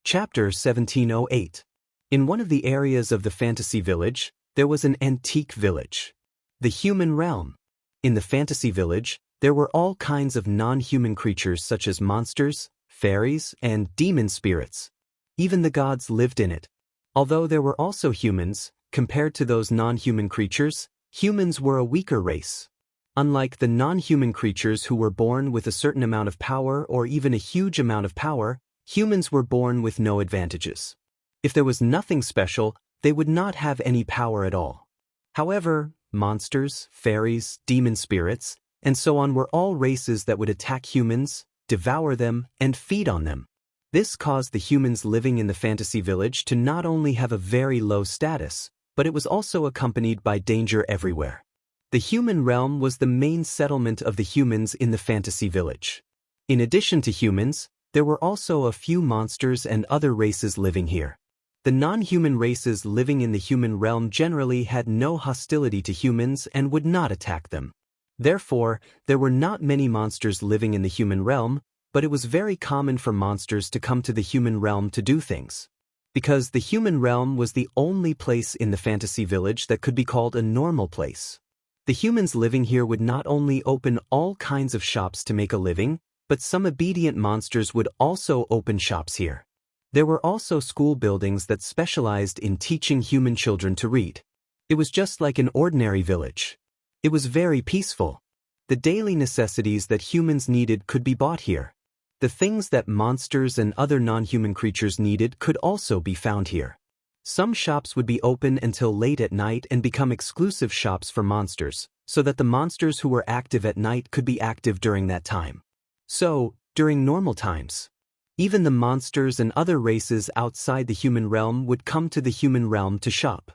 Chapter 1708. In one of the areas of the fantasy village, there was an antique village. The human realm. In the fantasy village, there were all kinds of non-human creatures such as monsters, fairies, and demon spirits. Even the gods lived in it. Although there were also humans, compared to those non-human creatures, humans were a weaker race. Unlike the non-human creatures who were born with a certain amount of power or even a huge amount of power, humans were born with no advantages. If there was nothing special, they would not have any power at all. However, monsters, fairies, demon spirits, and so on were all races that would attack humans, devour them, and feed on them. This caused the humans living in the fantasy village to not only have a very low status, but it was also accompanied by danger everywhere. The human realm was the main settlement of the humans in the fantasy village. In addition to humans, there were also a few monsters and other races living here. The non-human races living in the human realm generally had no hostility to humans and would not attack them. Therefore, there were not many monsters living in the human realm, but it was very common for monsters to come to the human realm to do things. Because the human realm was the only place in the fantasy village that could be called a normal place. The humans living here would not only open all kinds of shops to make a living, but some obedient monsters would also open shops here. There were also school buildings that specialized in teaching human children to read. It was just like an ordinary village. It was very peaceful. The daily necessities that humans needed could be bought here. The things that monsters and other non-human creatures needed could also be found here. Some shops would be open until late at night and become exclusive shops for monsters, so that the monsters who were active at night could be active during that time. So, during normal times, even the monsters and other races outside the human realm would come to the human realm to shop.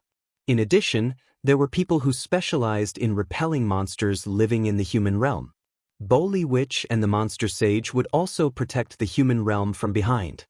In addition, there were people who specialized in repelling monsters living in the human realm. Boli Witch and the Monster Sage would also protect the human realm from behind.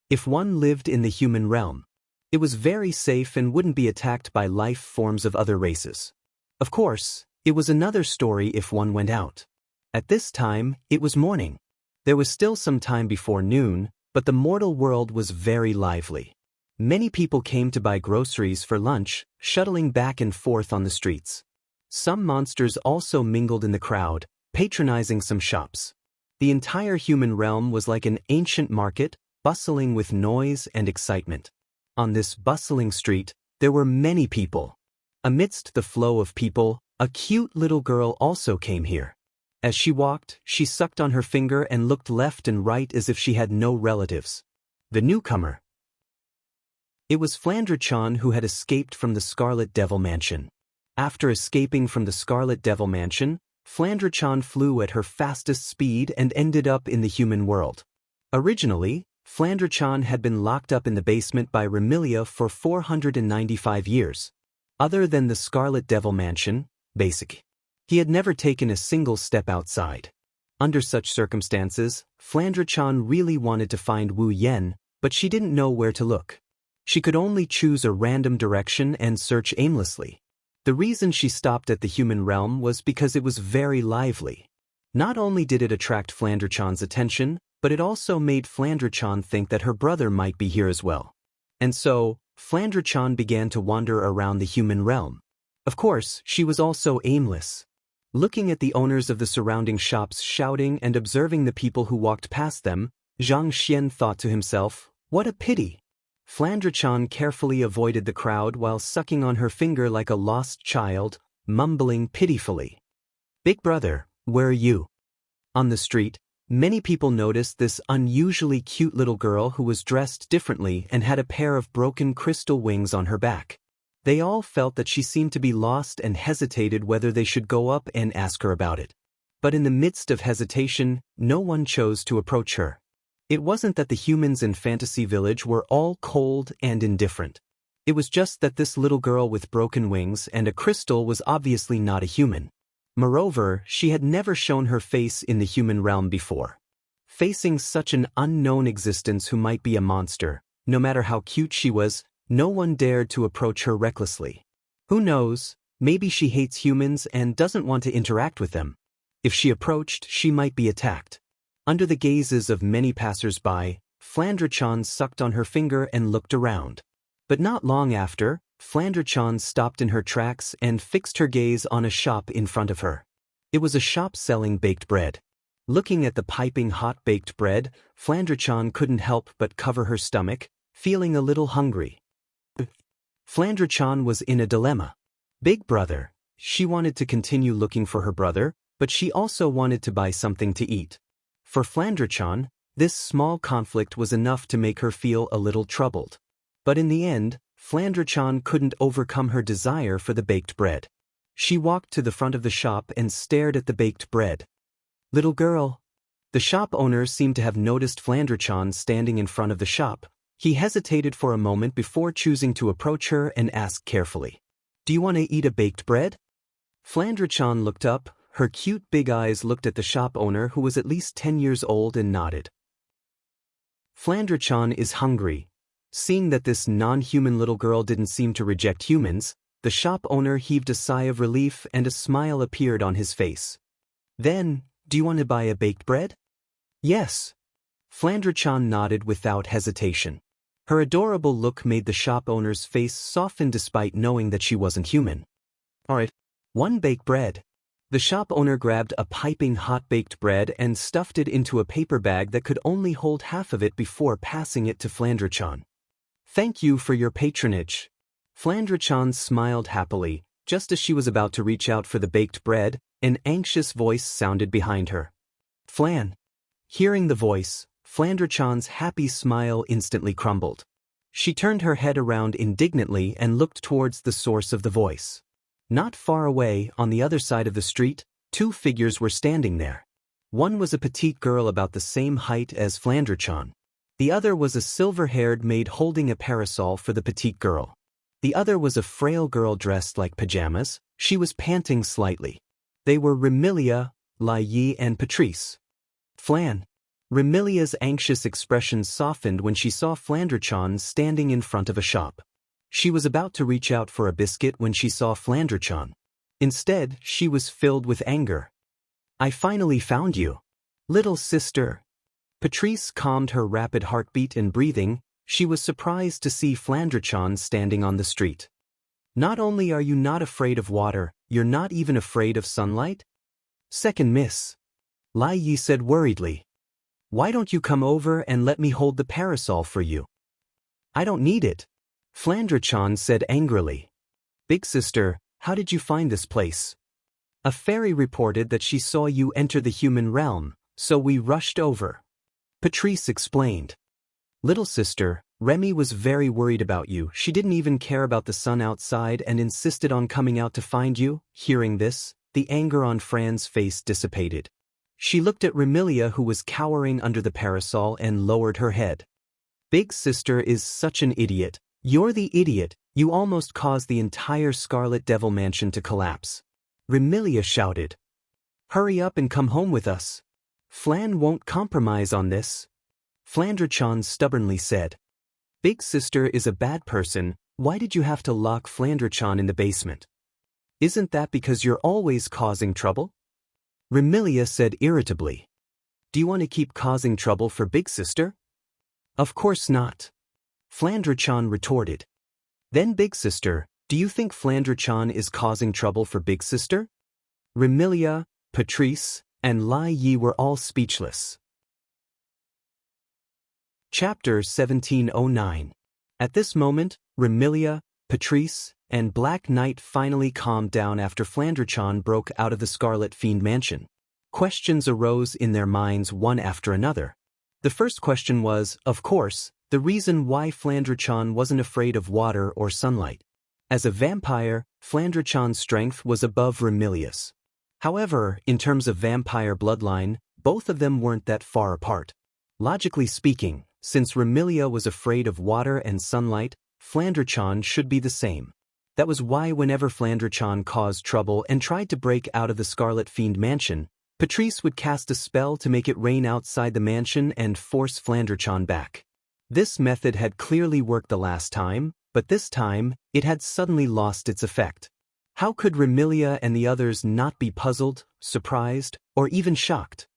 If one lived in the human realm, it was very safe and wouldn't be attacked by life forms of other races. Of course, it was another story if one went out. At this time, it was morning. There was still some time before noon, but the mortal world was very lively. Many people came to buy groceries for lunch, shuttling back and forth on the streets. Some monsters also mingled in the crowd, patronizing some shops. The entire human realm was like an ancient market, bustling with noise and excitement. On this bustling street, there were many people. Amidst the flow of people, a cute little girl also came here. As she walked, she sucked on her finger and looked left and right as if she had no relatives. The newcomer. It was Flandre-chan who had escaped from the Scarlet Devil Mansion. After escaping from the Scarlet Devil Mansion, Flandre-chan flew at her fastest speed and ended up in the human world. Originally, Flandre-chan had been locked up in the basement by Remilia for 495 years. Other than the Scarlet Devil Mansion, basically, he had never taken a single step outside. Under such circumstances, Flandre-chan really wanted to find Wu Yen, but she didn't know where to look. She could only choose a random direction and search aimlessly. The reason she stopped at the human realm was because it was very lively. Not only did it attract Flandre-chan's attention, but it also made Flandre-chan think that her brother might be here as well. And so, Flandre-chan began to wander around the human realm. Of course, she was also aimless. Looking at the owners of the surrounding shops shouting and observing the people who walked past them, Xianxia thought to himself, "What a pity." Flandre-chan carefully avoided the crowd while sucking on her finger like a lost child, mumbling pitifully. "Big brother, where are you?" On the street, many people noticed this unusually cute little girl who was dressed differently and had a pair of broken crystal wings on her back. They all felt that she seemed to be lost and hesitated whether they should go up and ask her about it. But in the midst of hesitation, no one chose to approach her. It wasn't that the humans in Fantasy Village were all cold and indifferent. It was just that this little girl with broken wings and a crystal was obviously not a human. Moreover, she had never shown her face in the human realm before. Facing such an unknown existence who might be a monster, no matter how cute she was, no one dared to approach her recklessly. Who knows, maybe she hates humans and doesn't want to interact with them. If she approached, she might be attacked. Under the gazes of many passers-by, Flandre-chan sucked on her finger and looked around. But not long after, Flandre-chan stopped in her tracks and fixed her gaze on a shop in front of her. It was a shop selling baked bread. Looking at the piping hot baked bread, Flandre-chan couldn't help but cover her stomach, feeling a little hungry. Flandre-chan was in a dilemma. Big brother. She wanted to continue looking for her brother, but she also wanted to buy something to eat. For Flandre-chan, this small conflict was enough to make her feel a little troubled. But in the end, Flandre-chan couldn't overcome her desire for the baked bread. She walked to the front of the shop and stared at the baked bread. Little girl. The shop owner seemed to have noticed Flandre-chan standing in front of the shop. He hesitated for a moment before choosing to approach her and ask carefully, "Do you want to eat a baked bread?" Flandre-chan looked up, her cute big eyes looked at the shop owner who was at least 10 years old and nodded. Flandre-chan is hungry. Seeing that this non-human little girl didn't seem to reject humans, the shop owner heaved a sigh of relief and a smile appeared on his face. Then, "Do you want to buy a baked bread?" "Yes." Flandre-chan nodded without hesitation. Her adorable look made the shop owner's face soften despite knowing that she wasn't human. "Alright, 1 baked bread." The shop owner grabbed a piping hot baked bread and stuffed it into a paper bag that could only hold half of it before passing it to Flandre-chan. "Thank you for your patronage." Flandre-chan smiled happily. Just as she was about to reach out for the baked bread, an anxious voice sounded behind her. "Flan." Hearing the voice, Flandre-chan's happy smile instantly crumbled. She turned her head around indignantly and looked towards the source of the voice. Not far away, on the other side of the street, 2 figures were standing there. One was a petite girl about the same height as Flandre-chan. The other was a silver-haired maid holding a parasol for the petite girl. The other was a frail girl dressed like pajamas. She was panting slightly. They were Remilia, Lai Yi and Patrice. "Flan." Remilia's anxious expression softened when she saw Flandre-chan standing in front of a shop. She was about to reach out for a biscuit when she saw Flandre-chan. Instead, she was filled with anger. "I finally found you. Little sister." Patrice calmed her rapid heartbeat and breathing. She was surprised to see Flandre-chan standing on the street. "Not only are you not afraid of water, you're not even afraid of sunlight?" "Second miss." Lai Yi said worriedly. "Why don't you come over and let me hold the parasol for you?" "I don't need it." Flandre-chan said angrily. "Big sister, how did you find this place?" "A fairy reported that she saw you enter the human realm, so we rushed over." Patrice explained. "Little sister, Remy was very worried about you. She didn't even care about the sun outside and insisted on coming out to find you." Hearing this, the anger on Fran's face dissipated. She looked at Remilia who was cowering under the parasol and lowered her head. "Big sister is such an idiot. You're the idiot. You almost caused the entire Scarlet Devil Mansion to collapse." Remilia shouted. "Hurry up and come home with us. Flan won't compromise on this." Flandre-chan stubbornly said. "Big sister is a bad person. Why did you have to lock Flandre-chan in the basement? Isn't that because you're always causing trouble?" Remilia said irritably. "Do you want to keep causing trouble for big sister?" "Of course not." Flandre-chan retorted. "Then big sister, do you think Flandre-chan is causing trouble for big sister?" Remilia, Patrice, and Lai Yi were all speechless. Chapter 1709. At this moment, Remilia, Patrice, and Black Knight finally calmed down after Flandre-chan broke out of the Scarlet Fiend Mansion. Questions arose in their minds one after another. The first question was, of course, the reason why Flandre-chan wasn't afraid of water or sunlight. As a vampire, Flandre-chan's strength was above Remilia's. However, in terms of vampire bloodline, both of them weren't that far apart. Logically speaking, since Remilia was afraid of water and sunlight, Flandre-chan should be the same. That was why whenever Flandre-chan caused trouble and tried to break out of the Scarlet Fiend Mansion, Patrice would cast a spell to make it rain outside the mansion and force Flandre-chan back. This method had clearly worked the last time, but this time, it had suddenly lost its effect. How could Remilia and the others not be puzzled, surprised, or even shocked?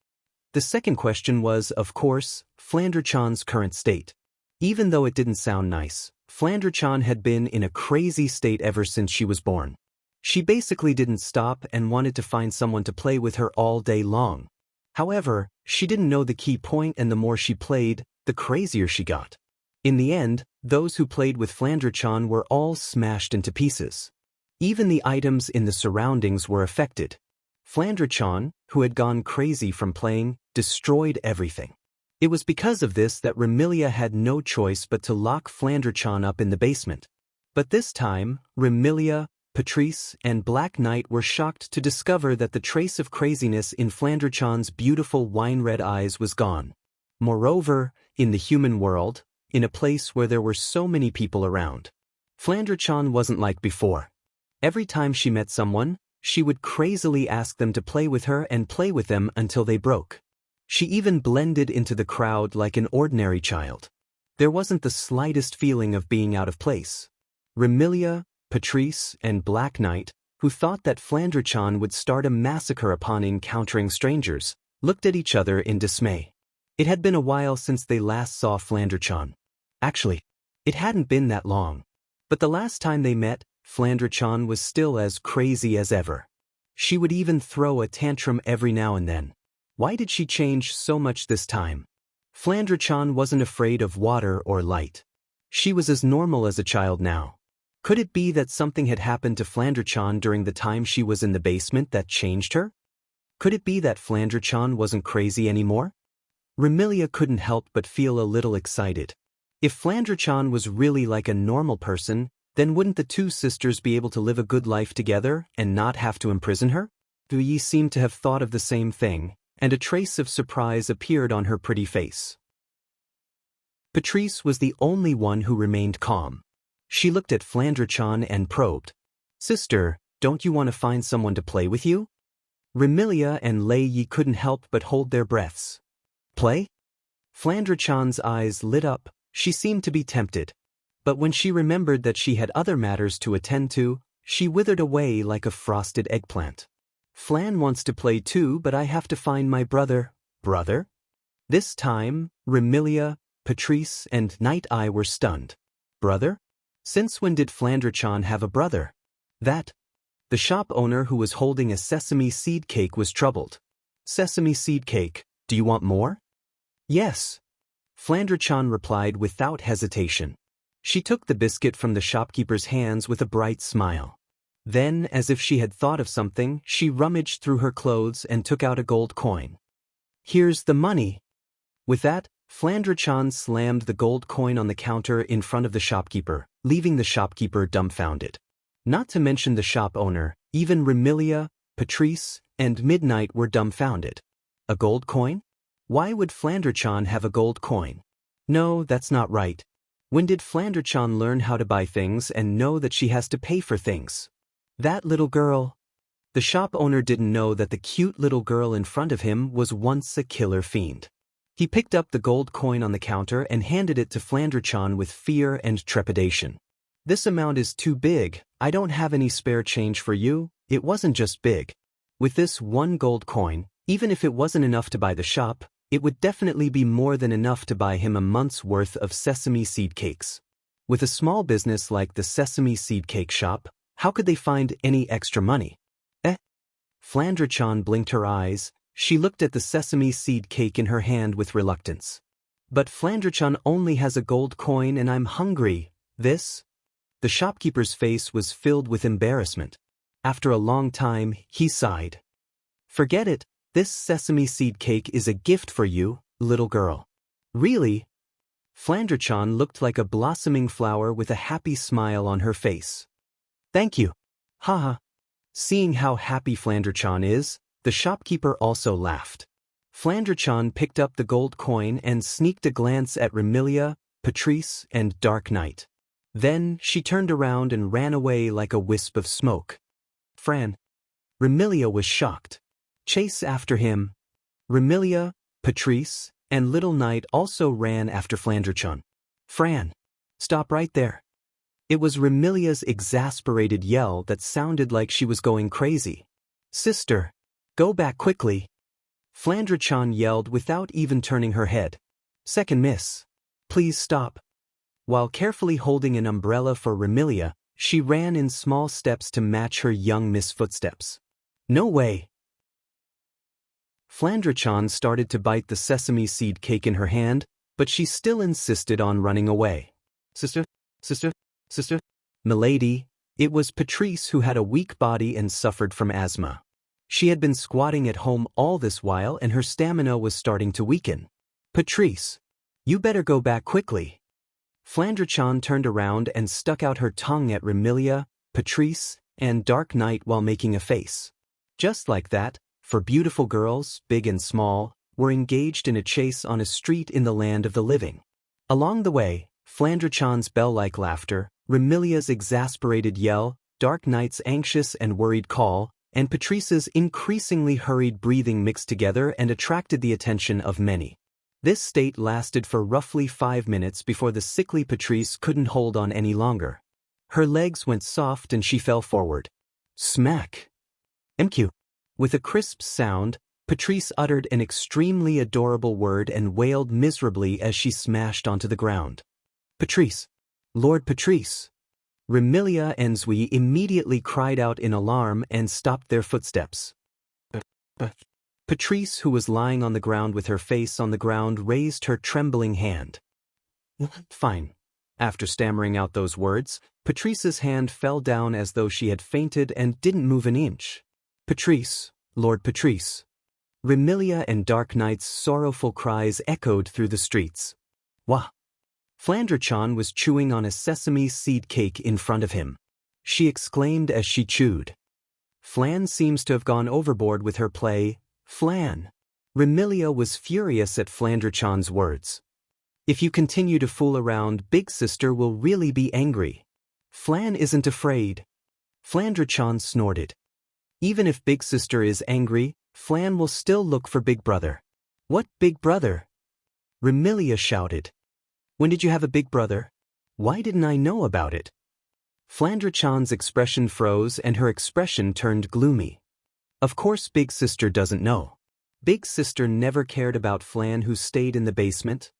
The second question was, of course, Flandre-chan's current state. Even though it didn't sound nice, Flandre-chan had been in a crazy state ever since she was born. She basically didn't stop and wanted to find someone to play with her all day long. However, she didn't know the key point, and the more she played, the crazier she got. In the end, those who played with Flandre-chan were all smashed into pieces. Even the items in the surroundings were affected. Flandre-chan, who had gone crazy from playing, destroyed everything. It was because of this that Remilia had no choice but to lock Flandre-chan up in the basement. But this time, Remilia, Patrice, and Black Knight were shocked to discover that the trace of craziness in Flandre-chan's beautiful wine-red eyes was gone. Moreover, in the human world, in a place where there were so many people around, Flandre-chan wasn't like before. Every time she met someone, she would crazily ask them to play with her and play with them until they broke. She even blended into the crowd like an ordinary child. There wasn't the slightest feeling of being out of place. Remilia, Patrice, and Black Knight, who thought that Flandre-chan would start a massacre upon encountering strangers, looked at each other in dismay. It had been a while since they last saw Flandre-chan. Actually, it hadn't been that long. But the last time they met, Flandre-chan was still as crazy as ever. She would even throw a tantrum every now and then. Why did she change so much this time? Flandre-chan wasn't afraid of water or light. She was as normal as a child now. Could it be that something had happened to Flandre-chan during the time she was in the basement that changed her? Could it be that Flandre-chan wasn't crazy anymore? Remilia couldn't help but feel a little excited. If Flandre-chan was really like a normal person, then wouldn't the two sisters be able to live a good life together and not have to imprison her? Yi seemed to have thought of the same thing, and a trace of surprise appeared on her pretty face. Patrice was the only one who remained calm. She looked at Flandre-chan and probed. "Sister, don't you want to find someone to play with you?" Remilia and Lei Yi couldn't help but hold their breaths. Play? Flandre-chan's eyes lit up. She seemed to be tempted. But when she remembered that she had other matters to attend to, she withered away like a frosted eggplant. "Flan wants to play too, but I have to find my brother." Brother? This time, Remilia, Patrice, and Night Eye were stunned. Brother? Since when did Flandre-chan have a brother? That. The shop owner, who was holding a sesame seed cake, was troubled. "Sesame seed cake, do you want more?" "Yes." Flandre-chan replied without hesitation. She took the biscuit from the shopkeeper's hands with a bright smile. Then, as if she had thought of something, she rummaged through her clothes and took out a gold coin. "Here's the money." With that, Flandre-chan slammed the gold coin on the counter in front of the shopkeeper, leaving the shopkeeper dumbfounded. Not to mention the shop owner, even Remilia, Patrice, and Midnight were dumbfounded. A gold coin? Why would Flandre-chan have a gold coin? No, that's not right. When did Flandre-chan learn how to buy things and know that she has to pay for things? That little girl. The shop owner didn't know that the cute little girl in front of him was once a killer fiend. He picked up the gold coin on the counter and handed it to Flandre-chan with fear and trepidation. "This amount is too big. I don't have any spare change for you." It wasn't just big. With this one gold coin, even if it wasn't enough to buy the shop, it would definitely be more than enough to buy him a month's worth of sesame seed cakes. With a small business like the sesame seed cake shop, how could they find any extra money? Flandre-chan blinked her eyes. She looked at the sesame seed cake in her hand with reluctance. "But Flandre-chan only has a gold coin and I'm hungry." This? The shopkeeper's face was filled with embarrassment. After a long time, he sighed. "Forget it. This sesame seed cake is a gift for you, little girl." "Really?" Flandre-chan looked like a blossoming flower with a happy smile on her face. "Thank you." Haha. Seeing how happy Flandre-chan is, the shopkeeper also laughed. Flandre-chan picked up the gold coin and sneaked a glance at Remilia, Patrice, and Dark Knight. Then she turned around and ran away like a wisp of smoke. "Fran." Remilia was shocked. "Chase after him." Remilia, Patrice, and Little Knight also ran after Flandre-chan. "Fran, stop right there." It was Remilia's exasperated yell that sounded like she was going crazy. "Sister, go back quickly." Flandre-chan yelled without even turning her head. Second miss. Please stop. While carefully holding an umbrella for Remilia, she ran in small steps to match her young miss footsteps. No way. Flandre-chan started to bite the sesame seed cake in her hand, but she still insisted on running away. Sister, sister, sister. Milady, it was Patrice who had a weak body and suffered from asthma. She had been squatting at home all this while and her stamina was starting to weaken. Patrice, you better go back quickly. Flandre-chan turned around and stuck out her tongue at Remilia, Patrice, and Dark Knight while making a face. Just like that, for beautiful girls, big and small, were engaged in a chase on a street in the land of the living. Along the way, Flandre-chan's bell-like laughter, Remilia's exasperated yell, Dark Knight's anxious and worried call, and Patrice's increasingly hurried breathing mixed together and attracted the attention of many. This state lasted for roughly 5 minutes before the sickly Patrice couldn't hold on any longer. Her legs went soft and she fell forward. Smack! MQ. With a crisp sound, Patrice uttered an extremely adorable word and wailed miserably as she smashed onto the ground. Patrice! Lord Patrice! Remilia and Zui immediately cried out in alarm and stopped their footsteps. Patrice, who was lying on the ground with her face on the ground, raised her trembling hand. Fine. After stammering out those words, Patrice's hand fell down as though she had fainted and didn't move an inch. Patrice, Lord Patrice. Remilia and Dark Knight's sorrowful cries echoed through the streets. Wah! Flandre-chan was chewing on a sesame seed cake in front of him. She exclaimed as she chewed. Flan seems to have gone overboard with her play. Flan. Remilia was furious at Flandre-chan's words. If you continue to fool around, Big Sister will really be angry. Flan isn't afraid. Flandre-chan snorted. Even if Big Sister is angry, Flan will still look for Big Brother. What Big Brother? Remilia shouted. When did you have a big brother? Why didn't I know about it? Flandre-chan's expression froze and her expression turned gloomy. Of course Big Sister doesn't know. Big Sister never cared about Flan, who stayed in the basement.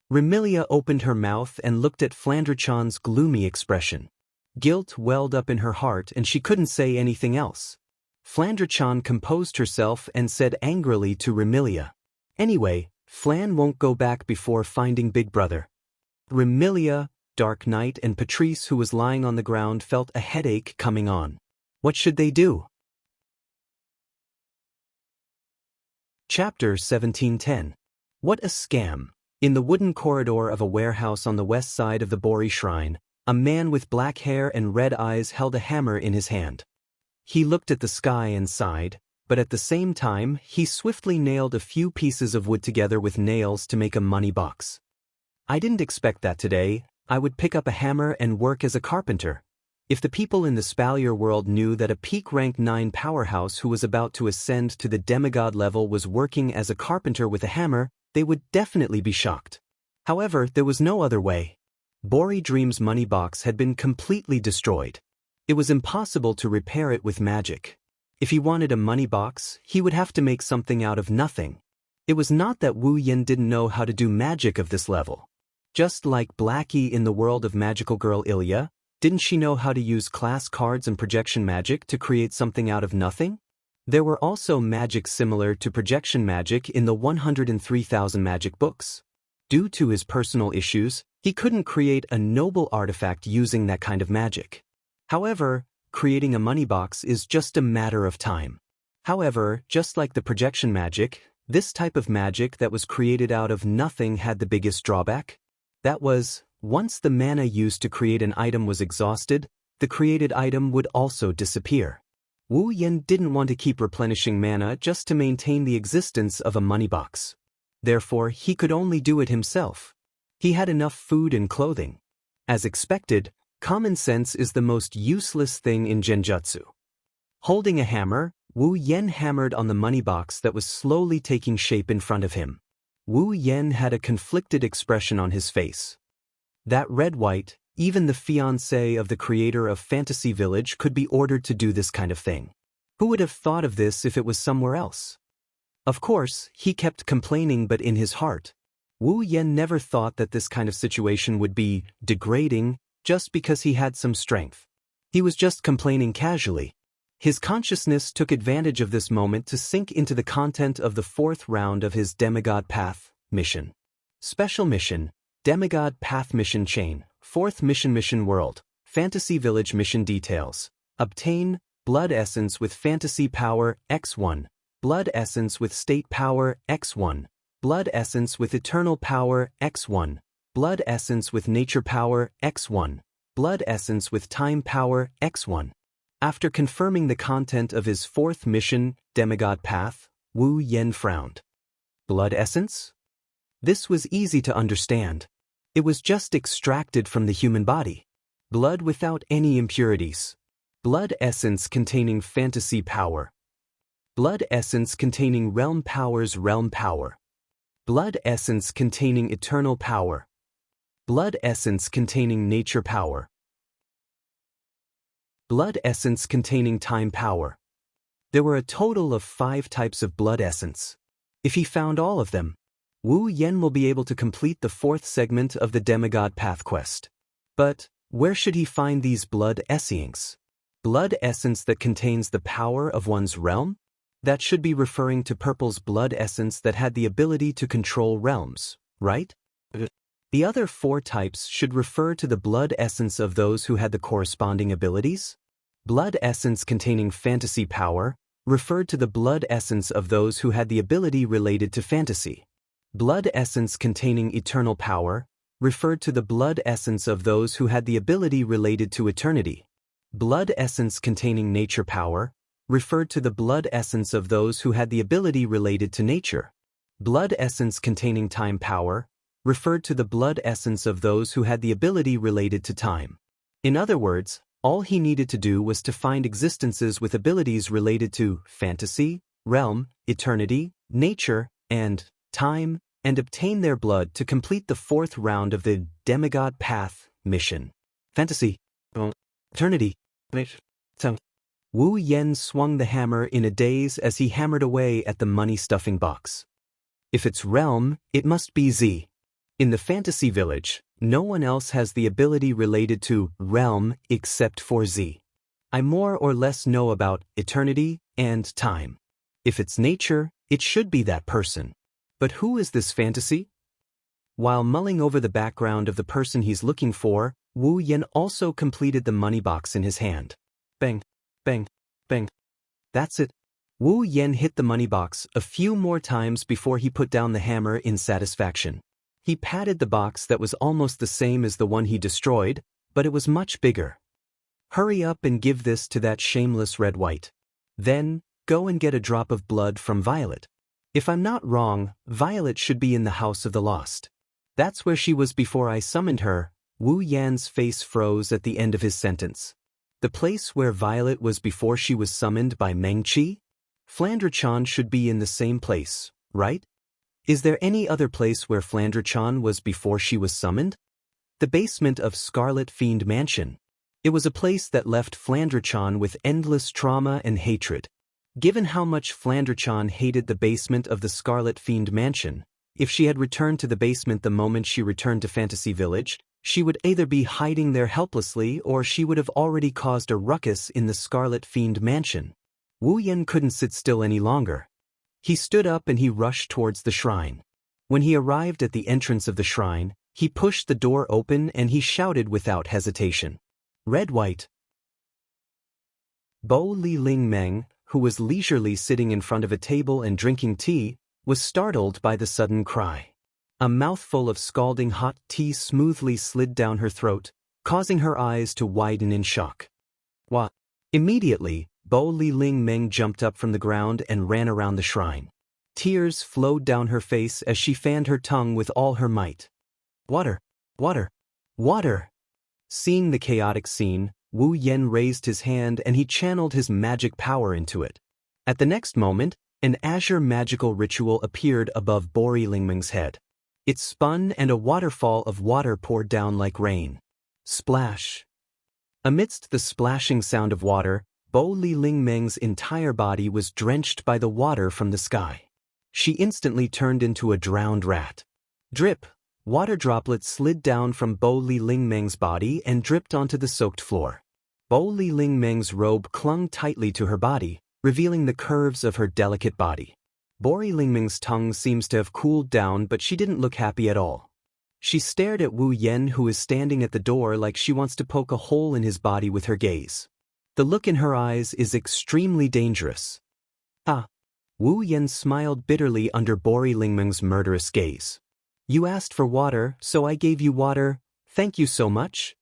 Remilia opened her mouth and looked at Flandre-chan's gloomy expression. Guilt welled up in her heart and she couldn't say anything else. Flandre-chan composed herself and said angrily to Remilia. Anyway, Flan won't go back before finding Big Brother. Remilia, Dark Knight, and Patrice, who was lying on the ground, felt a headache coming on. What should they do? Chapter 1710. What a scam. In the wooden corridor of a warehouse on the west side of the Bori Shrine, a man with black hair and red eyes held a hammer in his hand. He looked at the sky and sighed, but at the same time, he swiftly nailed a few pieces of wood together with nails to make a money box. I didn't expect that today. I would pick up a hammer and work as a carpenter. If the people in the Spalier world knew that a peak rank 9 powerhouse who was about to ascend to the demigod level was working as a carpenter with a hammer, they would definitely be shocked. However, there was no other way. Bori Dream's money box had been completely destroyed. It was impossible to repair it with magic. If he wanted a money box, he would have to make something out of nothing. It was not that Wu Yin didn't know how to do magic of this level. Just like Blackie in the world of Magical Girl Ilya, didn't she know how to use class cards and projection magic to create something out of nothing? There were also magic similar to projection magic in the 103,000 magic books. Due to his personal issues, he couldn't create a noble artifact using that kind of magic. However, creating a money box is just a matter of time. However, just like the projection magic, this type of magic that was created out of nothing had the biggest drawback. That was, once the mana used to create an item was exhausted, the created item would also disappear. Wu Yin didn't want to keep replenishing mana just to maintain the existence of a money box. Therefore, he could only do it himself. He had enough food and clothing. As expected, common sense is the most useless thing in genjutsu. Holding a hammer, Wu Yen hammered on the money box that was slowly taking shape in front of him. Wu Yen had a conflicted expression on his face. That red-white, even the fiancé of the creator of Fantasy Village could be ordered to do this kind of thing. Who would have thought of this if it was somewhere else? Of course, he kept complaining, but in his heart, Wu Yan never thought that this kind of situation would be degrading just because he had some strength. He was just complaining casually. His consciousness took advantage of this moment to sink into the content of the 4th round of his Demigod Path mission. Special Mission, Demigod Path Mission Chain, 4th Mission World, Fantasy Village Mission Details. Obtain Blood Essence with Fantasy Power X1, Blood Essence with State Power X1, Blood Essence with Eternal Power X1, Blood Essence with Nature Power X1, Blood Essence with Time Power X1. After confirming the content of his 4th mission, Demigod Path, Wu Yan frowned. Blood Essence? This was easy to understand. It was just extracted from the human body. Blood without any impurities. Blood Essence containing Fantasy Power. Blood Essence containing Realm Powers Realm Power. Blood Essence containing Eternal Power. Blood Essence containing Nature Power. Blood Essence containing Time Power. There were a total of 5 types of Blood Essence. If he found all of them, Wu Yan will be able to complete the 4th segment of the Demigod Path quest. But where should he find these Blood Essence? Blood Essence that contains the power of one's realm? That should be referring to Purple's Blood Essence that had the ability to control realms, right? The other 4 types should refer to the Blood Essence of those who had the corresponding abilities. Blood Essence containing Fantasy Power referred to the Blood Essence of those who had the ability related to fantasy. Blood Essence containing Eternal Power referred to the Blood Essence of those who had the ability related to eternity. Blood Essence containing Nature Power referred to the Blood Essence of those who had the ability related to nature. Blood Essence containing Time Power referred to the Blood Essence of those who had the ability related to time. In other words, all he needed to do was to find existences with abilities related to fantasy, realm, eternity, nature, and time, and obtain their blood to complete the 4th round of the Demigod Path mission. Fantasy, eternity, time. Wu Yan swung the hammer in a daze as he hammered away at the money-stuffing box. If it's realm, it must be Z. In the fantasy village, no one else has the ability related to realm except for Z. I more or less know about eternity and time. If it's nature, it should be that person. But who is this fantasy? While mulling over the background of the person he's looking for, Wu Yan also completed the money box in his hand. Bang, bang, bang. That's it. Wu Yan hit the money box a few more times before he put down the hammer in satisfaction. He patted the box that was almost the same as the one he destroyed, but it was much bigger. Hurry up and give this to that shameless red-white. Then, go and get a drop of blood from Violet. If I'm not wrong, Violet should be in the House of the Lost. That's where she was before I summoned her. Wu Yan's face froze at the end of his sentence. The place where Violet was before she was summoned by Meng-Chi? Flandre-chan should be in the same place, right? Is there any other place where Flandre-chan was before she was summoned? The basement of Scarlet Fiend Mansion. It was a place that left Flandre-chan with endless trauma and hatred. Given how much Flandre-chan hated the basement of the Scarlet Fiend Mansion, if she had returned to the basement the moment she returned to Fantasy Village, she would either be hiding there helplessly or she would have already caused a ruckus in the Scarlet Fiend Mansion. Wu Yan couldn't sit still any longer. He stood up and he rushed towards the shrine. When he arrived at the entrance of the shrine, he pushed the door open and he shouted without hesitation. Red-white. Bo Li Ling Meng, who was leisurely sitting in front of a table and drinking tea, was startled by the sudden cry. A mouthful of scalding hot tea smoothly slid down her throat, causing her eyes to widen in shock. What? Immediately, Bo Li Ling Meng jumped up from the ground and ran around the shrine. Tears flowed down her face as she fanned her tongue with all her might. Water! Water! Water! Seeing the chaotic scene, Wu Yan raised his hand and he channeled his magic power into it. At the next moment, an azure magical ritual appeared above Bo Li Ling Meng's head. It spun and a waterfall of water poured down like rain. Splash! Amidst the splashing sound of water, Bo Li Ling Meng's entire body was drenched by the water from the sky. she instantly turned into a drowned rat. Drip! Water droplets slid down from Bo Li Lingmeng's body and dripped onto the soaked floor. Bo Li Lingmeng's robe clung tightly to her body, revealing the curves of her delicate body. Bo Li Lingmeng's tongue seems to have cooled down, but she didn't look happy at all. She stared at Wu Yen, who is standing at the door, like she wants to poke a hole in his body with her gaze. The look in her eyes is extremely dangerous. Ah! Wu Yen smiled bitterly under Bo Li Lingmeng's murderous gaze. You asked for water, so I gave you water. Thank you so much.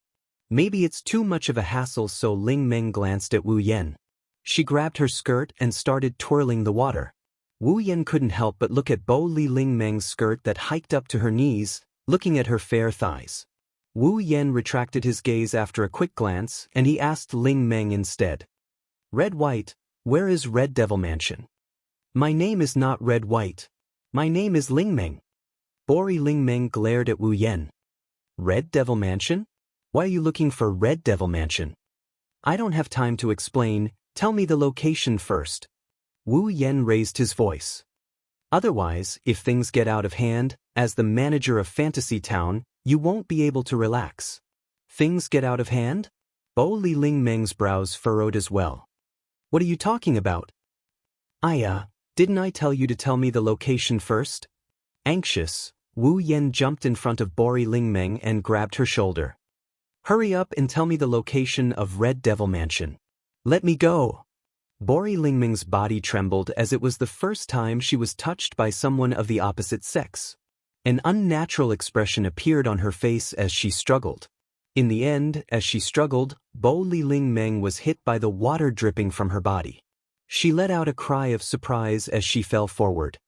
Maybe it's too much of a hassle, so Ling Meng glanced at Wu Yen. She grabbed her skirt and started twirling the water. Wu Yen couldn't help but look at Bo Li Lingmeng's skirt that hiked up to her knees, looking at her fair thighs. Wu Yen retracted his gaze after a quick glance, and he asked Ling Meng instead. Red White, where is Red Devil Mansion? My name is not Red White. My name is Ling Meng. Bo Li Lingmeng glared at Wu Yen. Red Devil Mansion? Why are you looking for Red Devil Mansion? I don't have time to explain, tell me the location first. Wu Yen raised his voice. Otherwise, if things get out of hand, as the manager of Fantasy Town, you won't be able to relax. Things get out of hand? Bo Li Lingmeng's brows furrowed as well. What are you talking about? Didn't I tell you to tell me the location first? Anxious, Wu Yen jumped in front of Bo Li Lingmeng and grabbed her shoulder. Hurry up and tell me the location of Red Devil Mansion. Let me go. Bo Li Lingmeng's body trembled as it was the first time she was touched by someone of the opposite sex. An unnatural expression appeared on her face as she struggled. In the end, as she struggled, Bo Li Lingmeng was hit by the water dripping from her body. She let out a cry of surprise as she fell forward.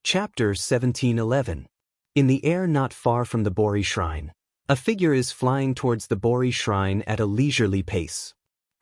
Chapter 1711. In the air not far from the Bo Li Shrine, a figure is flying towards the Bo Li Shrine at a leisurely pace.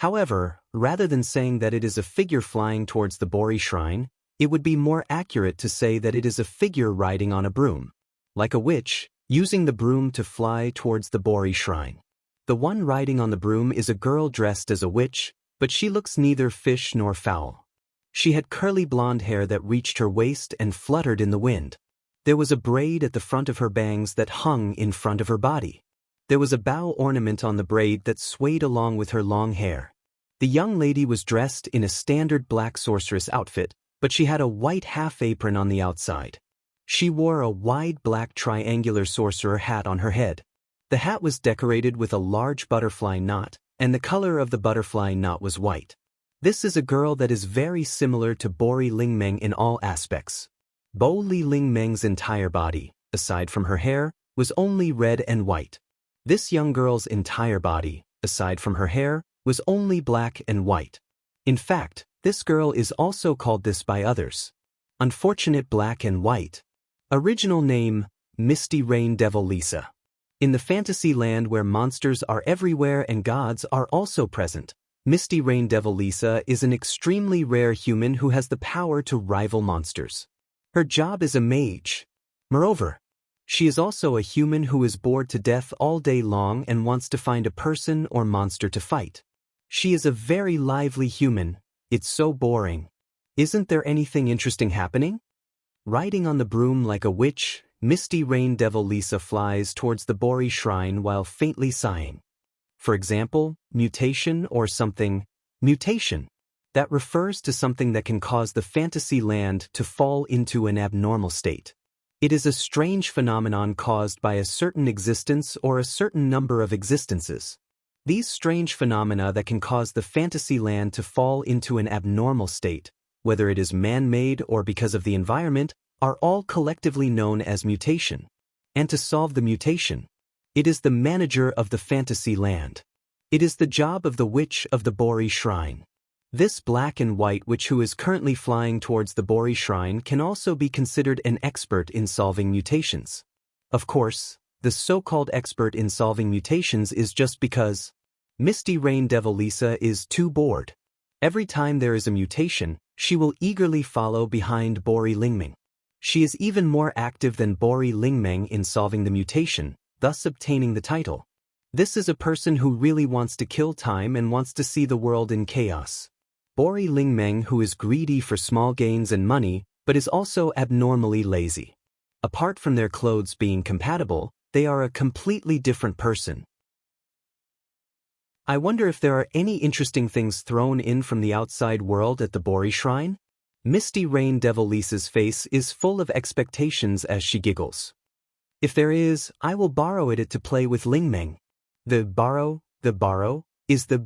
However, rather than saying that it is a figure flying towards the Bo Li Shrine, it would be more accurate to say that it is a figure riding on a broom. Like a witch, using the broom to fly towards the Bo Li Shrine. The one riding on the broom is a girl dressed as a witch, but she looks neither fish nor fowl. She had curly blonde hair that reached her waist and fluttered in the wind. There was a braid at the front of her bangs that hung in front of her body. There was a bow ornament on the braid that swayed along with her long hair. The young lady was dressed in a standard black sorceress outfit, but she had a white half-apron on the outside. She wore a wide black triangular sorcerer hat on her head. The hat was decorated with a large butterfly knot, and the color of the butterfly knot was white. This is a girl that is very similar to Bo Li Lingmeng in all aspects. Bo Li Lingmeng's entire body, aside from her hair, was only red and white. This young girl's entire body, aside from her hair, was only black and white. In fact, this girl is also called this by others. Unfortunate Black and White. Original name, Misty Rain Devil Lisa. In the fantasy land where monsters are everywhere and gods are also present, Misty Rain Devil Lisa is an extremely rare human who has the power to rival monsters. Her job is a mage. Moreover, she is also a human who is bored to death all day long and wants to find a person or monster to fight. She is a very lively human. It's so boring. Isn't there anything interesting happening? Riding on the broom like a witch, Misty Rain Devil Lisa flies towards the Bo Li Shrine while faintly sighing. For example, mutation or something. Mutation. That refers to something that can cause the fantasy land to fall into an abnormal state. It is a strange phenomenon caused by a certain existence or a certain number of existences. These strange phenomena that can cause the fantasy land to fall into an abnormal state, whether it is man-made or because of the environment, are all collectively known as mutation. And to solve the mutation, it is the manager of the fantasy land. It is the job of the witch of the Bo Li Shrine. This black and white witch who is currently flying towards the Bo Li Shrine can also be considered an expert in solving mutations. Of course, the so-called expert in solving mutations is just because Misty Rain Devil Lisa is too bored. Every time there is a mutation, she will eagerly follow behind Bo Li Lingmeng. She is even more active than Bo Li Lingmeng in solving the mutation, thus obtaining the title. This is a person who really wants to kill time and wants to see the world in chaos. Bori Lingmeng, who is greedy for small gains and money, but is also abnormally lazy. Apart from their clothes being compatible, they are a completely different person. I wonder if there are any interesting things thrown in from the outside world at the Bori shrine? Misty Rain Devil Lisa's face is full of expectations as she giggles. If there is, I will borrow it to play with Lingmeng. The borrow is the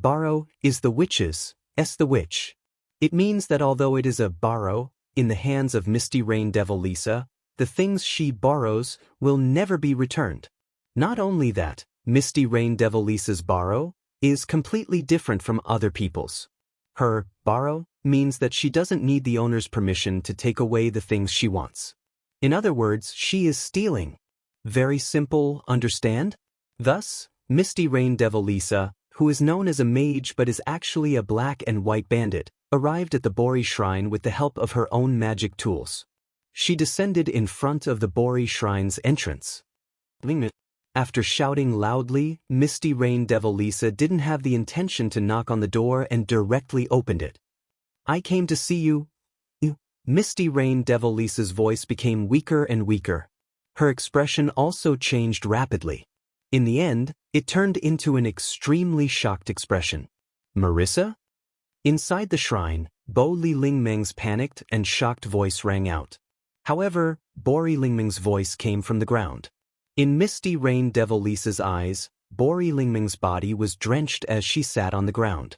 witch's, the witch. It means that although it is a borrow, in the hands of Misty Rain Devil Lisa, the things she borrows will never be returned. Not only that, Misty Rain Devil Lisa's borrow is completely different from other people's. Her borrow means that she doesn't need the owner's permission to take away the things she wants. In other words, she is stealing. Very simple, understand? Thus, Misty Rain Devil Lisa, who is known as a mage but is actually a black and white bandit, arrived at the Bori shrine with the help of her own magic tools. She descended in front of the Bori shrine's entrance. After shouting loudly, Misty Rain Devil Lisa didn't have the intention to knock on the door and directly opened it. I came to see you. Misty Rain Devil Lisa's voice became weaker and weaker. Her expression also changed rapidly. In the end, it turned into an extremely shocked expression. Marissa? Inside the shrine, Bo Li Lingmeng's panicked and shocked voice rang out. However, Bori Lingmeng's voice came from the ground. In Misty Rain Devil Lisa's eyes, Bori Lingmeng's body was drenched as she sat on the ground.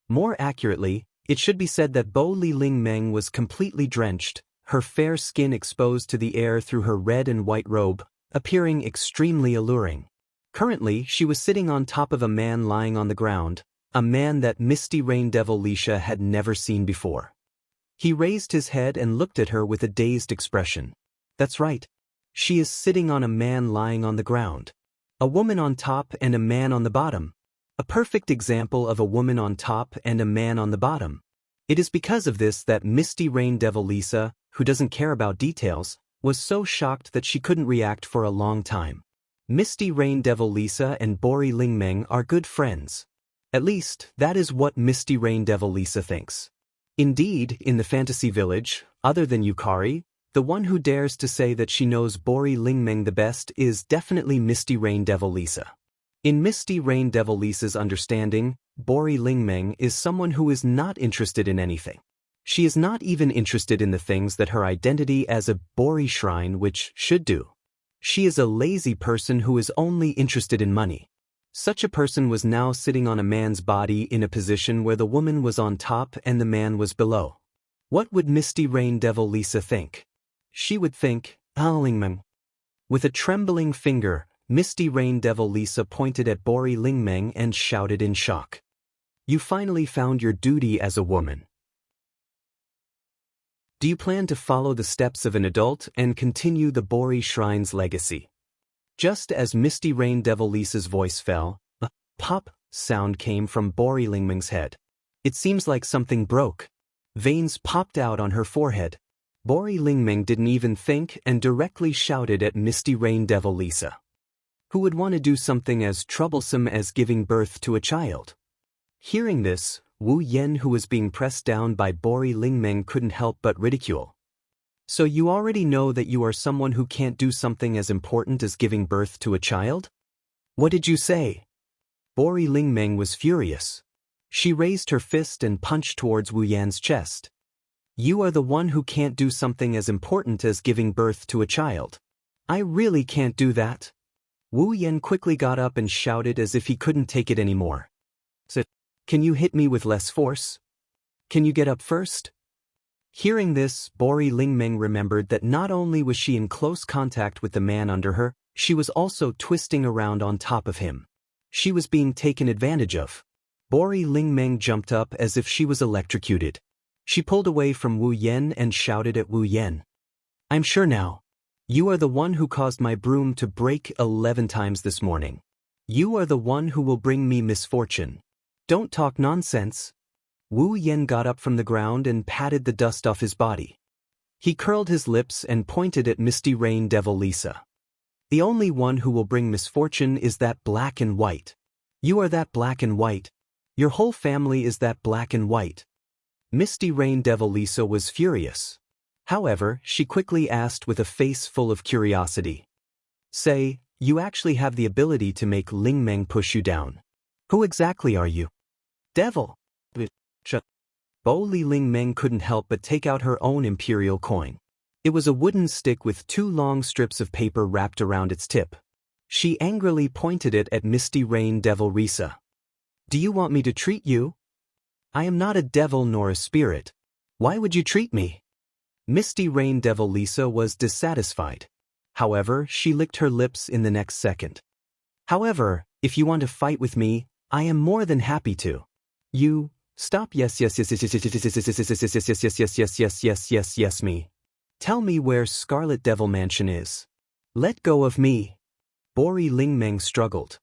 More accurately, it should be said that Bo Li Lingmeng was completely drenched, her fair skin exposed to the air through her red and white robe, appearing extremely alluring. Currently, she was sitting on top of a man lying on the ground, a man that Misty Rain Devil Lisa had never seen before. He raised his head and looked at her with a dazed expression. That's right. She is sitting on a man lying on the ground. A woman on top and a man on the bottom. A perfect example of a woman on top and a man on the bottom. It is because of this that Misty Rain Devil Lisa, who doesn't care about details, was so shocked that she couldn't react for a long time. Misty Rain Devil Lisa and Bori Lingmeng are good friends. At least, that is what Misty Rain Devil Lisa thinks. Indeed, in the fantasy village, other than Yukari, the one who dares to say that she knows Bori Lingmeng the best is definitely Misty Rain Devil Lisa. In Misty Rain Devil Lisa's understanding, Bori Lingmeng is someone who is not interested in anything. She is not even interested in the things that her identity as a Bori shrine which should do. She is a lazy person who is only interested in money. Such a person was now sitting on a man's body in a position where the woman was on top and the man was below. What would Misty Rain Devil Lisa think? She would think, Lingmeng. With a trembling finger, Misty Rain Devil Lisa pointed at Bori Lingmeng and shouted in shock. You finally found your duty as a woman. Do you plan to follow the steps of an adult and continue the Bori Shrine's legacy? Just as Misty Rain Devil Lisa's voice fell, a pop sound came from Bori Lingmeng's head. It seems like something broke. Veins popped out on her forehead. Bori Lingmeng didn't even think and directly shouted at Misty Rain Devil Lisa. Who would want to do something as troublesome as giving birth to a child? Hearing this, Wu Yan, who was being pressed down by Bori Lingmeng, couldn't help but ridicule. So you already know that you are someone who can't do something as important as giving birth to a child? What did you say? Bori Lingmeng was furious. She raised her fist and punched towards Wu Yan's chest. You are the one who can't do something as important as giving birth to a child. I really can't do that. Wu Yan quickly got up and shouted as if he couldn't take it anymore. So, can you hit me with less force? Can you get up first? Hearing this, Bori Lingmeng remembered that not only was she in close contact with the man under her, she was also twisting around on top of him. She was being taken advantage of. Bori Lingmeng jumped up as if she was electrocuted. She pulled away from Wu Yan and shouted at Wu Yan. I'm sure now. You are the one who caused my broom to break 11 times this morning. You are the one who will bring me misfortune. Don't talk nonsense. Wu Yan got up from the ground and patted the dust off his body. He curled his lips and pointed at Misty Rain Devil Lisa. The only one who will bring misfortune is that black and white. You are that black and white. Your whole family is that black and white. Misty Rain Devil Lisa was furious. However, she quickly asked with a face full of curiosity. Say, you actually have the ability to make Ling Meng push you down. Who exactly are you? Devil. Bo Li Ling Meng couldn't help but take out her own imperial coin. It was a wooden stick with 2 long strips of paper wrapped around its tip. She angrily pointed it at Misty Rain Devil Lisa. Do you want me to treat you? I am not a devil nor a spirit. Why would you treat me? Misty Rain Devil Lisa was dissatisfied. However, she licked her lips in the next second. However, if you want to fight with me, I am more than happy to. You, stop yes me. Tell me where Scarlet Devil Mansion is. Let go of me. Bori Ling Meng struggled.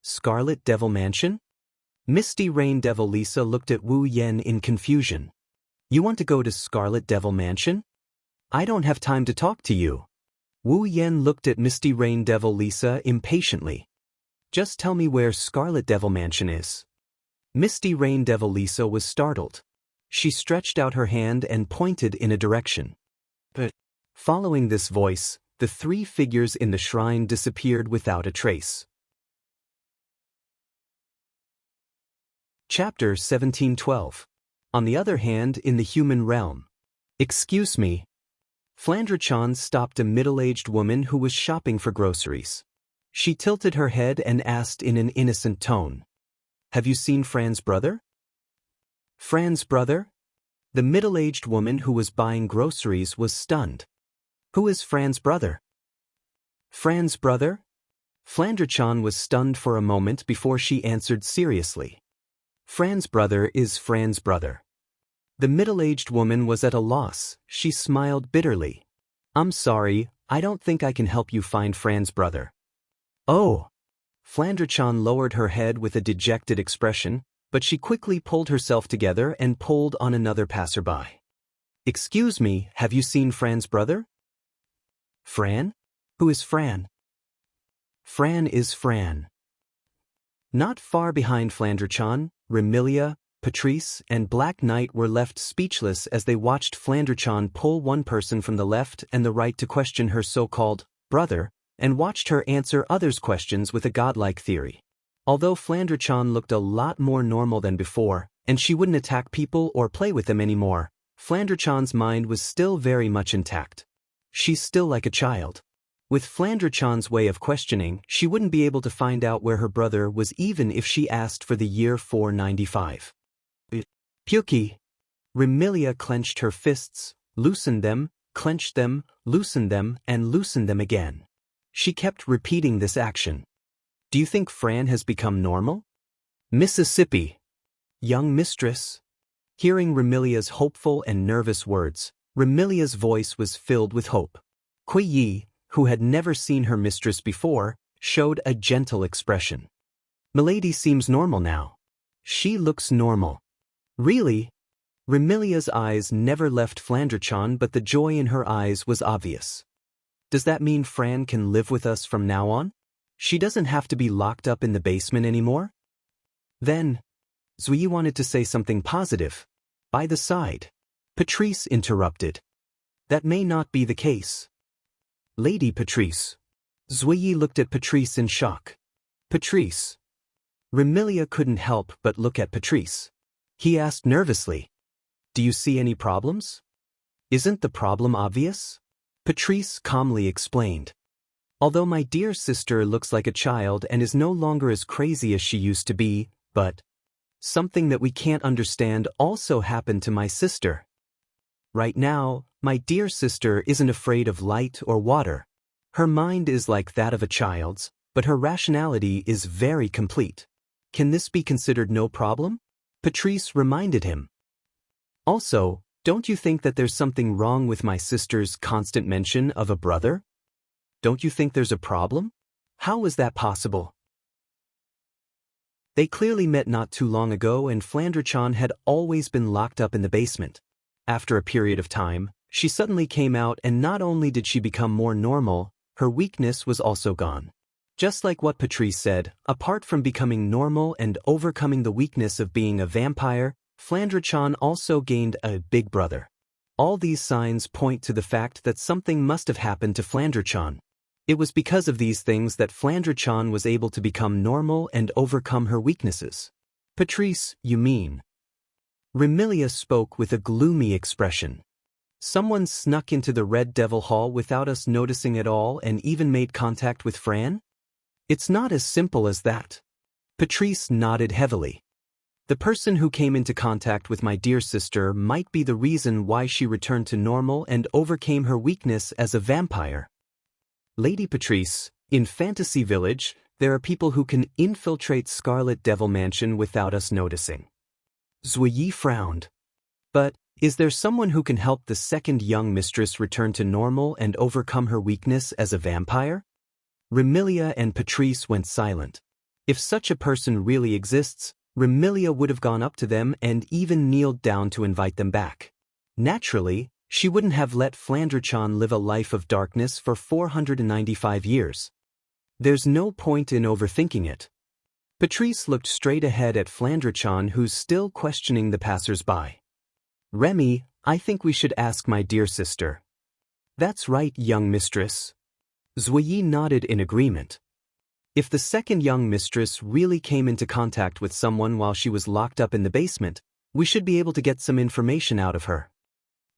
Scarlet Devil Mansion? Misty Rain Devil Lisa looked at Wu Yen in confusion. You want to go to Scarlet Devil Mansion? I don't have time to talk to you. Wu Yen looked at Misty Rain Devil Lisa impatiently. Just tell me where Scarlet Devil Mansion is. Misty Rain Devil Lisa was startled. She stretched out her hand and pointed in a direction. But, following this voice, the 3 figures in the shrine disappeared without a trace. Chapter 1712. On the other hand, in the human realm. Excuse me. Flandre-chan stopped a middle-aged woman who was shopping for groceries. She tilted her head and asked in an innocent tone. Have you seen Fran's brother? Fran's brother? The middle-aged woman who was buying groceries was stunned. Who is Fran's brother? Fran's brother? Flandre-chan was stunned for a moment before she answered seriously. Fran's brother is Fran's brother. The middle-aged woman was at a loss. She smiled bitterly. I'm sorry, I don't think I can help you find Fran's brother. Oh! Flandre-chan lowered her head with a dejected expression, but she quickly pulled herself together and pulled on another passerby. Excuse me, have you seen Fran's brother? Fran? Who is Fran? Fran is Fran. Not far behind Flandre-chan, Remilia, Patrice, and Black Knight were left speechless as they watched Flandre-chan pull one person from the left and the right to question her so-called brother, and watched her answer others' questions with a godlike theory. Although Flandre-chan looked a lot more normal than before, and she wouldn't attack people or play with them anymore, Flandre-chan's mind was still very much intact. She's still like a child. With Flandre-chan's way of questioning, she wouldn't be able to find out where her brother was even if she asked for the year 495. Pyuki. Remilia clenched her fists, loosened them, clenched them, loosened them, and loosened them again. She kept repeating this action. Do you think Fran has become normal? Mississippi. Young mistress. Hearing Remilia's hopeful and nervous words, Remilia's voice was filled with hope. Kui Yi, who had never seen her mistress before, showed a gentle expression. Milady seems normal now. She looks normal. Really? Remilia's eyes never left Flandre-chan, but the joy in her eyes was obvious. Does that mean Fran can live with us from now on? She doesn't have to be locked up in the basement anymore? Then, Zui wanted to say something positive. By the side. Patrice interrupted. That may not be the case. Lady Patrice. Zui looked at Patrice in shock. Patrice. Remilia couldn't help but look at Patrice. He asked nervously. Do you see any problems? Isn't the problem obvious? Patrice calmly explained. Although my dear sister looks like a child and is no longer as crazy as she used to be, but something that we can't understand also happened to my sister. Right now, my dear sister isn't afraid of light or water. Her mind is like that of a child's, but her rationality is very complete. Can this be considered no problem? Patrice reminded him. Also, don't you think that there's something wrong with my sister's constant mention of a brother? Don't you think there's a problem? How is that possible? They clearly met not too long ago, and Flandre-chan had always been locked up in the basement. After a period of time, she suddenly came out, and not only did she become more normal, her weakness was also gone. Just like what Patrice said, apart from becoming normal and overcoming the weakness of being a vampire, Flandre-chan also gained a big brother. All these signs point to the fact that something must have happened to Flandre-chan. It was because of these things that Flandre-chan was able to become normal and overcome her weaknesses. Patrice, you mean? Remilia spoke with a gloomy expression. Someone snuck into the Red Devil Hall without us noticing at all and even made contact with Fran? It's not as simple as that. Patrice nodded heavily. The person who came into contact with my dear sister might be the reason why she returned to normal and overcame her weakness as a vampire. Lady Patrice, in Fantasy Village, there are people who can infiltrate Scarlet Devil Mansion without us noticing. Zhuyi frowned. But, is there someone who can help the second young mistress return to normal and overcome her weakness as a vampire? Remilia and Patrice went silent. If such a person really exists, Remilia would have gone up to them and even kneeled down to invite them back. Naturally, she wouldn't have let Flandre-chan live a life of darkness for 495 years. There's no point in overthinking it. Patrice looked straight ahead at Flandre-chan, who's still questioning the passers-by. Remy, I think we should ask my dear sister. That's right, young mistress. Zhuyi nodded in agreement. If the second young mistress really came into contact with someone while she was locked up in the basement, we should be able to get some information out of her.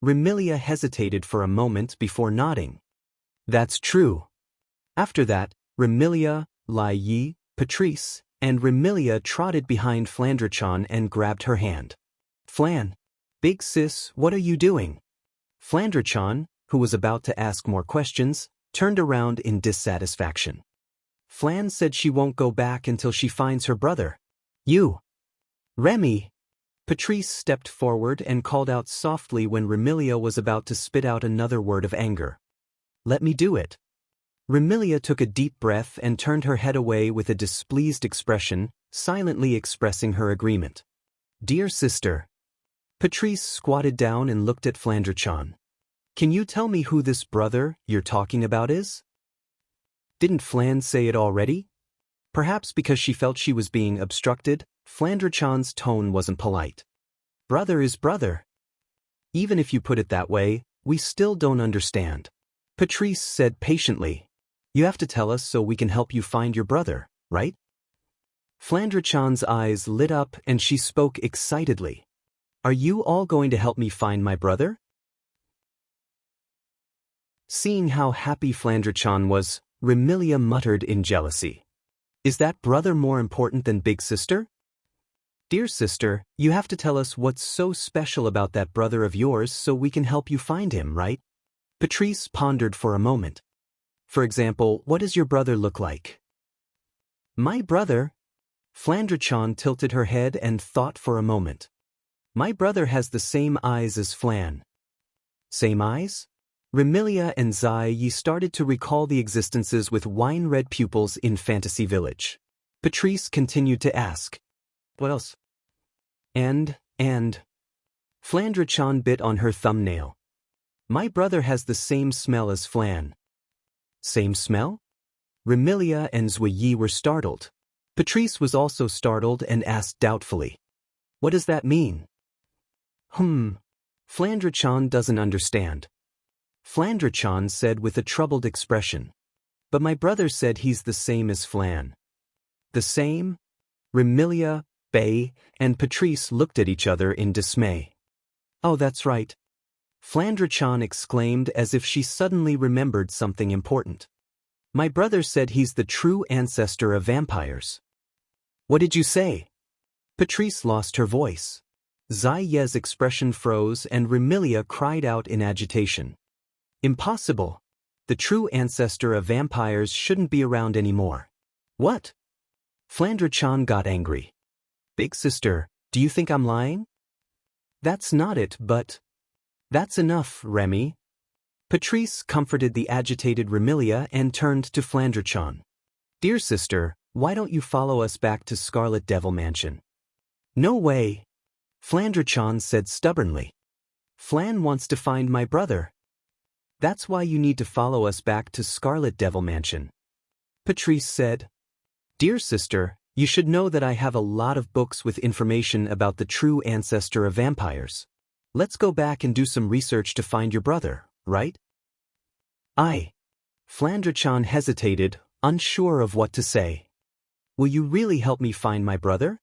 Remilia hesitated for a moment before nodding. That's true. After that, Remilia, Lai Yi, Patrice, and Remilia trotted behind Flandre-chan and grabbed her hand. Flan, big sis, what are you doing? Flandre-chan, who was about to ask more questions, turned around in dissatisfaction. Flan said she won't go back until she finds her brother. You. Remy. Patrice stepped forward and called out softly when Remilia was about to spit out another word of anger. Let me do it. Remilia took a deep breath and turned her head away with a displeased expression, silently expressing her agreement. Dear sister. Patrice squatted down and looked at Flandre-chan. Can you tell me who this brother you're talking about is? Didn't Flan say it already? Perhaps because she felt she was being obstructed, Flandre-chan's tone wasn't polite. Brother is brother. Even if you put it that way, we still don't understand. Patrice said patiently. You have to tell us so we can help you find your brother, right? Flandre-chan's eyes lit up and she spoke excitedly. Are you all going to help me find my brother? Seeing how happy Flandre-chan was, Remilia muttered in jealousy. Is that brother more important than big sister? Dear sister, you have to tell us what's so special about that brother of yours so we can help you find him, right? Patrice pondered for a moment. For example, what does your brother look like? My brother? Flandre-chan tilted her head and thought for a moment. My brother has the same eyes as Flan. Same eyes? Remilia and Zai Yi started to recall the existences with wine-red pupils in Fantasy Village. Patrice continued to ask. What else? And. Flandre-chan bit on her thumbnail. My brother has the same smell as Flan. Same smell? Remilia and Zhuyi were startled. Patrice was also startled and asked doubtfully. What does that mean? Flandre-chan doesn't understand. Flandre-chan said with a troubled expression. But my brother said he's the same as Flan. The same? Remilia, Bei, and Patrice looked at each other in dismay. Oh, that's right. Flandre-chan exclaimed as if she suddenly remembered something important. My brother said he's the true ancestor of vampires. What did you say? Patrice lost her voice. Zai Ye's expression froze and Remilia cried out in agitation. Impossible. The true ancestor of vampires shouldn't be around anymore. What? Flandre-chan got angry. Big sister, do you think I'm lying? That's not it, but... That's enough, Remy. Patrice comforted the agitated Remilia and turned to Flandre-chan. Dear sister, why don't you follow us back to Scarlet Devil Mansion? No way. Flandre-chan said stubbornly. Flan wants to find my brother. That's why you need to follow us back to Scarlet Devil Mansion. Patrice said. Dear sister, You should know that I have a lot of books with information about the true ancestor of vampires. Let's go back and do some research to find your brother, right? Flandre-chan hesitated, unsure of what to say. Will you really help me find my brother?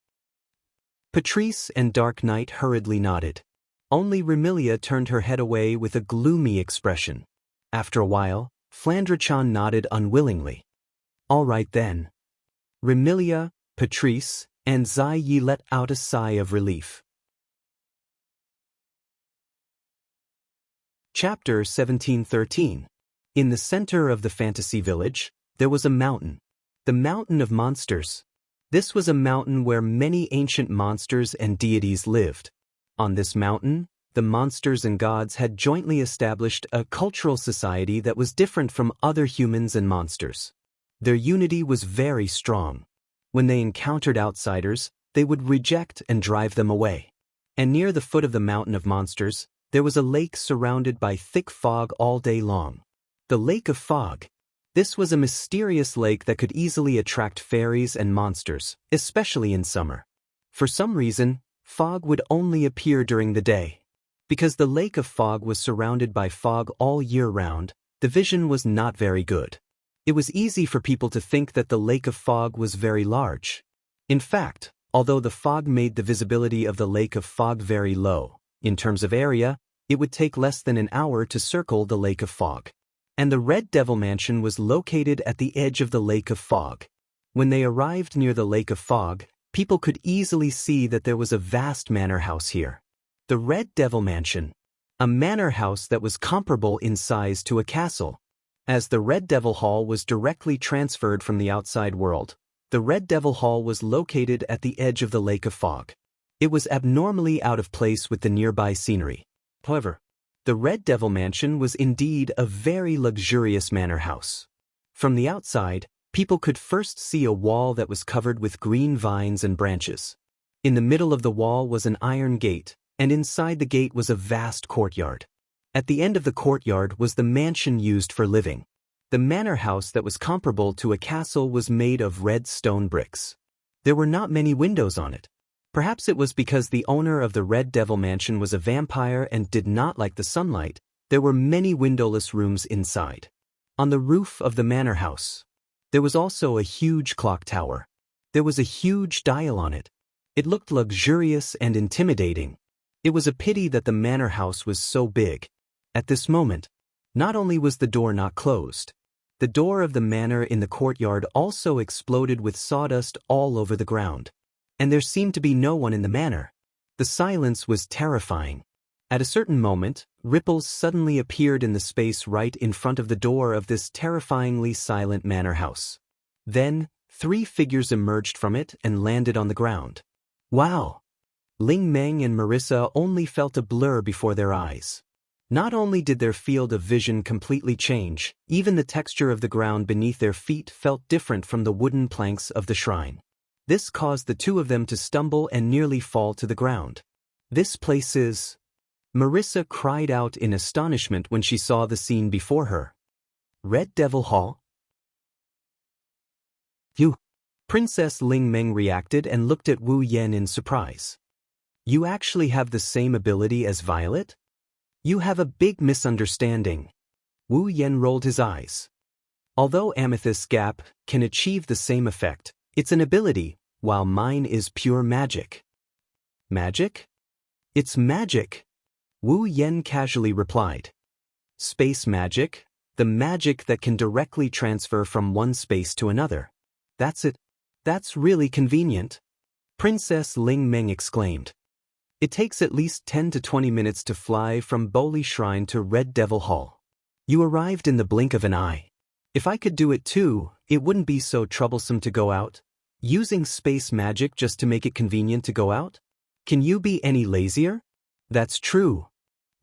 Patrice and Dark Knight hurriedly nodded. Only Remilia turned her head away with a gloomy expression. After a while, Flandre-chan nodded unwillingly. All right then. Remilia, Patrice, and Zai Yi let out a sigh of relief. Chapter 1713. In the center of the fantasy village, there was a mountain. The Mountain of Monsters. This was a mountain where many ancient monsters and deities lived. On this mountain, the monsters and gods had jointly established a cultural society that was different from other humans and monsters. Their unity was very strong. When they encountered outsiders, they would reject and drive them away. And near the foot of the Mountain of Monsters, there was a lake surrounded by thick fog all day long. The Lake of Fog. This was a mysterious lake that could easily attract fairies and monsters, especially in summer. For some reason, fog would only appear during the day. Because the Lake of Fog was surrounded by fog all year round, the vision was not very good. It was easy for people to think that the Lake of Fog was very large. In fact, although the fog made the visibility of the Lake of Fog very low, in terms of area, it would take less than an hour to circle the Lake of Fog. And the Red Devil Mansion was located at the edge of the Lake of Fog. When they arrived near the Lake of Fog, people could easily see that there was a vast manor house here. The Red Devil Mansion. A manor house that was comparable in size to a castle. As the Red Devil Hall was directly transferred from the outside world, the Red Devil Hall was located at the edge of the Lake of Fog. It was abnormally out of place with the nearby scenery. However, the Red Devil Mansion was indeed a very luxurious manor house. From the outside, people could first see a wall that was covered with green vines and branches. In the middle of the wall was an iron gate, and inside the gate was a vast courtyard. At the end of the courtyard was the mansion used for living. The manor house that was comparable to a castle was made of red stone bricks. There were not many windows on it. Perhaps it was because the owner of the Red Devil Mansion was a vampire and did not like the sunlight. There were many windowless rooms inside. On the roof of the manor house, there was also a huge clock tower. There was a huge dial on it. It looked luxurious and intimidating. It was a pity that the manor house was so big. At this moment, not only was the door not closed, the door of the manor in the courtyard also exploded with sawdust all over the ground. And there seemed to be no one in the manor. The silence was terrifying. At a certain moment, ripples suddenly appeared in the space right in front of the door of this terrifyingly silent manor house. Then, 3 figures emerged from it and landed on the ground. Wow! Ling Meng and Marissa only felt a blur before their eyes. Not only did their field of vision completely change, even the texture of the ground beneath their feet felt different from the wooden planks of the shrine. This caused the 2 of them to stumble and nearly fall to the ground. This place is... Marissa cried out in astonishment when she saw the scene before her. Red Devil Hall? You. Princess Ling Meng reacted and looked at Wu Yen in surprise. You actually have the same ability as Violet? You have a big misunderstanding. Wu Yen rolled his eyes. Although Amethyst's Gap can achieve the same effect, it's an ability, while mine is pure magic. Magic? It's magic, Wu Yen casually replied. Space magic, the magic that can directly transfer from one space to another. That's it. That's really convenient, Princess Ling Meng exclaimed. It takes at least 10 to 20 minutes to fly from Boli Shrine to Red Devil Hall. You arrived in the blink of an eye. If I could do it too, it wouldn't be so troublesome to go out. Using space magic just to make it convenient to go out? Can you be any lazier? That's true.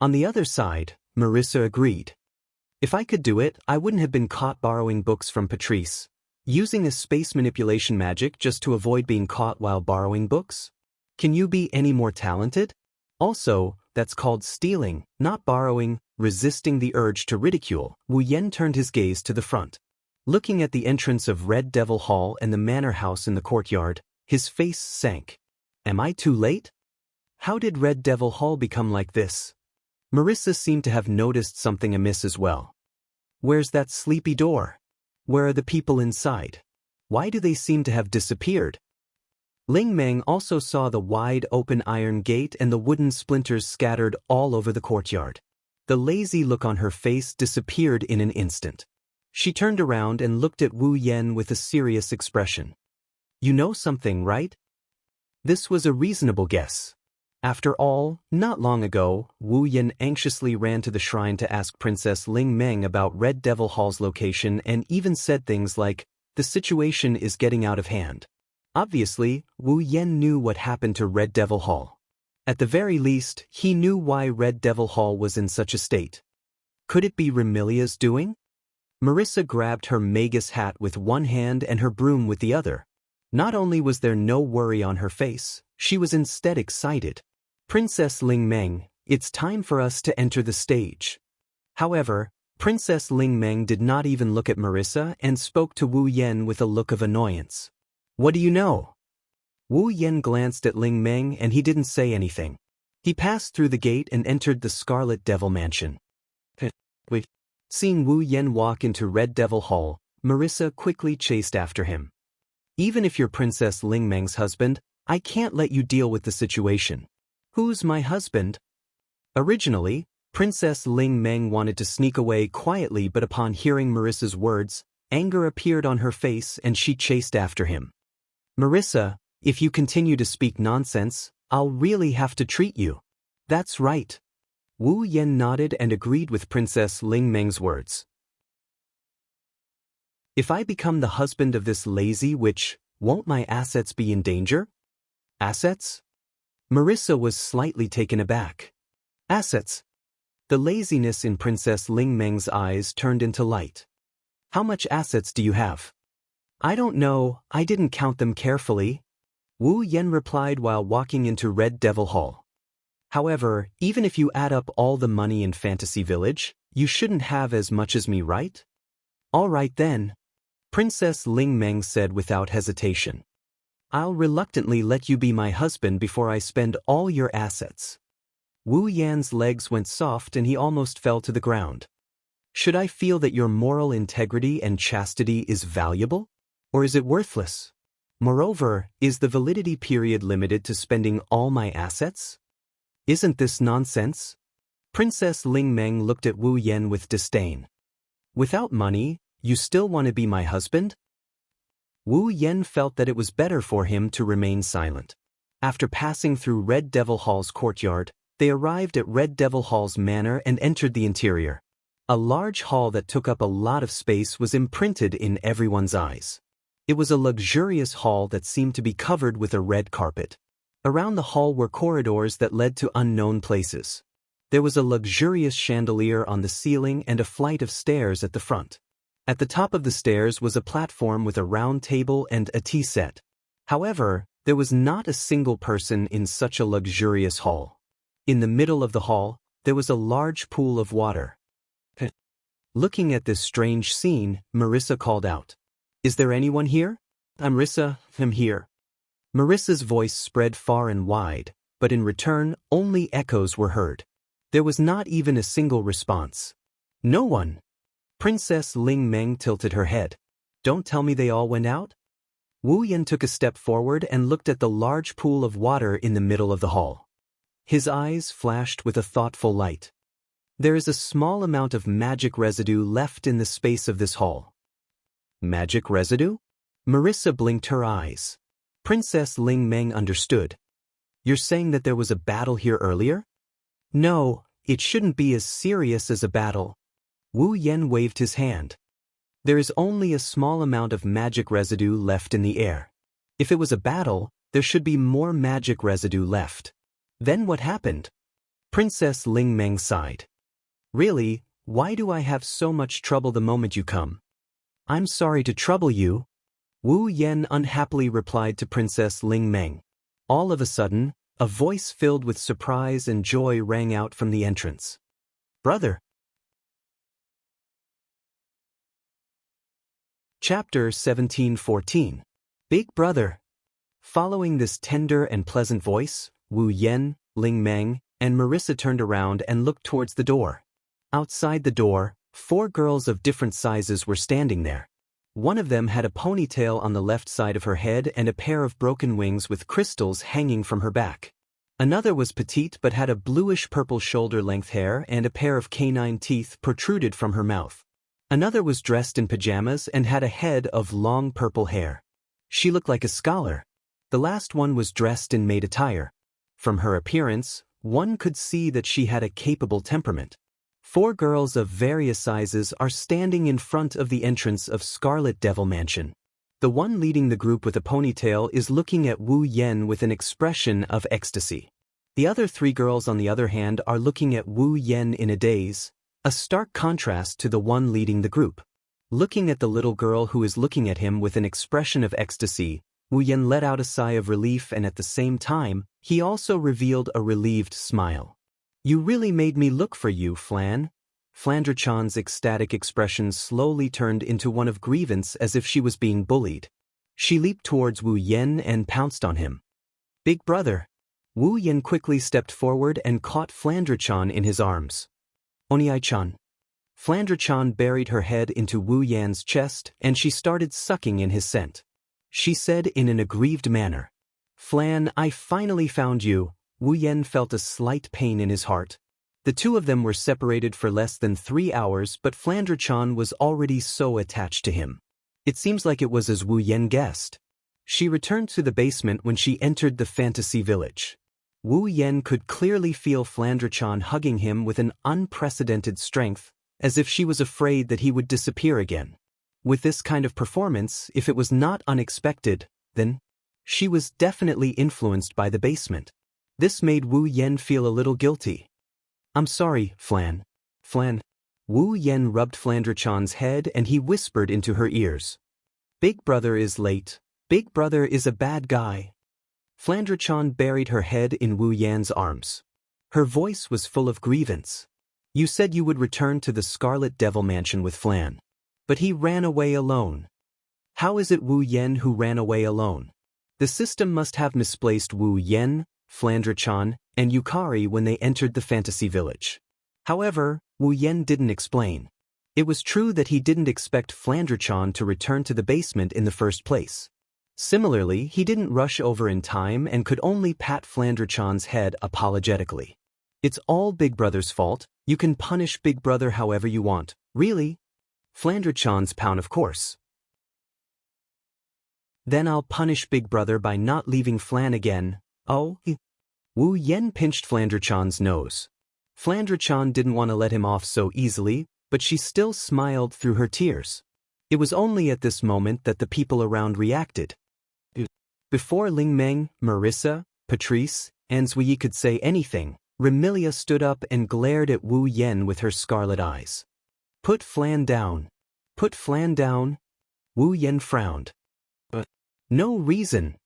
On the other side, Marissa agreed. If I could do it, I wouldn't have been caught borrowing books from Patrice. Using a space manipulation magic just to avoid being caught while borrowing books? Can you be any more talented? Also, that's called stealing, not borrowing, resisting the urge to ridicule. Wu Yen turned his gaze to the front. Looking at the entrance of Red Devil Hall and the manor house in the courtyard, his face sank. Am I too late? How did Red Devil Hall become like this? Marissa seemed to have noticed something amiss as well. Where's that sleepy door? Where are the people inside? Why do they seem to have disappeared? Ling Meng also saw the wide open iron gate and the wooden splinters scattered all over the courtyard. The lazy look on her face disappeared in an instant. She turned around and looked at Wu Yan with a serious expression. You know something, right? This was a reasonable guess. After all, not long ago, Wu Yan anxiously ran to the shrine to ask Princess Ling Meng about Red Devil Hall's location and even said things like, the situation is getting out of hand. Obviously, Wu Yan knew what happened to Red Devil Hall. At the very least, he knew why Red Devil Hall was in such a state. Could it be Remilia's doing? Marissa grabbed her magus hat with one hand and her broom with the other. Not only was there no worry on her face, she was instead excited. Princess Ling Meng, it's time for us to enter the stage. However, Princess Ling Meng did not even look at Marissa and spoke to Wu Yan with a look of annoyance. What do you know? Wu Yan glanced at Ling Meng and he didn't say anything. He passed through the gate and entered the Scarlet Devil Mansion. Seeing Wu Yan walk into Red Devil Hall, Marissa quickly chased after him. Even if you're Princess Ling Meng's husband, I can't let you deal with the situation. Who's my husband? Originally, Princess Ling Meng wanted to sneak away quietly, but upon hearing Marissa's words, anger appeared on her face and she chased after him. Marissa, if you continue to speak nonsense, I'll really have to treat you. That's right. Wu Yan nodded and agreed with Princess Ling Meng's words. If I become the husband of this lazy witch, won't my assets be in danger? Assets? Marissa was slightly taken aback. Assets? The laziness in Princess Ling Meng's eyes turned into light. How much assets do you have? I don't know, I didn't count them carefully. Wu Yan replied while walking into Red Devil Hall. However, even if you add up all the money in Fantasy Village, you shouldn't have as much as me, right? All right then. Princess Ling Meng said without hesitation. I'll reluctantly let you be my husband before I spend all your assets. Wu Yan's legs went soft and he almost fell to the ground. Should I feel that your moral integrity and chastity is valuable? Or is it worthless? Moreover, is the validity period limited to spending all my assets? Isn't this nonsense? Princess Ling Meng looked at Wu Yan with disdain. Without money, you still want to be my husband? Wu Yan felt that it was better for him to remain silent. After passing through Red Devil Hall's courtyard, they arrived at Red Devil Hall's manor and entered the interior. A large hall that took up a lot of space was imprinted in everyone's eyes. It was a luxurious hall that seemed to be covered with a red carpet. Around the hall were corridors that led to unknown places. There was a luxurious chandelier on the ceiling and a flight of stairs at the front. At the top of the stairs was a platform with a round table and a tea set. However, there was not a single person in such a luxurious hall. In the middle of the hall, there was a large pool of water. Looking at this strange scene, Marissa called out, "Is there anyone here?" "Marissa, I'm here." Marissa's voice spread far and wide, but in return, only echoes were heard. There was not even a single response. No one. Princess Ling Meng tilted her head. Don't tell me they all went out? Wu Yan took a step forward and looked at the large pool of water in the middle of the hall. His eyes flashed with a thoughtful light. There is a small amount of magic residue left in the space of this hall. Magic residue? Marissa blinked her eyes. Princess Ling Meng understood. You're saying that there was a battle here earlier? No, it shouldn't be as serious as a battle. Wu Yan waved his hand. There is only a small amount of magic residue left in the air. If it was a battle, there should be more magic residue left. Then what happened? Princess Ling Meng sighed. Really, why do I have so much trouble the moment you come? I'm sorry to trouble you. Wu Yan unhappily replied to Princess Ling Meng. All of a sudden, a voice filled with surprise and joy rang out from the entrance. Brother. Chapter 1714. Big Brother. Following this tender and pleasant voice, Wu Yan, Ling Meng, and Marissa turned around and looked towards the door. Outside the door, 4 girls of different sizes were standing there. One of them had a ponytail on the left side of her head and a pair of broken wings with crystals hanging from her back. Another was petite but had a bluish-purple shoulder-length hair and a pair of canine teeth protruded from her mouth. Another was dressed in pajamas and had a head of long purple hair. She looked like a scholar. The last one was dressed in maid attire. From her appearance, one could see that she had a capable temperament. 4 girls of various sizes are standing in front of the entrance of Scarlet Devil Mansion. The one leading the group with a ponytail is looking at Wu Yan with an expression of ecstasy. The other 3 girls on the other hand are looking at Wu Yan in a daze, a stark contrast to the one leading the group. Looking at the little girl who is looking at him with an expression of ecstasy, Wu Yan let out a sigh of relief and at the same time, he also revealed a relieved smile. "You really made me look for you, Flan." Flandre-chan's ecstatic expression slowly turned into one of grievance as if she was being bullied. She leaped towards Wu Yan and pounced on him. "Big brother." Wu Yan quickly stepped forward and caught Flandre-chan in his arms. "Oniai-chan." Flandre-chan buried her head into Wu Yan's chest and she started sucking in his scent. She said in an aggrieved manner, "Flan, I finally found you." Wu Yan felt a slight pain in his heart. The 2 of them were separated for less than 3 hours, but Flandre-chan was already so attached to him. It seems like it was as Wu Yan guessed. She returned to the basement when she entered the fantasy village. Wu Yan could clearly feel Flandre-chan hugging him with an unprecedented strength, as if she was afraid that he would disappear again. With this kind of performance, if it was not unexpected, then she was definitely influenced by the basement. This made Wu Yan feel a little guilty. "I'm sorry, Flan." "Flan." Wu Yan rubbed Flandre-chan's head and he whispered into her ears. "Big brother is late. Big brother is a bad guy." Flandre-chan buried her head in Wu Yan's arms. Her voice was full of grievance. "You said you would return to the Scarlet Devil Mansion with Flan. But he ran away alone." "How is it Wu Yan who ran away alone?" The system must have misplaced Wu Yan, Flandre-chan, and Yukari when they entered the fantasy village. However, Wu Yan didn't explain. It was true that he didn't expect Flandre-chan to return to the basement in the first place. Similarly, he didn't rush over in time and could only pat Flandre-chan's head apologetically. "It's all Big Brother's fault. You can punish Big Brother however you want." "Really?" Flandre-chan's pound, "Of course." "Then I'll punish Big Brother by not leaving Flan again." "Oh?" Wu Yan pinched Flandre-chan's nose. Flandre-chan didn't want to let him off so easily, but she still smiled through her tears. It was only at this moment that the people around reacted. Before Ling Meng, Marissa, Patrice, and Zui could say anything, Remilia stood up and glared at Wu Yan with her scarlet eyes. "Put Flan down." "Put Flan down?" Wu Yan frowned. "But no reason.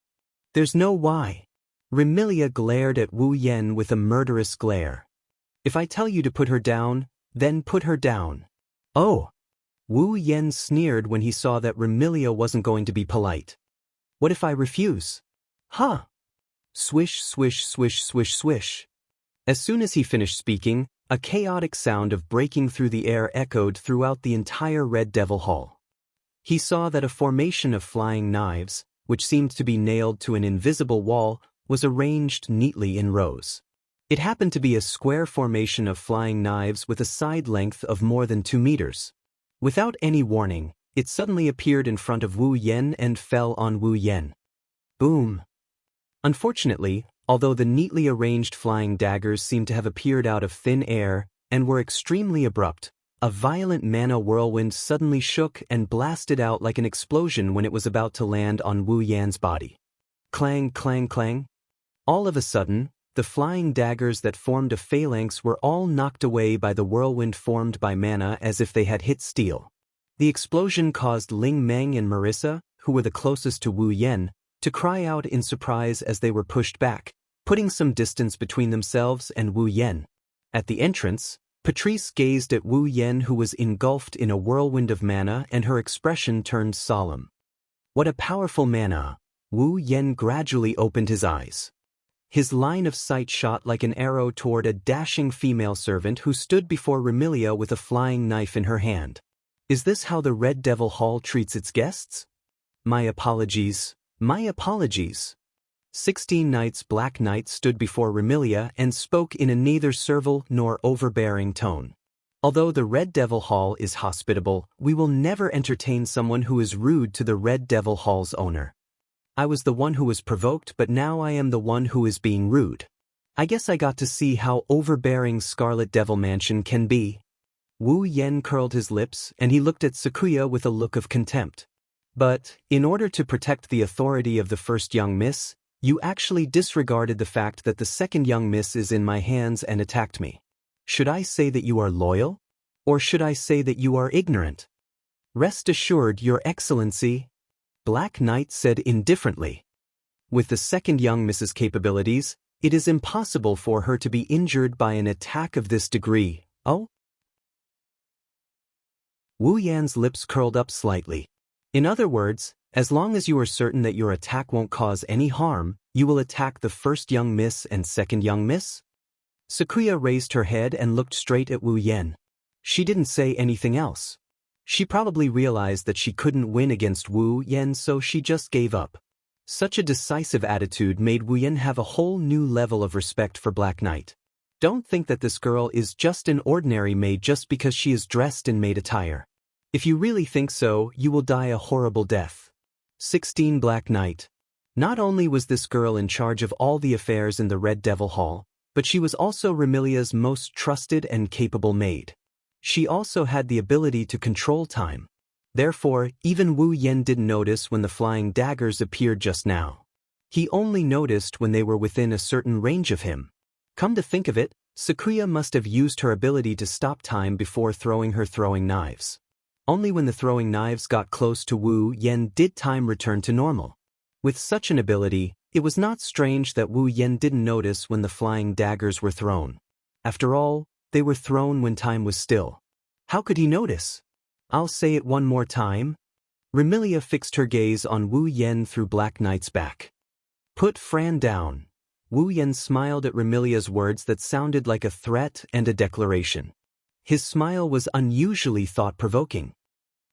There's no why." Remilia glared at Wu Yan with a murderous glare. "If I tell you to put her down, then put her down." "Oh." Wu Yan sneered when he saw that Remilia wasn't going to be polite. "What if I refuse?" "Huh." Swish, swish, swish, swish, swish. As soon as he finished speaking, a chaotic sound of breaking through the air echoed throughout the entire Red Devil Hall. He saw that a formation of flying knives, which seemed to be nailed to an invisible wall, was arranged neatly in rows. It happened to be a square formation of flying knives with a side length of more than 2 meters. Without any warning, it suddenly appeared in front of Wu Yan and fell on Wu Yan. Boom. Unfortunately, although the neatly arranged flying daggers seemed to have appeared out of thin air and were extremely abrupt, a violent mana whirlwind suddenly shook and blasted out like an explosion when it was about to land on Wu Yan's body. Clang, clang, clang. All of a sudden, the flying daggers that formed a phalanx were all knocked away by the whirlwind formed by mana as if they had hit steel. The explosion caused Ling Meng and Marissa, who were the closest to Wu Yan, to cry out in surprise as they were pushed back, putting some distance between themselves and Wu Yan. At the entrance, Patrice gazed at Wu Yen, who was engulfed in a whirlwind of mana, and her expression turned solemn. What a powerful mana! Wu Yen gradually opened his eyes. His line of sight shot like an arrow toward a dashing female servant who stood before Remilia with a flying knife in her hand. Is this how the Red Devil Hall treats its guests? My apologies. My apologies. 16 Knights. Black Knight stood before Remilia and spoke in a neither servile nor overbearing tone. Although the Red Devil Hall is hospitable, we will never entertain someone who is rude to the Red Devil Hall's owner. I was the one who was provoked, but now I am the one who is being rude. I guess I got to see how overbearing Scarlet Devil Mansion can be. Wu Yen curled his lips and he looked at Sakuya with a look of contempt. But, in order to protect the authority of the first young miss, you actually disregarded the fact that the second young miss is in my hands and attacked me. Should I say that you are loyal? Or should I say that you are ignorant? Rest assured, Your Excellency, Black Knight said indifferently. With the second young miss's capabilities, it is impossible for her to be injured by an attack of this degree. Oh? Wu Yan's lips curled up slightly. In other words, as long as you are certain that your attack won't cause any harm, you will attack the first young miss and second young miss? Sakuya raised her head and looked straight at Wu Yen. She didn't say anything else. She probably realized that she couldn't win against Wu Yen, so she just gave up. Such a decisive attitude made Wu Yen have a whole new level of respect for Black Knight. Don't think that this girl is just an ordinary maid just because she is dressed in maid attire. If you really think so, you will die a horrible death. 16 Black Knight. Not only was this girl in charge of all the affairs in the Red Devil Hall, but she was also Remilia's most trusted and capable maid. She also had the ability to control time. Therefore, even Wu Yen didn't notice when the flying daggers appeared just now. He only noticed when they were within a certain range of him. Come to think of it, Sakuya must have used her ability to stop time before throwing her throwing knives. Only when the throwing knives got close to Wu Yen did time return to normal. With such an ability, it was not strange that Wu Yen didn't notice when the flying daggers were thrown. After all, they were thrown when time was still. How could he notice? I'll say it one more time. Remilia fixed her gaze on Wu Yen through Black Knight's back. Put Fran down. Wu Yen smiled at Remilia's words that sounded like a threat and a declaration. His smile was unusually thought-provoking.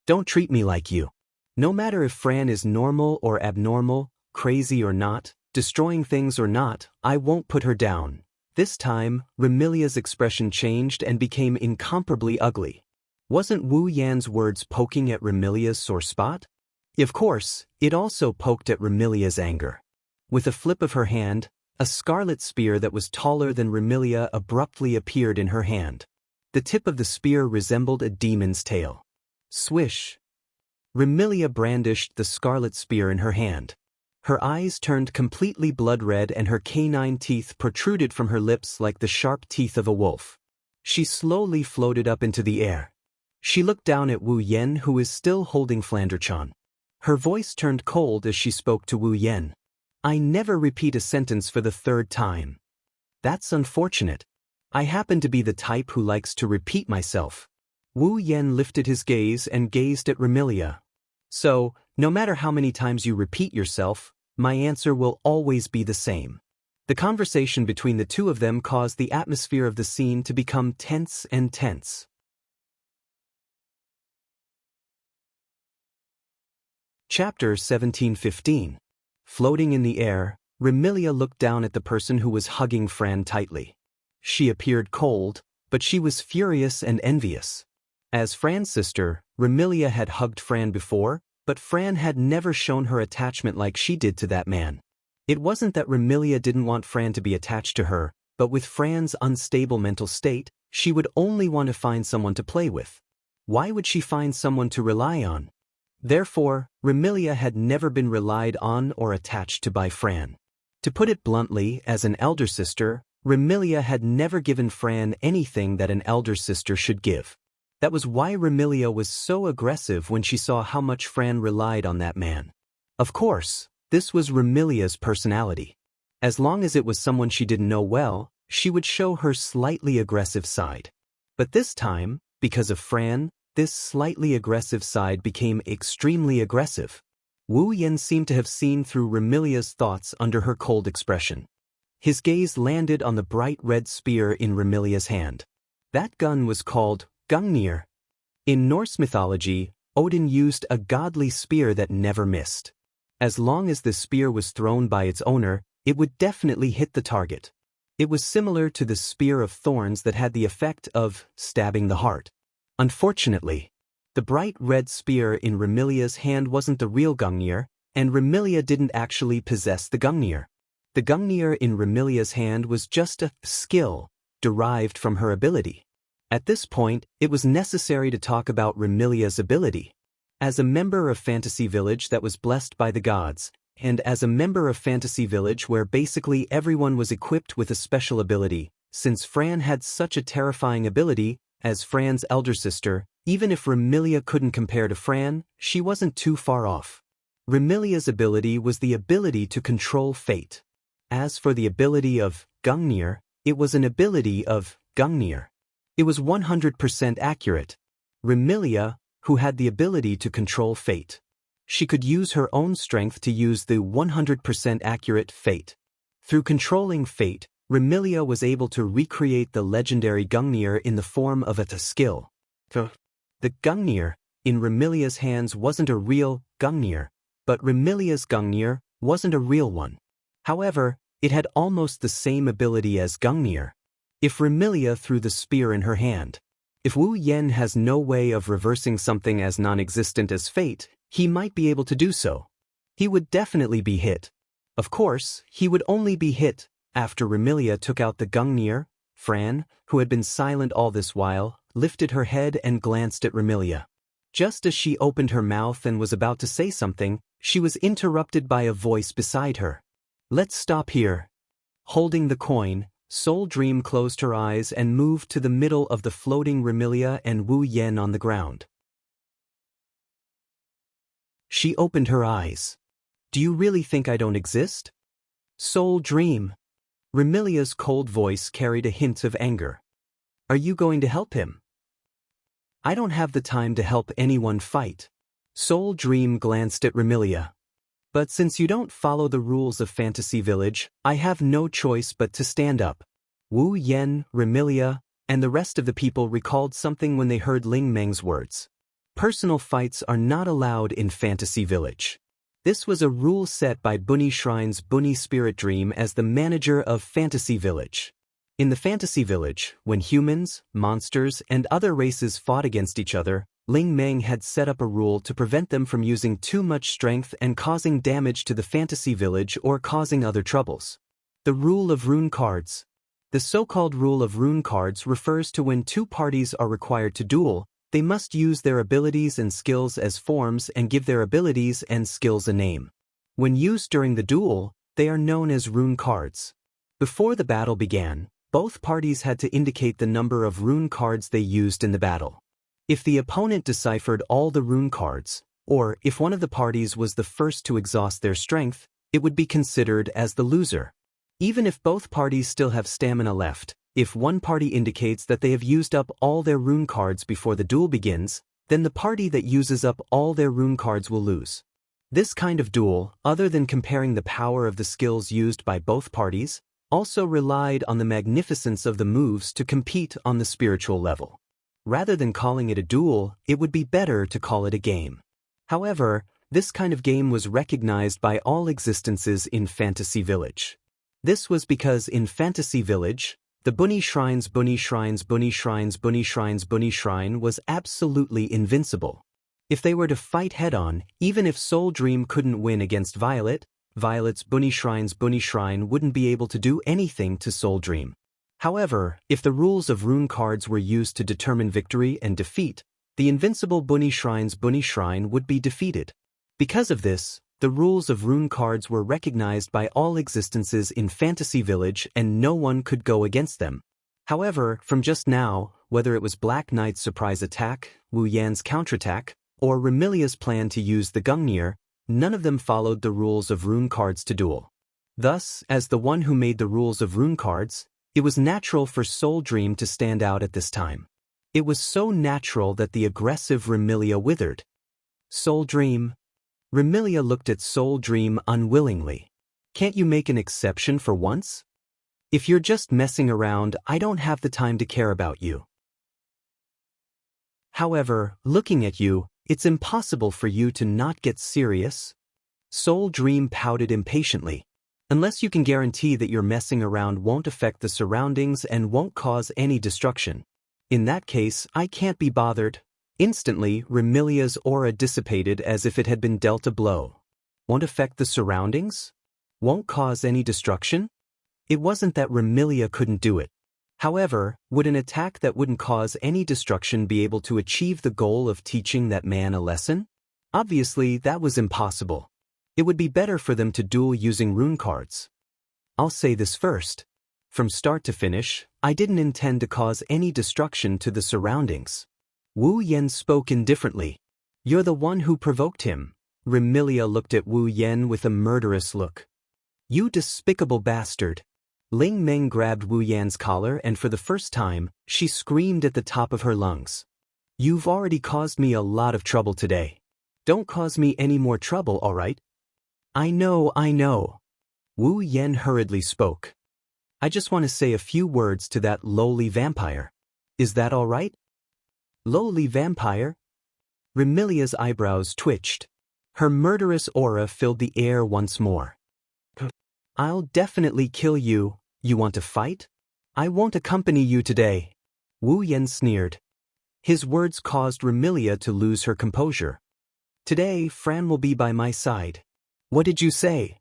Don't treat me like you. No matter if Fran is normal or abnormal, crazy or not, destroying things or not, I won't put her down. This time, Remilia's expression changed and became incomparably ugly. Wasn't Wu Yan's words poking at Remilia's sore spot? Of course, it also poked at Remilia's anger. With a flip of her hand, a scarlet spear that was taller than Remilia abruptly appeared in her hand. The tip of the spear resembled a demon's tail. Swish! Remilia brandished the scarlet spear in her hand. Her eyes turned completely blood-red and her canine teeth protruded from her lips like the sharp teeth of a wolf. She slowly floated up into the air. She looked down at Wu Yen, who is still holding Flanderchan. Her voice turned cold as she spoke to Wu Yen. I never repeat a sentence for the third time. That's unfortunate. I happen to be the type who likes to repeat myself. Wu Yen lifted his gaze and gazed at Remilia. So, no matter how many times you repeat yourself, my answer will always be the same. The conversation between the two of them caused the atmosphere of the scene to become tense and tense. Chapter 1715. Floating in the air, Remilia looked down at the person who was hugging Fran tightly. She appeared cold, but she was furious and envious. As Fran's sister, Remilia had hugged Fran before, but Fran had never shown her attachment like she did to that man. It wasn't that Remilia didn't want Fran to be attached to her, but with Fran's unstable mental state, she would only want to find someone to play with. Why would she find someone to rely on? Therefore, Remilia had never been relied on or attached to by Fran. To put it bluntly, as an elder sister, Remilia had never given Fran anything that an elder sister should give. That was why Remilia was so aggressive when she saw how much Fran relied on that man. Of course, this was Remilia's personality. As long as it was someone she didn't know well, she would show her slightly aggressive side. But this time, because of Fran, this slightly aggressive side became extremely aggressive. Wu Yan seemed to have seen through Remilia's thoughts under her cold expression. His gaze landed on the bright red spear in Remilia's hand. That gun was called Gungnir. In Norse mythology, Odin used a godly spear that never missed. As long as the spear was thrown by its owner, it would definitely hit the target. It was similar to the spear of thorns that had the effect of stabbing the heart. Unfortunately, the bright red spear in Remilia's hand wasn't the real Gungnir, and Remilia didn't actually possess the Gungnir. The Gungnir in Remilia's hand was just a skill derived from her ability. At this point, it was necessary to talk about Remilia's ability. As a member of Fantasy Village that was blessed by the gods, and as a member of Fantasy Village where basically everyone was equipped with a special ability, since Fran had such a terrifying ability, as Fran's elder sister, even if Remilia couldn't compare to Fran, she wasn't too far off. Remilia's ability was the ability to control fate. As for the ability of Gungnir, it was an ability of Gungnir. It was 100% accurate. Remilia, who had the ability to control fate. She could use her own strength to use the 100% accurate fate. Through controlling fate, Remilia was able to recreate the legendary Gungnir in the form of a skill. The Gungnir in Remilia's hands wasn't a real Gungnir, but Remilia's Gungnir wasn't a real one. However, it had almost the same ability as Gungnir. If Remilia threw the spear in her hand, if Wu Yan has no way of reversing something as non-existent as fate, he might be able to do so. He would definitely be hit. Of course, he would only be hit after Remilia took out the Gungnir. Fran, who had been silent all this while, lifted her head and glanced at Remilia. Just as she opened her mouth and was about to say something, she was interrupted by a voice beside her. "Let's stop here." Holding the coin, Soul Dream closed her eyes and moved to the middle of the floating Remilia and Wu Yan on the ground. She opened her eyes. "Do you really think I don't exist?" "Soul Dream." Remilia's cold voice carried a hint of anger. "Are you going to help him?" "I don't have the time to help anyone fight." Soul Dream glanced at Remilia. "But since you don't follow the rules of Fantasy Village, I have no choice but to stand up." Wu Yan, Remilia, and the rest of the people recalled something when they heard Ling Meng's words. Personal fights are not allowed in Fantasy Village. This was a rule set by Bunny Shrine's Bunny Spirit Dream as the manager of Fantasy Village. In the Fantasy Village, when humans, monsters, and other races fought against each other, Ling Meng had set up a rule to prevent them from using too much strength and causing damage to the Fantasy Village or causing other troubles. The Rule of Rune Cards. The so-called Rule of Rune Cards refers to when two parties are required to duel, they must use their abilities and skills as forms and give their abilities and skills a name. When used during the duel, they are known as rune cards. Before the battle began, both parties had to indicate the number of rune cards they used in the battle. If the opponent deciphered all the rune cards, or if one of the parties was the first to exhaust their strength, it would be considered as the loser. Even if both parties still have stamina left, if one party indicates that they have used up all their rune cards before the duel begins, then the party that uses up all their rune cards will lose. This kind of duel, other than comparing the power of the skills used by both parties, also relied on the magnificence of the moves to compete on the spiritual level. Rather than calling it a duel, it would be better to call it a game. However, this kind of game was recognized by all existences in Fantasy Village. This was because in Fantasy Village, the Bunny Shrine's Bunny Shrine's Bunny Shrine's Bunny Shrine's Bunny Shrine was absolutely invincible. If they were to fight head-on, even if Soul Dream couldn't win against Violet, Violet's Bunny Shrine's Bunny Shrine wouldn't be able to do anything to Soul Dream. However, if the rules of rune cards were used to determine victory and defeat, the invincible Bunny Shrine's Bunny Shrine would be defeated. Because of this, the rules of rune cards were recognized by all existences in Fantasy Village and no one could go against them. However, from just now, whether it was Black Knight's surprise attack, Wu Yan's counterattack, or Remilia's plan to use the Gungnir, none of them followed the rules of rune cards to duel. Thus, as the one who made the rules of rune cards, it was natural for Soul Dream to stand out at this time. It was so natural that the aggressive Remilia withered. Soul Dream. Remilia looked at Soul Dream unwillingly. Can't you make an exception for once? If you're just messing around, I don't have the time to care about you. However, looking at you, it's impossible for you to not get serious. Soul Dream pouted impatiently. Unless you can guarantee that your messing around won't affect the surroundings and won't cause any destruction. In that case, I can't be bothered. Instantly, Remilia's aura dissipated as if it had been dealt a blow. Won't affect the surroundings? Won't cause any destruction? It wasn't that Remilia couldn't do it. However, would an attack that wouldn't cause any destruction be able to achieve the goal of teaching that man a lesson? Obviously, that was impossible. It would be better for them to duel using rune cards. I'll say this first. From start to finish, I didn't intend to cause any destruction to the surroundings. Wu Yen spoke indifferently. You're the one who provoked him. Remilia looked at Wu Yen with a murderous look. You despicable bastard. Ling Meng grabbed Wu Yan's collar and for the first time, she screamed at the top of her lungs. You've already caused me a lot of trouble today. Don't cause me any more trouble, all right? I know. Wu Yen hurriedly spoke. I just want to say a few words to that lowly vampire. Is that all right? Lowly vampire? Remilia's eyebrows twitched. Her murderous aura filled the air once more. I'll definitely kill you. You want to fight? I won't accompany you today. Wu Yen sneered. His words caused Remilia to lose her composure. Today, Fran will be by my side. What did you say?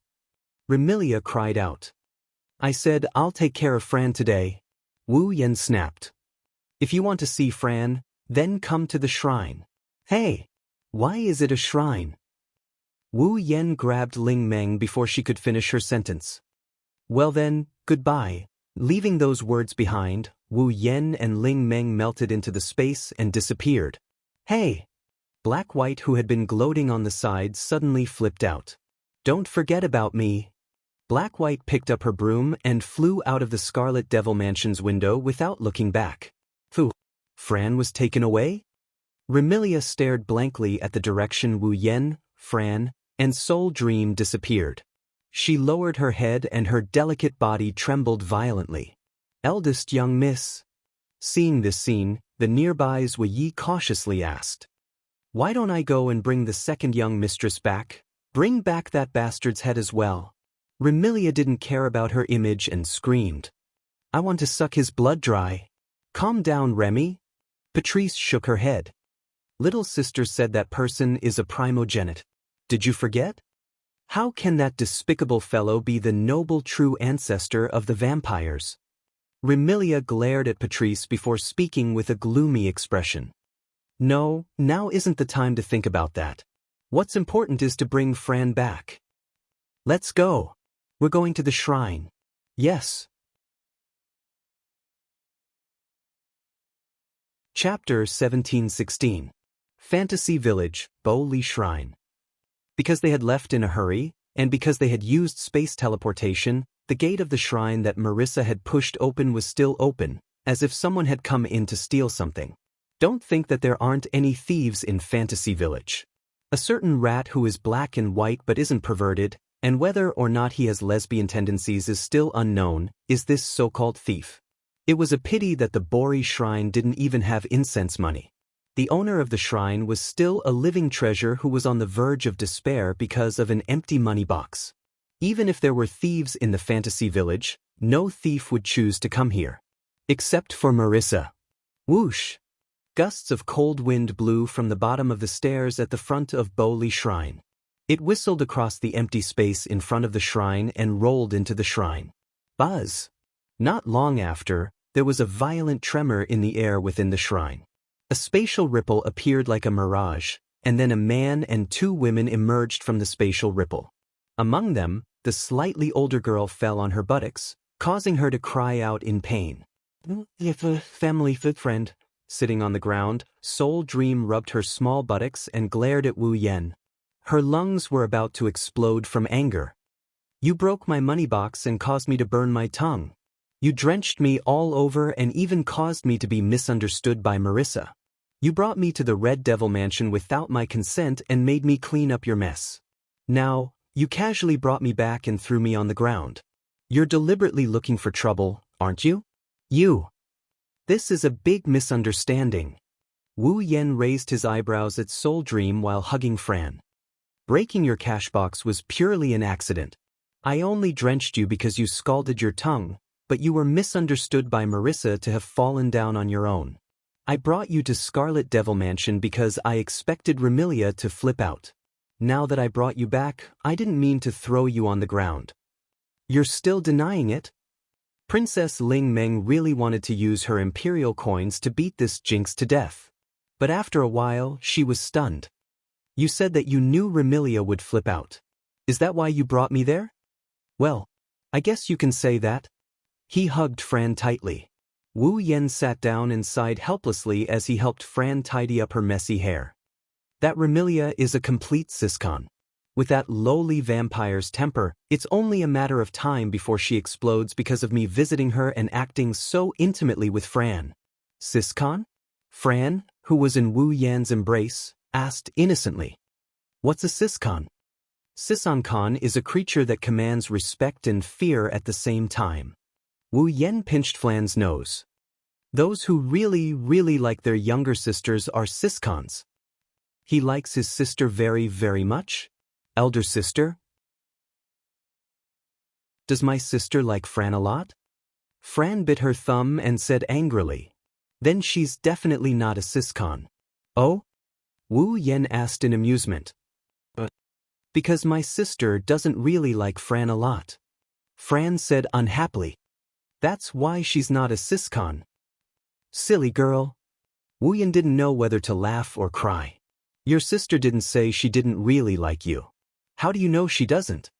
Remilia cried out. I said I'll take care of Fran today. Wu Yen snapped. If you want to see Fran, then come to the shrine. Hey, why is it a shrine? Wu Yen grabbed Ling Meng before she could finish her sentence. Well then, goodbye. Leaving those words behind, Wu Yen and Ling Meng melted into the space and disappeared. Hey! Black White, who had been gloating on the side, suddenly flipped out. Don't forget about me. Black White picked up her broom and flew out of the Scarlet Devil Mansion's window without looking back. Phew! Fran was taken away? Remilia stared blankly at the direction Wu Yen, Fran, and Soul Dream disappeared. She lowered her head and her delicate body trembled violently. Eldest young miss. Seeing this scene, the nearbys Wei Yi cautiously asked. Why don't I go and bring the second young mistress back? Bring back that bastard's head as well. Remilia didn't care about her image and screamed. I want to suck his blood dry. Calm down, Remy. Patrice shook her head. Little sister said that person is a primogenite. Did you forget? How can that despicable fellow be the noble true ancestor of the vampires? Remilia glared at Patrice before speaking with a gloomy expression. No, now isn't the time to think about that. What's important is to bring Fran back. Let's go. We're going to the shrine. Yes. Chapter 1716. Fantasy Village, Bo Li Shrine. Because they had left in a hurry, and because they had used space teleportation, the gate of the shrine that Marissa had pushed open was still open, as if someone had come in to steal something. Don't think that there aren't any thieves in Fantasy Village. A certain rat who is black and white but isn't perverted, and whether or not he has lesbian tendencies is still unknown, is this so-called thief. It was a pity that the Bori shrine didn't even have incense money. The owner of the shrine was still a living treasure who was on the verge of despair because of an empty money box. Even if there were thieves in the Fantasy Village, no thief would choose to come here. Except for Marissa. Whoosh! Gusts of cold wind blew from the bottom of the stairs at the front of Bo Li Shrine. It whistled across the empty space in front of the shrine and rolled into the shrine. Buzz! Not long after, there was a violent tremor in the air within the shrine. A spatial ripple appeared like a mirage, and then a man and two women emerged from the spatial ripple. Among them, the slightly older girl fell on her buttocks, causing her to cry out in pain. If a family friend. Sitting on the ground, Soul Dream rubbed her small buttocks and glared at Wu Yen. Her lungs were about to explode from anger. You broke my money box and caused me to burn my tongue. You drenched me all over and even caused me to be misunderstood by Marissa. You brought me to the Red Devil Mansion without my consent and made me clean up your mess. Now, you casually brought me back and threw me on the ground. You're deliberately looking for trouble, aren't you? You. This is a big misunderstanding. Wu Yan raised his eyebrows at Soul Dream while hugging Fran. Breaking your cash box was purely an accident. I only drenched you because you scalded your tongue, but you were misunderstood by Marissa to have fallen down on your own. I brought you to Scarlet Devil Mansion because I expected Remilia to flip out. Now that I brought you back, I didn't mean to throw you on the ground. You're still denying it? Princess Ling Meng really wanted to use her imperial coins to beat this jinx to death. But after a while, she was stunned. You said that you knew Remilia would flip out. Is that why you brought me there? Well, I guess you can say that. He hugged Fran tightly. Wu Yan sat down and sighed helplessly as he helped Fran tidy up her messy hair. That Remilia is a complete siscon. With that lowly vampire's temper, it's only a matter of time before she explodes because of me visiting her and acting so intimately with Fran. Siscon? Fran, who was in Wu Yan's embrace, asked innocently. What's a siscon? Sisankon is a creature that commands respect and fear at the same time. Wu Yan pinched Fran's nose. Those who really like their younger sisters are siscons. He likes his sister very much? Elder sister? Does my sister like Fran a lot? Fran bit her thumb and said angrily. Then she's definitely not a siscon. Oh? Wu Yan asked in amusement. Because my sister doesn't really like Fran a lot. Fran said unhappily. That's why she's not a siscon. Silly girl. Wu Yan didn't know whether to laugh or cry. Your sister didn't say she didn't really like you. How do you know she doesn't?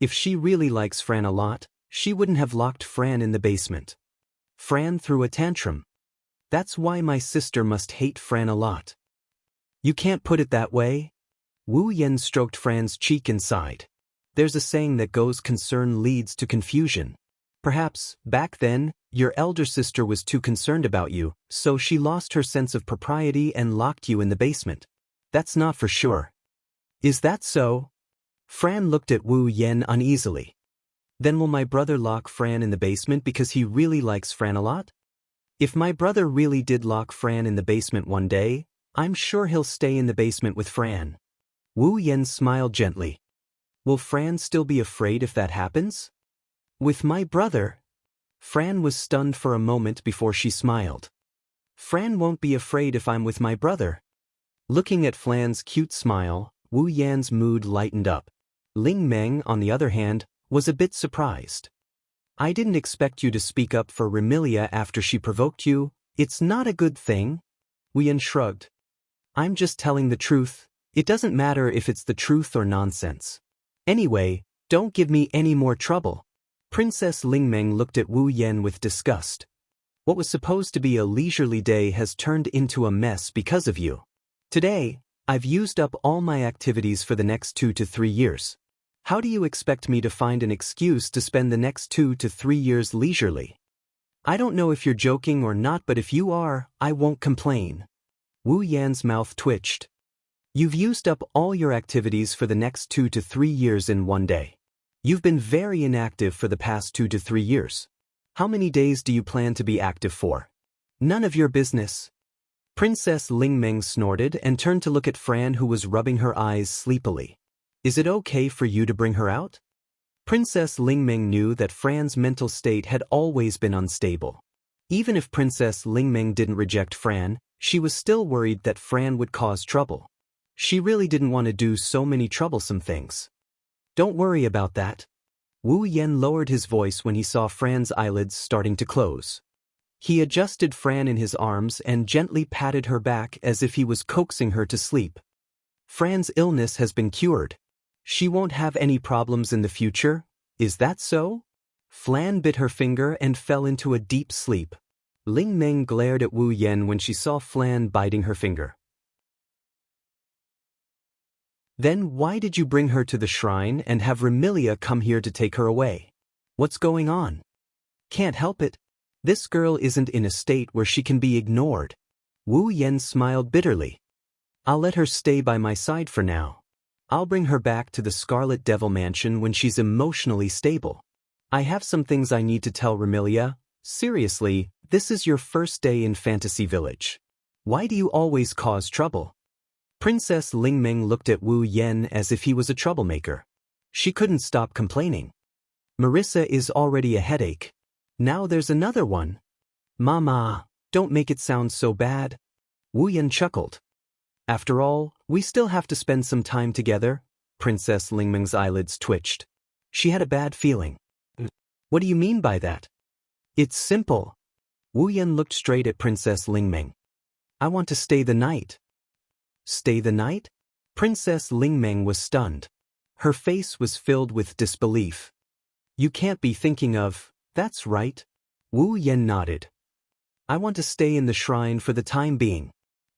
If she really likes Fran a lot, she wouldn't have locked Fran in the basement. Fran threw a tantrum. That's why my sister must hate Fran a lot. You can't put it that way. Wu Yan stroked Fran's cheek and sighed. There's a saying that goes concern leads to confusion. Perhaps, back then, your elder sister was too concerned about you, so she lost her sense of propriety and locked you in the basement. That's not for sure. Is that so? Fran looked at Wu Yan uneasily. Then will my brother lock Fran in the basement because he really likes Fran a lot? If my brother really did lock Fran in the basement one day, I'm sure he'll stay in the basement with Fran. Wu Yan smiled gently. Will Fran still be afraid if that happens? With my brother? Fran was stunned for a moment before she smiled. Fran won't be afraid if I'm with my brother. Looking at Fran's cute smile, Wu Yan's mood lightened up. Ling Meng, on the other hand, was a bit surprised. I didn't expect you to speak up for Remilia after she provoked you. It's not a good thing. Wu Yan shrugged. I'm just telling the truth. It doesn't matter if it's the truth or nonsense. Anyway, don't give me any more trouble. Princess Ling Meng looked at Wu Yan with disgust. What was supposed to be a leisurely day has turned into a mess because of you. Today, I've used up all my activities for the next 2 to 3 years. How do you expect me to find an excuse to spend the next 2 to 3 years leisurely? I don't know if you're joking or not, but if you are, I won't complain. Wu Yan's mouth twitched. You've used up all your activities for the next 2 to 3 years in one day. You've been very inactive for the past 2 to 3 years. How many days do you plan to be active for? None of your business. Princess Ling Meng snorted and turned to look at Fran, who was rubbing her eyes sleepily. Is it okay for you to bring her out? Princess Ling Meng knew that Fran's mental state had always been unstable. Even if Princess Ling Meng didn't reject Fran, she was still worried that Fran would cause trouble. She really didn't want to do so many troublesome things. Don't worry about that. Wu Yan lowered his voice when he saw Fran's eyelids starting to close. He adjusted Fran in his arms and gently patted her back as if he was coaxing her to sleep. Fran's illness has been cured. She won't have any problems in the future, is that so? Fran bit her finger and fell into a deep sleep. Ling Meng glared at Wu Yan when she saw Fran biting her finger. Then why did you bring her to the shrine and have Remilia come here to take her away? What's going on? Can't help it. This girl isn't in a state where she can be ignored. Wu Yan smiled bitterly. I'll let her stay by my side for now. I'll bring her back to the Scarlet Devil Mansion when she's emotionally stable. I have some things I need to tell Remilia. Seriously, this is your first day in Fantasy Village. Why do you always cause trouble? Princess Lingmeng looked at Wu Yan as if he was a troublemaker. She couldn't stop complaining. Marissa is already a headache. Now there's another one. Mama, don't make it sound so bad. Wu Yan chuckled. After all, we still have to spend some time together. Princess Lingmeng's eyelids twitched. She had a bad feeling. What do you mean by that? It's simple. Wu Yan looked straight at Princess Lingmeng. I want to stay the night. Stay the night? Princess Lingmeng was stunned. Her face was filled with disbelief. You can't be thinking of, that's right. Wu Yan nodded. I want to stay in the shrine for the time being.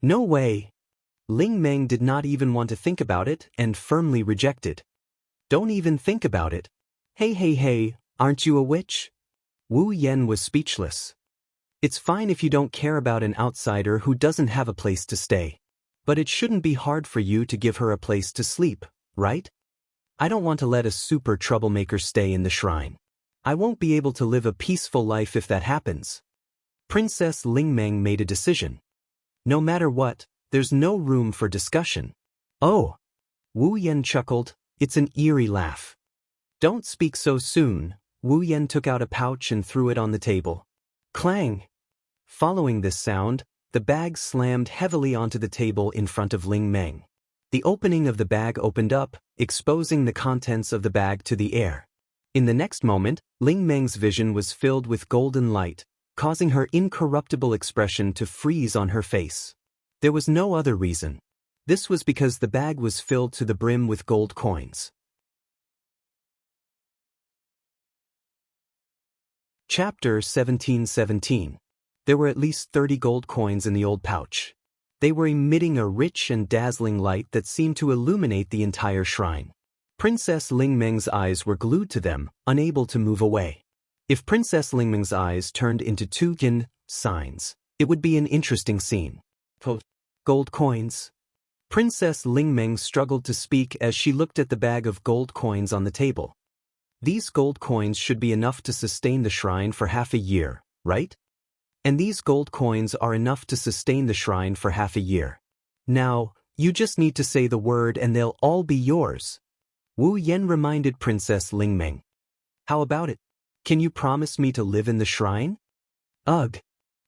No way. Lingmeng did not even want to think about it and firmly rejected. Don't even think about it. Hey, aren't you a witch? Wu Yan was speechless. It's fine if you don't care about an outsider who doesn't have a place to stay. But it shouldn't be hard for you to give her a place to sleep, right? I don't want to let a super troublemaker stay in the shrine. I won't be able to live a peaceful life if that happens. Princess Lingmeng made a decision. No matter what, there's no room for discussion. Oh! Wu Yan chuckled. It's an eerie laugh. Don't speak so soon. Wu Yan took out a pouch and threw it on the table. Clang! Following this sound, the bag slammed heavily onto the table in front of Lingmeng. The opening of the bag opened up, exposing the contents of the bag to the air. In the next moment, Lingmeng's vision was filled with golden light, causing her incorruptible expression to freeze on her face. There was no other reason. This was because the bag was filled to the brim with gold coins. Chapter 1717. There were at least 30 gold coins in the old pouch. They were emitting a rich and dazzling light that seemed to illuminate the entire shrine. Princess Lingmeng's eyes were glued to them, unable to move away. If Princess Lingmeng's eyes turned into two signs, it would be an interesting scene. Gold coins. Princess Lingmeng struggled to speak as she looked at the bag of gold coins on the table. These gold coins should be enough to sustain the shrine for half a year, right? And these gold coins are enough to sustain the shrine for half a year. Now, you just need to say the word and they'll all be yours. Wu Yan reminded Princess Lingmeng. How about it? Can you promise me to live in the shrine? Ugh.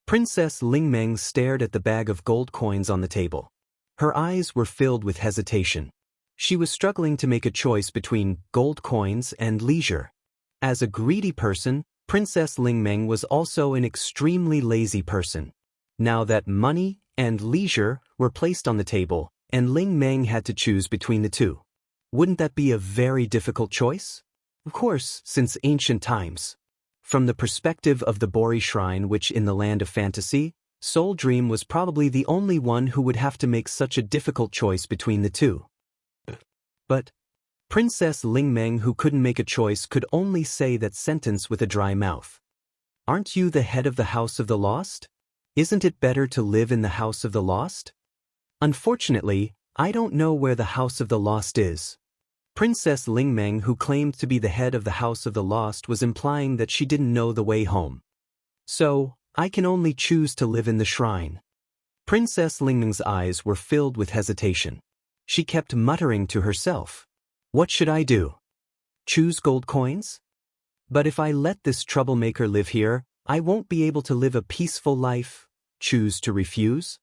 Princess Lingmeng stared at the bag of gold coins on the table. Her eyes were filled with hesitation. She was struggling to make a choice between gold coins and leisure. As a greedy person, Princess Lingmeng was also an extremely lazy person. Now that money and leisure were placed on the table, and Lingmeng had to choose between the two. Wouldn't that be a very difficult choice? Of course, since ancient times. From the perspective of the Bori Shrine, which in the land of fantasy, Soul Dream was probably the only one who would have to make such a difficult choice between the two. But Princess Lingmeng, who couldn't make a choice, could only say that sentence with a dry mouth. Aren't you the head of the House of the Lost? Isn't it better to live in the House of the Lost? Unfortunately, I don't know where the House of the Lost is. Princess Lingmeng, who claimed to be the head of the House of the Lost, was implying that she didn't know the way home. So, I can only choose to live in the shrine. Princess Lingmeng's eyes were filled with hesitation. She kept muttering to herself. What should I do? Choose gold coins? But if I let this troublemaker live here, I won't be able to live a peaceful life. Choose to refuse?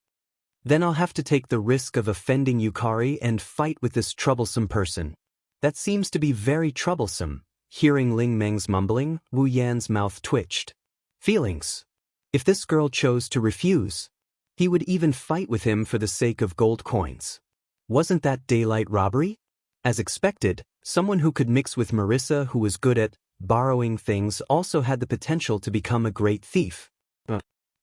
Then I'll have to take the risk of offending Yukari and fight with this troublesome person. That seems to be very troublesome. Hearing Lingmeng's mumbling, Wu Yan's mouth twitched. Feelings. If this girl chose to refuse, he would even fight with him for the sake of gold coins. Wasn't that daylight robbery? As expected, someone who could mix with Marissa, who was good at borrowing things, also had the potential to become a great thief.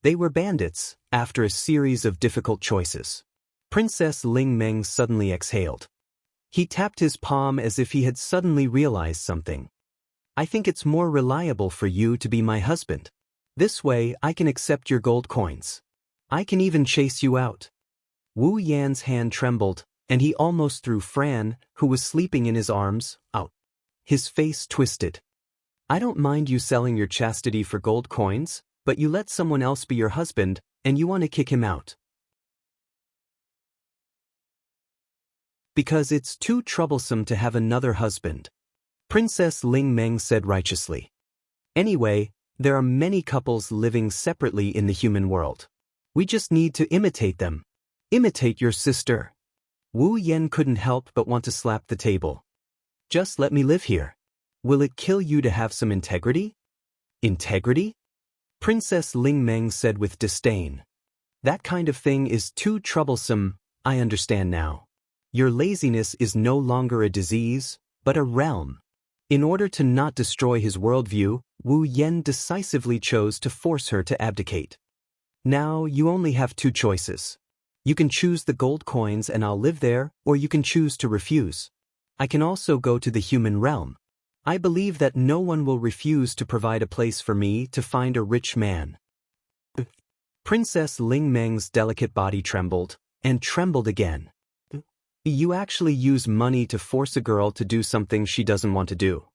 They were bandits, after a series of difficult choices. Princess Lingmeng suddenly exhaled. He tapped his palm as if he had suddenly realized something. I think it's more reliable for you to be my husband. This way I can accept your gold coins. I can even chase you out. Wu Yan's hand trembled, and he almost threw Fran, who was sleeping in his arms, out. His face twisted. I don't mind you selling your chastity for gold coins, but you let someone else be your husband, and you want to kick him out. Because it's too troublesome to have another husband. Princess Ling Meng said righteously. Anyway, there are many couples living separately in the human world. We just need to imitate them. Imitate your sister. Wu Yan couldn't help but want to slap the table. Just let me live here. Will it kill you to have some integrity? Integrity? Princess Ling Meng said with disdain. That kind of thing is too troublesome, I understand now. Your laziness is no longer a disease, but a realm. In order to not destroy his worldview, Wu Yan decisively chose to force her to abdicate. Now you only have two choices. You can choose the gold coins and I'll live there, or you can choose to refuse. I can also go to the human realm. I believe that no one will refuse to provide a place for me to find a rich man. Princess Ling Meng's delicate body trembled, and trembled again. You actually use money to force a girl to do something she doesn't want to do.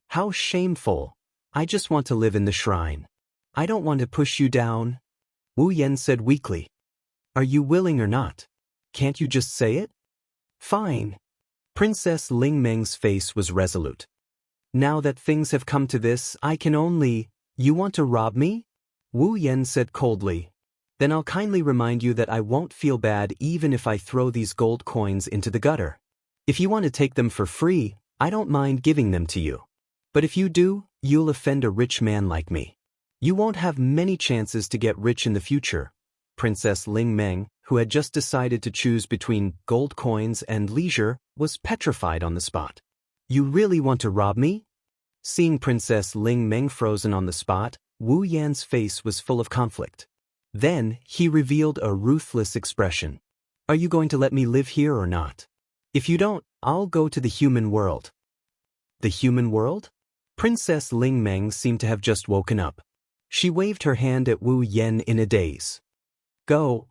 How shameful. I just want to live in the shrine. I don't want to push you down. Wu Yan said weakly. Are you willing or not? Can't you just say it? Fine. Princess Ling Meng's face was resolute. Now that things have come to this, I can only... You want to rob me? Wu Yan said coldly. Then I'll kindly remind you that I won't feel bad even if I throw these gold coins into the gutter. If you want to take them for free, I don't mind giving them to you. But if you do, you'll offend a rich man like me. You won't have many chances to get rich in the future. Princess Ling Meng, who had just decided to choose between gold coins and leisure, was petrified on the spot. You really want to rob me? Seeing Princess Ling Meng frozen on the spot, Wu Yan's face was full of conflict. Then, he revealed a ruthless expression. Are you going to let me live here or not? If you don't, I'll go to the human world. The human world? Princess Ling Meng seemed to have just woken up. She waved her hand at Wu Yan in a daze. Go,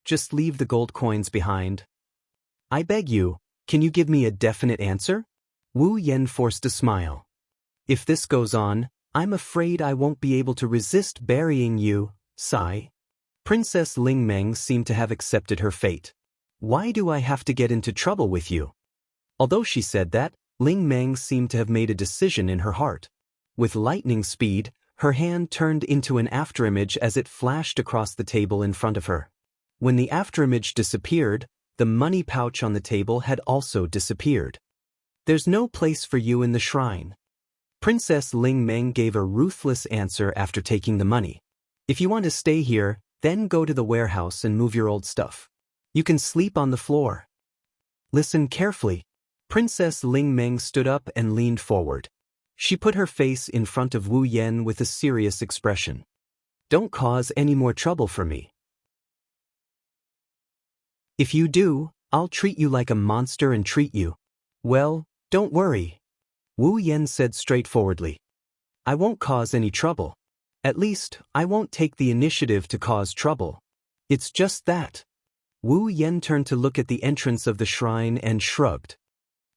just leave the gold coins behind. I beg you, can you give me a definite answer? Wu Yan forced a smile. If this goes on, I'm afraid I won't be able to resist burying you. Sigh. Princess Ling Meng seemed to have accepted her fate. Why do I have to get into trouble with you? Although she said that, Ling Meng seemed to have made a decision in her heart. With lightning speed, her hand turned into an afterimage as it flashed across the table in front of her. When the afterimage disappeared, the money pouch on the table had also disappeared. There's no place for you in the shrine. Princess Ling Meng gave a ruthless answer after taking the money. If you want to stay here, then go to the warehouse and move your old stuff. You can sleep on the floor. Listen carefully. Princess Ling Meng stood up and leaned forward. She put her face in front of Wu Yan with a serious expression. Don't cause any more trouble for me. If you do, I'll treat you like a monster and treat you. Well, don't worry. Wu Yan said straightforwardly. I won't cause any trouble. At least, I won't take the initiative to cause trouble. It's just that. Wu Yan turned to look at the entrance of the shrine and shrugged.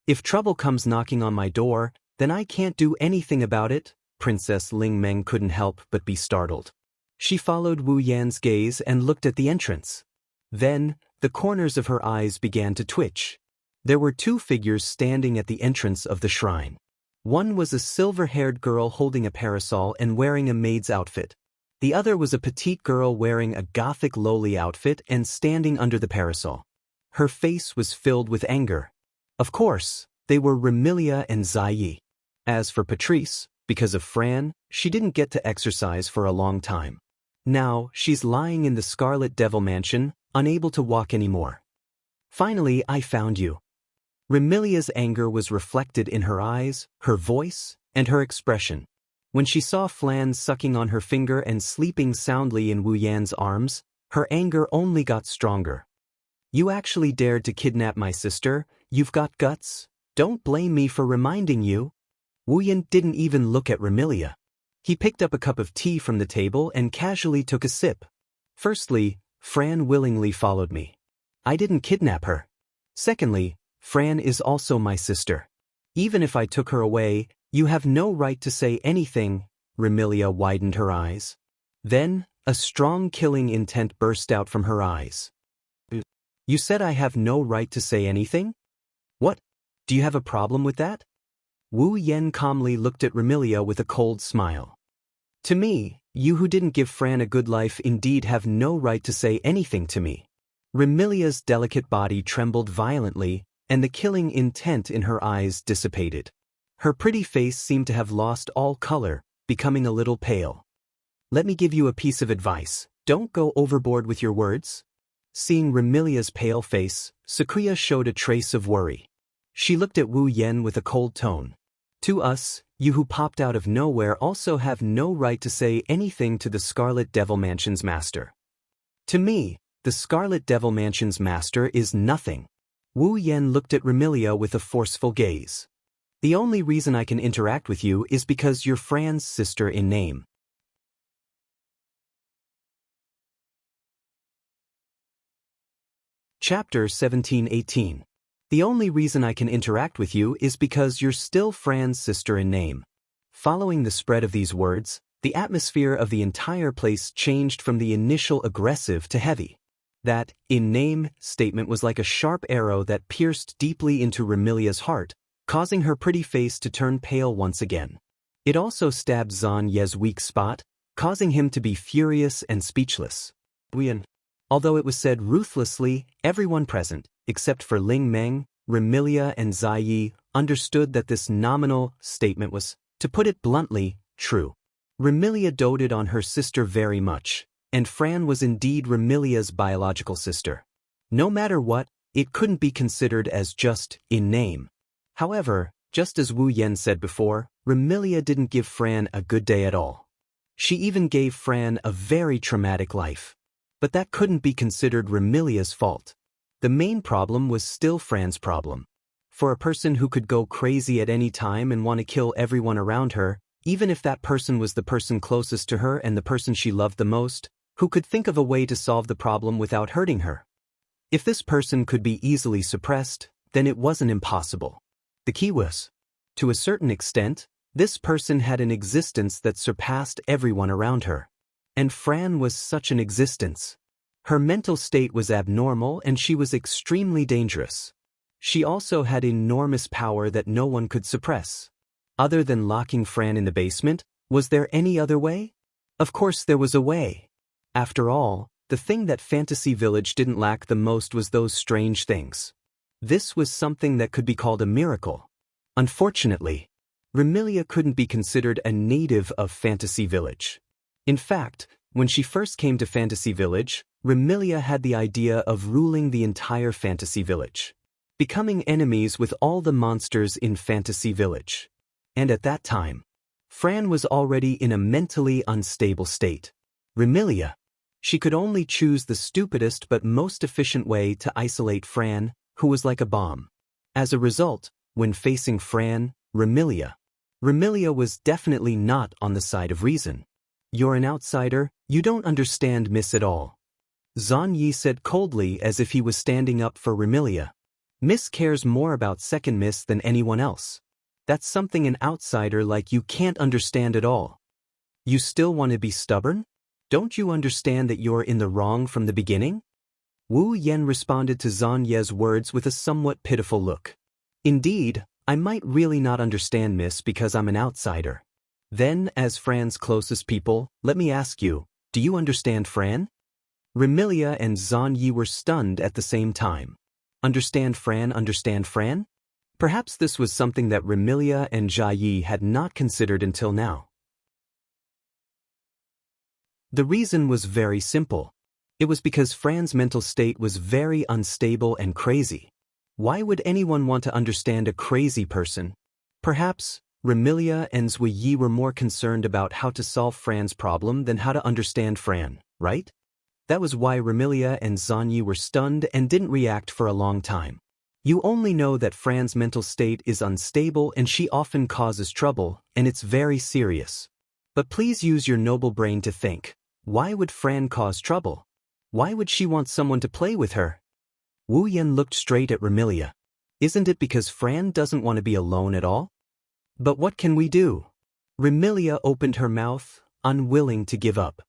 If trouble comes knocking on my door, then I can't do anything about it. Princess Ling Meng couldn't help but be startled. She followed Wu Yan's gaze and looked at the entrance. Then, the corners of her eyes began to twitch. There were two figures standing at the entrance of the shrine. One was a silver-haired girl holding a parasol and wearing a maid's outfit. The other was a petite girl wearing a gothic lowly outfit and standing under the parasol. Her face was filled with anger. Of course, they were Remilia and Ziyi. As for Patrice, because of Fran, she didn't get to exercise for a long time. Now, she's lying in the Scarlet Devil Mansion, unable to walk anymore. Finally, I found you. Remilia's anger was reflected in her eyes, her voice, and her expression. When she saw Flan sucking on her finger and sleeping soundly in Wu Yan's arms, her anger only got stronger. You actually dared to kidnap my sister? You've got guts? Don't blame me for reminding you. Wu Yan didn't even look at Remilia. He picked up a cup of tea from the table and casually took a sip. Firstly, Fran willingly followed me. I didn't kidnap her. Secondly, Fran is also my sister. Even if I took her away, you have no right to say anything. Remilia widened her eyes. Then, a strong killing intent burst out from her eyes. You said I have no right to say anything? What? Do you have a problem with that? Wu Yan calmly looked at Remilia with a cold smile. To me, you who didn't give Fran a good life indeed have no right to say anything to me. Remilia's delicate body trembled violently, and the killing intent in her eyes dissipated. Her pretty face seemed to have lost all color, becoming a little pale. Let me give you a piece of advice. Don't go overboard with your words. Seeing Remilia's pale face, Supriya showed a trace of worry. She looked at Wu Yan with a cold tone. To us, you who popped out of nowhere also have no right to say anything to the Scarlet Devil Mansion's master. To me, the Scarlet Devil Mansion's master is nothing. Wu Yan looked at Remilia with a forceful gaze. The only reason I can interact with you is because you're Fran's sister in name. Chapter 1718. The only reason I can interact with you is because you're still Fran's sister in name. Following the spread of these words, the atmosphere of the entire place changed from the initial aggressive to heavy. That, in name, statement was like a sharp arrow that pierced deeply into Remilia's heart, causing her pretty face to turn pale once again. It also stabbed Zan Ye's weak spot, causing him to be furious and speechless. Although it was said ruthlessly, everyone present, except for Ling Meng, Remilia and Zai Yi, understood that this nominal statement was, to put it bluntly, true. Remilia doted on her sister very much, and Fran was indeed Remilia's biological sister. No matter what, it couldn't be considered as just in name. However, just as Wu Yan said before, Remilia didn't give Fran a good day at all. She even gave Fran a very traumatic life. But that couldn't be considered Remilia's fault. The main problem was still Fran's problem. For a person who could go crazy at any time and want to kill everyone around her, even if that person was the person closest to her and the person she loved the most, who could think of a way to solve the problem without hurting her. If this person could be easily suppressed, then it wasn't impossible. The key was, to a certain extent, this person had an existence that surpassed everyone around her. And Fran was such an existence. Her mental state was abnormal and she was extremely dangerous. She also had enormous power that no one could suppress. Other than locking Fran in the basement, was there any other way? Of course there was a way. After all, the thing that Fantasy Village didn't lack the most was those strange things. This was something that could be called a miracle. Unfortunately, Remilia couldn't be considered a native of Fantasy Village. In fact, when she first came to Fantasy Village, Remilia had the idea of ruling the entire Fantasy Village, becoming enemies with all the monsters in Fantasy Village. And at that time, Fran was already in a mentally unstable state. Remilia, she could only choose the stupidest but most efficient way to isolate Fran, who was like a bomb. As a result, when facing Fran, Remilia was definitely not on the side of reason. You're an outsider, you don't understand Miss at all. Zan Yi said coldly as if he was standing up for Remilia. Miss cares more about second Miss than anyone else. That's something an outsider like you can't understand at all. You still want to be stubborn? Don't you understand that you're in the wrong from the beginning? Wu Yan responded to Zan Ye's words with a somewhat pitiful look. Indeed, I might really not understand Miss because I'm an outsider. Then, as Fran's closest people, let me ask you, do you understand Fran? Remilia and Zan Yi were stunned at the same time. Understand Fran? Perhaps this was something that Remilia and Zai Yi had not considered until now. The reason was very simple. It was because Fran's mental state was very unstable and crazy. Why would anyone want to understand a crazy person? Perhaps Remilia and Zui Yi were more concerned about how to solve Fran's problem than how to understand Fran, right? That was why Remilia and Zan Yi were stunned and didn't react for a long time. You only know that Fran's mental state is unstable and she often causes trouble, and it's very serious. But please use your noble brain to think. Why would Fran cause trouble? Why would she want someone to play with her? Wu Yan looked straight at Remilia. Isn't it because Fran doesn't want to be alone at all? But what can we do? Remilia opened her mouth, unwilling to give up.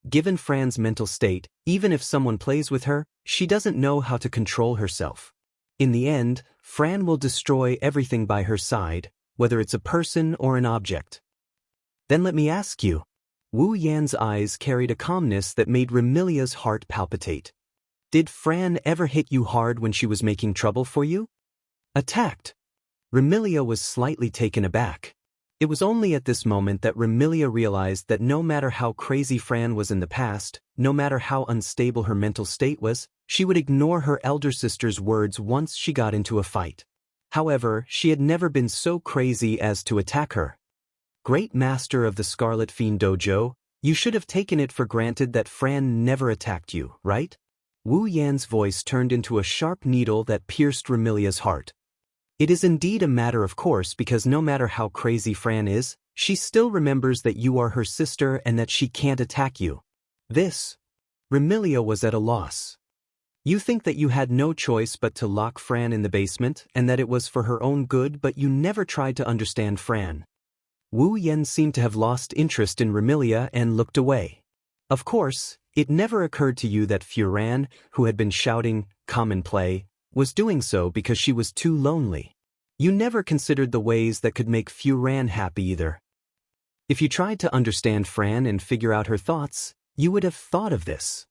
Given Fran's mental state, even if someone plays with her, she doesn't know how to control herself. In the end, Fran will destroy everything by her side, whether it's a person or an object. Then let me ask you. Wu Yan's eyes carried a calmness that made Remilia's heart palpitate. Did Fran ever hit you hard when she was making trouble for you? Attacked. Remilia was slightly taken aback. It was only at this moment that Remilia realized that no matter how crazy Fran was in the past, no matter how unstable her mental state was, she would ignore her elder sister's words once she got into a fight. However, she had never been so crazy as to attack her. Great Master of the Scarlet Fiend Dojo, you should have taken it for granted that Fran never attacked you, right? Wu Yan's voice turned into a sharp needle that pierced Remilia's heart. It is indeed a matter of course because no matter how crazy Fran is, she still remembers that you are her sister and that she can't attack you. Remilia was at a loss. You think that you had no choice but to lock Fran in the basement and that it was for her own good, but you never tried to understand Fran. Wu Yan seemed to have lost interest in Remilia and looked away. Of course, it never occurred to you that Fran, who had been shouting, "Come and play," was doing so because she was too lonely. You never considered the ways that could make Fran happy either. If you tried to understand Fran and figure out her thoughts, you would have thought of this.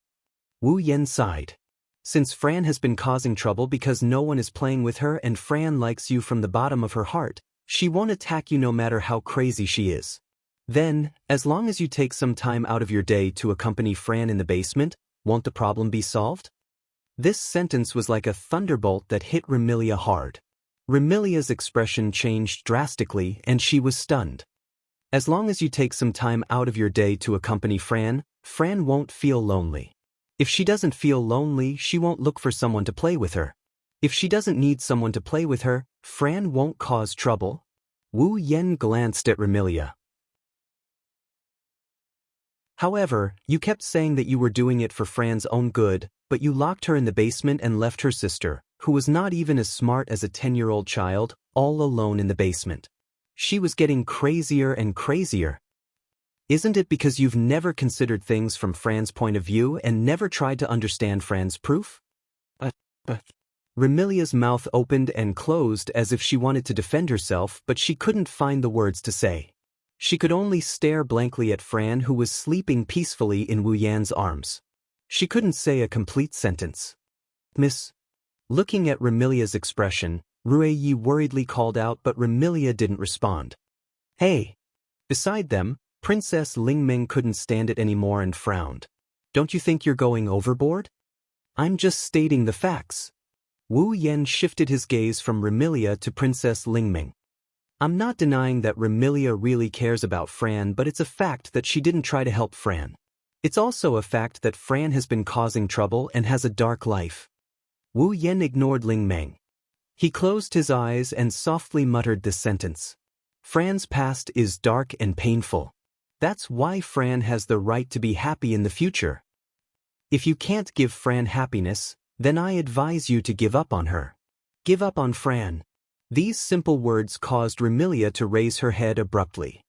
Wu Yan sighed. Since Fran has been causing trouble because no one is playing with her and Fran likes you from the bottom of her heart, she won't attack you no matter how crazy she is. Then, as long as you take some time out of your day to accompany Fran in the basement, won't the problem be solved? This sentence was like a thunderbolt that hit Remilia hard. Remilia's expression changed drastically and she was stunned. As long as you take some time out of your day to accompany Fran, Fran won't feel lonely. If she doesn't feel lonely, she won't look for someone to play with her. If she doesn't need someone to play with her, Fran won't cause trouble. Wu Yan glanced at Remilia. However, you kept saying that you were doing it for Fran's own good, but you locked her in the basement and left her sister, who was not even as smart as a 10-year-old child, all alone in the basement. She was getting crazier and crazier. Isn't it because you've never considered things from Fran's point of view and never tried to understand Fran's proof? But. Remilia's mouth opened and closed as if she wanted to defend herself, but she couldn't find the words to say. She could only stare blankly at Fran, who was sleeping peacefully in Wu Yan's arms. She couldn't say a complete sentence. "Miss." Looking at Remilia's expression, Rueyi worriedly called out, but Remilia didn't respond. "Hey!" Beside them, Princess Lingmeng couldn't stand it anymore and frowned. "Don't you think you're going overboard?" "I'm just stating the facts." Wu Yan shifted his gaze from Remilia to Princess Lingmeng. "I'm not denying that Remilia really cares about Fran, but it's a fact that she didn't try to help Fran. It's also a fact that Fran has been causing trouble and has a dark life." Wu Yan ignored Lingmeng. He closed his eyes and softly muttered this sentence. "Fran's past is dark and painful. That's why Fran has the right to be happy in the future. If you can't give Fran happiness, then I advise you to give up on her. Give up on Fran." These simple words caused Remilia to raise her head abruptly.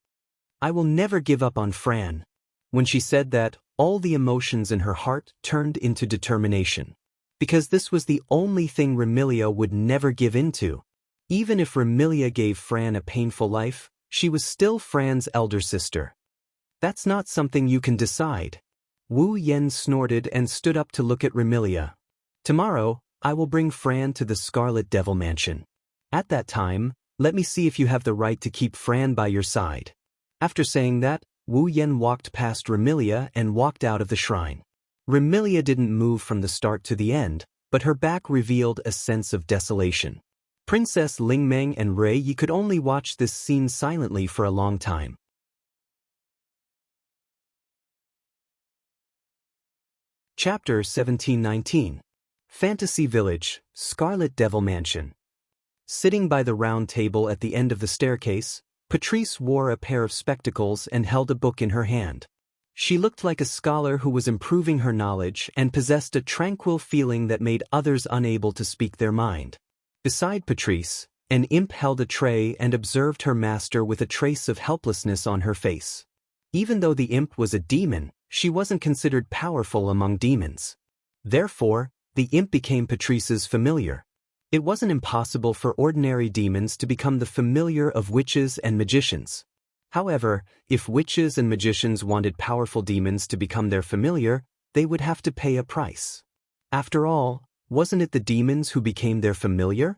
"I will never give up on Fran." When she said that, all the emotions in her heart turned into determination. Because this was the only thing Remilia would never give into. Even if Remilia gave Fran a painful life, she was still Fran's elder sister. "That's not something you can decide." Wu Yan snorted and stood up to look at Remilia. "Tomorrow, I will bring Fran to the Scarlet Devil Mansion. At that time, let me see if you have the right to keep Fran by your side." After saying that, Wu Yan walked past Remilia and walked out of the shrine. Remilia didn't move from the start to the end, but her back revealed a sense of desolation. Princess Lingmeng and Rueyi could only watch this scene silently for a long time. Chapter 1719. Fantasy Village, Scarlet Devil Mansion. Sitting by the round table at the end of the staircase, Patrice wore a pair of spectacles and held a book in her hand. She looked like a scholar who was improving her knowledge and possessed a tranquil feeling that made others unable to speak their mind. Beside Patrice, an imp held a tray and observed her master with a trace of helplessness on her face. Even though the imp was a demon, she wasn't considered powerful among demons. Therefore, the imp became Patrice's familiar. It wasn't impossible for ordinary demons to become the familiar of witches and magicians. However, if witches and magicians wanted powerful demons to become their familiar, they would have to pay a price. After all, wasn't it the demons who became their familiar?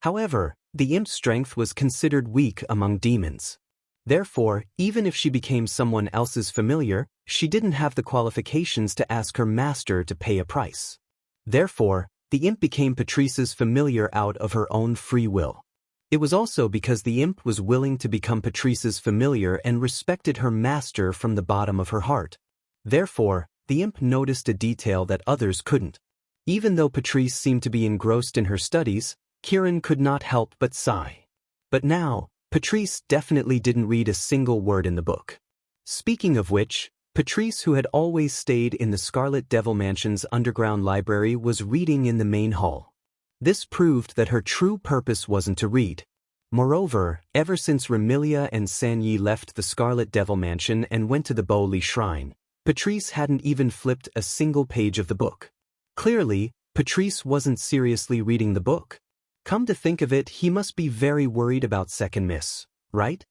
However, the imp's strength was considered weak among demons. Therefore, even if she became someone else's familiar, she didn't have the qualifications to ask her master to pay a price. Therefore, the imp became Patrice's familiar out of her own free will. It was also because the imp was willing to become Patrice's familiar and respected her master from the bottom of her heart. Therefore, the imp noticed a detail that others couldn't. Even though Patrice seemed to be engrossed in her studies, Kieran could not help but sigh. But now, Patrice definitely didn't read a single word in the book. Speaking of which, Patrice, who had always stayed in the Scarlet Devil Mansion's underground library, was reading in the main hall. This proved that her true purpose wasn't to read. Moreover, ever since Remilia and Xianxia left the Scarlet Devil Mansion and went to the Bo Li Shrine, Patrice hadn't even flipped a single page of the book. Clearly, Patrice wasn't seriously reading the book. Come to think of it, he must be very worried about Second Miss, right?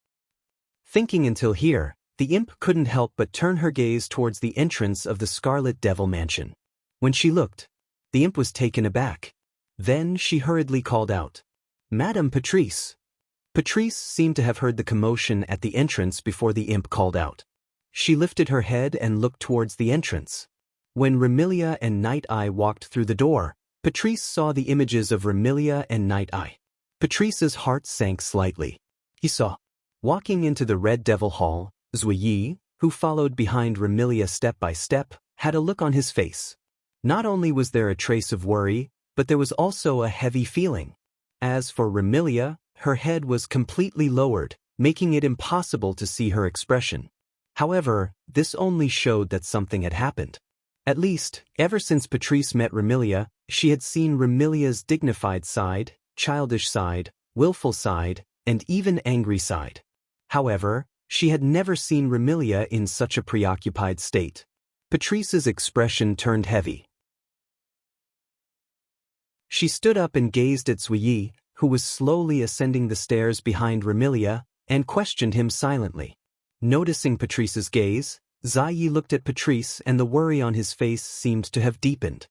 Thinking until here, the imp couldn't help but turn her gaze towards the entrance of the Scarlet Devil Mansion. When she looked, the imp was taken aback. Then she hurriedly called out, "Madame Patrice." Patrice seemed to have heard the commotion at the entrance before the imp called out. She lifted her head and looked towards the entrance. When Remilia and Night Eye walked through the door, Patrice saw the images of Remilia and Night Eye. Patrice's heart sank slightly. He saw, walking into the Red Devil Hall, Zui, who followed behind Remilia step by step, had a look on his face. Not only was there a trace of worry, but there was also a heavy feeling. As for Remilia, her head was completely lowered, making it impossible to see her expression. However, this only showed that something had happened. At least, ever since Patrice met Remilia, she had seen Remilia's dignified side, childish side, willful side, and even angry side. However, she had never seen Remilia in such a preoccupied state. Patrice's expression turned heavy. She stood up and gazed at Zui, who was slowly ascending the stairs behind Remilia, and questioned him silently. Noticing Patrice's gaze, Zui looked at Patrice and the worry on his face seemed to have deepened.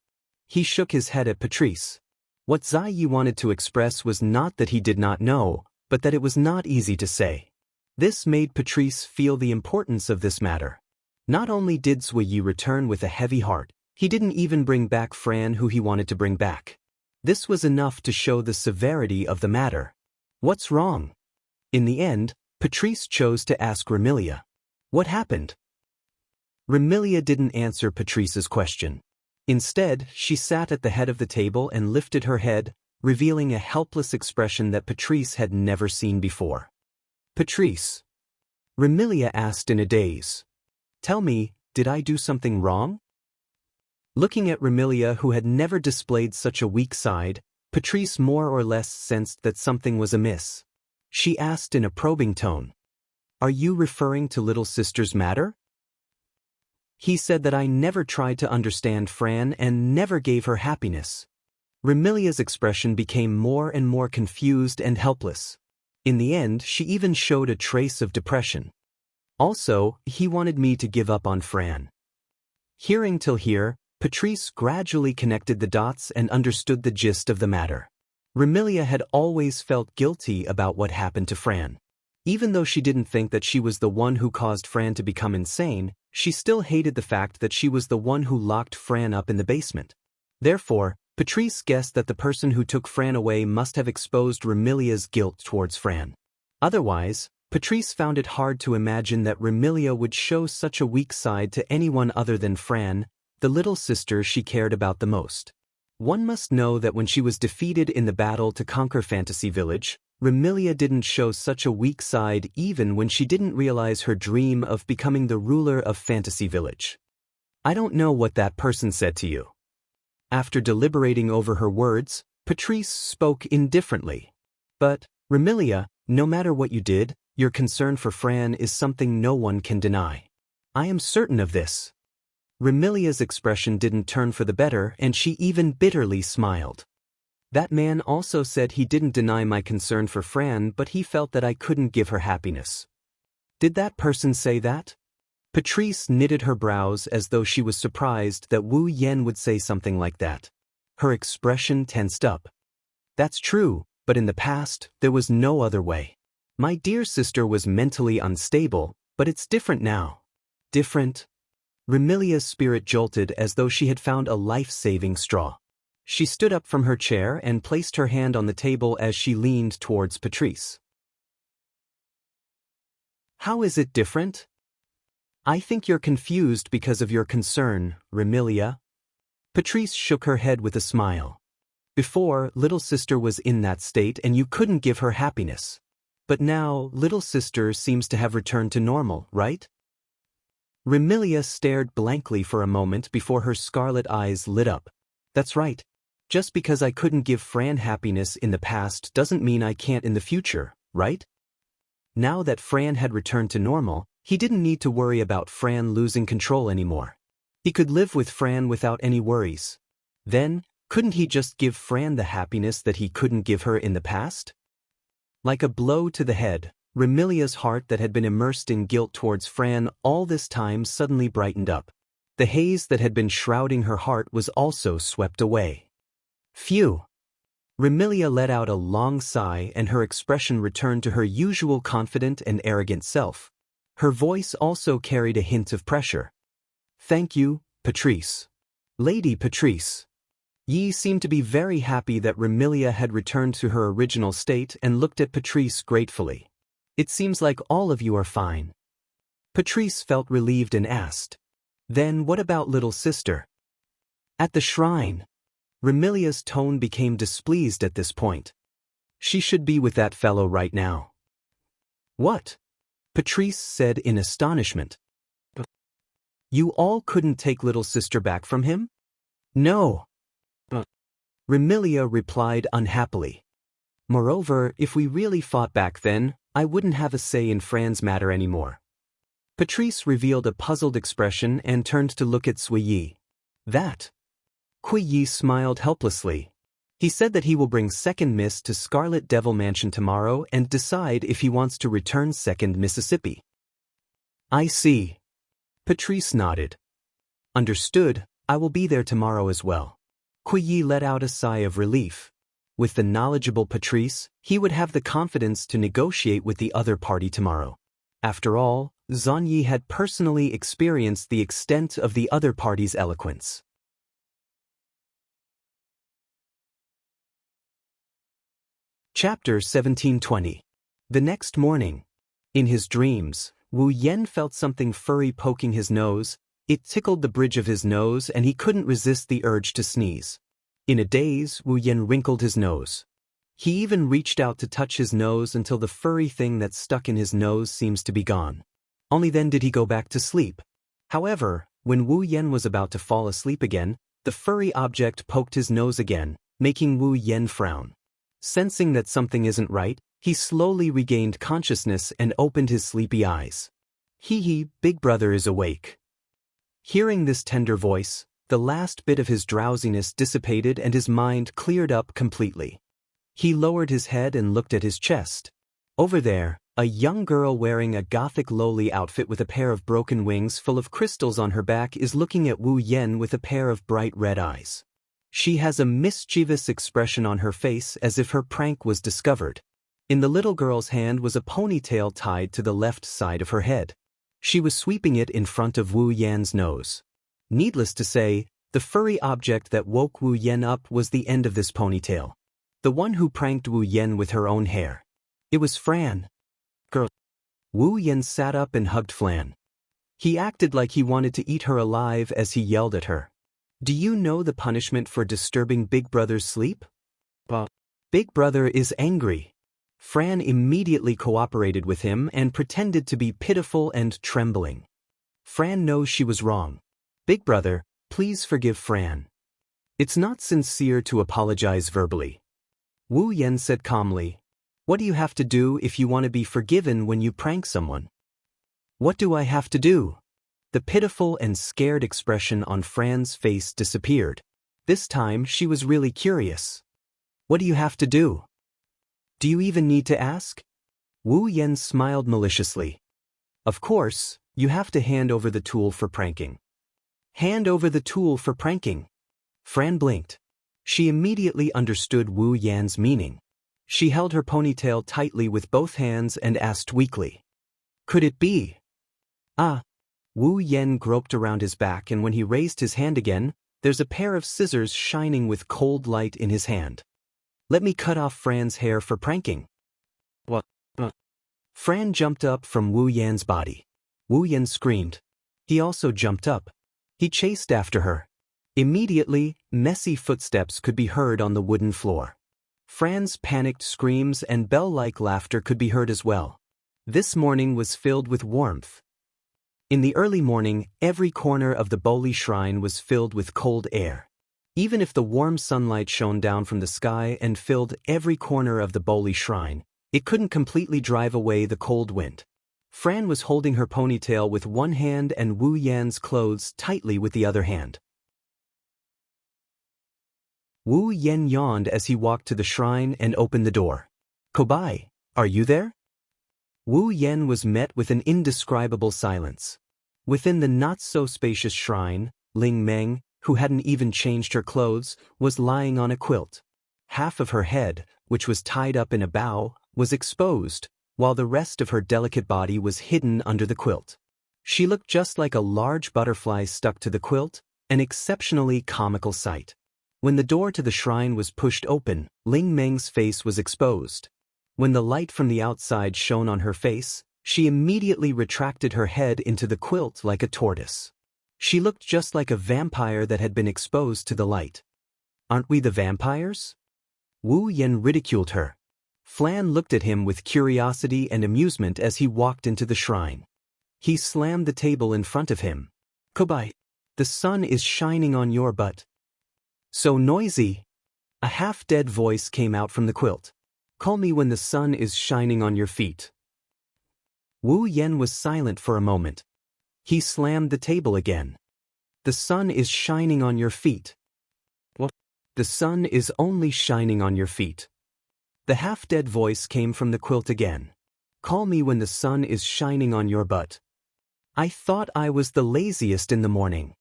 He shook his head at Patrice. What Zui wanted to express was not that he did not know, but that it was not easy to say. This made Patrice feel the importance of this matter. Not only did Zui return with a heavy heart, he didn't even bring back Fran, who he wanted to bring back. This was enough to show the severity of the matter. What's wrong? In the end, Patrice chose to ask Remilia. What happened? Remilia didn't answer Patrice's question. Instead, she sat at the head of the table and lifted her head, revealing a helpless expression that Patrice had never seen before. Patrice. Remilia asked in a daze. Tell me, did I do something wrong? Looking at Remilia, who had never displayed such a weak side, Patrice more or less sensed that something was amiss. She asked in a probing tone, "Are you referring to little sister's matter?" He said that I never tried to understand Fran and never gave her happiness. Remilia's expression became more and more confused and helpless. In the end, she even showed a trace of depression. Also, he wanted me to give up on Fran. Hearing till here, Patrice gradually connected the dots and understood the gist of the matter. Remilia had always felt guilty about what happened to Fran. Even though she didn't think that she was the one who caused Fran to become insane, she still hated the fact that she was the one who locked Fran up in the basement. Therefore, Patrice guessed that the person who took Fran away must have exposed Remilia's guilt towards Fran. Otherwise, Patrice found it hard to imagine that Remilia would show such a weak side to anyone other than Fran, the little sister she cared about the most. One must know that when she was defeated in the battle to conquer Fantasy Village, Remilia didn't show such a weak side even when she didn't realize her dream of becoming the ruler of Fantasy Village. I don't know what that person said to you. After deliberating over her words, Patrice spoke indifferently. But, Remilia, no matter what you did, your concern for Fran is something no one can deny. I am certain of this. Remilia's expression didn't turn for the better, and she even bitterly smiled. That man also said he didn't deny my concern for Fran, but he felt that I couldn't give her happiness. Did that person say that? Patrice knitted her brows as though she was surprised that Wu Yan would say something like that. Her expression tensed up. That's true, but in the past, there was no other way. My dear sister was mentally unstable, but it's different now. Different? Remilia's spirit jolted as though she had found a life-saving straw. She stood up from her chair and placed her hand on the table as she leaned towards Patrice. How is it different? I think you're confused because of your concern, Remilia. Patrice shook her head with a smile. Before, little sister was in that state and you couldn't give her happiness. But now, little sister seems to have returned to normal, right? Remilia stared blankly for a moment before her scarlet eyes lit up. That's right. Just because I couldn't give Fran happiness in the past doesn't mean I can't in the future, right? Now that Fran had returned to normal, he didn't need to worry about Fran losing control anymore. He could live with Fran without any worries. Then, couldn't he just give Fran the happiness that he couldn't give her in the past? Like a blow to the head, Remilia's heart that had been immersed in guilt towards Fran all this time suddenly brightened up. The haze that had been shrouding her heart was also swept away. Phew! Remilia let out a long sigh and her expression returned to her usual confident and arrogant self. Her voice also carried a hint of pressure. Thank you, Patrice. Lady Patrice. Yi seemed to be very happy that Remilia had returned to her original state and looked at Patrice gratefully. It seems like all of you are fine. Patrice felt relieved and asked, Then what about little sister? At the shrine. Remilia's tone became displeased at this point. She should be with that fellow right now. What? Patrice said in astonishment. You all couldn't take little sister back from him? No. Remilia replied unhappily. Moreover, if we really fought back then, I wouldn't have a say in Fran's matter anymore. Patrice revealed a puzzled expression and turned to look at Sui Yi. That? Kui Yi smiled helplessly. He said that he will bring Second Miss to Scarlet Devil Mansion tomorrow and decide if he wants to return Second Mississippi. I see. Patrice nodded. Understood, I will be there tomorrow as well. Kui Yi let out a sigh of relief. With the knowledgeable Patrice, he would have the confidence to negotiate with the other party tomorrow. After all, Zhan Yi had personally experienced the extent of the other party's eloquence. Chapter 1720. The next morning. In his dreams, Wu Yan felt something furry poking his nose. It tickled the bridge of his nose and he couldn't resist the urge to sneeze. In a daze, Wu Yan wrinkled his nose. He even reached out to touch his nose until the furry thing that stuck in his nose seems to be gone. Only then did he go back to sleep. However, when Wu Yan was about to fall asleep again, the furry object poked his nose again, making Wu Yan frown. Sensing that something isn't right, he slowly regained consciousness and opened his sleepy eyes. Hee, Big Brother is awake. Hearing this tender voice, the last bit of his drowsiness dissipated and his mind cleared up completely. He lowered his head and looked at his chest. Over there, a young girl wearing a gothic lowly outfit with a pair of broken wings full of crystals on her back is looking at Wu Yan with a pair of bright red eyes. She has a mischievous expression on her face as if her prank was discovered. In the little girl's hand was a ponytail tied to the left side of her head. She was sweeping it in front of Wu Yan's nose. Needless to say, the furry object that woke Wu Yan up was the end of this ponytail. The one who pranked Wu Yan with her own hair. It was Fran. Girl. Wu Yan sat up and hugged Fran. He acted like he wanted to eat her alive as he yelled at her. Do you know the punishment for disturbing Big Brother's sleep? Big Brother is angry. Fran immediately cooperated with him and pretended to be pitiful and trembling. Fran knows she was wrong. Big Brother, please forgive Fran. It's not sincere to apologize verbally. Wu Yan said calmly. What do you have to do if you want to be forgiven when you prank someone? What do I have to do? The pitiful and scared expression on Fran's face disappeared. This time she was really curious. What do you have to do? Do you even need to ask? Wu Yan smiled maliciously. Of course, you have to hand over the tool for pranking. Hand over the tool for pranking. Fran blinked. She immediately understood Wu Yan's meaning. She held her ponytail tightly with both hands and asked weakly. Could it be? Ah. Wu Yan groped around his back, and when he raised his hand again, there's a pair of scissors shining with cold light in his hand. Let me cut off Fran's hair for pranking. What? Fran jumped up from Wu Yan's body. Wu Yan screamed. He also jumped up. He chased after her. Immediately, messy footsteps could be heard on the wooden floor. Fran's panicked screams and bell-like laughter could be heard as well. This morning was filled with warmth. In the early morning, every corner of the Boli shrine was filled with cold air. Even if the warm sunlight shone down from the sky and filled every corner of the Boli shrine, it couldn't completely drive away the cold wind. Fran was holding her ponytail with one hand and Wu Yan's clothes tightly with the other hand. Wu Yan yawned as he walked to the shrine and opened the door. Kobai, are you there? Wu Yan was met with an indescribable silence. Within the not-so-spacious shrine, Ling Meng, who hadn't even changed her clothes, was lying on a quilt. Half of her head, which was tied up in a bow, was exposed, while the rest of her delicate body was hidden under the quilt. She looked just like a large butterfly stuck to the quilt, an exceptionally comical sight. When the door to the shrine was pushed open, Ling Meng's face was exposed. When the light from the outside shone on her face, she immediately retracted her head into the quilt like a tortoise. She looked just like a vampire that had been exposed to the light. Aren't we the vampires? Wu Yan ridiculed her. Flan looked at him with curiosity and amusement as he walked into the shrine. He slammed the table in front of him. Kobai, the sun is shining on your butt. So noisy. A half-dead voice came out from the quilt. Call me when the sun is shining on your feet. Wu Yan was silent for a moment. He slammed the table again. The sun is shining on your feet. What? The sun is only shining on your feet. The half-dead voice came from the quilt again. Call me when the sun is shining on your butt. I thought I was the laziest in the morning.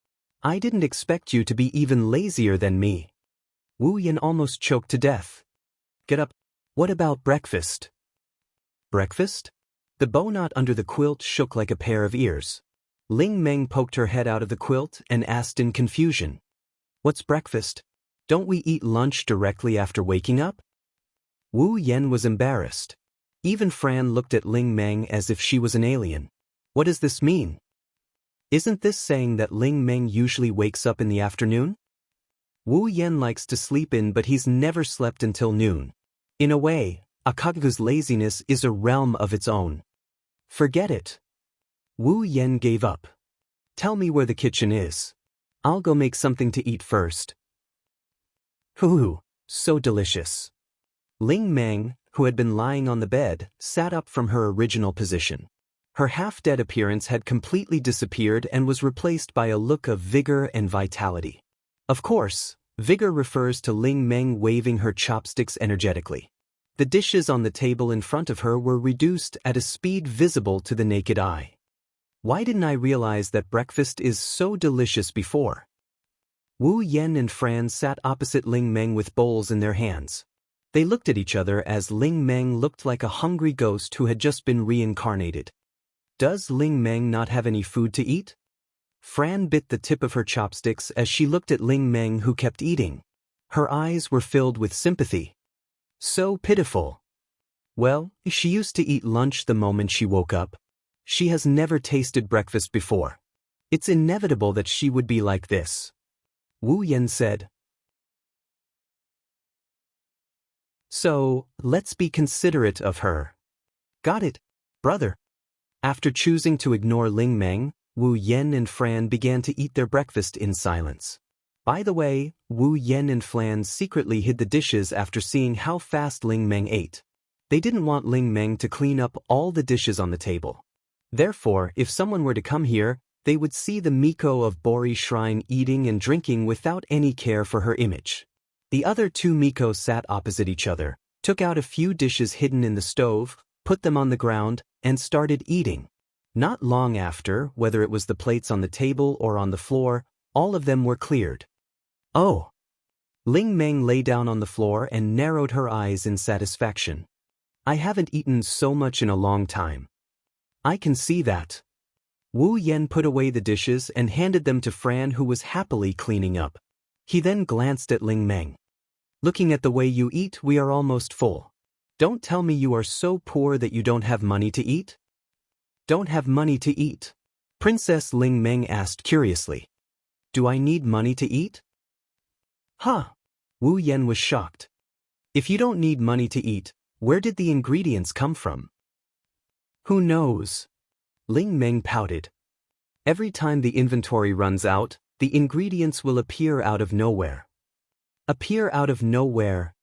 I didn't expect you to be even lazier than me. Wu Yan almost choked to death. Get up. What about breakfast? Breakfast? The bow knot under the quilt shook like a pair of ears. Ling Meng poked her head out of the quilt and asked in confusion. What's breakfast? Don't we eat lunch directly after waking up? Wu Yan was embarrassed. Even Fran looked at Ling Meng as if she was an alien. What does this mean? Isn't this saying that Ling Meng usually wakes up in the afternoon? Wu Yan likes to sleep in, but he's never slept until noon. In a way, Akaga's laziness is a realm of its own. Forget it. Wu Yan gave up. Tell me where the kitchen is. I'll go make something to eat first. Hoo, so delicious. Ling Meng, who had been lying on the bed, sat up from her original position. Her half-dead appearance had completely disappeared and was replaced by a look of vigor and vitality. Of course, vigor refers to Ling Meng waving her chopsticks energetically. The dishes on the table in front of her were reduced at a speed visible to the naked eye. Why didn't I realize that breakfast is so delicious before? Wu Yan and Fran sat opposite Ling Meng with bowls in their hands. They looked at each other as Ling Meng looked like a hungry ghost who had just been reincarnated. Does Ling Meng not have any food to eat? Fran bit the tip of her chopsticks as she looked at Ling Meng, who kept eating. Her eyes were filled with sympathy. So pitiful. Well, she used to eat lunch the moment she woke up. She has never tasted breakfast before. It's inevitable that she would be like this. Wu Yan said. So, let's be considerate of her. Got it, brother. After choosing to ignore Ling Meng, Wu Yan and Fran began to eat their breakfast in silence. By the way, Wu Yan and Fran secretly hid the dishes after seeing how fast Ling Meng ate. They didn't want Ling Meng to clean up all the dishes on the table. Therefore, if someone were to come here, they would see the Miko of Bori Shrine eating and drinking without any care for her image. The other two Miko sat opposite each other, took out a few dishes hidden in the stove, put them on the ground, and started eating. Not long after, whether it was the plates on the table or on the floor, all of them were cleared. Oh! Ling Meng lay down on the floor and narrowed her eyes in satisfaction. I haven't eaten so much in a long time. I can see that. Wu Yan put away the dishes and handed them to Fran, who was happily cleaning up. He then glanced at Ling Meng. Looking at the way you eat, we are almost full. Don't tell me you are so poor that you don't have money to eat? Don't have money to eat? Princess Ling Meng asked curiously. Do I need money to eat? Huh? Wu Yan was shocked. If you don't need money to eat, where did the ingredients come from? Who knows? Ling Meng pouted. Every time the inventory runs out, the ingredients will appear out of nowhere. Appear out of nowhere?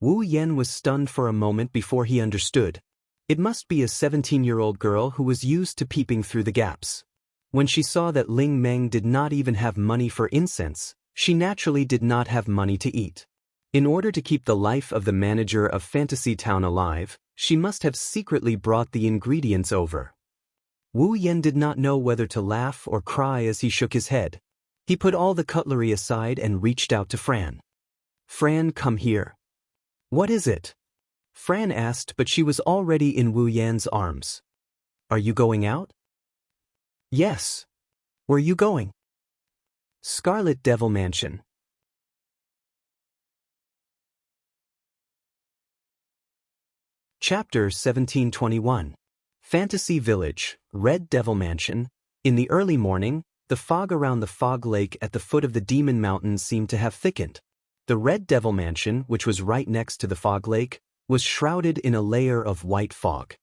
Wu Yan was stunned for a moment before he understood. It must be a 17-year-old girl who was used to peeping through the gaps. When she saw that Ling Meng did not even have money for incense, she naturally did not have money to eat. In order to keep the life of the manager of Fantasy Town alive, she must have secretly brought the ingredients over. Wu Yan did not know whether to laugh or cry as he shook his head. He put all the cutlery aside and reached out to Fran. Fran, come here. What is it? Fran asked, but she was already in Wu Yan's arms. Are you going out? Yes. Where are you going? Scarlet Devil Mansion. Chapter 1721. Fantasy Village, Red Devil Mansion. In the early morning, the fog around the fog lake at the foot of the Demon Mountain seemed to have thickened. The Red Devil Mansion, which was right next to the fog lake, was shrouded in a layer of white fog.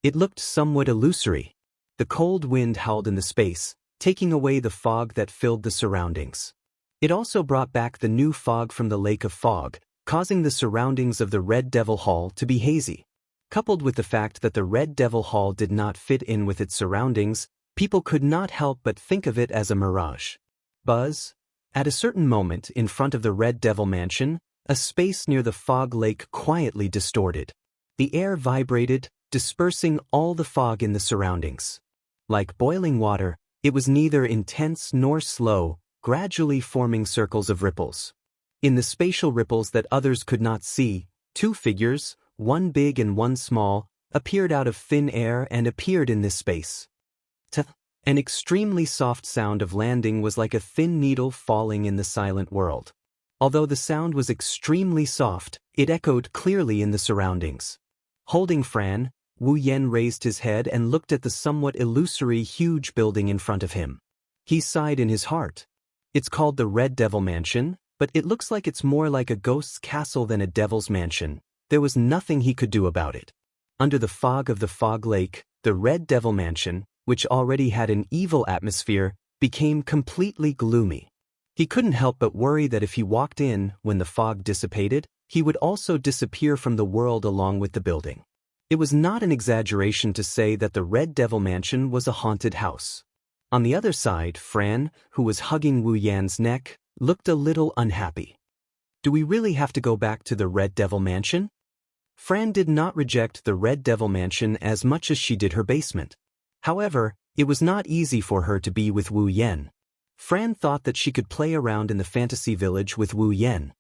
It looked somewhat illusory. The cold wind howled in the space, taking away the fog that filled the surroundings. It also brought back the new fog from the lake of fog, causing the surroundings of the Red Devil Hall to be hazy. Coupled with the fact that the Red Devil Hall did not fit in with its surroundings, people could not help but think of it as a mirage. Buzz? At a certain moment in front of the Red Devil Mansion, a space near the fog lake quietly distorted. The air vibrated, dispersing all the fog in the surroundings. Like boiling water, it was neither intense nor slow, gradually forming circles of ripples. In the spatial ripples that others could not see, two figures, one big and one small, appeared out of thin air and appeared in this space. An extremely soft sound of landing was like a thin needle falling in the silent world. Although the sound was extremely soft, it echoed clearly in the surroundings. Holding Fran, Wu Yan raised his head and looked at the somewhat illusory huge building in front of him. He sighed in his heart. It's called the Red Devil Mansion, but it looks like it's more like a ghost's castle than a devil's mansion. There was nothing he could do about it. Under the fog of the fog lake, the Red Devil Mansion, which already had an evil atmosphere, became completely gloomy. He couldn't help but worry that if he walked in, when the fog dissipated, he would also disappear from the world along with the building. It was not an exaggeration to say that the Red Devil Mansion was a haunted house. On the other side, Fran, who was hugging Wu Yan's neck, looked a little unhappy. Do we really have to go back to the Red Devil Mansion? Fran did not reject the Red Devil Mansion as much as she did her basement. However, it was not easy for her to be with Wu Yan. Fran thought that she could play around in the fantasy village with Wu Yan.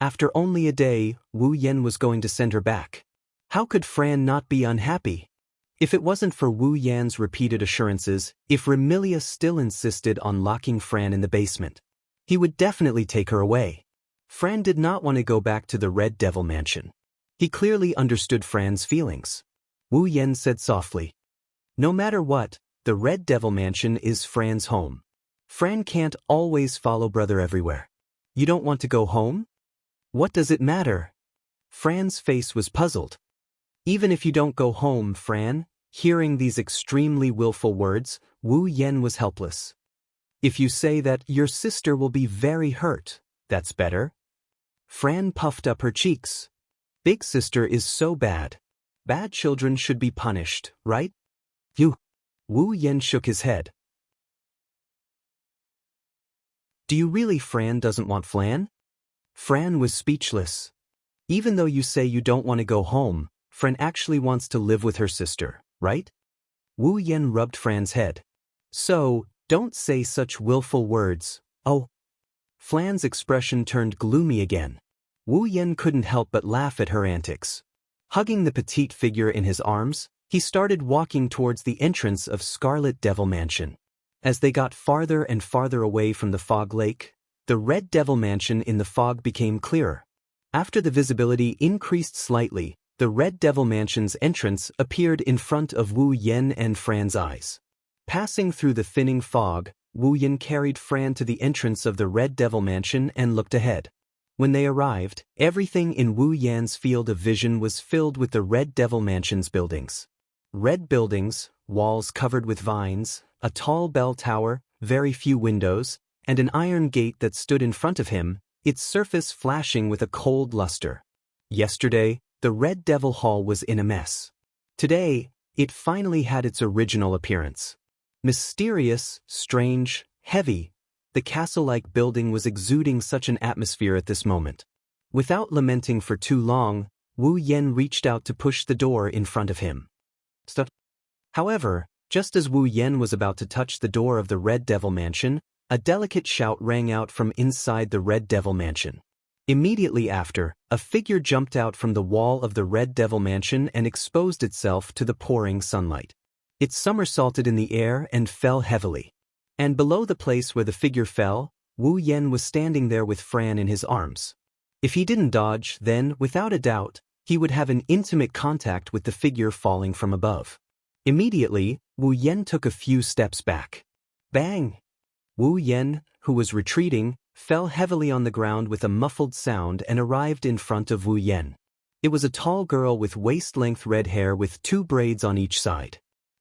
After only a day, Wu Yan was going to send her back. How could Fran not be unhappy? If it wasn't for Wu Yan's repeated assurances, if Remilia still insisted on locking Fran in the basement, he would definitely take her away. Fran did not want to go back to the Red Devil Mansion. He clearly understood Fran's feelings. Wu Yan said softly, "No matter what, the Red Devil Mansion is Fran's home. Fran can't always follow brother everywhere. You don't want to go home? What does it matter? Fran's face was puzzled. Even if you don't go home, Fran, hearing these extremely willful words, Wu Yan was helpless. If you say that, your sister will be very hurt. That's better. Fran puffed up her cheeks. Big sister is so bad. Bad children should be punished, right? You. Wu Yan shook his head. Do you really? Fran doesn't want flan? Fran was speechless. Even though you say you don't want to go home, Fran actually wants to live with her sister, right? Wu Yan rubbed Fran's head. So, don't say such willful words. Oh. Fran's expression turned gloomy again. Wu Yan couldn't help but laugh at her antics. Hugging the petite figure in his arms, he started walking towards the entrance of Scarlet Devil Mansion. As they got farther and farther away from the fog lake, the Red Devil Mansion in the fog became clearer. After the visibility increased slightly, the Red Devil Mansion's entrance appeared in front of Wu Yan and Fran's eyes. Passing through the thinning fog, Wu Yan carried Fran to the entrance of the Red Devil Mansion and looked ahead. When they arrived, everything in Wu Yan's field of vision was filled with the Red Devil Mansion's buildings. Red buildings, walls covered with vines, a tall bell tower, very few windows, and an iron gate that stood in front of him, its surface flashing with a cold luster. Yesterday, the Red Devil Hall was in a mess. Today, it finally had its original appearance. Mysterious, strange, heavy, the castle-like building was exuding such an atmosphere at this moment. Without lamenting for too long, Wu Yan reached out to push the door in front of him. However, just as Wu Yan was about to touch the door of the Red Devil Mansion, a delicate shout rang out from inside the Red Devil Mansion. Immediately after, a figure jumped out from the wall of the Red Devil Mansion and exposed itself to the pouring sunlight. It somersaulted in the air and fell heavily. And below the place where the figure fell, Wu Yan was standing there with Fran in his arms. If he didn't dodge, then, without a doubt, he would have an intimate contact with the figure falling from above. Immediately, Wu Yan took a few steps back. Bang! Wu Yan, who was retreating, fell heavily on the ground with a muffled sound and arrived in front of Wu Yan. It was a tall girl with waist-length red hair with 2 braids on each side.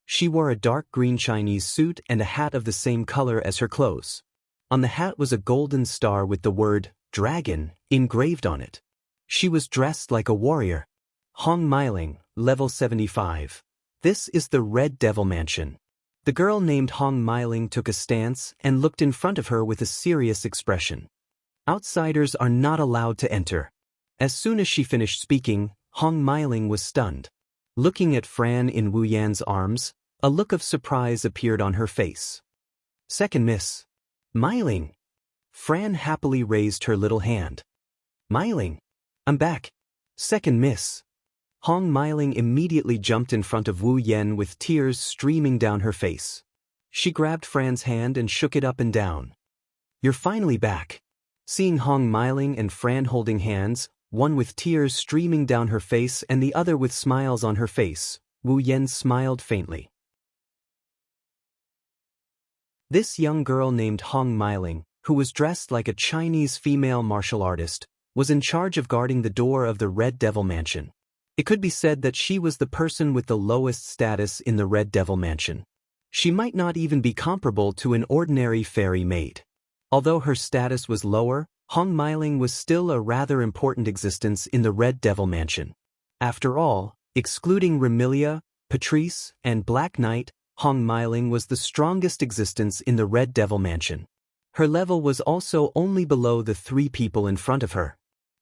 She wore a dark green Chinese suit and a hat of the same color as her clothes. On the hat was a golden star with the word, dragon, engraved on it. She was dressed like a warrior. Hong Meiling, level 75. This is the Red Devil Mansion. The girl named Hong Meiling took a stance and looked in front of her with a serious expression. Outsiders are not allowed to enter. As soon as she finished speaking, Hong Meiling was stunned. Looking at Fran in Wu Yan's arms, a look of surprise appeared on her face. Second miss. Meiling. Fran happily raised her little hand. Meiling. I'm back. Second miss. Hong Meiling immediately jumped in front of Wu Yan with tears streaming down her face. She grabbed Fran's hand and shook it up and down. You're finally back. Seeing Hong Meiling and Fran holding hands, one with tears streaming down her face and the other with smiles on her face, Wu Yan smiled faintly. This young girl named Hong Meiling, who was dressed like a Chinese female martial artist, was in charge of guarding the door of the Red Devil Mansion. It could be said that she was the person with the lowest status in the Red Devil Mansion. She might not even be comparable to an ordinary fairy maid. Although her status was lower, Hong Meiling was still a rather important existence in the Red Devil Mansion. After all, excluding Remilia, Patrice, and Black Knight, Hong Meiling was the strongest existence in the Red Devil Mansion. Her level was also only below the 3 people in front of her.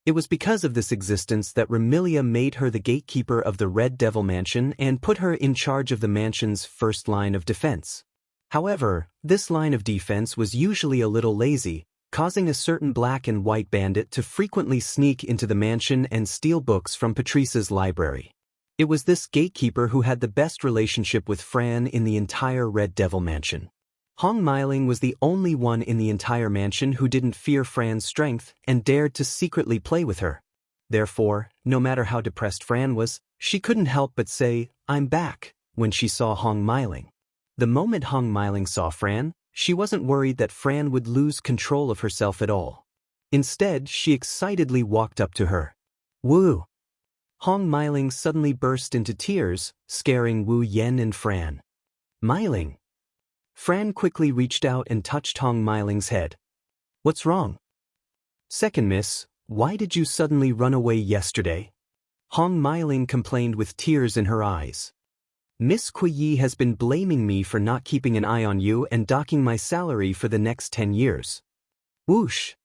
It was because of this existence that Remilia made her the gatekeeper of the Red Devil Mansion and put her in charge of the mansion's first line of defense. However, this line of defense was usually a little lazy, causing a certain black and white bandit to frequently sneak into the mansion and steal books from Patrice's library. It was this gatekeeper who had the best relationship with Fran in the entire Red Devil Mansion. Hong Meiling was the only one in the entire mansion who didn't fear Fran's strength and dared to secretly play with her. Therefore, no matter how depressed Fran was, she couldn't help but say, "I'm back," when she saw Hong Meiling. The moment Hong Meiling saw Fran, She wasn't worried that Fran would lose control of herself at all. Instead, she excitedly walked up to her. Wu! Hong Meiling suddenly burst into tears, scaring Wu Yen and Fran. Meiling! Fran quickly reached out and touched Hong Meiling's head. What's wrong? Second miss, why did you suddenly run away yesterday? Hong Meiling complained with tears in her eyes. Miss Kuyi has been blaming me for not keeping an eye on you and docking my salary for the next 10 years. Whoosh!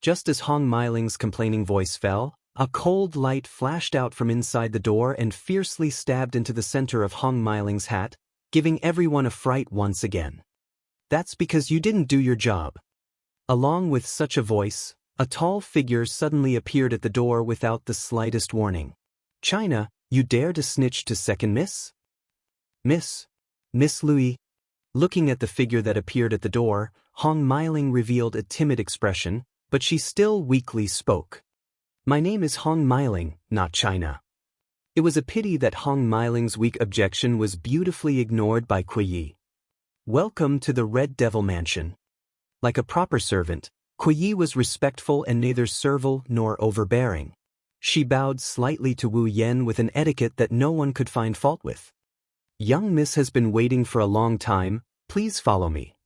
Just as Hong Meiling's complaining voice fell, a cold light flashed out from inside the door and fiercely stabbed into the center of Hong Meiling's hat, giving everyone a fright once again. That's because you didn't do your job. Along with such a voice, a tall figure suddenly appeared at the door without the slightest warning. China, you dare to snitch to second miss? Miss Louis. Looking at the figure that appeared at the door, Hong Meiling revealed a timid expression, but she still weakly spoke. My name is Hong Meiling, not China. It was a pity that Hong Meiling's weak objection was beautifully ignored by Kuyi. Welcome to the Red Devil Mansion. Like a proper servant, Kuyi was respectful and neither servile nor overbearing. She bowed slightly to Wu Yen with an etiquette that no one could find fault with. Young miss has been waiting for a long time, please follow me.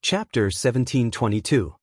Chapter 1722.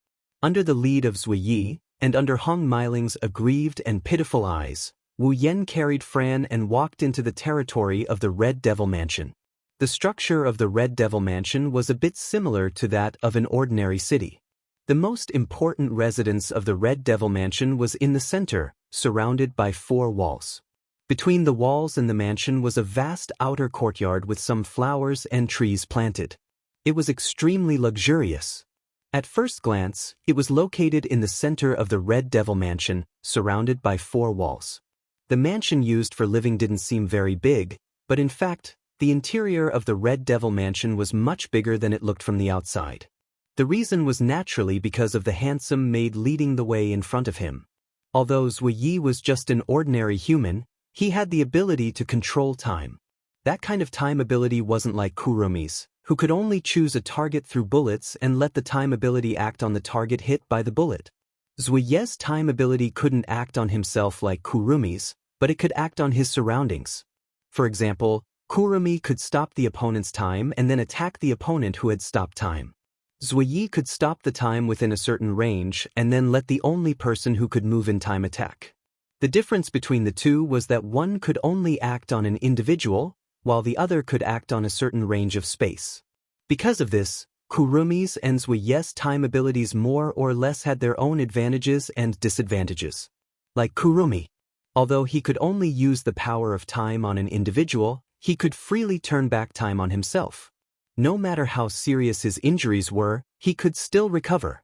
Under the lead of Zui Yi, and under Hong Meiling's aggrieved and pitiful eyes, Wu Yen carried Fran and walked into the territory of the Red Devil Mansion. The structure of the Red Devil Mansion was a bit similar to that of an ordinary city. The most important residence of the Red Devil Mansion was in the center, surrounded by 4 walls. Between the walls and the mansion was a vast outer courtyard with some flowers and trees planted. It was extremely luxurious. At first glance, it was located in the center of the Red Devil Mansion, surrounded by 4 walls. The mansion used for living didn't seem very big, but in fact, the interior of the Red Devil Mansion was much bigger than it looked from the outside. The reason was naturally because of the handsome maid leading the way in front of him. Although Zui Yi was just an ordinary human, he had the ability to control time. That kind of time ability wasn't like Kurumi's, who could only choose a target through bullets and let the time ability act on the target hit by the bullet. Zui Ye's time ability couldn't act on himself like Kurumi's, but it could act on his surroundings. For example, Kurumi could stop the opponent's time and then attack the opponent who had stopped time. Zui Yi could stop the time within a certain range and then let the only person who could move in time attack. The difference between the two was that one could only act on an individual, while the other could act on a certain range of space. Because of this, Kurumi's and Zui Ye's time abilities more or less had their own advantages and disadvantages. Like Kurumi, although he could only use the power of time on an individual, he could freely turn back time on himself. No matter how serious his injuries were, he could still recover.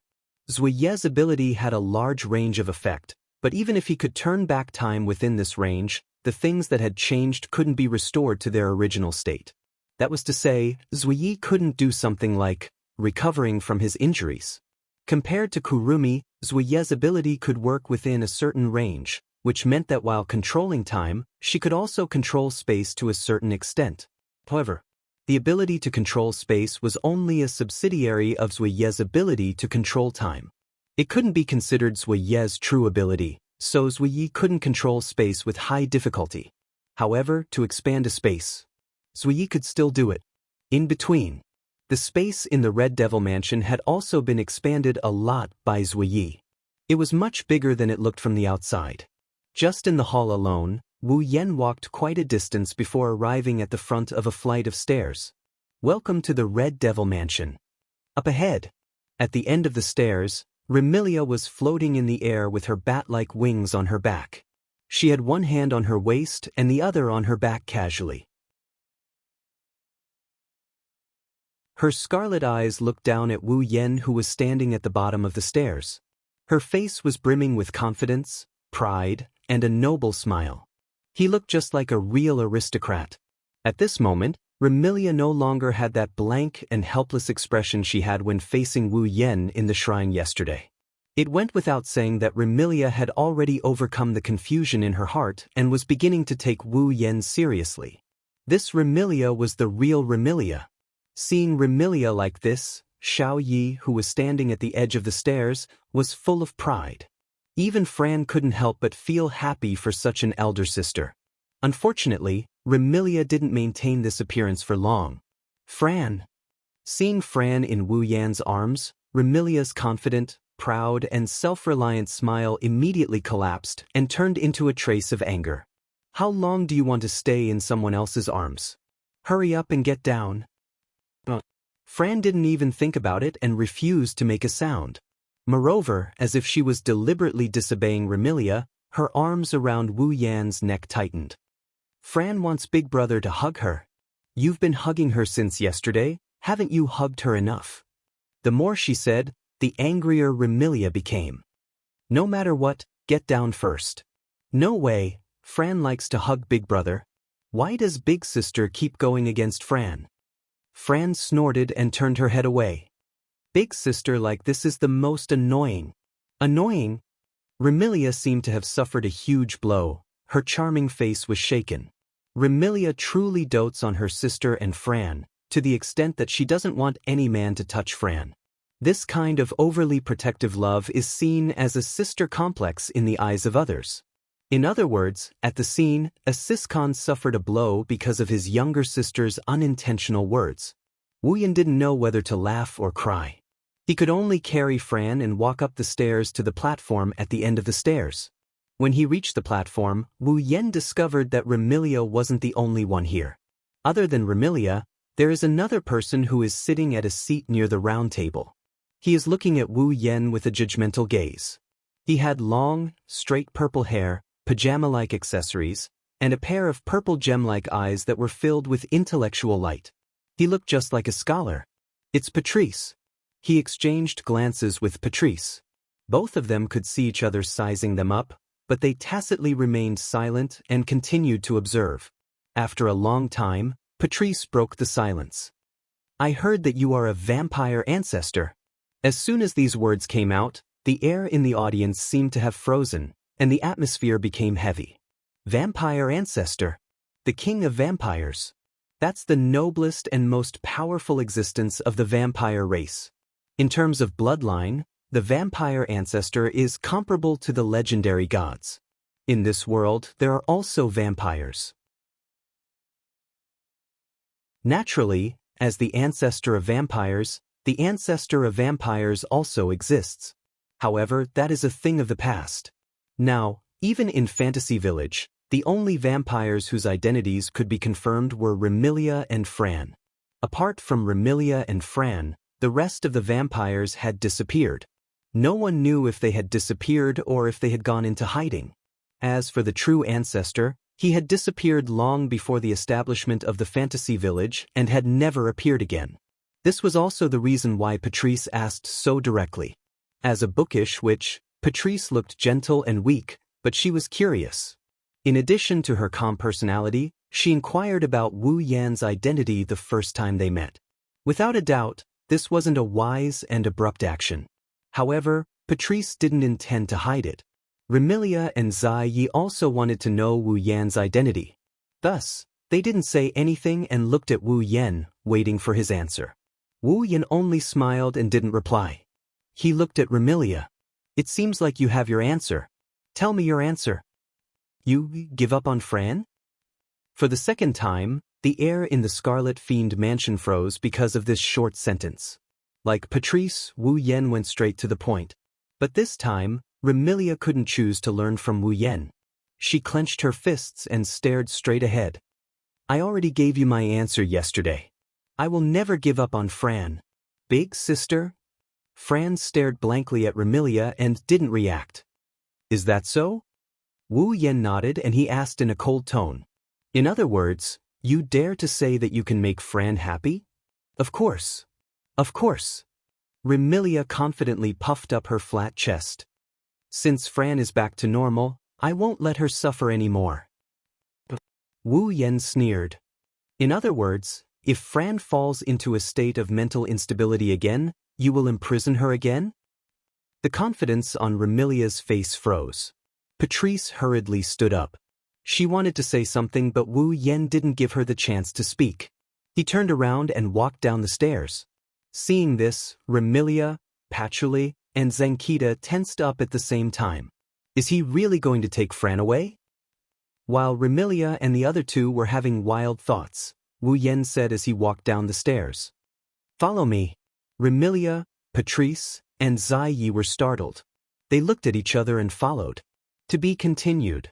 Zui Ye's ability had a large range of effect, but even if he could turn back time within this range, the things that had changed couldn't be restored to their original state. That was to say, Zui Yi couldn't do something like recovering from his injuries. Compared to Kurumi, Zui Ye's ability could work within a certain range, which meant that while controlling time, she could also control space to a certain extent. However, the ability to control space was only a subsidiary of Zui Ye's ability to control time. It couldn't be considered Zui Ye's true ability, so Zui Yi couldn't control space with high difficulty. However, to expand a space, Zui Yi could still do it. In between, the space in the Red Devil Mansion had also been expanded a lot by Zui Yi. It was much bigger than it looked from the outside. Just in the hall alone, Wu Yen walked quite a distance before arriving at the front of a flight of stairs. Welcome to the Red Devil Mansion. Up ahead, at the end of the stairs, Remilia was floating in the air with her bat-like wings on her back. She had one hand on her waist and the other on her back casually. Her scarlet eyes looked down at Wu Yen, who was standing at the bottom of the stairs. Her face was brimming with confidence, pride, and a noble smile. He looked just like a real aristocrat. At this moment, Remilia no longer had that blank and helpless expression she had when facing Wu Yen in the shrine yesterday. It went without saying that Remilia had already overcome the confusion in her heart and was beginning to take Wu Yan seriously. This Remilia was the real Remilia. Seeing Remilia like this, Xiao Yi, who was standing at the edge of the stairs, was full of pride. Even Fran couldn't help but feel happy for such an elder sister. Unfortunately, Remilia didn't maintain this appearance for long. Seeing Fran in Wu Yan's arms, Remilia's confident, proud and self-reliant smile immediately collapsed and turned into a trace of anger. How long do you want to stay in someone else's arms? Hurry up and get down. Fran didn't even think about it and refused to make a sound. Moreover, as if she was deliberately disobeying Remilia, her arms around Wu Yan's neck tightened. Fran wants Big Brother to hug her. You've been hugging her since yesterday, haven't you hugged her enough? The more she said, the angrier Remilia became. No matter what, get down first. No way, Fran likes to hug Big Brother. Why does Big Sister keep going against Fran? Fran snorted and turned her head away. Big Sister like this is the most annoying. Annoying? Remilia seemed to have suffered a huge blow. Her charming face was shaken. Remilia truly dotes on her sister and Fran, to the extent that she doesn't want any man to touch Fran. This kind of overly protective love is seen as a sister complex in the eyes of others. In other words, at the scene, a Siscon suffered a blow because of his younger sister's unintentional words. Wu Yan didn't know whether to laugh or cry. He could only carry Fran and walk up the stairs to the platform at the end of the stairs. When he reached the platform, Wu Yan discovered that Remilia wasn't the only one here. Other than Remilia, there is another person who is sitting at a seat near the round table. He is looking at Wu Yan with a judgmental gaze. He had long, straight purple hair, pajama-like accessories, and a pair of purple gem-like eyes that were filled with intellectual light. He looked just like a scholar. It's Patrice. He exchanged glances with Patrice. Both of them could see each other sizing them up, but they tacitly remained silent and continued to observe. After a long time, Patrice broke the silence. I heard that you are a vampire ancestor. As soon as these words came out, the air in the audience seemed to have frozen, and the atmosphere became heavy. Vampire ancestor. The king of vampires. That's the noblest and most powerful existence of the vampire race. In terms of bloodline, the vampire ancestor is comparable to the legendary gods. In this world, there are also vampires. Naturally, as the ancestor of vampires, the ancestor of vampires also exists. However, that is a thing of the past. Now, even in Fantasy Village, the only vampires whose identities could be confirmed were Remilia and Fran. Apart from Remilia and Fran, the rest of the vampires had disappeared. No one knew if they had disappeared or if they had gone into hiding. As for the true ancestor, he had disappeared long before the establishment of the Fantasy Village and had never appeared again. This was also the reason why Patrice asked so directly. As a bookish witch, Patrice looked gentle and weak, but she was curious. In addition to her calm personality, she inquired about Wu Yan's identity the first time they met. Without a doubt, this wasn't a wise and abrupt action. However, Patrice didn't intend to hide it. Remilia and Zai Yi also wanted to know Wu Yan's identity. Thus, they didn't say anything and looked at Wu Yan, waiting for his answer. Wu Yan only smiled and didn't reply. He looked at Remilia. It seems like you have your answer. Tell me your answer. You give up on Fran? For the second time, the air in the Scarlet Fiend mansion froze because of this short sentence. Like Patrice, Wu Yan went straight to the point. But this time, Remilia couldn't choose to learn from Wu Yan. She clenched her fists and stared straight ahead. I already gave you my answer yesterday. I will never give up on Fran. Big sister? Fran stared blankly at Remilia and didn't react. Is that so? Wu Yan nodded and he asked in a cold tone. In other words, you dare to say that you can make Fran happy? Of course. Of course. Remilia confidently puffed up her flat chest. Since Fran is back to normal, I won't let her suffer anymore. Wu Yan sneered. In other words, if Fran falls into a state of mental instability again, you will imprison her again? The confidence on Remilia's face froze. Patrice hurriedly stood up. She wanted to say something, but Wu Yan didn't give her the chance to speak. He turned around and walked down the stairs. Seeing this, Remilia, Patchouli, and Xianxia tensed up at the same time. Is he really going to take Fran away? While Remilia and the other two were having wild thoughts, Wu Yan said as he walked down the stairs. Follow me. Remilia, Patrice, and Zai Yi were startled. They looked at each other and followed. To be continued.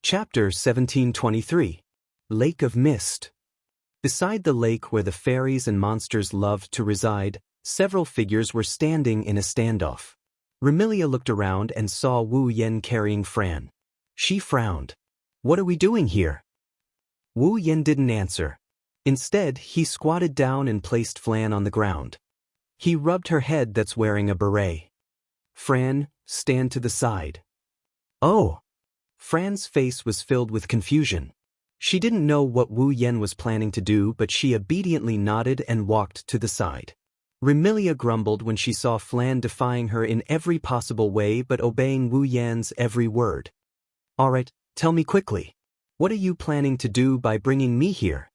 Chapter 1723. Lake of Mist. Beside the lake where the fairies and monsters loved to reside, several figures were standing in a standoff. Remilia looked around and saw Wu Yan carrying Fran. She frowned. What are we doing here? Wu Yan didn't answer. Instead, he squatted down and placed Fran on the ground. He rubbed her head that's wearing a beret. Fran, stand to the side. Oh! Fran's face was filled with confusion. She didn't know what Wu Yan was planning to do, but she obediently nodded and walked to the side. Remilia grumbled when she saw Fran defying her in every possible way but obeying Wu Yan's every word. Alright, tell me quickly. What are you planning to do by bringing me here?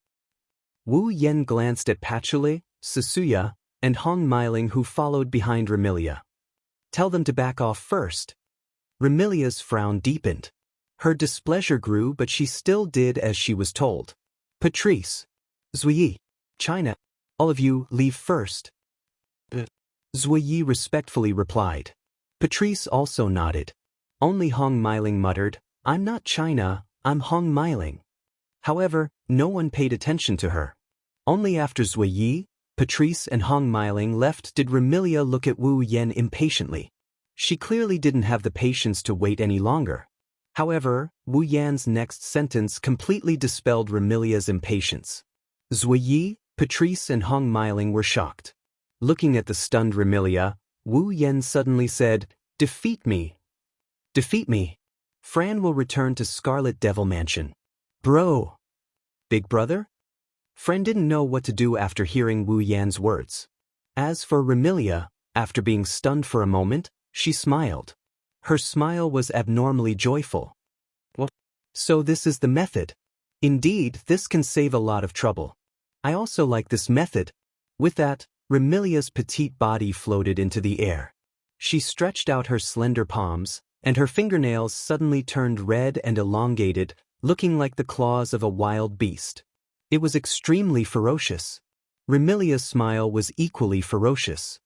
Wu Yan glanced at Patchouli, Susuya, and Hong Meiling, who followed behind Remilia. Tell them to back off first. Remilia's frown deepened. Her displeasure grew, but she still did as she was told. Patrice, Zuyi, China, all of you leave first. Zuyi respectfully replied. Patrice also nodded. Only Hong Meiling muttered, I'm not China, I'm Hong Meiling. However, no one paid attention to her. Only after Zuyi, Patrice, and Hong Meiling left did Remilia look at Wu Yan impatiently. She clearly didn't have the patience to wait any longer. However, Wu Yan's next sentence completely dispelled Remilia's impatience. Zuyi, Patrice, and Hong Meiling were shocked. Looking at the stunned Remilia, Wu Yan suddenly said, Defeat me. Defeat me. Fran will return to Scarlet Devil Mansion. Bro. Big brother? Fran didn't know what to do after hearing Wu Yan's words. As for Remilia, after being stunned for a moment, she smiled. Her smile was abnormally joyful. Well, so this is the method. Indeed, this can save a lot of trouble. I also like this method. With that, Remilia's petite body floated into the air. She stretched out her slender palms, and her fingernails suddenly turned red and elongated, looking like the claws of a wild beast. It was extremely ferocious. Remilia's smile was equally ferocious.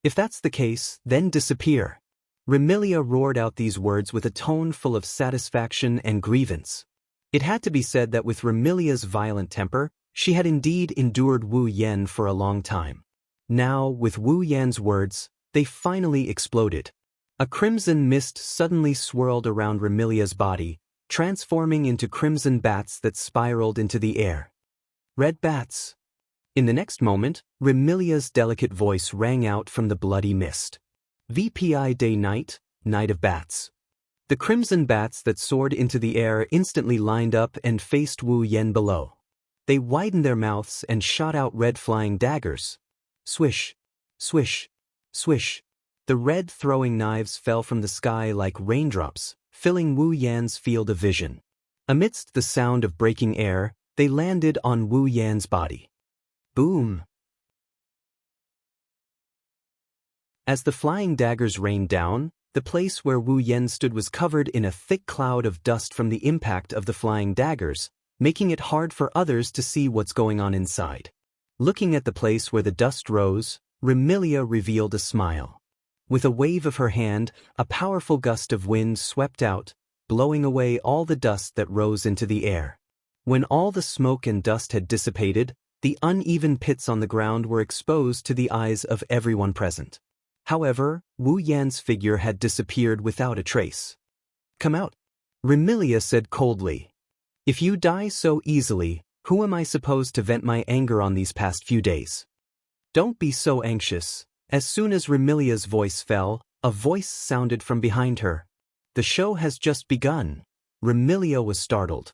If that's the case, then disappear. Remilia roared out these words with a tone full of satisfaction and grievance. It had to be said that with Remilia's violent temper, she had indeed endured Wu Yan for a long time. Now, with Wu Yan's words, they finally exploded. A crimson mist suddenly swirled around Remilia's body, transforming into crimson bats that spiraled into the air. Red bats. In the next moment, Remilia's delicate voice rang out from the bloody mist. VPI Day-Night, Night of Bats. The crimson bats that soared into the air instantly lined up and faced Wu Yan below. They widened their mouths and shot out red flying daggers. Swish, swish, swish. The red throwing knives fell from the sky like raindrops, filling Wu Yan's field of vision. Amidst the sound of breaking air, they landed on Wu Yan's body. Boom! As the flying daggers rained down, the place where Wu Yan stood was covered in a thick cloud of dust from the impact of the flying daggers, making it hard for others to see what's going on inside. Looking at the place where the dust rose, Remilia revealed a smile. With a wave of her hand, a powerful gust of wind swept out, blowing away all the dust that rose into the air. When all the smoke and dust had dissipated, the uneven pits on the ground were exposed to the eyes of everyone present. However, Wu Yan's figure had disappeared without a trace. Come out, Remilia said coldly. If you die so easily, who am I supposed to vent my anger on these past few days? Don't be so anxious. As soon as Remilia's voice fell, a voice sounded from behind her. The show has just begun. Remilia was startled.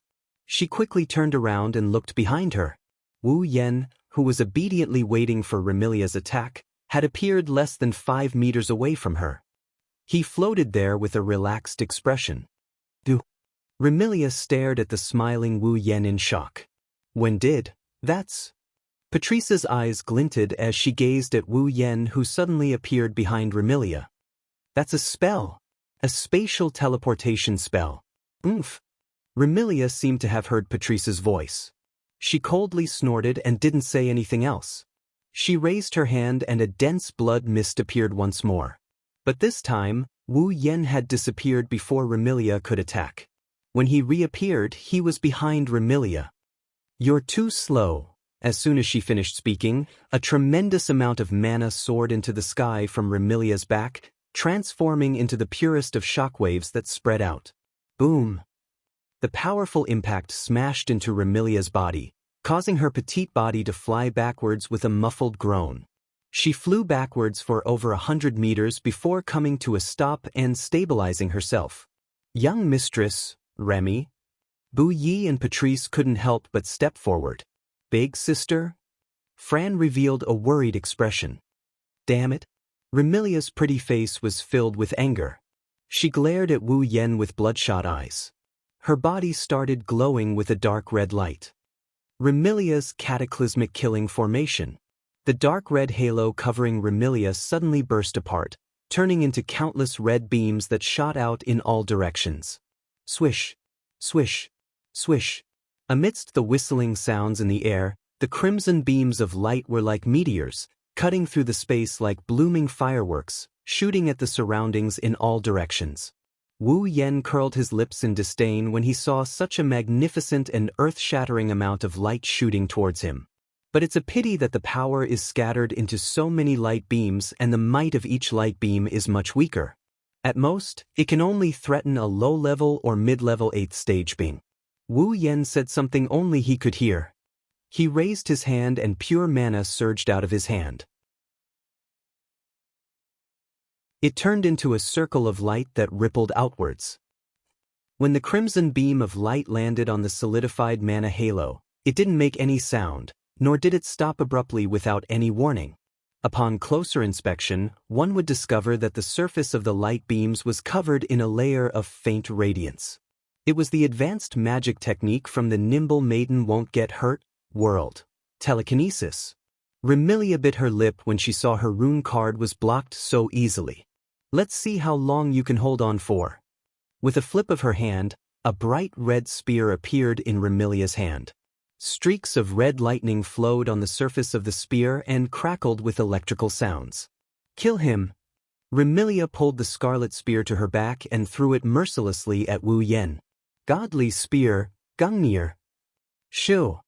She quickly turned around and looked behind her. Wu Yan, who was obediently waiting for Remilia's attack, had appeared less than 5 meters away from her. He floated there with a relaxed expression. Do. Remilia stared at the smiling Wu Yen in shock. When did? That's. Patrice's eyes glinted as she gazed at Wu Yen, who suddenly appeared behind Remilia. That's a spell. A spatial teleportation spell. Oomph. Remilia seemed to have heard Patrice's voice. She coldly snorted and didn't say anything else. She raised her hand and a dense blood mist appeared once more. But this time, Wu Yen had disappeared before Remilia could attack. When he reappeared, he was behind Remilia. You're too slow. As soon as she finished speaking, a tremendous amount of mana soared into the sky from Remilia's back, transforming into the purest of shockwaves that spread out. Boom! The powerful impact smashed into Remilia's body, causing her petite body to fly backwards with a muffled groan. She flew backwards for over 100 meters before coming to a stop and stabilizing herself. Young mistress, Remy. Bu Yi and Patrice couldn't help but step forward. Big sister? Fran revealed a worried expression. Damn it. Remilia's pretty face was filled with anger. She glared at Wu Yen with bloodshot eyes. Her body started glowing with a dark red light. Remilia's cataclysmic killing formation. The dark red halo covering Remilia suddenly burst apart, turning into countless red beams that shot out in all directions. Swish, swish, swish. Amidst the whistling sounds in the air, the crimson beams of light were like meteors, cutting through the space like blooming fireworks, shooting at the surroundings in all directions. Wu Yen curled his lips in disdain when he saw such a magnificent and earth-shattering amount of light shooting towards him. But it's a pity that the power is scattered into so many light beams and the might of each light beam is much weaker. At most, it can only threaten a low-level or mid-level 8th stage being. Wu Yen said something only he could hear. He raised his hand and pure mana surged out of his hand. It turned into a circle of light that rippled outwards. When the crimson beam of light landed on the solidified mana halo, it didn't make any sound, nor did it stop abruptly without any warning. Upon closer inspection, one would discover that the surface of the light beams was covered in a layer of faint radiance. It was the advanced magic technique from the Nimble Maiden Won't Get Hurt world. Telekinesis. Remilia bit her lip when she saw her rune card was blocked so easily. Let's see how long you can hold on for. With a flip of her hand, a bright red spear appeared in Remilia's hand. Streaks of red lightning flowed on the surface of the spear and crackled with electrical sounds. Kill him. Remilia pulled the scarlet spear to her back and threw it mercilessly at Wu Yen. Godly spear, Gungnir. Shoo.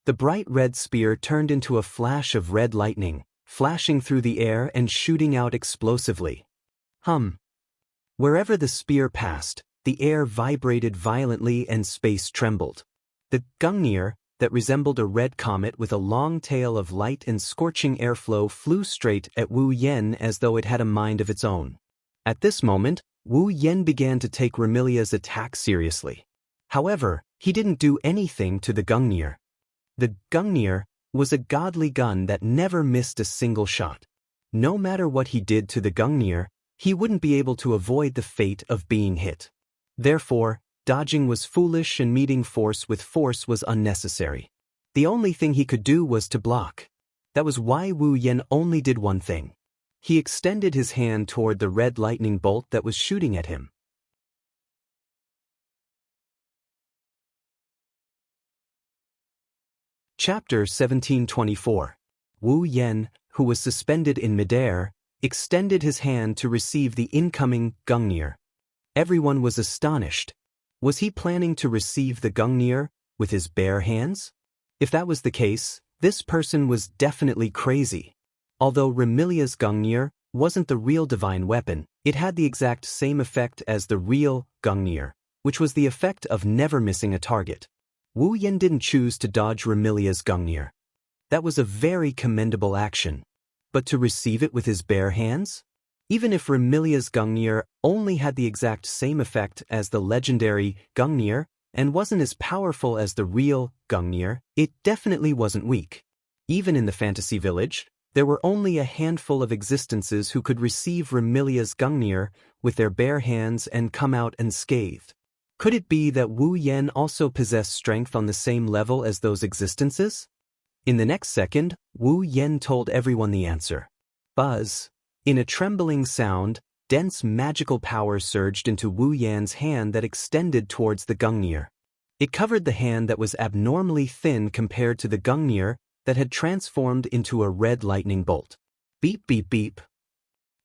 The bright red spear turned into a flash of red lightning, flashing through the air and shooting out explosively. Hum. Wherever the spear passed, the air vibrated violently and space trembled. The Gungnir, that resembled a red comet with a long tail of light and scorching airflow, flew straight at Wu Yen as though it had a mind of its own. At this moment, Wu Yen began to take Remilia's attack seriously. However, he didn't do anything to the Gungnir. The Gungnir was a godly gun that never missed a single shot. No matter what he did to the Gungnir, he wouldn't be able to avoid the fate of being hit. Therefore, dodging was foolish and meeting force with force was unnecessary. The only thing he could do was to block. That was why Wu Yen only did one thing. He extended his hand toward the red lightning bolt that was shooting at him. Chapter 1724. Wu Yen, who was suspended in midair, extended his hand to receive the incoming Gungnir. Everyone was astonished. Was he planning to receive the Gungnir with his bare hands? If that was the case, this person was definitely crazy. Although Remilia's Gungnir wasn't the real divine weapon, it had the exact same effect as the real Gungnir, which was the effect of never missing a target. Wu Yen didn't choose to dodge Remilia's Gungnir. That was a very commendable action. But to receive it with his bare hands? Even if Remilia's Gungnir only had the exact same effect as the legendary Gungnir and wasn't as powerful as the real Gungnir, it definitely wasn't weak. Even in the fantasy village, there were only a handful of existences who could receive Remilia's Gungnir with their bare hands and come out unscathed. Could it be that Wu Yan also possessed strength on the same level as those existences? In the next second, Wu Yan told everyone the answer. Buzz. In a trembling sound, dense magical power surged into Wu Yan's hand that extended towards the Gungnir. It covered the hand that was abnormally thin compared to the Gungnir that had transformed into a red lightning bolt. Beep beep beep.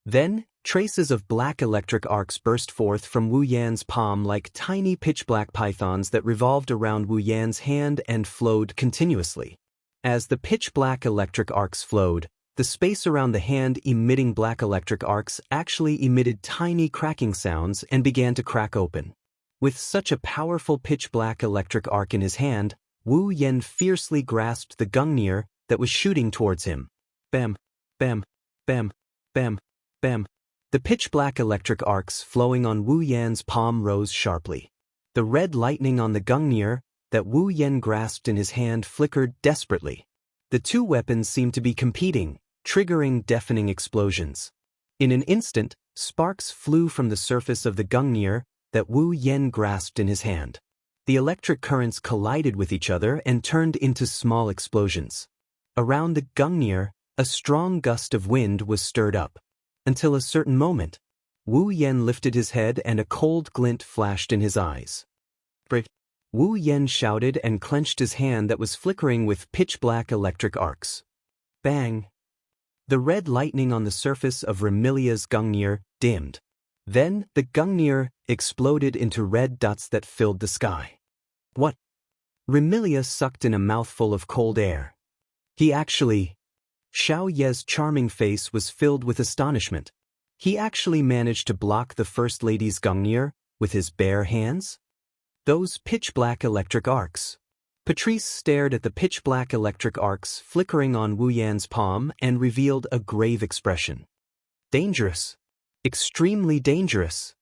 Then, traces of black electric arcs burst forth from Wu Yan's palm like tiny pitch-black pythons that revolved around Wu Yan's hand and flowed continuously. As the pitch-black electric arcs flowed, the space around the hand emitting black electric arcs actually emitted tiny cracking sounds and began to crack open. With such a powerful pitch-black electric arc in his hand, Wu Yan fiercely grasped the Gungnir that was shooting towards him. Bam, bam, bam, bam, bam. The pitch-black electric arcs flowing on Wu Yan's palm rose sharply. The red lightning on the Gungnir that Wu Yan grasped in his hand flickered desperately. The two weapons seemed to be competing, triggering deafening explosions. In an instant, sparks flew from the surface of the Gungnir that Wu Yan grasped in his hand. The electric currents collided with each other and turned into small explosions. Around the Gungnir, a strong gust of wind was stirred up. Until a certain moment, Wu Yan lifted his head and a cold glint flashed in his eyes. Wu Yan shouted and clenched his hand that was flickering with pitch-black electric arcs. Bang! The red lightning on the surface of Remilia's Gungnir dimmed. Then, the Gungnir exploded into red dots that filled the sky. What? Remilia sucked in a mouthful of cold air. Xiao Ye's charming face was filled with astonishment. He actually managed to block the First Lady's Gungnir with his bare hands? Those pitch-black electric arcs. Patrice stared at the pitch-black electric arcs flickering on Wu Yan's palm and revealed a grave expression. Dangerous. Extremely dangerous.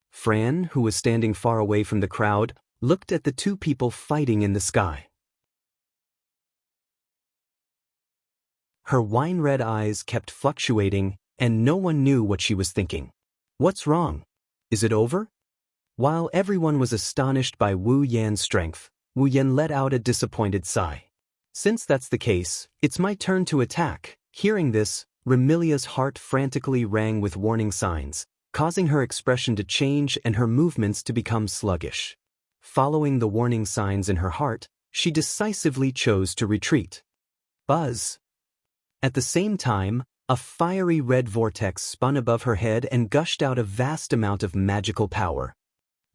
Fran, who was standing far away from the crowd, looked at the two people fighting in the sky. Her wine-red eyes kept fluctuating, and no one knew what she was thinking. What's wrong? Is it over? While everyone was astonished by Wu Yan's strength, Wu Yan let out a disappointed sigh. Since that's the case, it's my turn to attack. Hearing this, Remilia's heart frantically rang with warning signs, causing her expression to change and her movements to become sluggish. Following the warning signs in her heart, she decisively chose to retreat. Buzz! At the same time, a fiery red vortex spun above her head and gushed out a vast amount of magical power.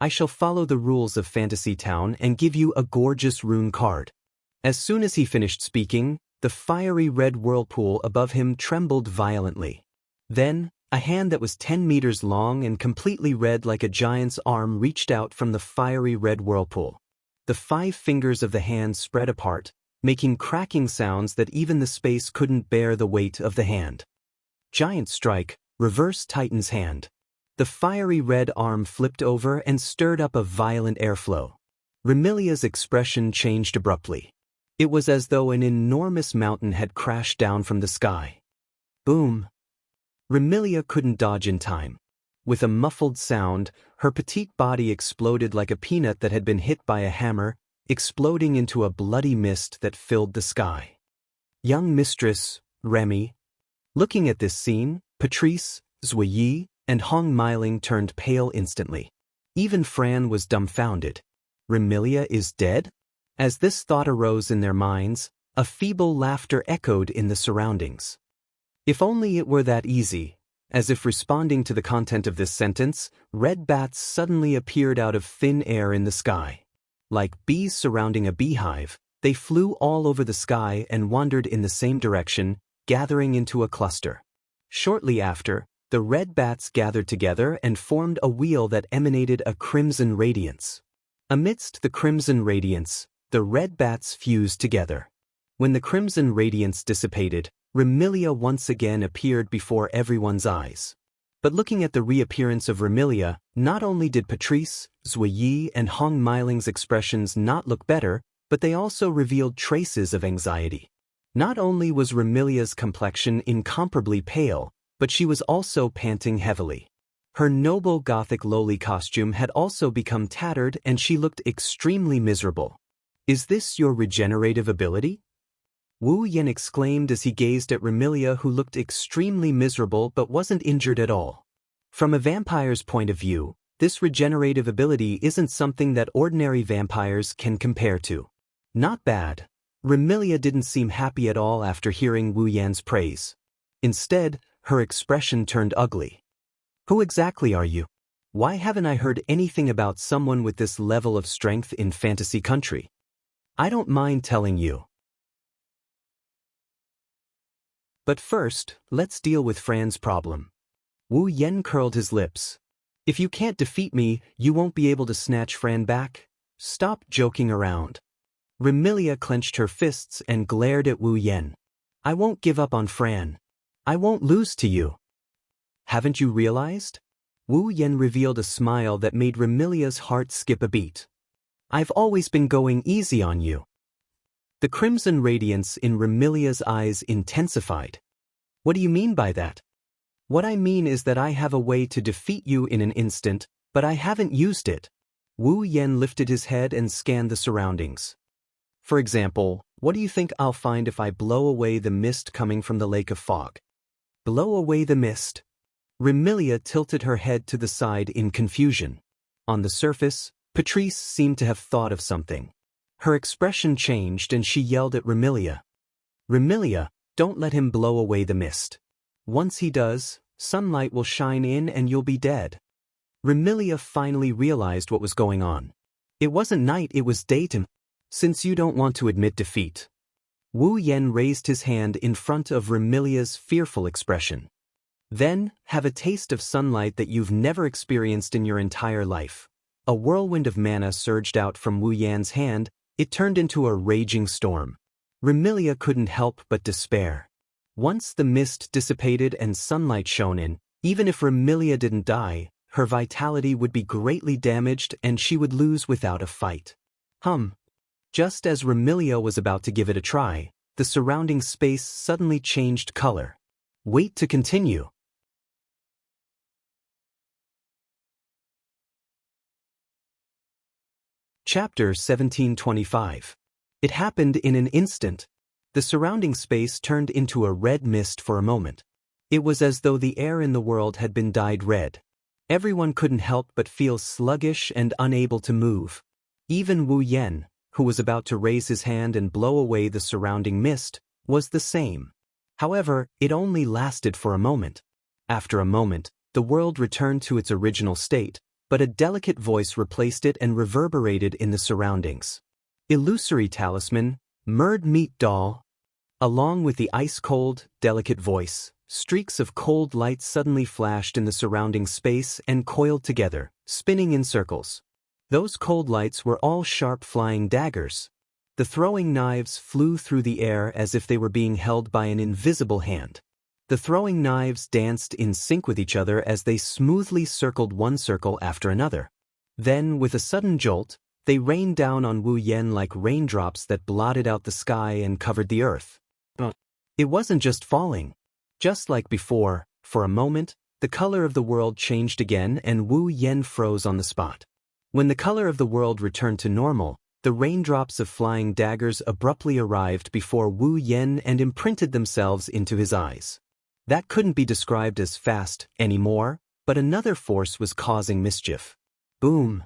I shall follow the rules of Fantasy Town and give you a gorgeous rune card. As soon as he finished speaking, the fiery red whirlpool above him trembled violently. Then, a hand that was 10 meters long and completely red like a giant's arm reached out from the fiery red whirlpool. The 5 fingers of the hand spread apart, making cracking sounds that even the space couldn't bear the weight of the hand. Giant strike, reverse Titan's hand. The fiery red arm flipped over and stirred up a violent airflow. Remilia's expression changed abruptly. It was as though an enormous mountain had crashed down from the sky. Boom! Remilia couldn't dodge in time. With a muffled sound, her petite body exploded like a peanut that had been hit by a hammer, exploding into a bloody mist that filled the sky. Young Mistress, Remy. Looking at this scene, Patrice, Zuiyi, and Hong Meiling turned pale instantly. Even Fran was dumbfounded. Remilia is dead? As this thought arose in their minds, a feeble laughter echoed in the surroundings. If only it were that easy. As if responding to the content of this sentence, red bats suddenly appeared out of thin air in the sky. Like bees surrounding a beehive, they flew all over the sky and wandered in the same direction, gathering into a cluster. Shortly after, the red bats gathered together and formed a wheel that emanated a crimson radiance. Amidst the crimson radiance, the red bats fused together. When the crimson radiance dissipated, Remilia once again appeared before everyone's eyes. But looking at the reappearance of Remilia, not only did Patrice, Zuiyi, and Hong Meiling's expressions not look better, but they also revealed traces of anxiety. Not only was Remilia's complexion incomparably pale, but she was also panting heavily. Her noble Gothic lowly costume had also become tattered and she looked extremely miserable. "Is this your regenerative ability?" Wu Yan exclaimed as he gazed at Remilia, who looked extremely miserable but wasn't injured at all. From a vampire's point of view, this regenerative ability isn't something that ordinary vampires can compare to. Not bad. Remilia didn't seem happy at all after hearing Wu Yan's praise. Instead, her expression turned ugly. "Who exactly are you? Why haven't I heard anything about someone with this level of strength in fantasy country? I don't mind telling you. But first, let's deal with Fran's problem." Wu Yan curled his lips. "If you can't defeat me, you won't be able to snatch Fran back? Stop joking around." Remilia clenched her fists and glared at Wu Yan. "I won't give up on Fran. I won't lose to you. Haven't you realized?" Wu Yan revealed a smile that made Remilia's heart skip a beat. "I've always been going easy on you." The crimson radiance in Remilia's eyes intensified. "What do you mean by that?" "What I mean is that I have a way to defeat you in an instant, but I haven't used it." Wu Yan lifted his head and scanned the surroundings. "For example, what do you think I'll find if I blow away the mist coming from the lake of fog?" "Blow away the mist?" Remilia tilted her head to the side in confusion. On the surface, Patrice seemed to have thought of something. Her expression changed and she yelled at Remilia. "Remilia, don't let him blow away the mist. Once he does, sunlight will shine in and you'll be dead." Remilia finally realized what was going on. It wasn't night, it was daytime. "Since you don't want to admit defeat." Wu Yan raised his hand in front of Remilia's fearful expression. "Then, have a taste of sunlight that you've never experienced in your entire life." A whirlwind of mana surged out from Wu Yan's hand. It turned into a raging storm. Remilia couldn't help but despair. Once the mist dissipated and sunlight shone in, even if Remilia didn't die, her vitality would be greatly damaged and she would lose without a fight. Just as Remilia was about to give it a try, the surrounding space suddenly changed color. Wait to continue. Chapter 1725. It happened in an instant. The surrounding space turned into a red mist for a moment. It was as though the air in the world had been dyed red. Everyone couldn't help but feel sluggish and unable to move. Even Wu Yan, who was about to raise his hand and blow away the surrounding mist, was the same. However, it only lasted for a moment. After a moment, the world returned to its original state, but a delicate voice replaced it and reverberated in the surroundings. "Illusory talisman, Murd meat doll." Along with the ice-cold, delicate voice, streaks of cold light suddenly flashed in the surrounding space and coiled together, spinning in circles. Those cold lights were all sharp flying daggers. The throwing knives flew through the air as if they were being held by an invisible hand. The throwing knives danced in sync with each other as they smoothly circled one circle after another. Then, with a sudden jolt, they rained down on Wu Yan like raindrops that blotted out the sky and covered the earth. It wasn't just falling. Just like before, for a moment, the color of the world changed again and Wu Yan froze on the spot. When the color of the world returned to normal, the raindrops of flying daggers abruptly arrived before Wu Yan and imprinted themselves into his eyes. That couldn't be described as fast anymore, but another force was causing mischief. Boom.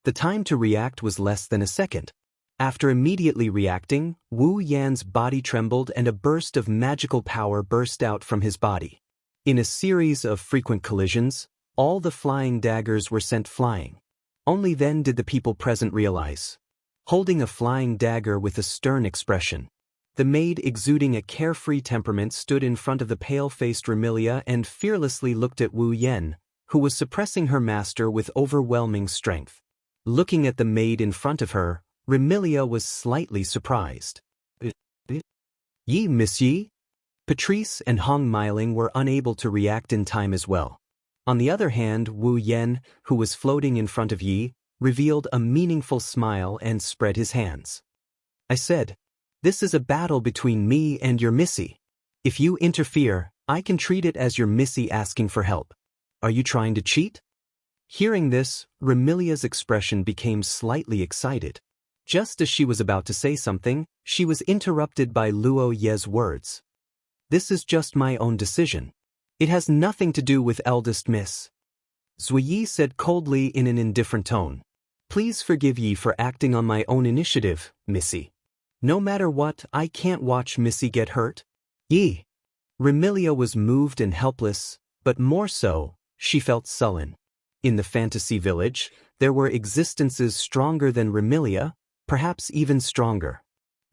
The time to react was less than a second. After immediately reacting, Wu Yan's body trembled and a burst of magical power burst out from his body. In a series of frequent collisions, all the flying daggers were sent flying. Only then did the people present realize. Holding a flying dagger with a stern expression, the maid exuding a carefree temperament stood in front of the pale-faced Remilia and fearlessly looked at Wu Yan, who was suppressing her master with overwhelming strength. Looking at the maid in front of her, Remilia was slightly surprised. "Yi, Miss Yi?" Patrice and Hong Meiling were unable to react in time as well. On the other hand, Wu Yan, who was floating in front of Yi, revealed a meaningful smile and spread his hands. "I said, This is a battle between me and your Missy. If you interfere, I can treat it as your Missy asking for help. Are you trying to cheat? Hearing this, Remilia's expression became slightly excited. Just as she was about to say something, she was interrupted by Luo Ye's words. This is just my own decision. It has nothing to do with eldest miss. Zui Yi said coldly in an indifferent tone. Please forgive Yi for acting on my own initiative, Missy. No matter what, I can't watch Missy get hurt. Yi. Remilia was moved and helpless, but more so, she felt sullen. In the fantasy village, there were existences stronger than Remilia, perhaps even stronger.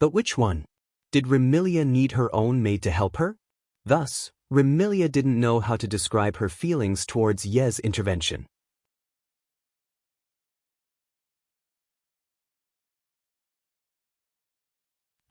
But which one? Did Remilia need her own maid to help her? Thus, Remilia didn't know how to describe her feelings towards Ye's intervention.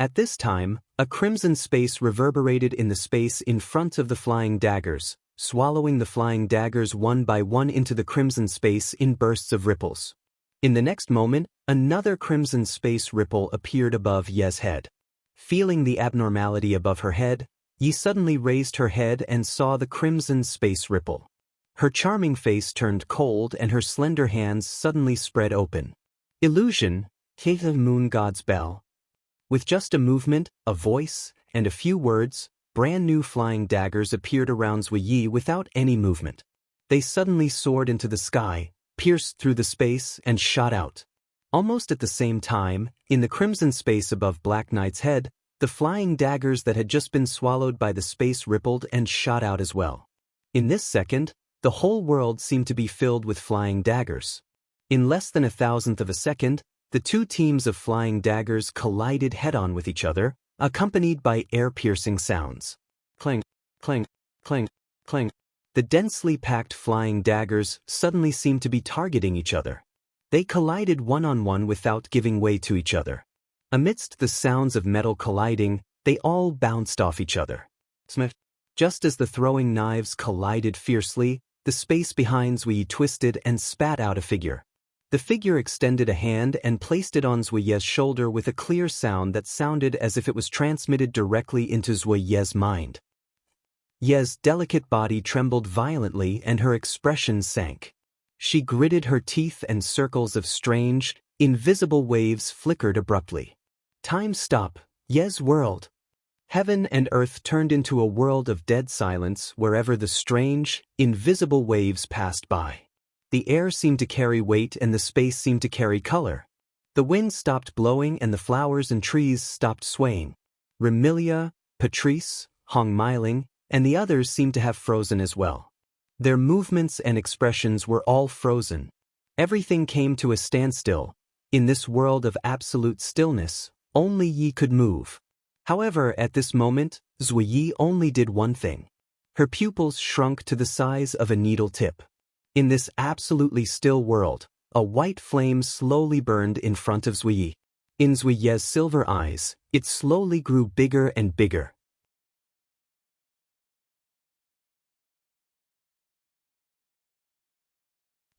At this time, a crimson space reverberated in the space in front of the flying daggers, swallowing the flying daggers one by one into the crimson space in bursts of ripples. In the next moment, another crimson space ripple appeared above Ye's head. Feeling the abnormality above her head, Yi suddenly raised her head and saw the crimson space ripple. Her charming face turned cold and her slender hands suddenly spread open. Illusion, Kate of Moon God's Bell. With just a movement, a voice, and a few words, brand new flying daggers appeared around Zui Yi without any movement. They suddenly soared into the sky, pierced through the space, and shot out. Almost at the same time, in the crimson space above Black Knight's head, the flying daggers that had just been swallowed by the space rippled and shot out as well. In this second, the whole world seemed to be filled with flying daggers. In less than 1,000th of a second, the two teams of flying daggers collided head-on with each other, accompanied by air-piercing sounds. Clang, clang, clang, clang. The densely packed flying daggers suddenly seemed to be targeting each other. They collided one-on-one without giving way to each other. Amidst the sounds of metal colliding, they all bounced off each other. Smash. Just as the throwing knives collided fiercely, the space behind Zui twisted and spat out a figure. The figure extended a hand and placed it on Zui Ye's shoulder with a clear sound that sounded as if it was transmitted directly into Zui Ye's mind. Ye's delicate body trembled violently and her expression sank. She gritted her teeth and circles of strange, invisible waves flickered abruptly. Time stop, Ye's world. Heaven and earth turned into a world of dead silence wherever the strange, invisible waves passed by. The air seemed to carry weight and the space seemed to carry color. The wind stopped blowing and the flowers and trees stopped swaying. Remilia, Patrice, Hong Miling, and the others seemed to have frozen as well. Their movements and expressions were all frozen. Everything came to a standstill. In this world of absolute stillness, only Yi could move. However, at this moment, Zui Yi only did one thing. Her pupils shrunk to the size of a needle tip. In this absolutely still world, a white flame slowly burned in front of Zui Yi. In Zui Ye's silver eyes, it slowly grew bigger and bigger.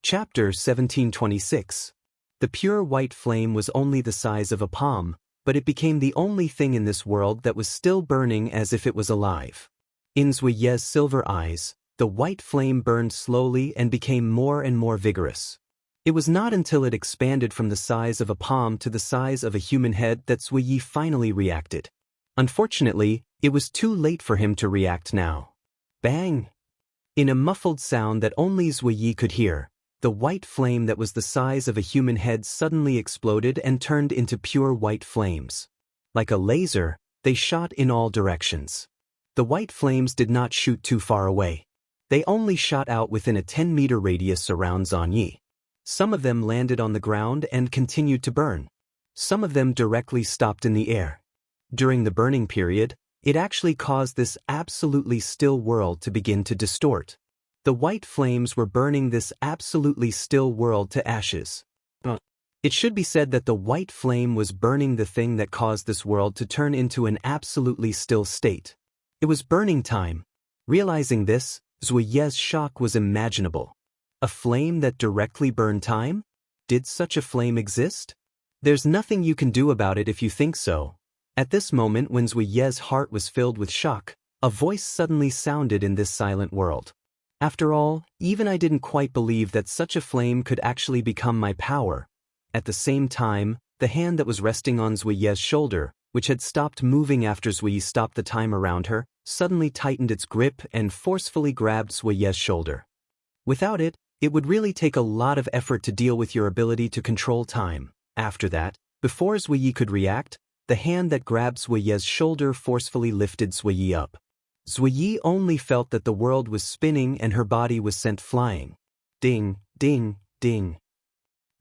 Chapter 1726. The pure white flame was only the size of a palm, but it became the only thing in this world that was still burning as if it was alive. In Zui Ye's silver eyes, the white flame burned slowly and became more and more vigorous. It was not until it expanded from the size of a palm to the size of a human head that Zui Yi finally reacted. Unfortunately, it was too late for him to react now. Bang! In a muffled sound that only Zui Yi could hear, the white flame that was the size of a human head suddenly exploded and turned into pure white flames. Like a laser, they shot in all directions. The white flames did not shoot too far away. They only shot out within a 10-meter radius around Zan Yi. Some of them landed on the ground and continued to burn. Some of them directly stopped in the air. During the burning period, it actually caused this absolutely still world to begin to distort. The white flames were burning this absolutely still world to ashes. It should be said that the white flame was burning the thing that caused this world to turn into an absolutely still state. It was burning time. Realizing this, Zui Ye's shock was imaginable. A flame that directly burned time? Did such a flame exist? There's nothing you can do about it if you think so. At this moment, when Zuiye's heart was filled with shock, a voice suddenly sounded in this silent world. After all, even I didn't quite believe that such a flame could actually become my power. At the same time, the hand that was resting on Zuiye's shoulder, which had stopped moving after Zuiye stopped the time around her, suddenly tightened its grip and forcefully grabbed Zuiye's shoulder. Without it, it would really take a lot of effort to deal with your ability to control time. After that, before Zuiye could react, the hand that grabbed Zuiye's shoulder forcefully lifted Zuiye up. Zuiye only felt that the world was spinning and her body was sent flying. Ding, ding, ding.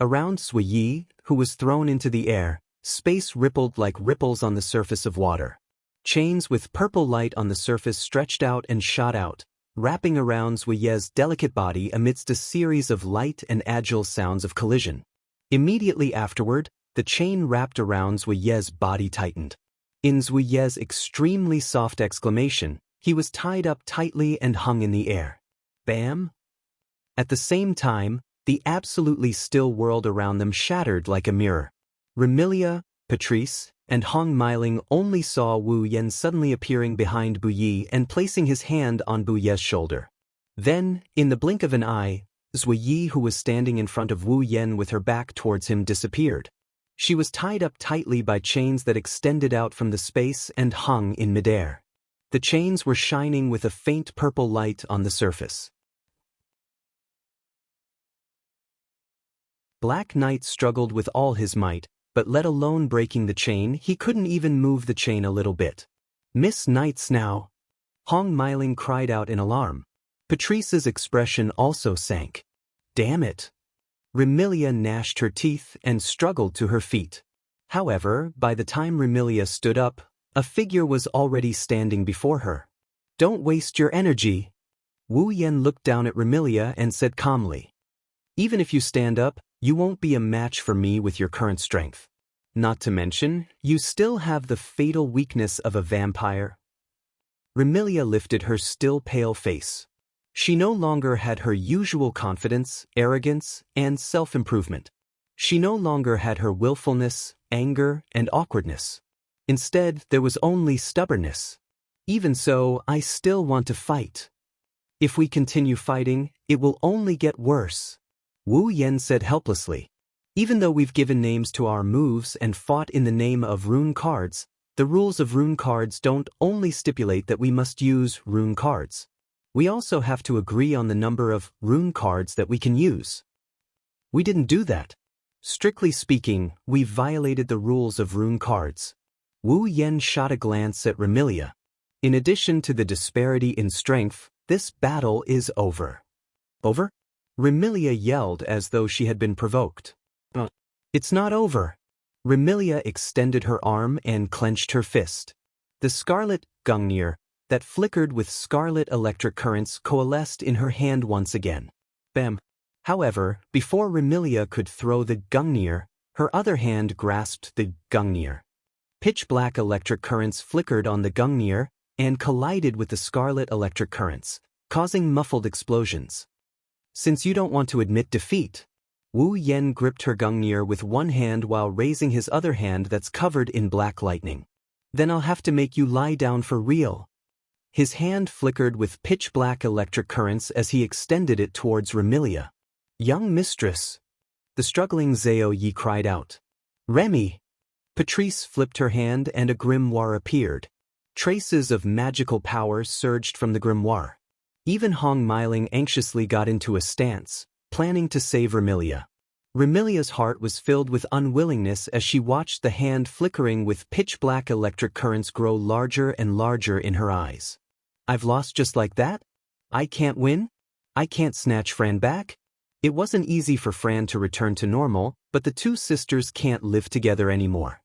Around Zuiye, who was thrown into the air, space rippled like ripples on the surface of water. Chains with purple light on the surface stretched out and shot out, wrapping around Zuiye's delicate body amidst a series of light and agile sounds of collision. Immediately afterward, the chain wrapped around Zuiye's body tightened. In Zuiye's extremely soft exclamation, he was tied up tightly and hung in the air. Bam! At the same time, the absolutely still world around them shattered like a mirror. Remilia, Patrice, and Hong Meiling only saw Wu Yan suddenly appearing behind Bu Yi and placing his hand on Bu Ye's shoulder. Then, in the blink of an eye, Zuiye, who was standing in front of Wu Yan with her back towards him, disappeared. She was tied up tightly by chains that extended out from the space and hung in midair. The chains were shining with a faint purple light on the surface. Black Knight struggled with all his might, but let alone breaking the chain, he couldn't even move the chain a little bit. Miss Knights now! Hong Meiling cried out in alarm. Patrice's expression also sank. Damn it! Remilia gnashed her teeth and struggled to her feet. However, by the time Remilia stood up, a figure was already standing before her. Don't waste your energy. Wu Yan looked down at Remilia and said calmly. Even if you stand up, you won't be a match for me with your current strength. Not to mention, you still have the fatal weakness of a vampire. Remilia lifted her still pale face. She no longer had her usual confidence, arrogance, and self-improvement. She no longer had her willfulness, anger, and awkwardness. Instead, there was only stubbornness. Even so, I still want to fight. If we continue fighting, it will only get worse. Wu Yan said helplessly. Even though we've given names to our moves and fought in the name of rune cards, the rules of rune cards don't only stipulate that we must use rune cards. We also have to agree on the number of rune cards that we can use. We didn't do that. Strictly speaking, we violated the rules of rune cards. Wu Yan shot a glance at Remilia. In addition to the disparity in strength, this battle is over. Over? Remilia yelled as though she had been provoked. It's not over. Remilia extended her arm and clenched her fist. The scarlet Gungnir that flickered with scarlet electric currents coalesced in her hand once again. Bam! However, before Remilia could throw the Gungnir, her other hand grasped the Gungnir. Pitch-black electric currents flickered on the Gungnir and collided with the scarlet electric currents, causing muffled explosions. Since you don't want to admit defeat, Wu Yan gripped her Gungnir with one hand while raising his other hand that's covered in black lightning. Then I'll have to make you lie down for real. His hand flickered with pitch-black electric currents as he extended it towards Remilia. Young mistress! The struggling Zhao Yi cried out. Remy! Patrice flipped her hand and a grimoire appeared. Traces of magical power surged from the grimoire. Even Hong Meiling anxiously got into a stance, planning to save Remilia. Remilia's heart was filled with unwillingness as she watched the hand flickering with pitch-black electric currents grow larger and larger in her eyes. I've lost just like that? I can't win? I can't snatch Fran back? It wasn't easy for Fran to return to normal, but the two sisters can't live together anymore.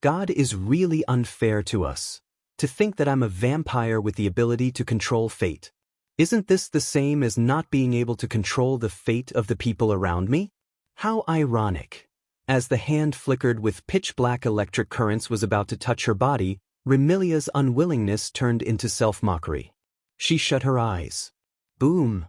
God is really unfair to us. To think that I'm a vampire with the ability to control fate. Isn't this the same as not being able to control the fate of the people around me? How ironic. As the hand flickered with pitch-black electric currents was about to touch her body, Remilia's unwillingness turned into self-mockery. She shut her eyes. Boom.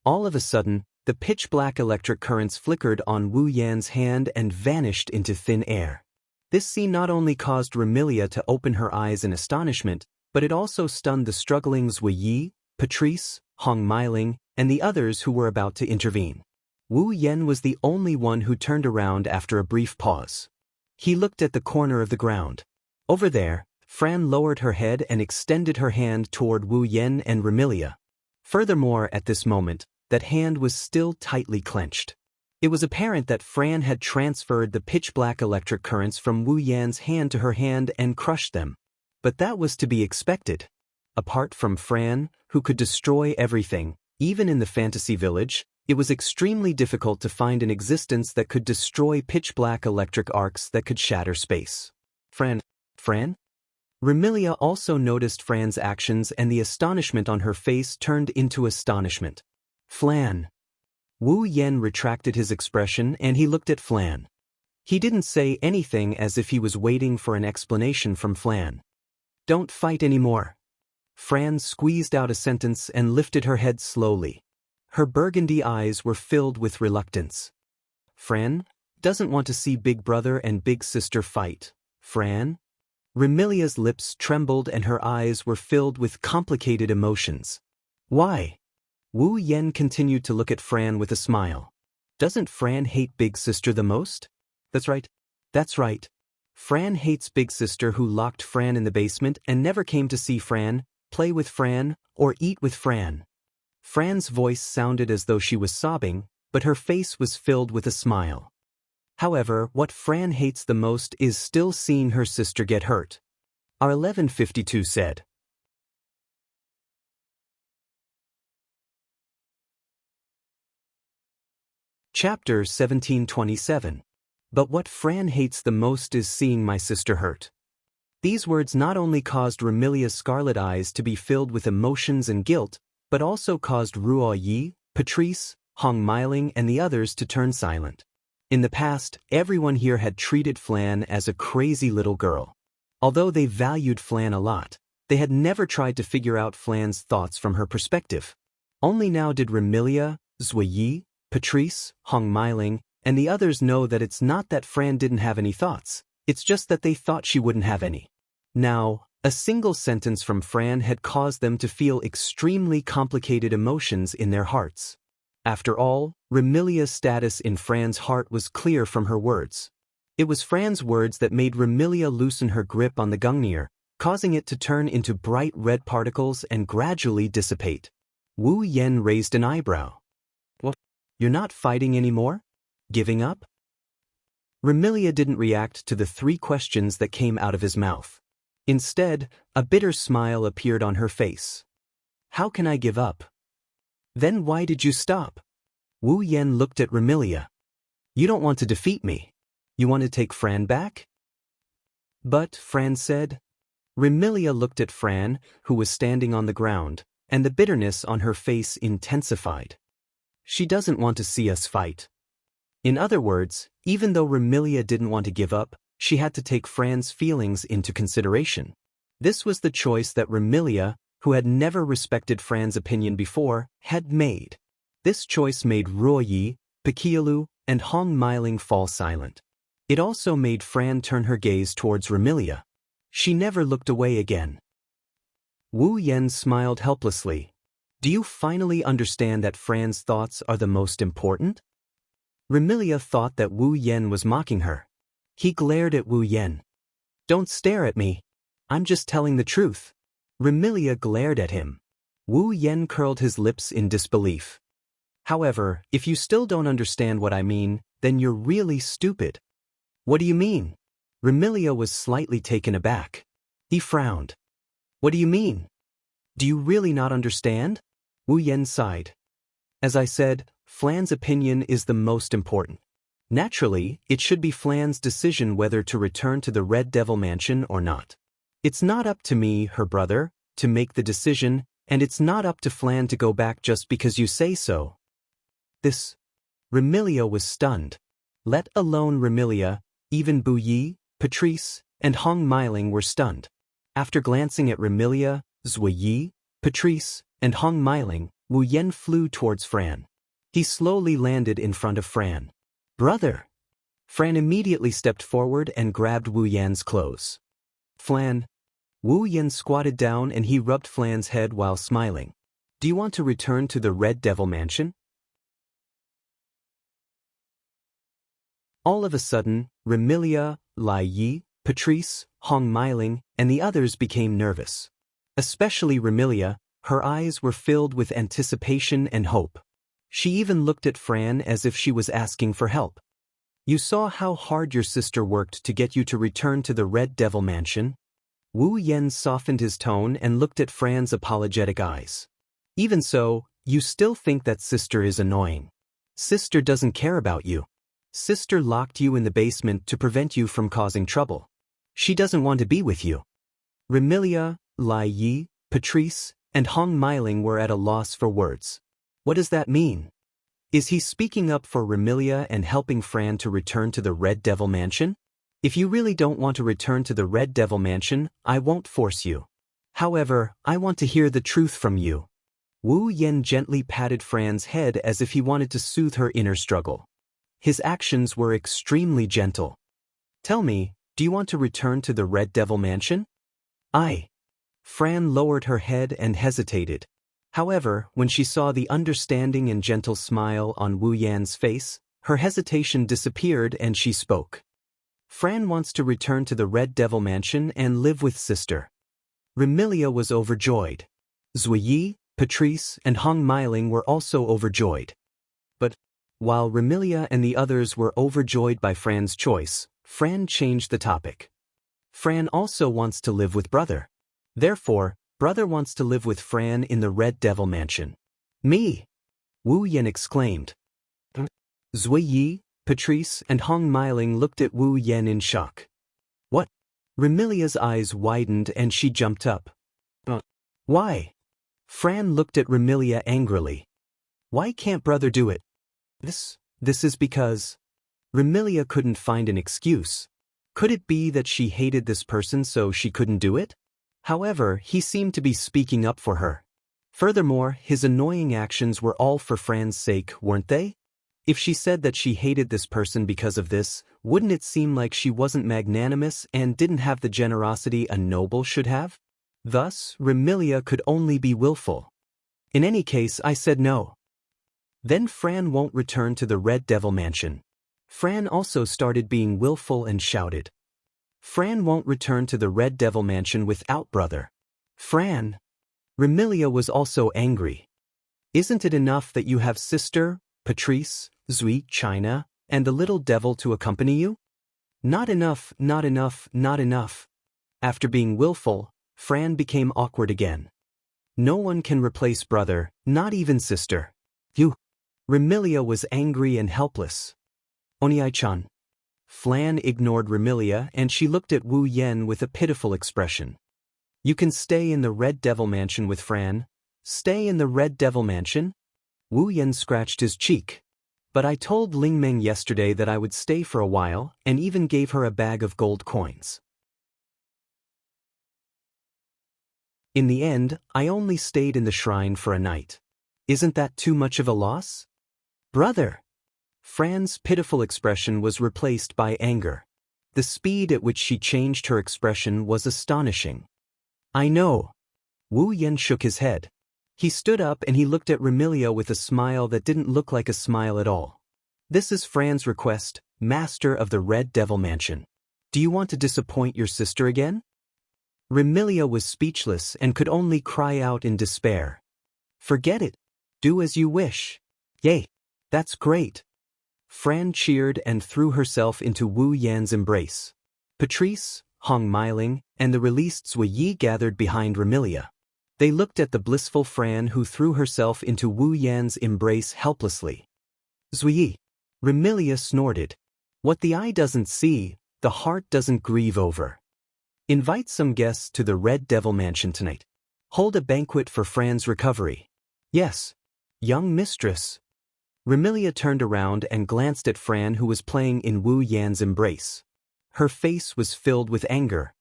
All of a sudden, the pitch-black electric currents flickered on Wu Yan's hand and vanished into thin air. This scene not only caused Remilia to open her eyes in astonishment, but it also stunned the struggling Zui Yi, Patrice, Hong Meiling, and the others who were about to intervene. Wu Yan was the only one who turned around after a brief pause. He looked at the corner of the ground. Over there, Fran lowered her head and extended her hand toward Wu Yan and Remilia. Furthermore, at this moment, that hand was still tightly clenched. It was apparent that Fran had transferred the pitch-black electric currents from Wu Yan's hand to her hand and crushed them. But that was to be expected. Apart from Fran, who could destroy everything, even in the fantasy village, it was extremely difficult to find an existence that could destroy pitch-black electric arcs that could shatter space. Fran? Remilia also noticed Fran's actions, and the astonishment on her face turned into astonishment. Flan. Wu Yan retracted his expression and he looked at Flan. He didn't say anything, as if he was waiting for an explanation from Flan. Don't fight anymore. Fran squeezed out a sentence and lifted her head slowly. Her burgundy eyes were filled with reluctance. Fran doesn't want to see big brother and big sister fight. Fran? Remilia's lips trembled and her eyes were filled with complicated emotions. Why? Wu Yan continued to look at Fran with a smile. Doesn't Fran hate big sister the most? That's right. Fran hates big sister, who locked Fran in the basement and never came to see Fran, play with Fran, or eat with Fran. Fran's voice sounded as though she was sobbing, but her face was filled with a smile. However, what Fran hates the most is still seeing her sister get hurt. Our 1152 said. Chapter 1727. But what Fran hates the most is seeing my sister hurt. These words not only caused Remilia's scarlet eyes to be filled with emotions and guilt, but also caused Ruo Yi, Patrice, Hong Meiling, and the others to turn silent. In the past, everyone here had treated Flan as a crazy little girl. Although they valued Flan a lot, they had never tried to figure out Flan's thoughts from her perspective. Only now did Remilia, Zui Yi, Patrice, Hong Meiling, and the others know that it's not that Fran didn't have any thoughts, it's just that they thought she wouldn't have any. Now, a single sentence from Fran had caused them to feel extremely complicated emotions in their hearts. After all, Remilia's status in Fran's heart was clear from her words. It was Fran's words that made Remilia loosen her grip on the Gungnir, causing it to turn into bright red particles and gradually dissipate. Wu Yan raised an eyebrow. What? You're not fighting anymore? Giving up? Remilia didn't react to the three questions that came out of his mouth. Instead, a bitter smile appeared on her face. How can I give up? Then why did you stop? Wu Yan looked at Remilia. You don't want to defeat me. You want to take Fran back? But, Fran said. Remilia looked at Fran, who was standing on the ground, and the bitterness on her face intensified. She doesn't want to see us fight. In other words, even though Remilia didn't want to give up, she had to take Fran's feelings into consideration. This was the choice that Remilia, who had never respected Fran's opinion before, had made. This choice made Ruo Yi, Piqialu, and Hong Meiling fall silent. It also made Fran turn her gaze towards Remilia. She never looked away again. Wu Yan smiled helplessly. Do you finally understand that Fran's thoughts are the most important? Remilia thought that Wu Yan was mocking her. He glared at Wu Yan. Don't stare at me. I'm just telling the truth. Remilia glared at him. Wu Yan curled his lips in disbelief. However, if you still don't understand what I mean, then you're really stupid. What do you mean? Remilia was slightly taken aback. He frowned. What do you mean? Do you really not understand? Wu Yan sighed. As I said, Flan's opinion is the most important. Naturally, it should be Flan's decision whether to return to the Red Devil Mansion or not. It's not up to me, her brother, to make the decision, and it's not up to Flan to go back just because you say so. Remilia was stunned. Let alone Remilia, even Bu Yi, Patrice, and Hong Meiling were stunned. After glancing at Remilia, Zui Yi, Patrice, and Hong Meiling, Wu Yan flew towards Fran. He slowly landed in front of Fran. "Brother!" Fran immediately stepped forward and grabbed Wu Yan's clothes. "Flan." Wu Yan squatted down and he rubbed Flan's head while smiling. "Do you want to return to the Red Devil Mansion?" All of a sudden, Remilia, Lai Yi, Patrice, Hong Meiling, and the others became nervous. Especially Remilia, her eyes were filled with anticipation and hope. She even looked at Fran as if she was asking for help. "You saw how hard your sister worked to get you to return to the Red Devil Mansion?" Wu Yan softened his tone and looked at Fran's apologetic eyes. "Even so, you still think that sister is annoying. Sister doesn't care about you. Sister locked you in the basement to prevent you from causing trouble. She doesn't want to be with you." Remilia, Lai Yi, Patrice, and Hong Meiling were at a loss for words. What does that mean? Is he speaking up for Remilia and helping Fran to return to the Red Devil Mansion? "If you really don't want to return to the Red Devil Mansion, I won't force you. However, I want to hear the truth from you." Wu Yan gently patted Fran's head as if he wanted to soothe her inner struggle. His actions were extremely gentle. "Tell me, do you want to return to the Red Devil Mansion?" Fran lowered her head and hesitated. However, when she saw the understanding and gentle smile on Wu Yan's face, her hesitation disappeared and she spoke. "Fran wants to return to the Red Devil Mansion and live with sister." Remilia was overjoyed. Zuyi, Patrice, and Hong Meiling were also overjoyed. But, while Remilia and the others were overjoyed by Fran's choice, Fran changed the topic. "Fran also wants to live with brother. Therefore, brother wants to live with Fran in the Red Devil Mansion." "Me!" Wu Yan exclaimed. Zuyi, Patrice, and Hong Meiling looked at Wu Yan in shock. "What?" Remilia's eyes widened and she jumped up. "Why?" Fran looked at Remilia angrily. "Why can't brother do it?" This is because..." Remilia couldn't find an excuse. Could it be that she hated this person so she couldn't do it? However, he seemed to be speaking up for her. Furthermore, his annoying actions were all for Fran's sake, weren't they? If she said that she hated this person because of this, wouldn't it seem like she wasn't magnanimous and didn't have the generosity a noble should have? Thus, Remilia could only be willful. "In any case, I said no." "Then Fran won't return to the Red Devil Mansion." Fran also started being willful and shouted. "Fran won't return to the Red Devil Mansion without brother." "Fran!" Remilia was also angry. "Isn't it enough that you have sister, Patrice, Zui, China, and the little devil to accompany you?" "Not enough, not enough, not enough." After being willful, Fran became awkward again. "No one can replace brother, not even sister." "You!" Remilia was angry and helpless. "Oniai-chan." Flan ignored Remilia and she looked at Wu Yan with a pitiful expression. "You can stay in the Red Devil Mansion with Fran." "Stay in the Red Devil Mansion?" Wu Yan scratched his cheek. "But I told Ling Meng yesterday that I would stay for a while and even gave her a bag of gold coins. In the end, I only stayed in the shrine for a night. Isn't that too much of a loss?" "Brother!" Fran's pitiful expression was replaced by anger. The speed at which she changed her expression was astonishing. "I know." Wu Yan shook his head. He stood up and he looked at Remilia with a smile that didn't look like a smile at all. "This is Fran's request, Master of the Red Devil Mansion. Do you want to disappoint your sister again?" Remilia was speechless and could only cry out in despair. "Forget it. Do as you wish." "Yay! That's great." Fran cheered and threw herself into Wu Yan's embrace. Patrice, Hong Meiling, and the released Zuyi gathered behind Remilia. They looked at the blissful Fran who threw herself into Wu Yan's embrace helplessly. "Zuyi." Remilia snorted. "What the eye doesn't see, the heart doesn't grieve over. Invite some guests to the Red Devil Mansion tonight. Hold a banquet for Fran's recovery." "Yes, young mistress." Remilia turned around and glanced at Fran who was playing in Wu Yan's embrace. Her face was filled with anger.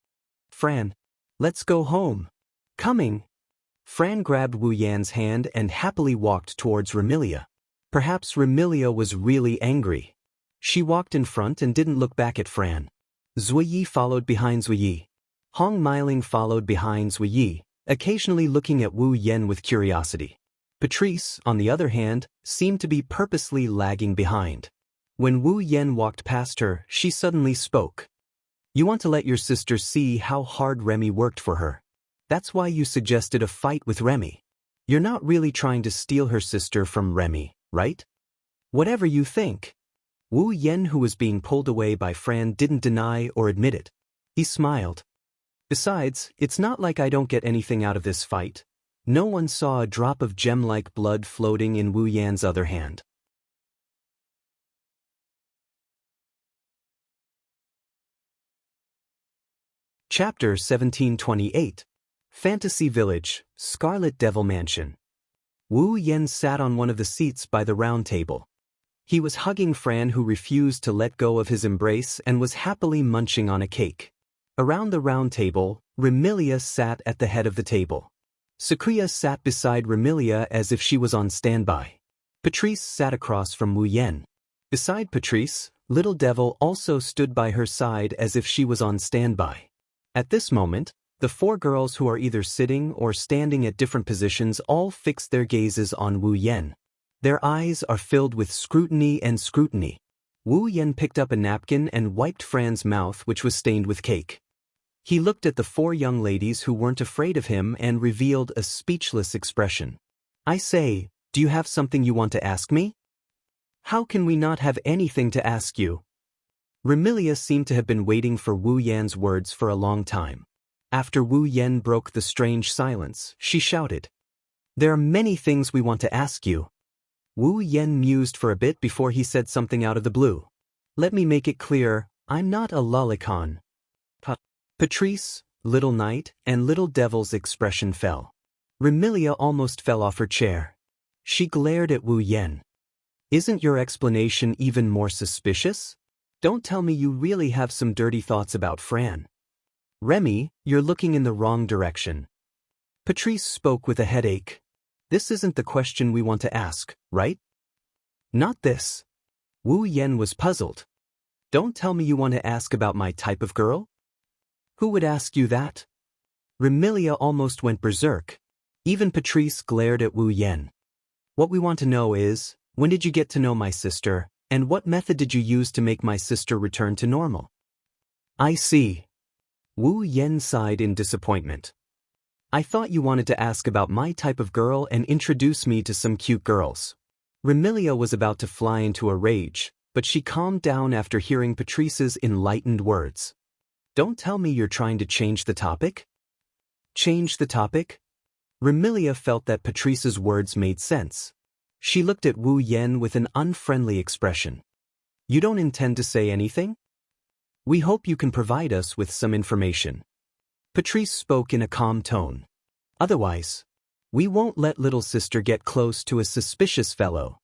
"Fran, let's go home." "Coming." Fran grabbed Wu Yan's hand and happily walked towards Remilia. Perhaps Remilia was really angry. She walked in front and didn't look back at Fran. Zuiyi followed behind Zuiyi. Hong Meiling followed behind Zuiyi, occasionally looking at Wu Yen with curiosity. Patrice, on the other hand, seemed to be purposely lagging behind. When Wu Yen walked past her, she suddenly spoke. You want to let your sister see how hard Remy worked for her. That's why you suggested a fight with Remy. You're not really trying to steal her sister from Remy, right? Whatever you think. Wu Yen, who was being pulled away by Fran, didn't deny or admit it. He smiled. Besides, it's not like I don't get anything out of this fight. No one saw a drop of gem-like blood floating in Wu Yan's other hand. Chapter 1728. Fantasy Village, Scarlet Devil Mansion. Wu Yen sat on one of the seats by the round table. He was hugging Fran, who refused to let go of his embrace and was happily munching on a cake. Around the round table, Remilia sat at the head of the table. Sakuya sat beside Remilia as if she was on standby. Patrice sat across from Wu Yen. Beside Patrice, Little Devil also stood by her side as if she was on standby. At this moment, the four girls who are either sitting or standing at different positions all fixed their gazes on Wu Yen. Their eyes are filled with scrutiny and scrutiny. Wu Yen picked up a napkin and wiped Fran's mouth, which was stained with cake. He looked at the four young ladies who weren't afraid of him and revealed a speechless expression. I say, do you have something you want to ask me? How can we not have anything to ask you? Remilia seemed to have been waiting for Wu Yan's words for a long time. After Wu Yen broke the strange silence, she shouted. There are many things we want to ask you. Wu Yen mused for a bit before he said something out of the blue. Let me make it clear, I'm not a lolicon. Patrice, Little Knight, and Little Devil's expression fell. Remilia almost fell off her chair. She glared at Wu Yen. Isn't your explanation even more suspicious? Don't tell me you really have some dirty thoughts about Fran. Remy, you're looking in the wrong direction. Patrice spoke with a headache. This isn't the question we want to ask, right? Not this. Wu Yen was puzzled. Don't tell me you want to ask about my type of girl? Who would ask you that? Remilia almost went berserk. Even Patrice glared at Wu Yen. What we want to know is, when did you get to know my sister, and what method did you use to make my sister return to normal? I see. Wu Yen sighed in disappointment. I thought you wanted to ask about my type of girl and introduce me to some cute girls. Remilia was about to fly into a rage, but she calmed down after hearing Patrice's enlightened words. Don't tell me you're trying to change the topic? Change the topic? Remilia felt that Patrice's words made sense. She looked at Wu Yen with an unfriendly expression. You don't intend to say anything? We hope you can provide us with some information. Patrice spoke in a calm tone. Otherwise, we won't let little sister get close to a suspicious fellow.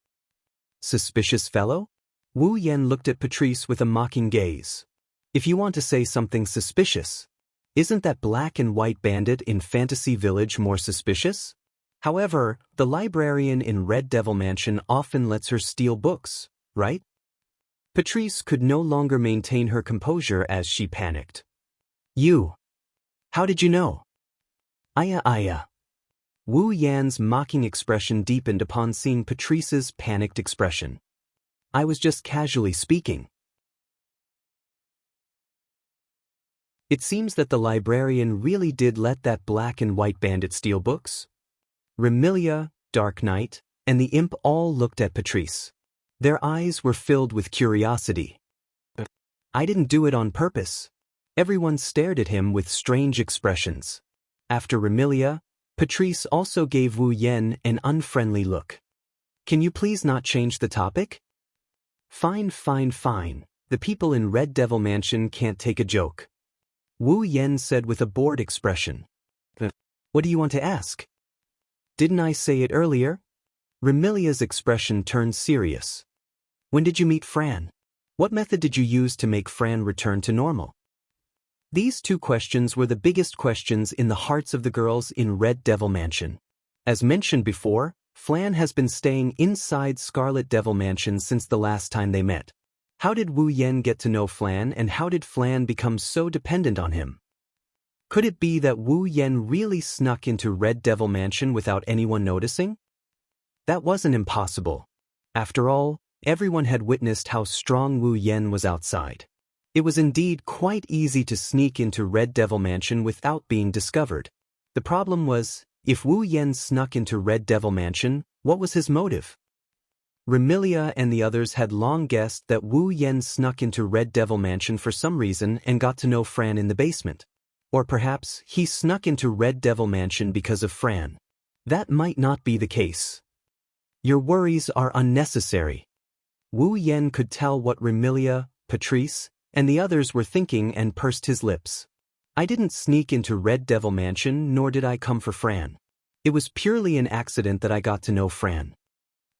Suspicious fellow? Wu Yen looked at Patrice with a mocking gaze. If you want to say something suspicious, isn't that black and white bandit in Fantasy Village more suspicious? However, the librarian in Red Devil Mansion often lets her steal books, right? Patrice could no longer maintain her composure as she panicked. You. How did you know? Aya. Wu Yan's mocking expression deepened upon seeing Patrice's panicked expression. I was just casually speaking. It seems that the librarian really did let that black and white bandit steal books. Remilia, Dark Knight, and the imp all looked at Patrice. Their eyes were filled with curiosity. I didn't do it on purpose. Everyone stared at him with strange expressions. After Remilia, Patrice also gave Wu Yen an unfriendly look. Can you please not change the topic? Fine. The people in Red Devil Mansion can't take a joke. Wu Yen said with a bored expression. What do you want to ask? Didn't I say it earlier? Remilia's expression turned serious. When did you meet Fran? What method did you use to make Fran return to normal? These two questions were the biggest questions in the hearts of the girls in Red Devil Mansion. As mentioned before, Flan has been staying inside Scarlet Devil Mansion since the last time they met. How did Wu Yen get to know Flan, and how did Flan become so dependent on him? Could it be that Wu Yen really snuck into Red Devil Mansion without anyone noticing? That wasn't impossible. After all, everyone had witnessed how strong Wu Yen was outside. It was indeed quite easy to sneak into Red Devil Mansion without being discovered. The problem was, if Wu Yen snuck into Red Devil Mansion, what was his motive? Remilia and the others had long guessed that Wu Yen snuck into Red Devil Mansion for some reason and got to know Fran in the basement. Or perhaps he snuck into Red Devil Mansion because of Fran. That might not be the case. Your worries are unnecessary. Wu Yen could tell what Remilia, Patrice, and the others were thinking and pursed his lips. I didn't sneak into Red Devil Mansion, nor did I come for Fran. It was purely an accident that I got to know Fran.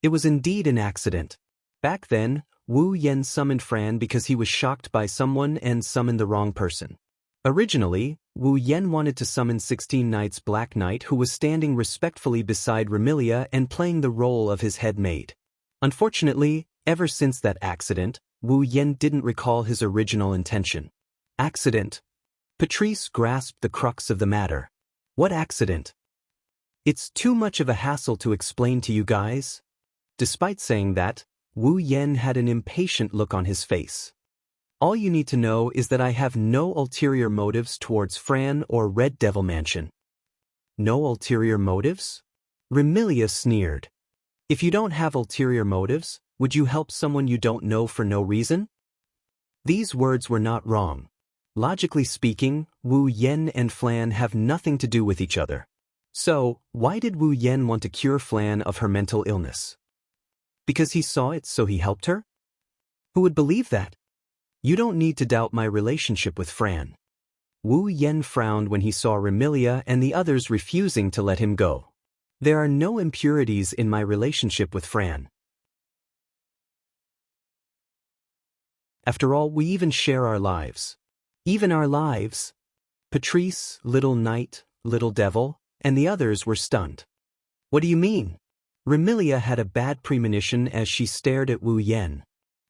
It was indeed an accident. Back then, Wu Yen summoned Fran because he was shocked by someone and summoned the wrong person. Originally, Wu Yen wanted to summon 16 Knights Black Knight, who was standing respectfully beside Remilia and playing the role of his head maid. Unfortunately, ever since that accident, Wu Yen didn't recall his original intention. Accident. Patrice grasped the crux of the matter. What accident? It's too much of a hassle to explain to you guys. Despite saying that, Wu Yen had an impatient look on his face. All you need to know is that I have no ulterior motives towards Fran or Red Devil Mansion. No ulterior motives? Remilia sneered. If you don't have ulterior motives, would you help someone you don't know for no reason? These words were not wrong. Logically speaking, Wu Yen and Flan have nothing to do with each other. So, why did Wu Yen want to cure Flan of her mental illness? Because he saw it, so he helped her? Who would believe that? You don't need to doubt my relationship with Fran. Wu Yen frowned when he saw Remilia and the others refusing to let him go. There are no impurities in my relationship with Fran. After all, we even share our lives. Even our lives. Patrice, Little Knight, Little Devil, and the others were stunned. What do you mean? Remilia had a bad premonition as she stared at Wu Yen.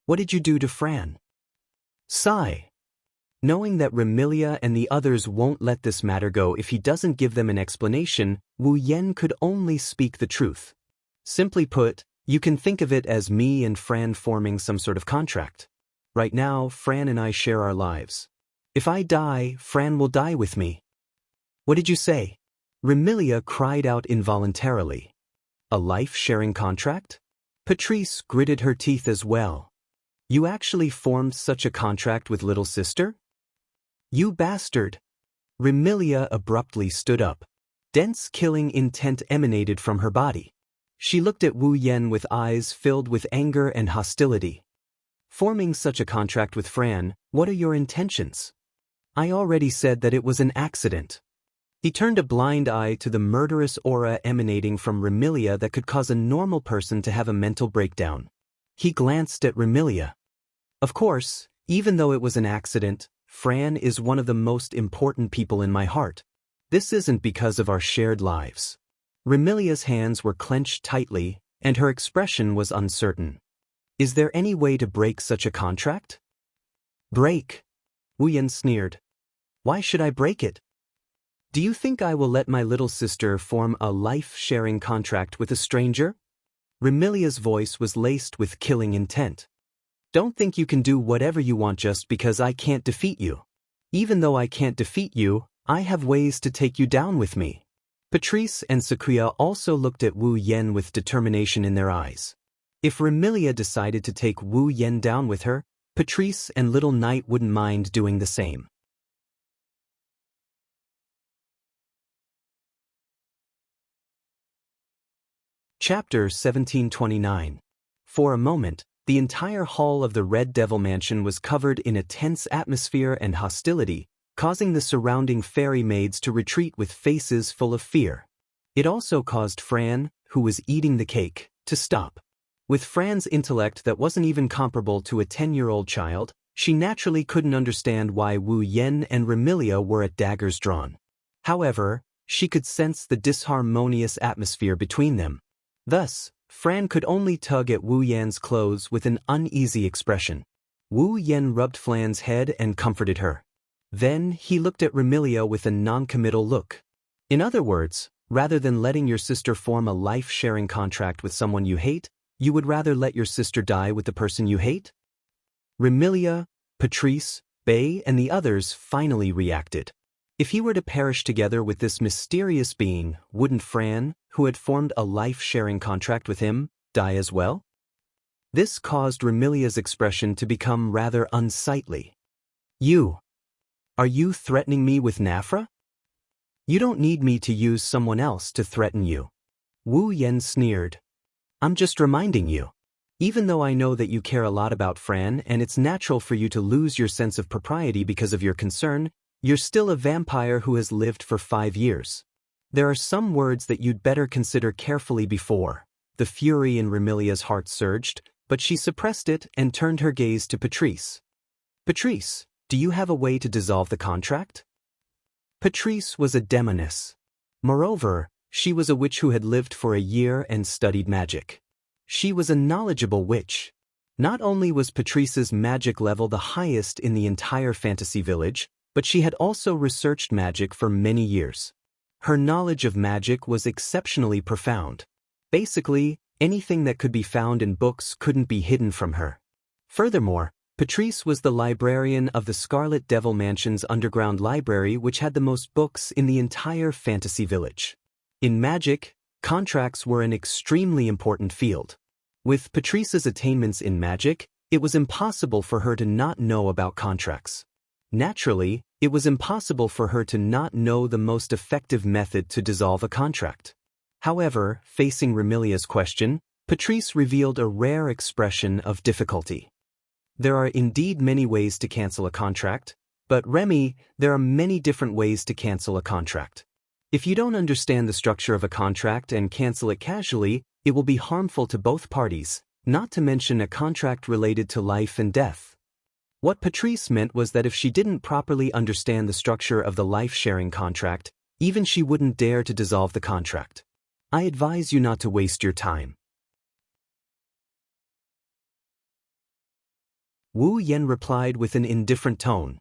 What did you do to Fran? Sigh. Knowing that Remilia and the others won't let this matter go if he doesn't give them an explanation, Wu Yen could only speak the truth. Simply put, you can think of it as me and Fran forming some sort of contract. Right now, Fran and I share our lives. If I die, Fran will die with me. What did you say? Remilia cried out involuntarily. A life-sharing contract? Patrice gritted her teeth as well. You actually formed such a contract with little sister? You bastard! Remilia abruptly stood up. Dense killing intent emanated from her body. She looked at Wu Yen with eyes filled with anger and hostility. Forming such a contract with Fran, what are your intentions? I already said that it was an accident. He turned a blind eye to the murderous aura emanating from Remilia that could cause a normal person to have a mental breakdown. He glanced at Remilia. Of course, even though it was an accident, Fran is one of the most important people in my heart. This isn't because of our shared lives. Remilia's hands were clenched tightly, and her expression was uncertain. Is there any way to break such a contract? Break? Wu Yen sneered. Why should I break it? Do you think I will let my little sister form a life-sharing contract with a stranger? Remilia's voice was laced with killing intent. Don't think you can do whatever you want just because I can't defeat you. Even though I can't defeat you, I have ways to take you down with me. Patrice and Xianxia also looked at Wu Yen with determination in their eyes. If Remilia decided to take Wu Yen down with her, Patrice and Little Knight wouldn't mind doing the same. Chapter 1729. For a moment, the entire hall of the Red Devil Mansion was covered in a tense atmosphere and hostility, causing the surrounding fairy maids to retreat with faces full of fear. It also caused Fran, who was eating the cake, to stop. With Fran's intellect that wasn't even comparable to a 10-year-old child, she naturally couldn't understand why Wu Yen and Remilia were at daggers drawn. However, she could sense the disharmonious atmosphere between them. Thus, Fran could only tug at Wu Yan's clothes with an uneasy expression. Wu Yan rubbed Fran's head and comforted her. Then, he looked at Remilia with a non-committal look. In other words, rather than letting your sister form a life-sharing contract with someone you hate, you would rather let your sister die with the person you hate? Remilia, Patrice, Bei, and the others finally reacted. If he were to perish together with this mysterious being, wouldn't Fran, who had formed a life-sharing contract with him, die as well? This caused Remilia's expression to become rather unsightly. Are you threatening me with Nafra? You don't need me to use someone else to threaten you. Wu Yan sneered. I'm just reminding you. Even though I know that you care a lot about Fran and it's natural for you to lose your sense of propriety because of your concern, you're still a vampire who has lived for 5 years. There are some words that you'd better consider carefully before. The fury in Remilia's heart surged, but she suppressed it and turned her gaze to Patrice. Patrice, do you have a way to dissolve the contract? Patrice was a demoness. Moreover, she was a witch who had lived for a year and studied magic. She was a knowledgeable witch. Not only was Patrice's magic level the highest in the entire fantasy village, but she had also researched magic for many years. Her knowledge of magic was exceptionally profound. Basically, anything that could be found in books couldn't be hidden from her. Furthermore, Patrice was the librarian of the Scarlet Devil Mansion's underground library, which had the most books in the entire fantasy village. In magic, contracts were an extremely important field. With Patrice's attainments in magic, it was impossible for her to not know about contracts. Naturally, it was impossible for her to not know the most effective method to dissolve a contract. However, facing Remilia's question, Patrice revealed a rare expression of difficulty. There are indeed many ways to cancel a contract, but Remy, there are many different ways to cancel a contract. If you don't understand the structure of a contract and cancel it casually, it will be harmful to both parties, not to mention a contract related to life and death. What Patrice meant was that if she didn't properly understand the structure of the life-sharing contract, even she wouldn't dare to dissolve the contract. I advise you not to waste your time. Wu Yan replied with an indifferent tone.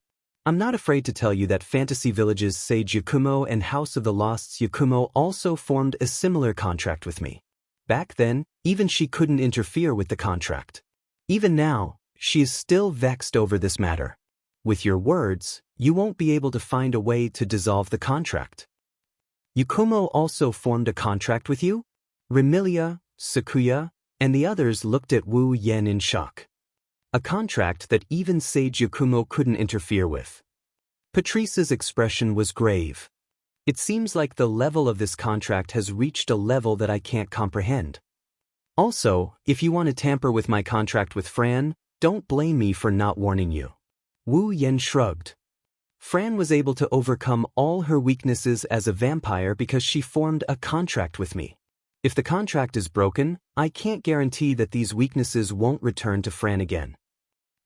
I'm not afraid to tell you that Fantasy Village's Sage Yakumo and House of the Lost's Yakumo also formed a similar contract with me. Back then, even she couldn't interfere with the contract. Even now, she is still vexed over this matter. With your words, you won't be able to find a way to dissolve the contract. Yakumo also formed a contract with you? Remilia, Sakuya, and the others looked at Wu Yan in shock. A contract that even Sage Yakumo couldn't interfere with. Patrice's expression was grave. It seems like the level of this contract has reached a level that I can't comprehend. Also, if you want to tamper with my contract with Fran, don't blame me for not warning you. Wu Yan shrugged. Fran was able to overcome all her weaknesses as a vampire because she formed a contract with me. If the contract is broken, I can't guarantee that these weaknesses won't return to Fran again.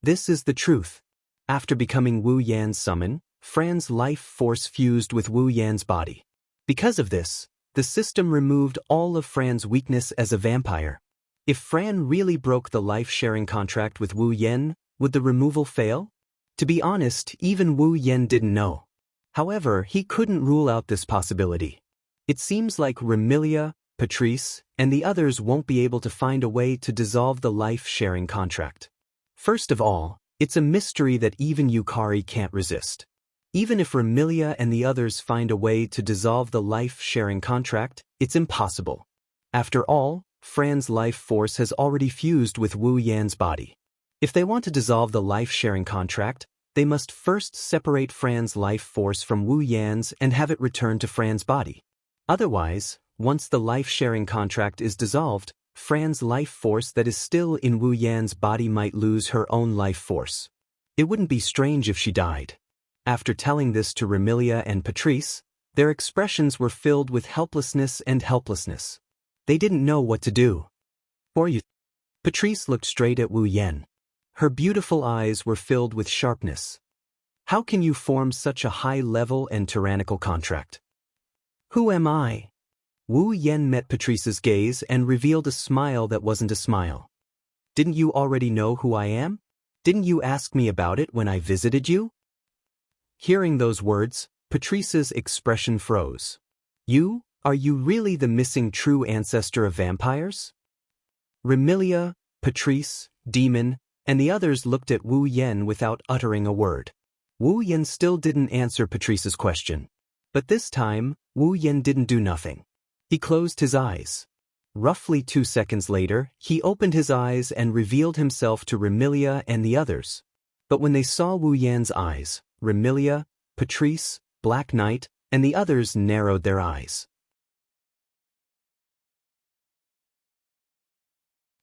This is the truth. After becoming Wu Yan's summon, Fran's life force fused with Wu Yan's body. Because of this, the system removed all of Fran's weakness as a vampire. If Fran really broke the life-sharing contract with Wu Yan, would the removal fail? To be honest, even Wu Yan didn't know. However, he couldn't rule out this possibility. It seems like Remilia, Patrice, and the others won't be able to find a way to dissolve the life-sharing contract. First of all, it's a mystery that even Yukari can't resist. Even if Remilia and the others find a way to dissolve the life-sharing contract, it's impossible. After all, Fran's life force has already fused with Wu Yan's body. If they want to dissolve the life-sharing contract, they must first separate Fran's life force from Wu Yan's and have it return to Fran's body. Otherwise, once the life-sharing contract is dissolved, Fran's life force that is still in Wu Yan's body might lose her own life force. It wouldn't be strange if she died. After telling this to Remilia and Patrice, their expressions were filled with helplessness and helplessness. They didn't know what to do. Or you. Patrice looked straight at Wu Yan. Her beautiful eyes were filled with sharpness. How can you form such a high-level and tyrannical contract? Who am I? Wu Yan met Patrice's gaze and revealed a smile that wasn't a smile. Didn't you already know who I am? Didn't you ask me about it when I visited you? Hearing those words, Patrice's expression froze. Are you really the missing true ancestor of vampires? Remilia, Patrice, Demon, and the others looked at Wu Yan without uttering a word. Wu Yan still didn't answer Patrice's question. But this time, Wu Yan didn't do nothing. He closed his eyes. Roughly 2 seconds later, he opened his eyes and revealed himself to Remilia and the others. But when they saw Wu Yan's eyes, Remilia, Patrice, Black Knight, and the others narrowed their eyes.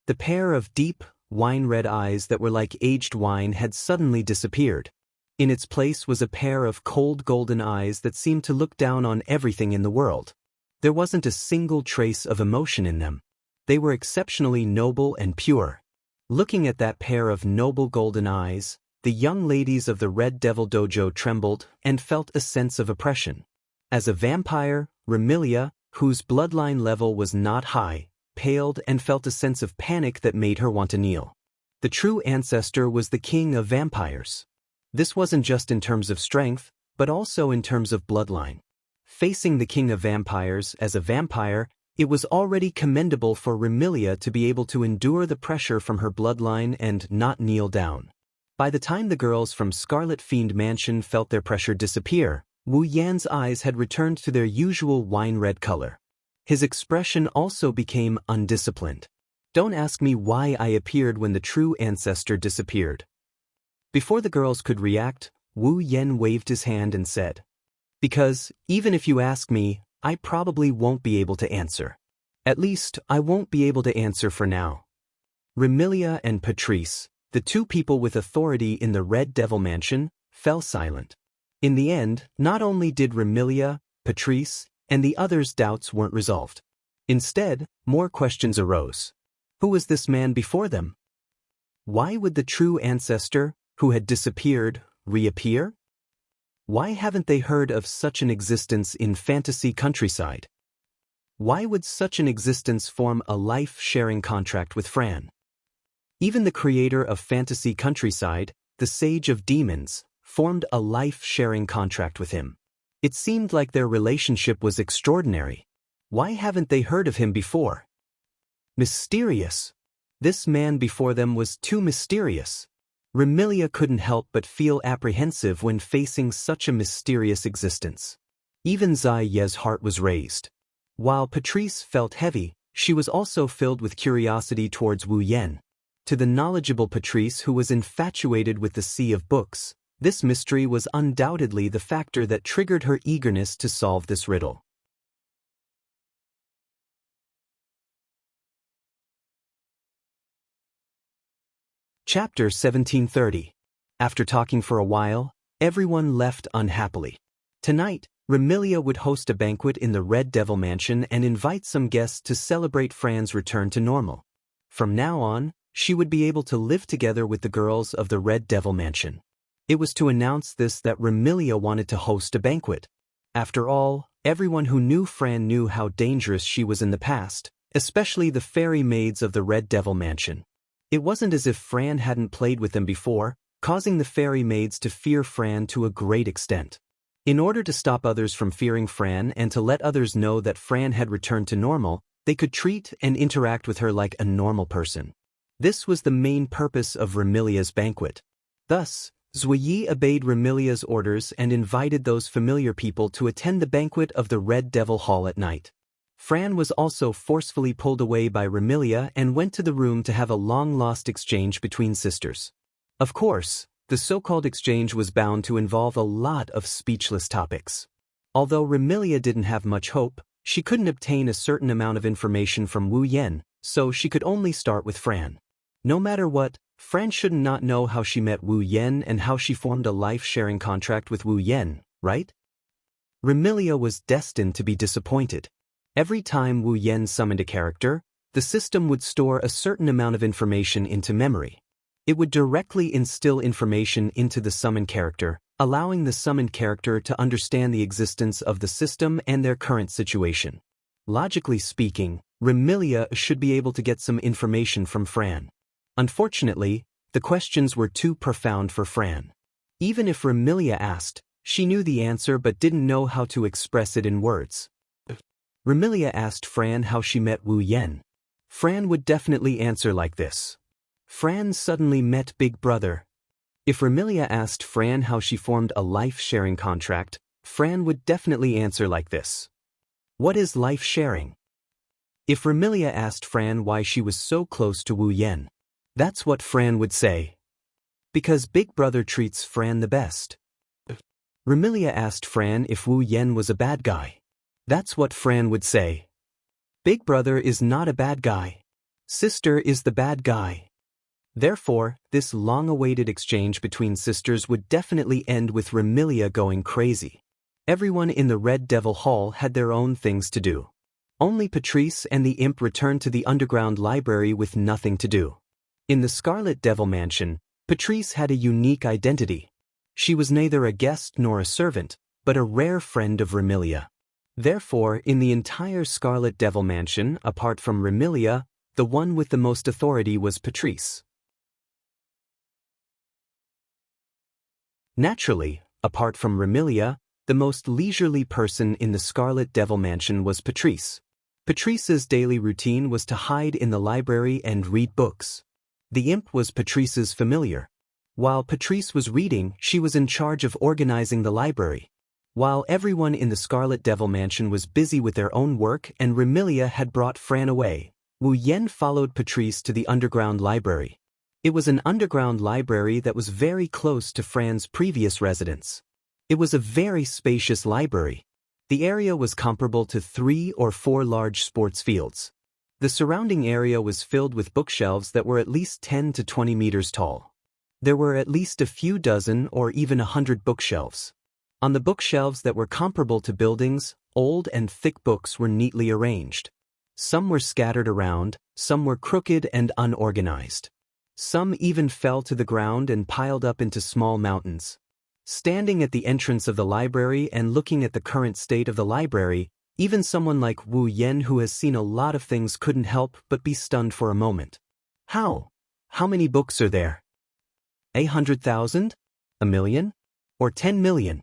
The pair of deep, wine-red eyes that were like aged wine had suddenly disappeared. In its place was a pair of cold golden eyes that seemed to look down on everything in the world. There wasn't a single trace of emotion in them. They were exceptionally noble and pure. Looking at that pair of noble golden eyes, the young ladies of the Red Devil Dojo trembled and felt a sense of oppression. As a vampire, Remilia, whose bloodline level was not high, paled and felt a sense of panic that made her want to kneel. The true ancestor was the king of vampires. This wasn't just in terms of strength, but also in terms of bloodline. Facing the king of vampires as a vampire, it was already commendable for Remilia to be able to endure the pressure from her bloodline and not kneel down. By the time the girls from Scarlet Fiend Mansion felt their pressure disappear, Wu Yan's eyes had returned to their usual wine-red color. His expression also became undisciplined. Don't ask me why I appeared when the true ancestor disappeared. Before the girls could react, Wu Yan waved his hand and said, "Because, even if you ask me, I probably won't be able to answer. At least, I won't be able to answer for now." Remilia and Patrice, the two people with authority in the Red Devil Mansion, fell silent. In the end, not only did Remilia, Patrice, and the others' doubts weren't resolved. Instead, more questions arose. Who was this man before them? Why would the true ancestor, who had disappeared, reappear? Why haven't they heard of such an existence in fantasy countryside? Why would such an existence form a life-sharing contract with Fran? Even the creator of fantasy countryside, the Sage of Demons, formed a life-sharing contract with him. It seemed like their relationship was extraordinary. Why haven't they heard of him before? Mysterious. This man before them was too mysterious. Remilia couldn't help but feel apprehensive when facing such a mysterious existence. Even Ziye's heart was raised. While Patrice felt heavy, she was also filled with curiosity towards Wu Yan. To the knowledgeable Patrice, who was infatuated with the sea of books, this mystery was undoubtedly the factor that triggered her eagerness to solve this riddle. Chapter 1730. After talking for a while, everyone left unhappily. Tonight, Remilia would host a banquet in the Red Devil Mansion and invite some guests to celebrate Fran's return to normal. From now on, she would be able to live together with the girls of the Red Devil Mansion. It was to announce this that Remilia wanted to host a banquet. After all, everyone who knew Fran knew how dangerous she was in the past, especially the fairy maids of the Red Devil Mansion. It wasn't as if Fran hadn't played with them before, causing the fairy maids to fear Fran to a great extent. In order to stop others from fearing Fran and to let others know that Fran had returned to normal, they could treat and interact with her like a normal person. This was the main purpose of Remilia's banquet. Thus, Zuyi obeyed Remilia's orders and invited those familiar people to attend the banquet of the Red Devil Hall at night. Fran was also forcefully pulled away by Remilia and went to the room to have a long-lost exchange between sisters. Of course, the so-called exchange was bound to involve a lot of speechless topics. Although Remilia didn't have much hope, she couldn't obtain a certain amount of information from Wu Yan, so she could only start with Fran. No matter what, Fran should not know how she met Wu Yan and how she formed a life-sharing contract with Wu Yan, right? Remilia was destined to be disappointed. Every time Wu Yan summoned a character, the system would store a certain amount of information into memory. It would directly instill information into the summoned character, allowing the summoned character to understand the existence of the system and their current situation. Logically speaking, Remilia should be able to get some information from Fran. Unfortunately, the questions were too profound for Fran. Even if Remilia asked, she knew the answer but didn't know how to express it in words. Remilia asked Fran how she met Wu Yen. Fran would definitely answer like this. Fran suddenly met Big Brother. If Remilia asked Fran how she formed a life-sharing contract, Fran would definitely answer like this. What is life-sharing? If Remilia asked Fran why she was so close to Wu Yen, that's what Fran would say. Because Big Brother treats Fran the best. Remilia asked Fran if Wu Yen was a bad guy. That's what Fran would say. Big Brother is not a bad guy. Sister is the bad guy. Therefore, this long-awaited exchange between sisters would definitely end with Remilia going crazy. Everyone in the Red Devil Hall had their own things to do. Only Patrice and the imp returned to the underground library with nothing to do. In the Scarlet Devil Mansion, Patrice had a unique identity. She was neither a guest nor a servant, but a rare friend of Remilia. Therefore, in the entire Scarlet Devil Mansion, apart from Remilia, the one with the most authority was Patrice. Naturally, apart from Remilia, the most leisurely person in the Scarlet Devil Mansion was Patrice. Patrice's daily routine was to hide in the library and read books. The imp was Patrice's familiar. While Patrice was reading, she was in charge of organizing the library. While everyone in the Scarlet Devil Mansion was busy with their own work and Remilia had brought Fran away, Wu Yen followed Patrice to the underground library. It was an underground library that was very close to Fran's previous residence. It was a very spacious library. The area was comparable to 3 or 4 large sports fields. The surrounding area was filled with bookshelves that were at least 10 to 20 meters tall. There were at least a few dozen or even 100 bookshelves. On the bookshelves that were comparable to buildings, old and thick books were neatly arranged. Some were scattered around, some were crooked and unorganized. Some even fell to the ground and piled up into small mountains. Standing at the entrance of the library and looking at the current state of the library, even someone like Wu Yen who has seen a lot of things couldn't help but be stunned for a moment. How? How many books are there? 100,000? 1,000,000? Or 10 million?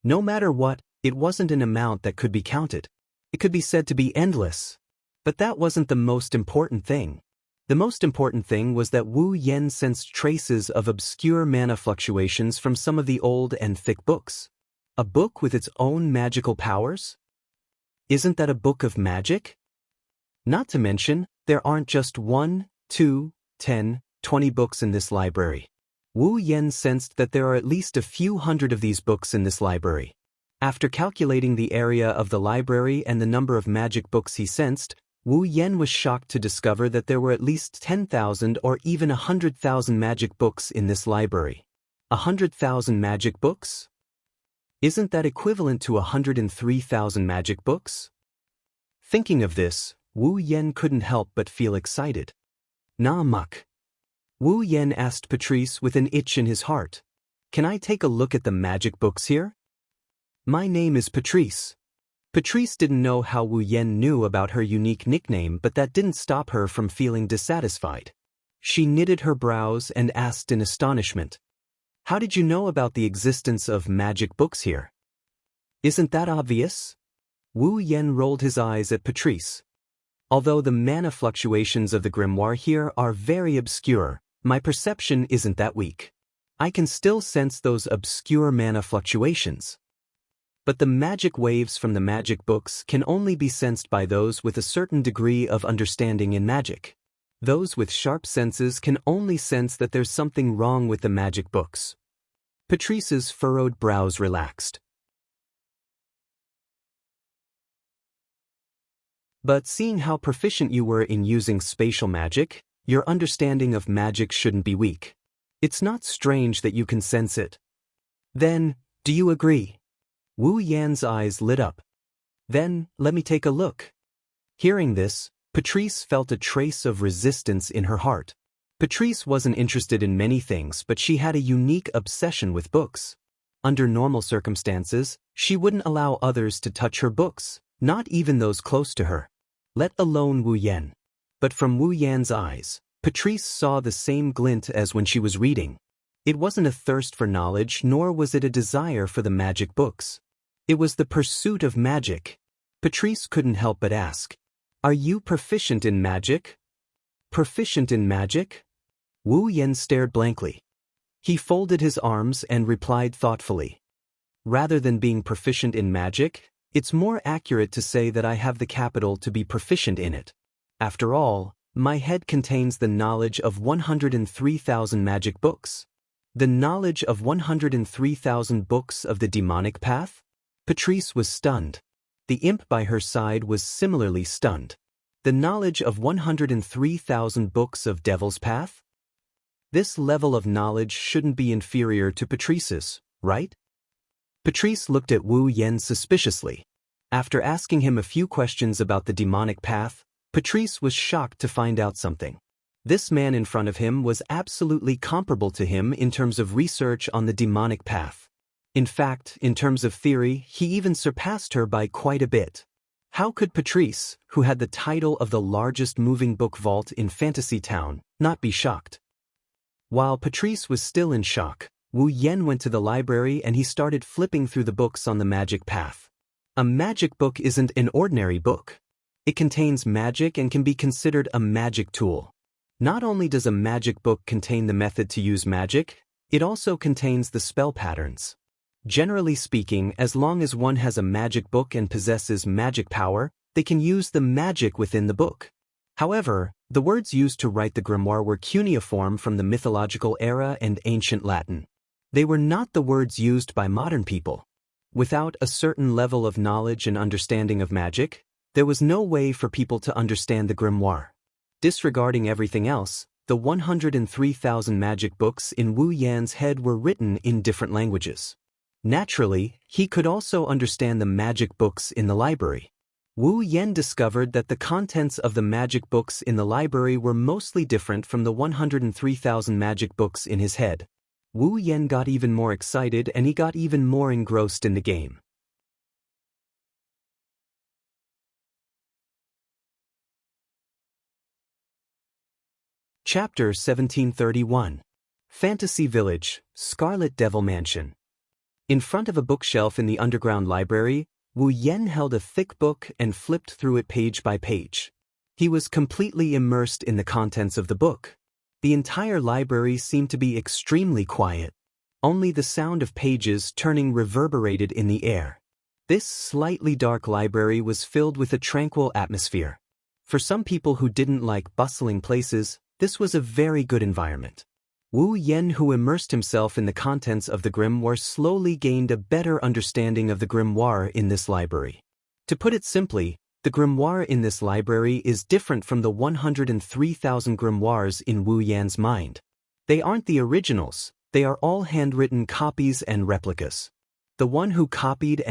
No matter what, it wasn't an amount that could be counted. It could be said to be endless. But that wasn't the most important thing. The most important thing was that Wu Yen sensed traces of obscure mana fluctuations from some of the old and thick books. A book with its own magical powers? Isn't that a book of magic? Not to mention, there aren't just 1, 2, 10, 20 books in this library. Wu Yen sensed that there are at least a few hundred of these books in this library. After calculating the area of the library and the number of magic books he sensed, Wu Yen was shocked to discover that there were at least 10,000 or even 100,000 magic books in this library. 100,000 magic books? Isn't that equivalent to 103,000 magic books? Thinking of this, Wu Yen couldn't help but feel excited. Nah muck. Wu Yen asked Patrice with an itch in his heart. Can I take a look at the magic books here? My name is Patrice. Patrice didn't know how Wu Yen knew about her unique nickname, but that didn't stop her from feeling dissatisfied. She knitted her brows and asked in astonishment, "How did you know about the existence of magic books here?" Isn't that obvious? Wu Yen rolled his eyes at Patrice. Although the mana fluctuations of the grimoire here are very obscure, my perception isn't that weak. I can still sense those obscure mana fluctuations. But the magic waves from the magic books can only be sensed by those with a certain degree of understanding in magic. Those with sharp senses can only sense that there's something wrong with the magic books. Patrice's furrowed brows relaxed. But seeing how proficient you were in using spatial magic, your understanding of magic shouldn't be weak. It's not strange that you can sense it. Then, do you agree? Wu Yan's eyes lit up. Then, let me take a look. Hearing this, Patrice felt a trace of resistance in her heart. Patrice wasn't interested in many things, but she had a unique obsession with books. Under normal circumstances, she wouldn't allow others to touch her books, Not even those close to her. Let alone Wu Yan. But from Wu Yan's eyes, Patrice saw the same glint as when she was reading. It wasn't a thirst for knowledge, nor was it a desire for the magic books. It was the pursuit of magic. Patrice couldn't help but ask, "Are you proficient in magic?" "Proficient in magic?" Wu Yan stared blankly. He folded his arms and replied thoughtfully, "Rather than being proficient in magic, it's more accurate to say that I have the capital to be proficient in it. After all, my head contains the knowledge of 103,000 magic books." The knowledge of 103,000 books of the demonic path? Patrice was stunned. The imp by her side was similarly stunned. The knowledge of 103,000 books of Devil's Path? This level of knowledge shouldn't be inferior to Patrice's, right? Patrice looked at Wu Yan suspiciously. After asking him a few questions about the demonic path, Patrice was shocked to find out something. This man in front of him was absolutely comparable to him in terms of research on the demonic path. In fact, in terms of theory, he even surpassed her by quite a bit. How could Patrice, who had the title of the largest moving book vault in Fantasy Town, not be shocked? While Patrice was still in shock, Wu Yan went to the library and he started flipping through the books on the magic path. A magic book isn't an ordinary book. It contains magic and can be considered a magic tool. Not only does a magic book contain the method to use magic, it also contains the spell patterns. Generally speaking, as long as one has a magic book and possesses magic power, they can use the magic within the book. However, the words used to write the grimoire were cuneiform from the mythological era and ancient Latin. They were not the words used by modern people. Without a certain level of knowledge and understanding of magic, there was no way for people to understand the grimoire. Disregarding everything else, the 103,000 magic books in Wu Yan's head were written in different languages. Naturally, he could also understand the magic books in the library. Wu Yan discovered that the contents of the magic books in the library were mostly different from the 103,000 magic books in his head. Wu Yan got even more excited and he got even more engrossed in the game. Chapter 1731. Fantasy Village, Scarlet Devil Mansion. In front of a bookshelf in the underground library, Wu Yan held a thick book and flipped through it page by page. He was completely immersed in the contents of the book. The entire library seemed to be extremely quiet. Only the sound of pages turning reverberated in the air. This slightly dark library was filled with a tranquil atmosphere. For some people who didn't like bustling places, this was a very good environment. Wu Yan, who immersed himself in the contents of the grimoire, slowly gained a better understanding of the grimoire in this library. To put it simply, the grimoire in this library is different from the 103,000 grimoires in Wu Yan's mind. They aren't the originals, they are all handwritten copies and replicas. The one who copied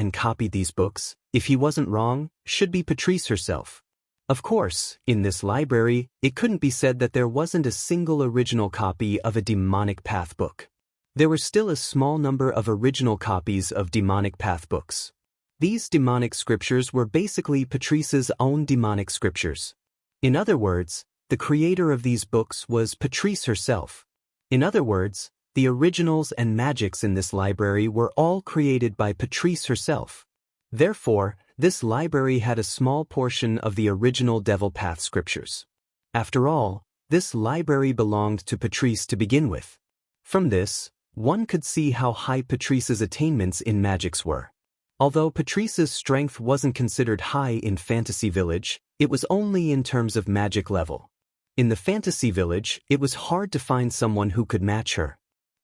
these books, if he wasn't wrong, should be Patrice herself. Of course, in this library, it couldn't be said that there wasn't a single original copy of a demonic path book. There were still a small number of original copies of demonic path books. These demonic scriptures were basically Patrice's own demonic scriptures. In other words, the creator of these books was Patrice herself. In other words, the originals and magics in this library were all created by Patrice herself. Therefore, this library had a small portion of the original Devil Path scriptures. After all, this library belonged to Patrice to begin with. From this, one could see how high Patrice's attainments in magics were. Although Patrice's strength wasn't considered high in Fantasy Village, it was only in terms of magic level. In the Fantasy Village, it was hard to find someone who could match her.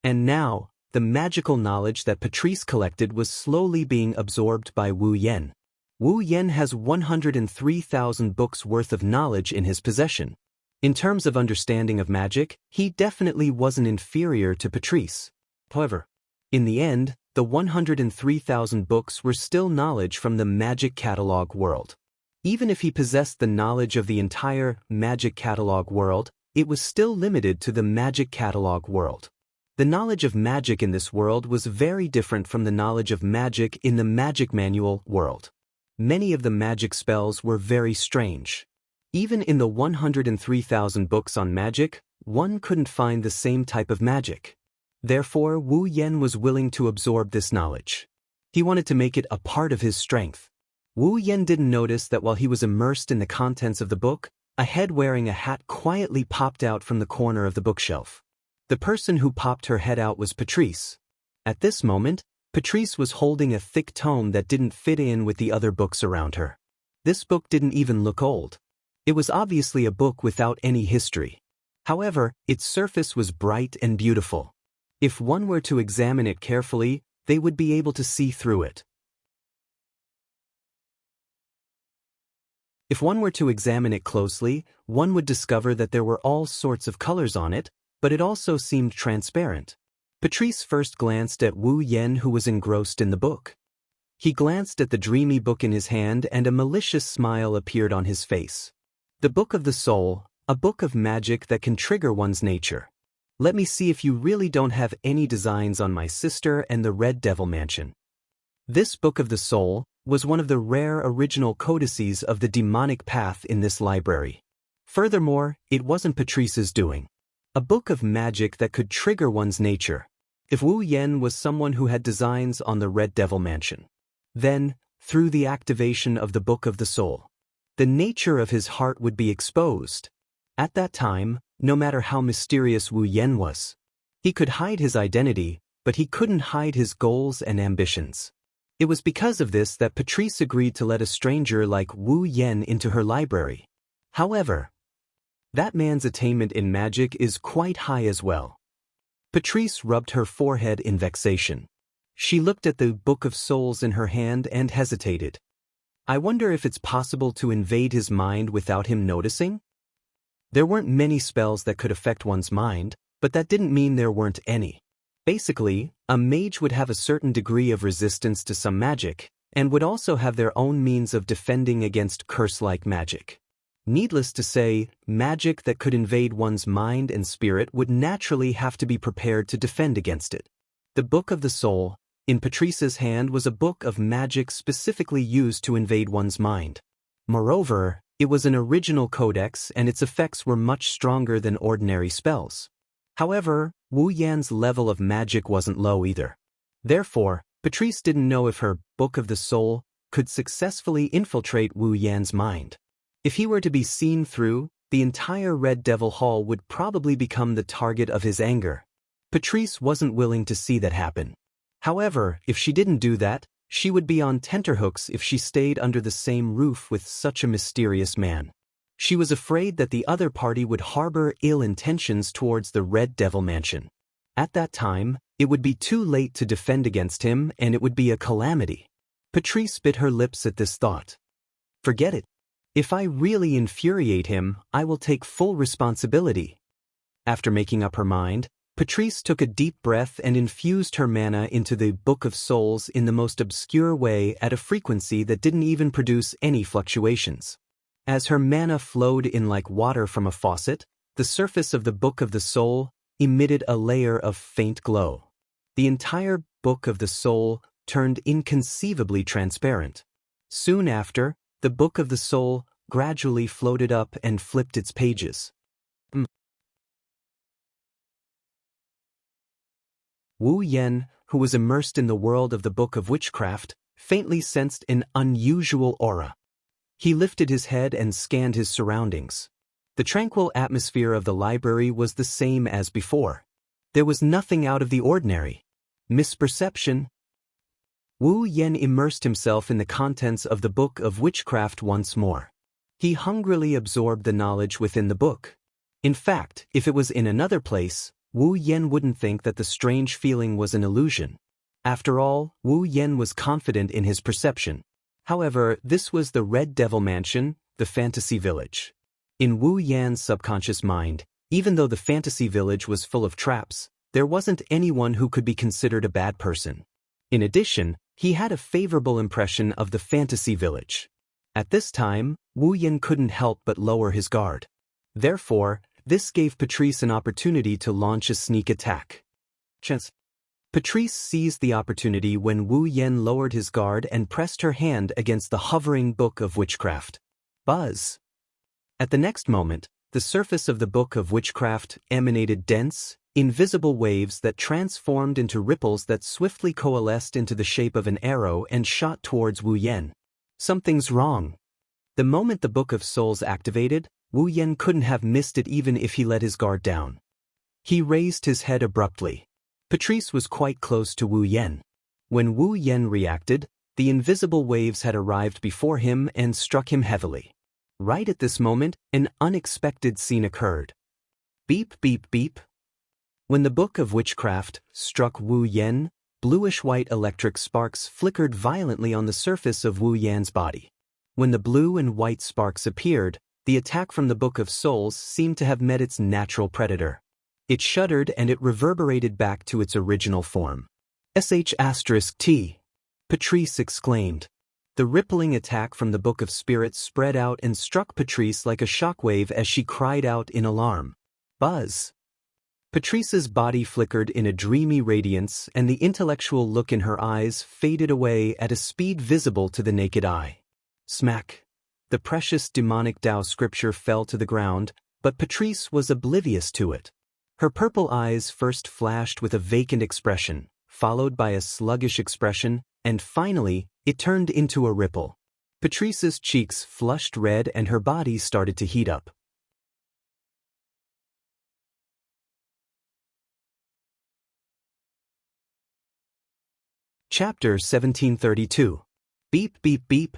And now, the magical knowledge that Patrice collected was slowly being absorbed by Wu Yan. Wu Yan has 103,000 books worth of knowledge in his possession. In terms of understanding of magic, he definitely wasn't inferior to Patrice. However, in the end, the 103,000 books were still knowledge from the magic catalog world. Even if he possessed the knowledge of the entire magic catalog world, it was still limited to the magic catalog world. The knowledge of magic in this world was very different from the knowledge of magic in the magic manual world. Many of the magic spells were very strange. Even in the 103,000 books on magic, one couldn't find the same type of magic. Therefore, Wu Yan was willing to absorb this knowledge. He wanted to make it a part of his strength. Wu Yan didn't notice that while he was immersed in the contents of the book, a head wearing a hat quietly popped out from the corner of the bookshelf. The person who popped her head out was Patrice. At this moment, Patrice was holding a thick tome that didn't fit in with the other books around her. This book didn't even look old. It was obviously a book without any history. However, its surface was bright and beautiful. If one were to examine it carefully, they would be able to see through it. If one were to examine it closely, one would discover that there were all sorts of colors on it, but it also seemed transparent. Patrice first glanced at Wu Yan, who was engrossed in the book. He glanced at the dreamy book in his hand and a malicious smile appeared on his face. The Book of the Soul, a book of magic that can trigger one's nature. Let me see if you really don't have any designs on my sister and the Red Devil Mansion. This Book of the Soul was one of the rare original codices of the demonic path in this library. Furthermore, it wasn't Patrice's doing. A book of magic that could trigger one's nature. If Wu Yan was someone who had designs on the Red Devil Mansion, then, through the activation of the Book of the Soul, the nature of his heart would be exposed. At that time, no matter how mysterious Wu Yan was, he could hide his identity, but he couldn't hide his goals and ambitions. It was because of this that Patrice agreed to let a stranger like Wu Yan into her library. However, that man's attainment in magic is quite high as well. Patrice rubbed her forehead in vexation. She looked at the Book of Souls in her hand and hesitated. I wonder if it's possible to invade his mind without him noticing? There weren't many spells that could affect one's mind, but that didn't mean there weren't any. Basically, a mage would have a certain degree of resistance to some magic, and would also have their own means of defending against curse-like magic. Needless to say, magic that could invade one's mind and spirit would naturally have to be prepared to defend against it. The Book of the Soul, in Patrice's hand, was a book of magic specifically used to invade one's mind. Moreover, it was an original codex and its effects were much stronger than ordinary spells. However, Wu Yan's level of magic wasn't low either. Therefore, Patrice didn't know if her Book of the Soul could successfully infiltrate Wu Yan's mind. If he were to be seen through, the entire Red Devil Hall would probably become the target of his anger. Patrice wasn't willing to see that happen. However, if she didn't do that, she would be on tenterhooks if she stayed under the same roof with such a mysterious man. She was afraid that the other party would harbor ill intentions towards the Red Devil Mansion. At that time, it would be too late to defend against him and it would be a calamity. Patrice bit her lips at this thought. Forget it. If I really infuriate him, I will take full responsibility. After making up her mind, Patrice took a deep breath and infused her mana into the Book of Souls in the most obscure way at a frequency that didn't even produce any fluctuations. As her mana flowed in like water from a faucet, the surface of the Book of the Soul emitted a layer of faint glow. The entire Book of the Soul turned inconceivably transparent. Soon after, the Book of the Soul gradually floated up and flipped its pages. Wu Yan, who was immersed in the world of the Book of Witchcraft, faintly sensed an unusual aura. He lifted his head and scanned his surroundings. The tranquil atmosphere of the library was the same as before. There was nothing out of the ordinary. Misperception. Wu Yan immersed himself in the contents of the Book of Witchcraft once more. He hungrily absorbed the knowledge within the book. In fact, if it was in another place, Wu Yan wouldn't think that the strange feeling was an illusion. After all, Wu Yan was confident in his perception. However, this was the Red Devil Mansion, the fantasy village. In Wu Yan's subconscious mind, even though the fantasy village was full of traps, there wasn't anyone who could be considered a bad person. In addition, he had a favorable impression of the fantasy village. At this time, Wu Yan couldn't help but lower his guard. Therefore, this gave Patrice an opportunity to launch a sneak attack. Chance. Patrice seized the opportunity when Wu Yen lowered his guard and pressed her hand against the hovering book of witchcraft. Buzz! At the next moment, the surface of the book of witchcraft emanated dense, invisible waves that transformed into ripples that swiftly coalesced into the shape of an arrow and shot towards Wu Yen. Something's wrong. The moment the Book of Souls activated, Wu Yen couldn't have missed it even if he let his guard down. He raised his head abruptly. Patrice was quite close to Wu Yen. When Wu Yen reacted, the invisible waves had arrived before him and struck him heavily. Right at this moment, an unexpected scene occurred. Beep, beep, beep. When the Book of Witchcraft struck Wu Yen, bluish-white electric sparks flickered violently on the surface of Wu Yan's body. When the blue and white sparks appeared, the attack from the Book of Souls seemed to have met its natural predator. It shuddered and it reverberated back to its original form. *T. Patrice exclaimed. The rippling attack from the Book of Spirits spread out and struck Patrice like a shockwave as she cried out in alarm. Buzz! Patrice's body flickered in a dreamy radiance and the intellectual look in her eyes faded away at a speed visible to the naked eye. Smack! The precious demonic Tao scripture fell to the ground, but Patrice was oblivious to it. Her purple eyes first flashed with a vacant expression, followed by a sluggish expression, and finally, it turned into a ripple. Patrice's cheeks flushed red and her body started to heat up. Chapter 1732. Beep, beep, beep.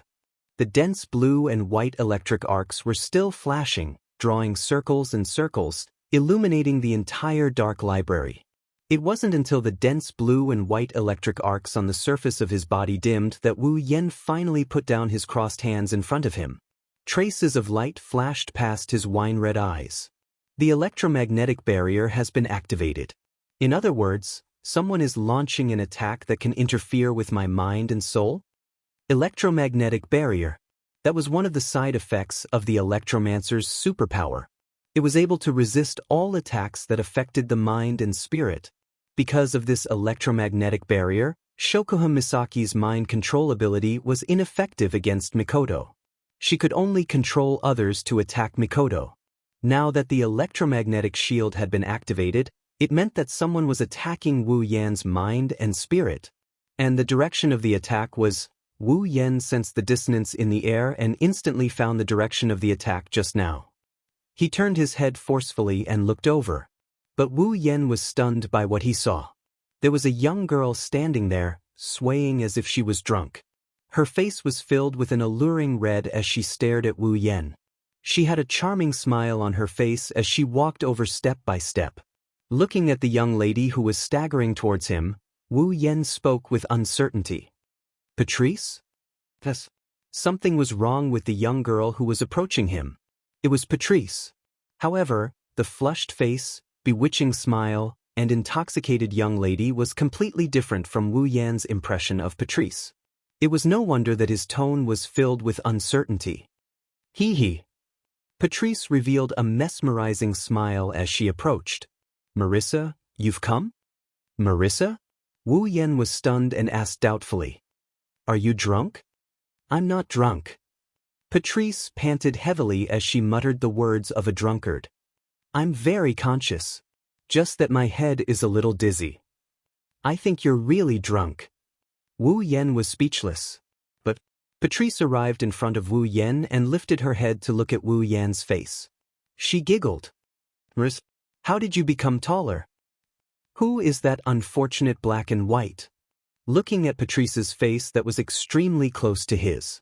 The dense blue and white electric arcs were still flashing, drawing circles and circles, illuminating the entire dark library. It wasn't until the dense blue and white electric arcs on the surface of his body dimmed that Wu Yen finally put down his crossed hands in front of him. Traces of light flashed past his wine-red eyes. The electromagnetic barrier has been activated. In other words, someone is launching an attack that can interfere with my mind and soul? Electromagnetic barrier. That was one of the side effects of the electromancer's superpower. It was able to resist all attacks that affected the mind and spirit. Because of this electromagnetic barrier, Shokuha Misaki's mind control ability was ineffective against Mikoto. She could only control others to attack Mikoto. Now that the electromagnetic shield had been activated, it meant that someone was attacking Wu Yan's mind and spirit. And the direction of the attack was... Wu Yen sensed the dissonance in the air and instantly found the direction of the attack just now. He turned his head forcefully and looked over. But Wu Yen was stunned by what he saw. There was a young girl standing there, swaying as if she was drunk. Her face was filled with an alluring red as she stared at Wu Yen. She had a charming smile on her face as she walked over step by step. Looking at the young lady who was staggering towards him, Wu Yen spoke with uncertainty. Patrice? Yes. Something was wrong with the young girl who was approaching him. It was Patrice. However, the flushed face, bewitching smile, and intoxicated young lady was completely different from Wu Yan's impression of Patrice. It was no wonder that his tone was filled with uncertainty. Hee. Patrice revealed a mesmerizing smile as she approached. Marissa, you've come? Marissa? Wu Yen was stunned and asked doubtfully. Are you drunk? I'm not drunk. Patrice panted heavily as she muttered the words of a drunkard. I'm very conscious. Just that my head is a little dizzy. I think you're really drunk. Wu Yen was speechless. But Patrice arrived in front of Wu Yen and lifted her head to look at Wu Yan's face. She giggled. Marissa, how did you become taller? Who is that unfortunate black and white? Looking at Patrice's face that was extremely close to his.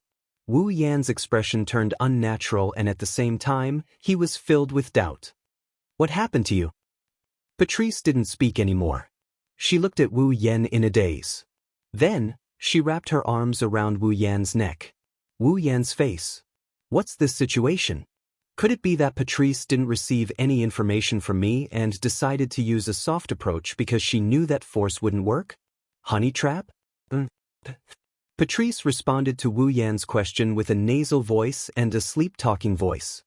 Wu Yan's expression turned unnatural and at the same time, he was filled with doubt. What happened to you? Patrice didn't speak anymore. She looked at Wu Yen in a daze. Then, she wrapped her arms around Wu Yan's neck. Wu Yan's face. What's this situation? Could it be that Patrice didn't receive any information from me and decided to use a soft approach because she knew that force wouldn't work? Honey trap? Patrice responded to Wu Yan's question with a nasal voice and a sleep-talking voice.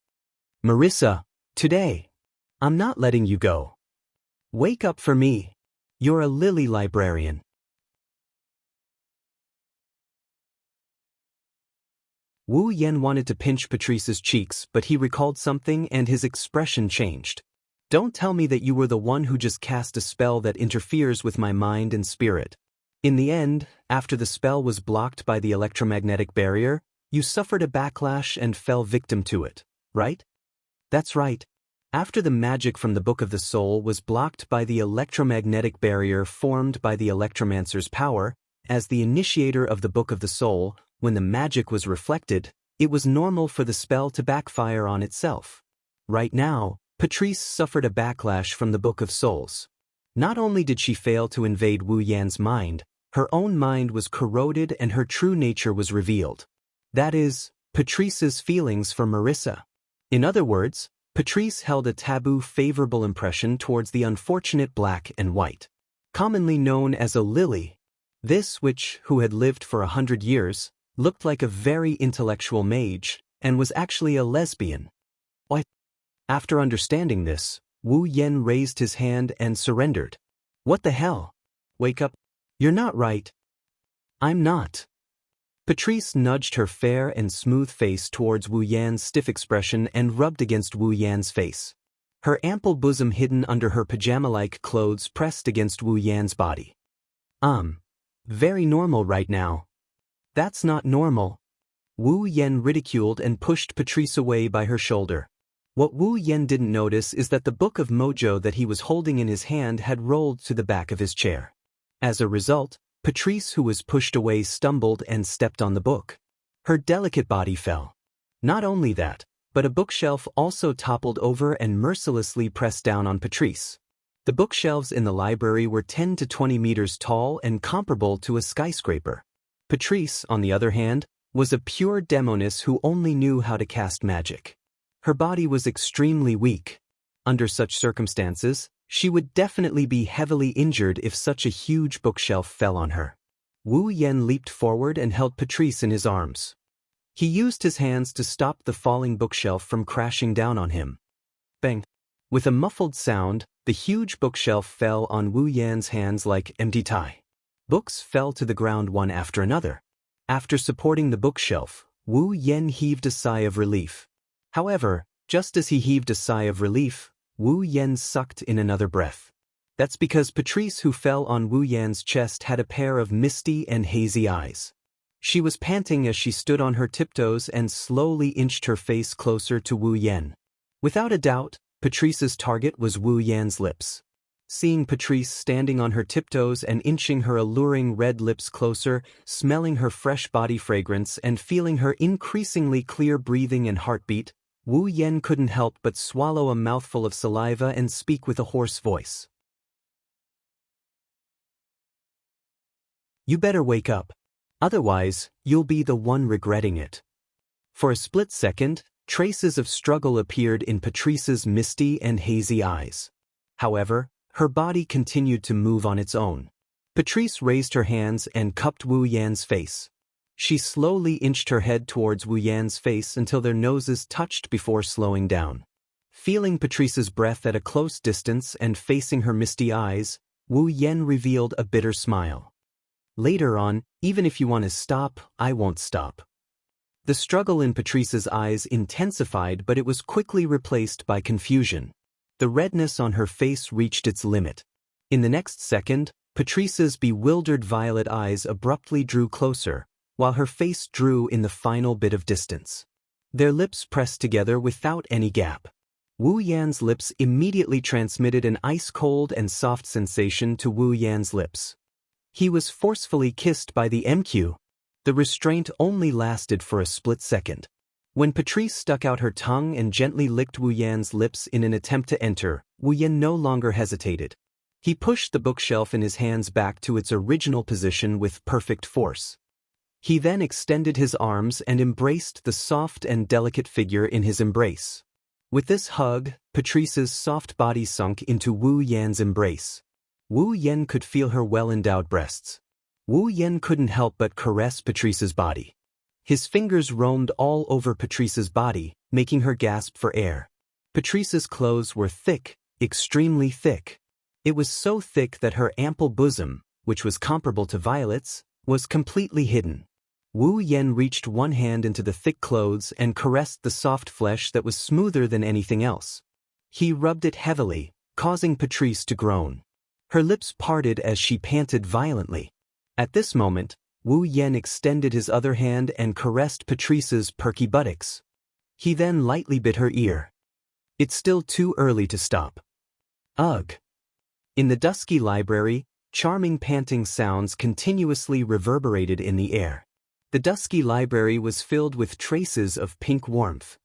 Marissa, today, I'm not letting you go. Wake up for me. You're a lily librarian. Wu Yan wanted to pinch Patrice's cheeks, but he recalled something and his expression changed. Don't tell me that you were the one who just cast a spell that interferes with my mind and spirit. In the end, after the spell was blocked by the electromagnetic barrier, you suffered a backlash and fell victim to it, right? That's right. After the magic from the Book of the Soul was blocked by the electromagnetic barrier formed by the electromancer's power, as the initiator of the Book of the Soul, when the magic was reflected, it was normal for the spell to backfire on itself. Right now, Patrice suffered a backlash from the Book of Souls. Not only did she fail to invade Wu Yan's mind, her own mind was corroded and her true nature was revealed. That is, Patrice's feelings for Marissa. In other words, Patrice held a taboo favorable impression towards the unfortunate black and white. Commonly known as a lily, this witch, who had lived for 100 years, looked like a very intellectual mage, and was actually a lesbian. What? After understanding this, Wu Yan raised his hand and surrendered. What the hell? Wake up. You're not right. I'm not. Patrice nudged her fair and smooth face towards Wu Yan's stiff expression and rubbed against Wu Yan's face. Her ample bosom hidden under her pajama-like clothes pressed against Wu Yan's body. Very normal right now. That's not normal. Wu Yan ridiculed and pushed Patrice away by her shoulder. What Wu Yan didn't notice is that the book of mojo that he was holding in his hand had rolled to the back of his chair. As a result, Patrice, who was pushed away, stumbled and stepped on the book. Her delicate body fell. Not only that, but a bookshelf also toppled over and mercilessly pressed down on Patrice. The bookshelves in the library were 10 to 20 meters tall and comparable to a skyscraper. Patrice, on the other hand, was a pure demoness who only knew how to cast magic. Her body was extremely weak. Under such circumstances, she would definitely be heavily injured if such a huge bookshelf fell on her. Wu Yan leaped forward and held Patrice in his arms. He used his hands to stop the falling bookshelf from crashing down on him. Bang! With a muffled sound, the huge bookshelf fell on Wu Yan's hands like empty tie. Books fell to the ground one after another. After supporting the bookshelf, Wu Yan heaved a sigh of relief. However, just as he heaved a sigh of relief, Wu Yan sucked in another breath. That's because Patrice, who fell on Wu Yan's chest, had a pair of misty and hazy eyes. She was panting as she stood on her tiptoes and slowly inched her face closer to Wu Yan. Without a doubt, Patrice's target was Wu Yan's lips. Seeing Patrice standing on her tiptoes and inching her alluring red lips closer, smelling her fresh body fragrance and feeling her increasingly clear breathing and heartbeat, Wu Yan couldn't help but swallow a mouthful of saliva and speak with a hoarse voice. You better wake up. Otherwise, you'll be the one regretting it. For a split second, traces of struggle appeared in Patrice's misty and hazy eyes. However, her body continued to move on its own. Patrice raised her hands and cupped Wu Yan's face. She slowly inched her head towards Wu Yan's face until their noses touched before slowing down. Feeling Patrice's breath at a close distance and facing her misty eyes, Wu Yan revealed a bitter smile. Later on, even if you want to stop, I won't stop. The struggle in Patrice's eyes intensified, but it was quickly replaced by confusion. The redness on her face reached its limit. In the next second, Patrice's bewildered violet eyes abruptly drew closer, while her face drew in the final bit of distance. Their lips pressed together without any gap. Wu Yan's lips immediately transmitted an ice-cold and soft sensation to Wu Yan's lips. He was forcefully kissed by the MQ. The restraint only lasted for a split second. When Patrice stuck out her tongue and gently licked Wu Yan's lips in an attempt to enter, Wu Yan no longer hesitated. He pushed the bookshelf in his hands back to its original position with perfect force. He then extended his arms and embraced the soft and delicate figure in his embrace. With this hug, Patrice's soft body sunk into Wu Yan's embrace. Wu Yan could feel her well-endowed breasts. Wu Yan couldn't help but caress Patrice's body. His fingers roamed all over Patrice's body, making her gasp for air. Patrice's clothes were thick, extremely thick. It was so thick that her ample bosom, which was comparable to Violet's, was completely hidden. Wu Yan reached one hand into the thick clothes and caressed the soft flesh that was smoother than anything else. He rubbed it heavily, causing Patrice to groan. Her lips parted as she panted violently. At this moment, Wu Yan extended his other hand and caressed Patrice's perky buttocks. He then lightly bit her ear. It's still too early to stop. Ugh. In the dusky library, charming panting sounds continuously reverberated in the air. The dusky library was filled with traces of pink warmth.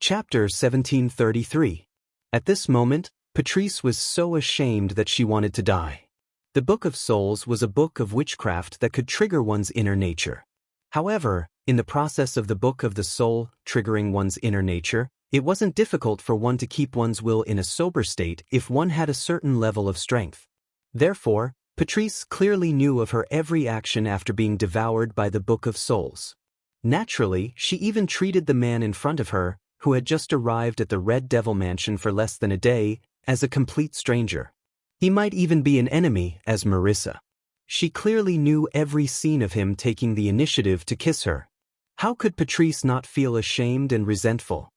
Chapter 1733. At this moment, Patrice was so ashamed that she wanted to die. The Book of Souls was a book of witchcraft that could trigger one's inner nature. However, in the process of the Book of the Soul triggering one's inner nature, it wasn't difficult for one to keep one's will in a sober state if one had a certain level of strength. Therefore, Patrice clearly knew of her every action after being devoured by the Book of Souls. Naturally, she even treated the man in front of her, who had just arrived at the Red Devil Mansion for less than a day, as a complete stranger. He might even be an enemy, as Marissa. She clearly knew every scene of him taking the initiative to kiss her. How could Patrice not feel ashamed and resentful?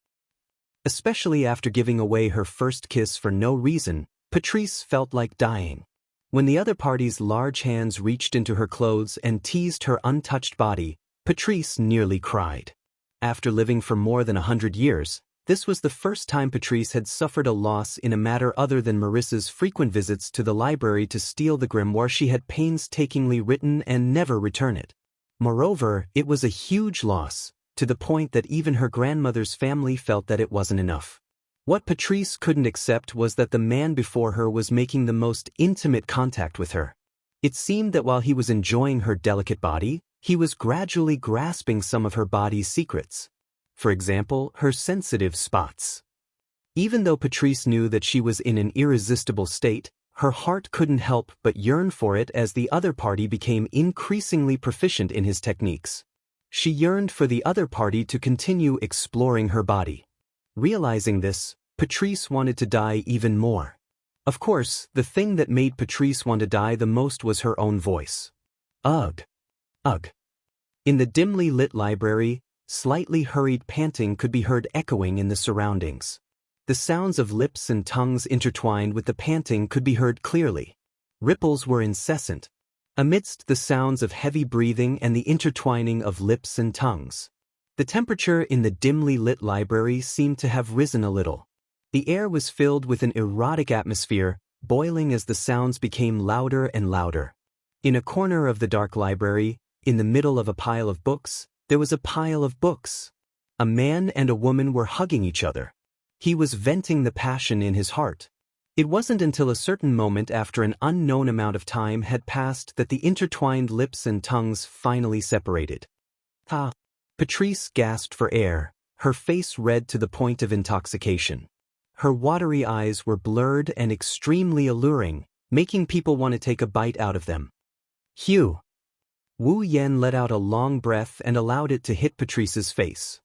Especially after giving away her first kiss for no reason, Patrice felt like dying. When the other party's large hands reached into her clothes and teased her untouched body, Patrice nearly cried. After living for more than 100 years, this was the first time Patrice had suffered a loss in a matter other than Marissa's frequent visits to the library to steal the grimoire she had painstakingly written and never return it. Moreover, it was a huge loss, to the point that even her grandmother's family felt that it wasn't enough. What Patrice couldn't accept was that the man before her was making the most intimate contact with her. It seemed that while he was enjoying her delicate body, he was gradually grasping some of her body's secrets. For example, her sensitive spots. Even though Patrice knew that she was in an irresistible state, her heart couldn't help but yearn for it as the other party became increasingly proficient in his techniques. She yearned for the other party to continue exploring her body. Realizing this, Patrice wanted to die even more. Of course, the thing that made Patrice want to die the most was her own voice. Ugh. Ugh. In the dimly lit library, slightly hurried panting could be heard echoing in the surroundings. The sounds of lips and tongues intertwined with the panting could be heard clearly. Ripples were incessant. Amidst the sounds of heavy breathing and the intertwining of lips and tongues, the temperature in the dimly lit library seemed to have risen a little. The air was filled with an erotic atmosphere, boiling as the sounds became louder and louder. In a corner of the dark library, in the middle of a pile of books, there was a pile of books. A man and a woman were hugging each other. He was venting the passion in his heart. It wasn't until a certain moment after an unknown amount of time had passed that the intertwined lips and tongues finally separated. Ah! Patrice gasped for air, her face red to the point of intoxication. Her watery eyes were blurred and extremely alluring, making people want to take a bite out of them. Phew! Wu Yan let out a long breath and allowed it to hit Patrice's face.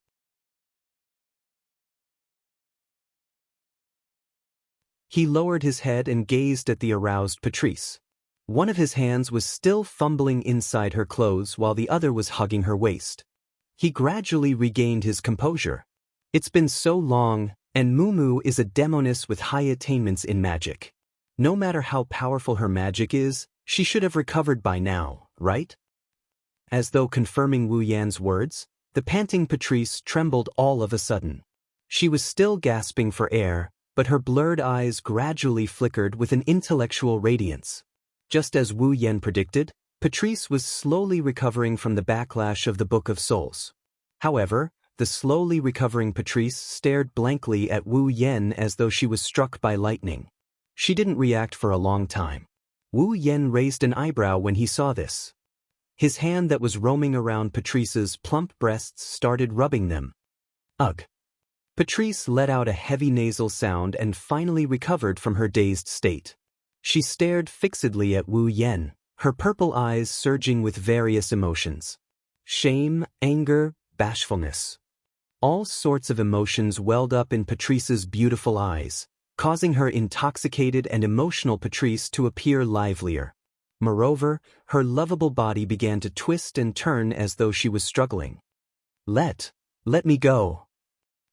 He lowered his head and gazed at the aroused Patrice. One of his hands was still fumbling inside her clothes while the other was hugging her waist. He gradually regained his composure. It's been so long, and Mumu is a demoness with high attainments in magic. No matter how powerful her magic is, she should have recovered by now, right? As though confirming Wu Yan's words, the panting Patrice trembled all of a sudden. She was still gasping for air, but her blurred eyes gradually flickered with an intellectual radiance. Just as Wu Yan predicted, Patrice was slowly recovering from the backlash of the Book of Souls. However, the slowly recovering Patrice stared blankly at Wu Yan as though she was struck by lightning. She didn't react for a long time. Wu Yan raised an eyebrow when he saw this. His hand that was roaming around Patrice's plump breasts started rubbing them. Ugh. Patrice let out a heavy nasal sound and finally recovered from her dazed state. She stared fixedly at Wu Yan, her purple eyes surging with various emotions. Shame, anger, bashfulness. All sorts of emotions welled up in Patrice's beautiful eyes, causing her intoxicated and emotional Patrice to appear livelier. Moreover, her lovable body began to twist and turn as though she was struggling. Let me go.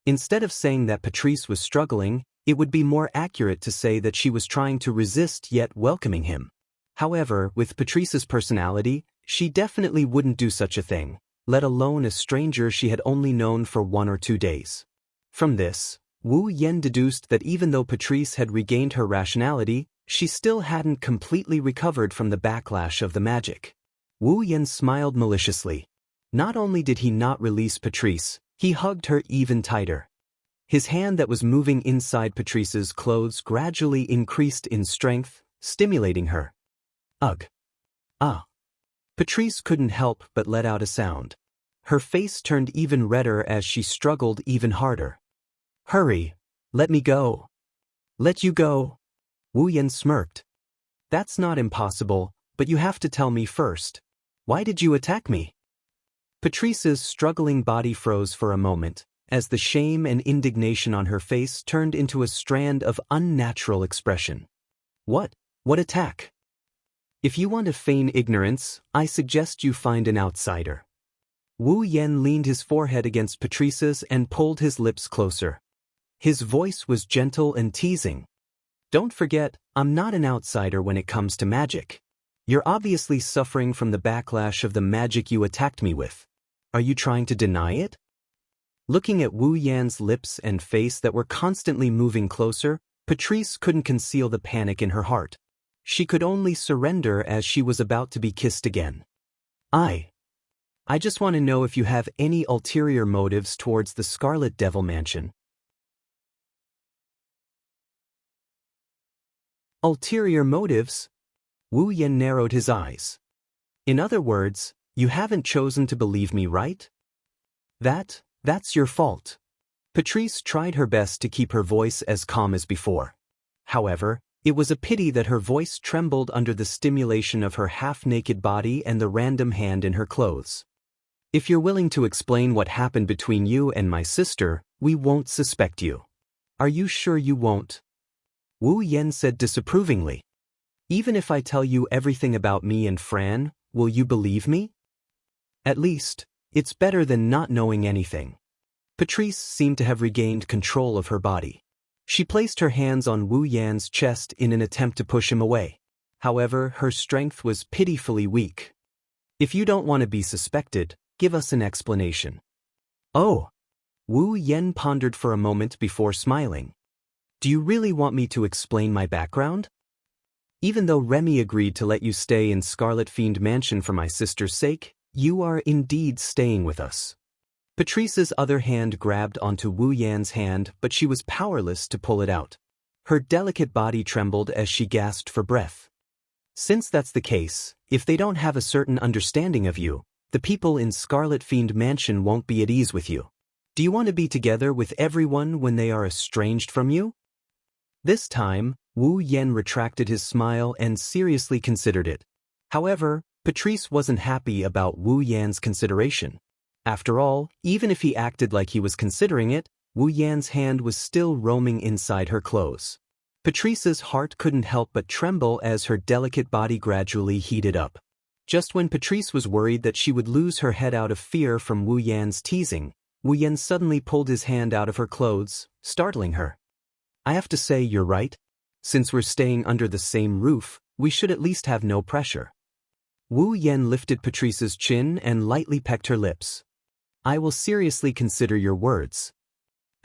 Instead of saying that Patrice was struggling, it would be more accurate to say that she was trying to resist yet welcoming him. However, with Patrice's personality, she definitely wouldn't do such a thing, let alone a stranger she had only known for 1 or 2 days. From this, Wu Yan deduced that even though Patrice had regained her rationality, she still hadn't completely recovered from the backlash of the magic. Wu Yan smiled maliciously. Not only did he not release Patrice, he hugged her even tighter. His hand that was moving inside Patrice's clothes gradually increased in strength, stimulating her. Ugh. Ah. Patrice couldn't help but let out a sound. Her face turned even redder as she struggled even harder. Hurry. Let me go. Let you go. Wu Yan smirked. That's not impossible, but you have to tell me first. Why did you attack me? Patrice's struggling body froze for a moment, as the shame and indignation on her face turned into a strand of unnatural expression. What attack? If you want to feign ignorance, I suggest you find an outsider. Wu Yan leaned his forehead against Patrice's and pulled his lips closer. His voice was gentle and teasing. Don't forget, I'm not an outsider when it comes to magic. You're obviously suffering from the backlash of the magic you attacked me with. Are you trying to deny it? Looking at Wu Yan's lips and face that were constantly moving closer, Patrice couldn't conceal the panic in her heart. She could only surrender as she was about to be kissed again. I just want to know if you have any ulterior motives towards the Scarlet Devil Mansion. Ulterior motives? Wu Yan narrowed his eyes. In other words, you haven't chosen to believe me, right? That's your fault. Patrice tried her best to keep her voice as calm as before. However, it was a pity that her voice trembled under the stimulation of her half-naked body and the random hand in her clothes. If you're willing to explain what happened between you and my sister, we won't suspect you. Are you sure you won't? Wu Yan said disapprovingly. Even if I tell you everything about me and Fran, will you believe me? At least, it's better than not knowing anything. Patrice seemed to have regained control of her body. She placed her hands on Wu Yan's chest in an attempt to push him away. However, her strength was pitifully weak. If you don't want to be suspected, give us an explanation. Oh. Wu Yan pondered for a moment before smiling. Do you really want me to explain my background? Even though Remy agreed to let you stay in Scarlet Fiend Mansion for my sister's sake, you are indeed staying with us. Patrice's other hand grabbed onto Wu Yan's hand, but she was powerless to pull it out. Her delicate body trembled as she gasped for breath. Since that's the case, if they don't have a certain understanding of you, the people in Scarlet Fiend Mansion won't be at ease with you. Do you want to be together with everyone when they are estranged from you? This time, Wu Yan retracted his smile and seriously considered it. However, Patrice wasn't happy about Wu Yan's consideration. After all, even if he acted like he was considering it, Wu Yan's hand was still roaming inside her clothes. Patrice's heart couldn't help but tremble as her delicate body gradually heated up. Just when Patrice was worried that she would lose her head out of fear from Wu Yan's teasing, Wu Yan suddenly pulled his hand out of her clothes, startling her. I have to say you're right. Since we're staying under the same roof, we should at least have no pressure. Wu Yan lifted Patrice's chin and lightly pecked her lips. I will seriously consider your words.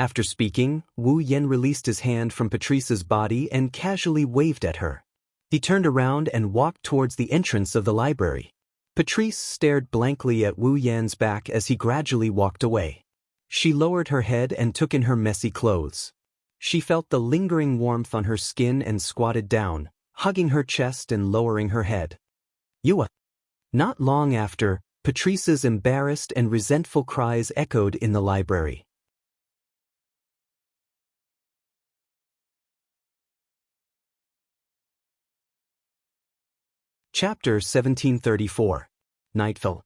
After speaking, Wu Yan released his hand from Patrice's body and casually waved at her. He turned around and walked towards the entrance of the library. Patrice stared blankly at Wu Yan's back as he gradually walked away. She lowered her head and took in her messy clothes. She felt the lingering warmth on her skin and squatted down, hugging her chest and lowering her head. You. Not long after, Patrice's embarrassed and resentful cries echoed in the library. Chapter 1734. Nightfall.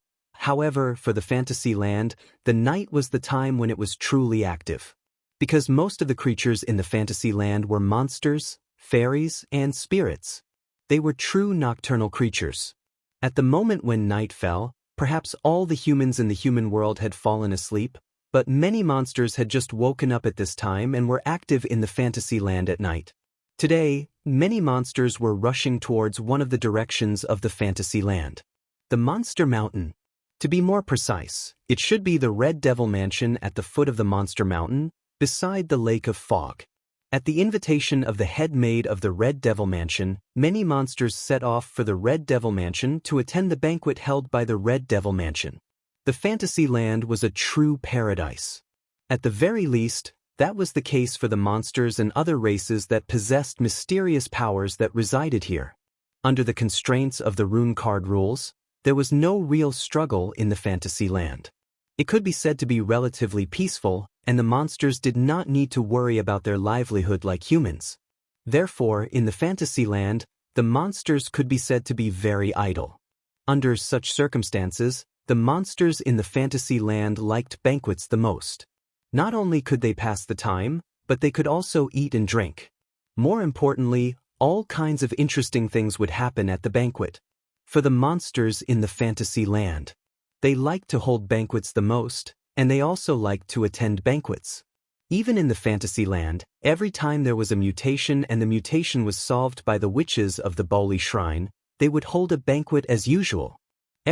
However, for the fantasy land, the night was the time when it was truly active. Because most of the creatures in the fantasy land were monsters, fairies, and spirits. They were true nocturnal creatures. At the moment when night fell, perhaps all the humans in the human world had fallen asleep, but many monsters had just woken up at this time and were active in the fantasy land at night. Today, many monsters were rushing towards one of the directions of the fantasy land. The Monster Mountain. To be more precise, it should be the Red Devil Mansion at the foot of the Monster Mountain, beside the Lake of Fog. At the invitation of the head maid of the Red Devil Mansion, many monsters set off for the Red Devil Mansion to attend the banquet held by the Red Devil Mansion. The fantasy land was a true paradise. At the very least, that was the case for the monsters and other races that possessed mysterious powers that resided here. Under the constraints of the rune card rules, there was no real struggle in the fantasy land. It could be said to be relatively peaceful, and the monsters did not need to worry about their livelihood like humans. Therefore, in the fantasy land, the monsters could be said to be very idle. Under such circumstances, the monsters in the fantasy land liked banquets the most. Not only could they pass the time, but they could also eat and drink. More importantly, all kinds of interesting things would happen at the banquet. For the monsters in the fantasy land, they liked to hold banquets the most, and they also liked to attend banquets. Even in the fantasy land, every time there was a mutation and the mutation was solved by the witches of the Boli Shrine, they would hold a banquet as usual.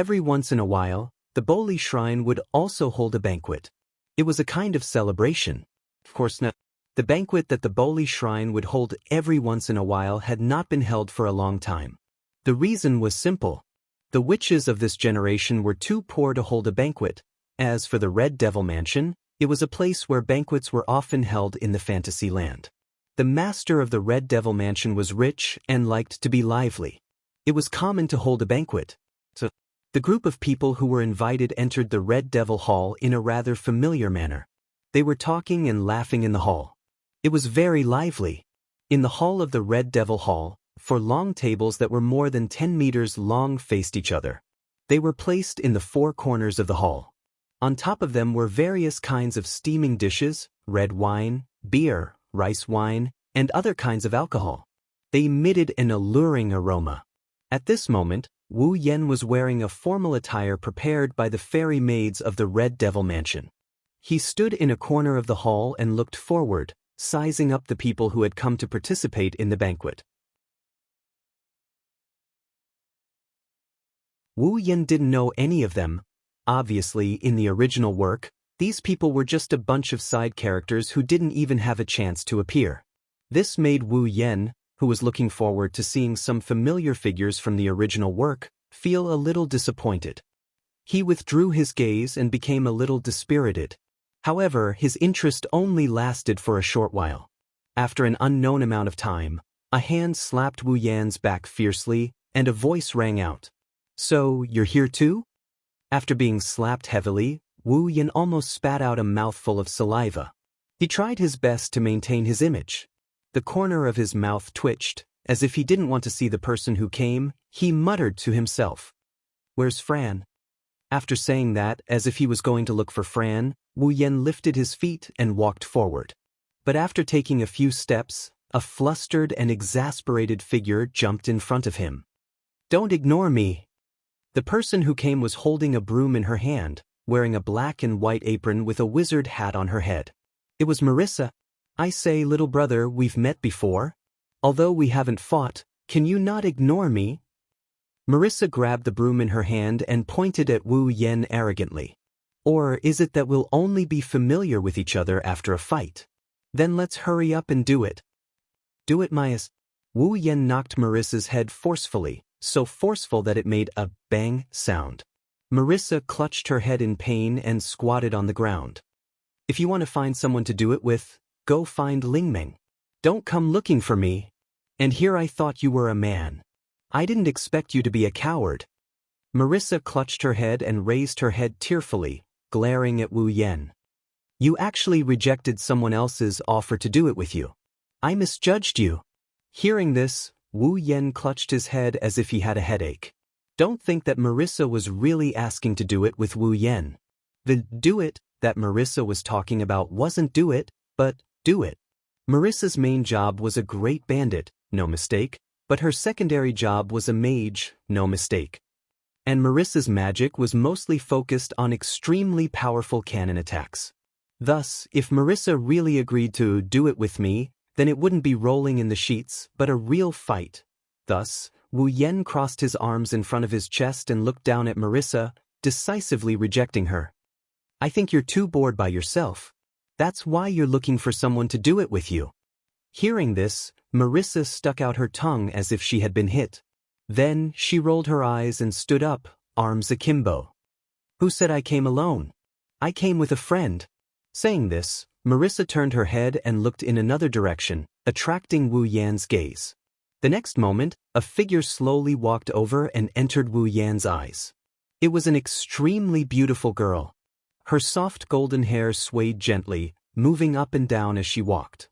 Every once in a while, the Boli Shrine would also hold a banquet. It was a kind of celebration. Of course not. The banquet that the Boli Shrine would hold every once in a while had not been held for a long time. The reason was simple. The witches of this generation were too poor to hold a banquet. As for the Red Devil Mansion, it was a place where banquets were often held in the fantasy land. The master of the Red Devil Mansion was rich and liked to be lively. It was common to hold a banquet. So, the group of people who were invited entered the Red Devil Hall in a rather familiar manner. They were talking and laughing in the hall. It was very lively. In the hall of the Red Devil Hall, 4 long tables that were more than 10 meters long faced each other. They were placed in the 4 corners of the hall. On top of them were various kinds of steaming dishes, red wine, beer, rice wine, and other kinds of alcohol. They emitted an alluring aroma. At this moment, Wu Yan was wearing a formal attire prepared by the fairy maids of the Red Devil Mansion. He stood in a corner of the hall and looked forward, sizing up the people who had come to participate in the banquet. Wu Yan didn't know any of them. Obviously, in the original work, these people were just a bunch of side characters who didn't even have a chance to appear. This made Wu Yan, who was looking forward to seeing some familiar figures from the original work, feel a little disappointed. He withdrew his gaze and became a little dispirited. However, his interest only lasted for a short while. After an unknown amount of time, a hand slapped Wu Yan's back fiercely, and a voice rang out. "So, you're here too?" After being slapped heavily, Wu Yan almost spat out a mouthful of saliva. He tried his best to maintain his image. The corner of his mouth twitched, as if he didn't want to see the person who came. He muttered to himself, "Where's Fran?" After saying that, as if he was going to look for Fran, Wu Yan lifted his feet and walked forward. But after taking a few steps, a flustered and exasperated figure jumped in front of him. "Don't ignore me." The person who came was holding a broom in her hand, wearing a black and white apron with a wizard hat on her head. It was Marissa. "I say, little brother, we've met before. Although we haven't fought, can you not ignore me?" Marissa grabbed the broom in her hand and pointed at Wu Yan arrogantly. "Or is it that we'll only be familiar with each other after a fight? Then let's hurry up and do it." "Do it, Myas." Wu Yan knocked Marissa's head forcefully, so forceful that it made a bang sound. Marissa clutched her head in pain and squatted on the ground. "If you want to find someone to do it with, go find Lingmeng. Don't come looking for me. And here I thought you were a man. I didn't expect you to be a coward." Marissa clutched her head and raised her head tearfully, glaring at Wu Yan. "You actually rejected someone else's offer to do it with you. I misjudged you." Hearing this, Wu Yan clutched his head as if he had a headache. Don't think that Marissa was really asking to do it with Wu Yan. The do it that Marissa was talking about wasn't do it, but do it. Marissa's main job was a great bandit, no mistake, but her secondary job was a mage, no mistake. And Marissa's magic was mostly focused on extremely powerful cannon attacks. Thus, if Marissa really agreed to do it with me, then it wouldn't be rolling in the sheets, but a real fight. Thus, Wu Yan crossed his arms in front of his chest and looked down at Marissa, decisively rejecting her. I think you're too bored by yourself. That's why you're looking for someone to do it with you. Hearing this, Marissa stuck out her tongue as if she had been hit. Then she rolled her eyes and stood up, arms akimbo. Who said I came alone? I came with a friend. Saying this, Marissa turned her head and looked in another direction, attracting Wu Yan's gaze. The next moment, a figure slowly walked over and entered Wu Yan's eyes. It was an extremely beautiful girl. Her soft golden hair swayed gently, moving up and down as she walked.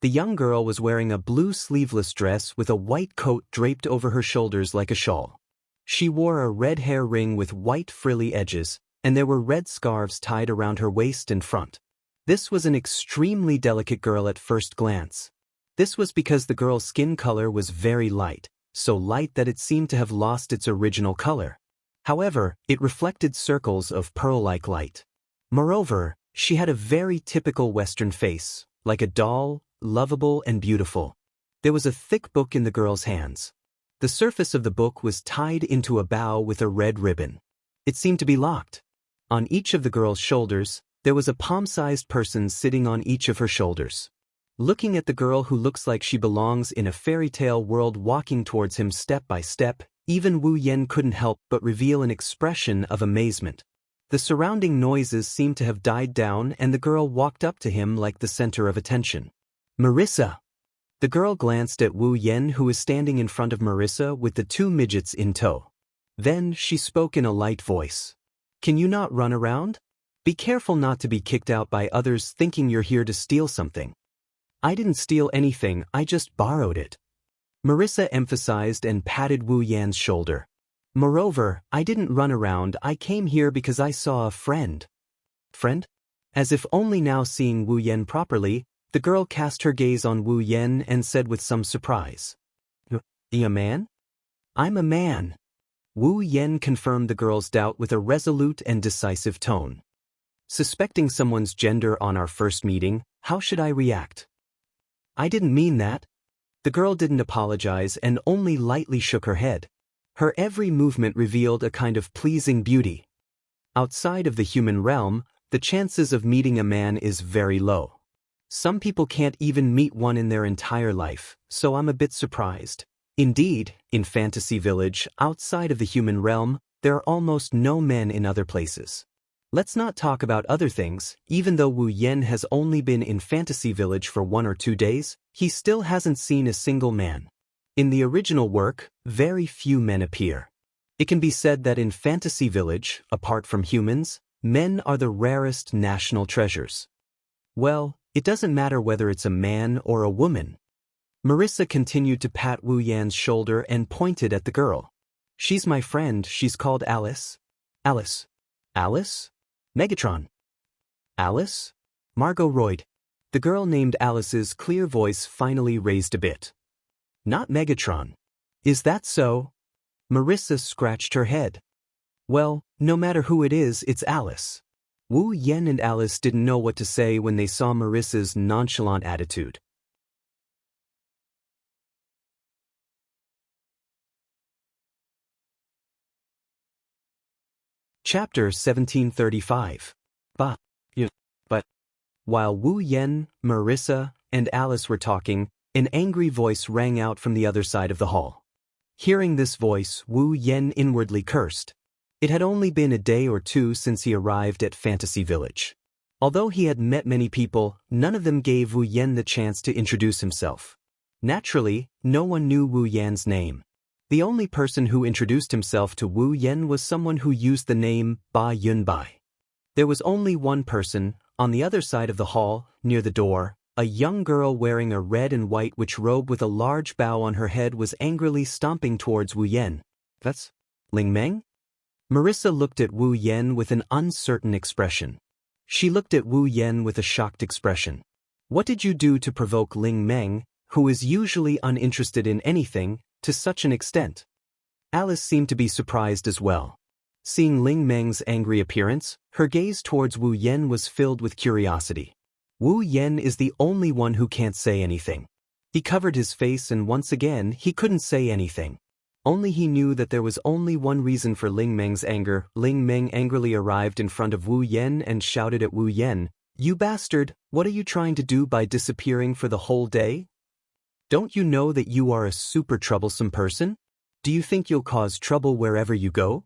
The young girl was wearing a blue sleeveless dress with a white coat draped over her shoulders like a shawl. She wore a red hair ring with white frilly edges, and there were red scarves tied around her waist and front. This was an extremely delicate girl at first glance. This was because the girl's skin color was very light, so light that it seemed to have lost its original color. However, it reflected circles of pearl-like light. Moreover, she had a very typical Western face, like a doll, lovable and beautiful. There was a thick book in the girl's hands. The surface of the book was tied into a bow with a red ribbon. It seemed to be locked. On each of the girl's shoulders, there was a palm-sized person sitting on each of her shoulders. Looking at the girl who looks like she belongs in a fairy tale world walking towards him step by step, even Wu Yan couldn't help but reveal an expression of amazement. The surrounding noises seemed to have died down and the girl walked up to him like the center of attention. Marissa! The girl glanced at Wu Yan who was standing in front of Marissa with the two midgets in tow. Then she spoke in a light voice. Can you not run around? Be careful not to be kicked out by others thinking you're here to steal something. I didn't steal anything, I just borrowed it. Marissa emphasized and patted Wu Yan's shoulder. Moreover, I didn't run around, I came here because I saw a friend. Friend? As if only now seeing Wu Yan properly, the girl cast her gaze on Wu Yan and said with some surprise. You a man? I'm a man. Wu Yan confirmed the girl's doubt with a resolute and decisive tone. Suspecting someone's gender on our first meeting, how should I react? I didn't mean that. The girl didn't apologize and only lightly shook her head. Her every movement revealed a kind of pleasing beauty. Outside of the human realm, the chances of meeting a man is very low. Some people can't even meet one in their entire life, so I'm a bit surprised. Indeed, in Fantasy Village, outside of the human realm, there are almost no men in other places. Let's not talk about other things. Even though Wu Yan has only been in Fantasy Village for 1 or 2 days, he still hasn't seen a single man. In the original work, very few men appear. It can be said that in Fantasy Village, apart from humans, men are the rarest national treasures. Well, it doesn't matter whether it's a man or a woman. Marissa continued to pat Wu Yan's shoulder and pointed at the girl. She's my friend, she's called Alice. Alice. Alice? Megatron. Alice? Margot Royd. The girl named Alice's clear voice finally raised a bit. Not Megatron. Is that so? Marissa scratched her head. Well, no matter who it is, it's Alice. Wu Yan and Alice didn't know what to say when they saw Marissa's nonchalant attitude. Chapter 1735. But while Wu Yan, Marissa, and Alice were talking, an angry voice rang out from the other side of the hall. Hearing this voice, Wu Yan inwardly cursed. It had only been a day or 2 since he arrived at Fantasy Village. Although he had met many people, none of them gave Wu Yan the chance to introduce himself. Naturally, no one knew Wu Yan's name. The only person who introduced himself to Wu Yan was someone who used the name Ba Yunbai. There was only one person, on the other side of the hall, near the door, a young girl wearing a red and white witch robe with a large bow on her head was angrily stomping towards Wu Yen. That's Ling Meng? Marissa looked at Wu Yen with an uncertain expression. She looked at Wu Yen with a shocked expression. What did you do to provoke Ling Meng, who is usually uninterested in anything, to such an extent? Alice seemed to be surprised as well. Seeing Ling Meng's angry appearance, her gaze towards Wu Yen was filled with curiosity. Wu Yen is the only one who can't say anything. He covered his face and once again he couldn't say anything. Only he knew that there was only one reason for Ling Meng's anger. Ling Meng angrily arrived in front of Wu Yen and shouted at Wu Yen, "You bastard, what are you trying to do by disappearing for the whole day? Don't you know that you are a super troublesome person? Do you think you'll cause trouble wherever you go?"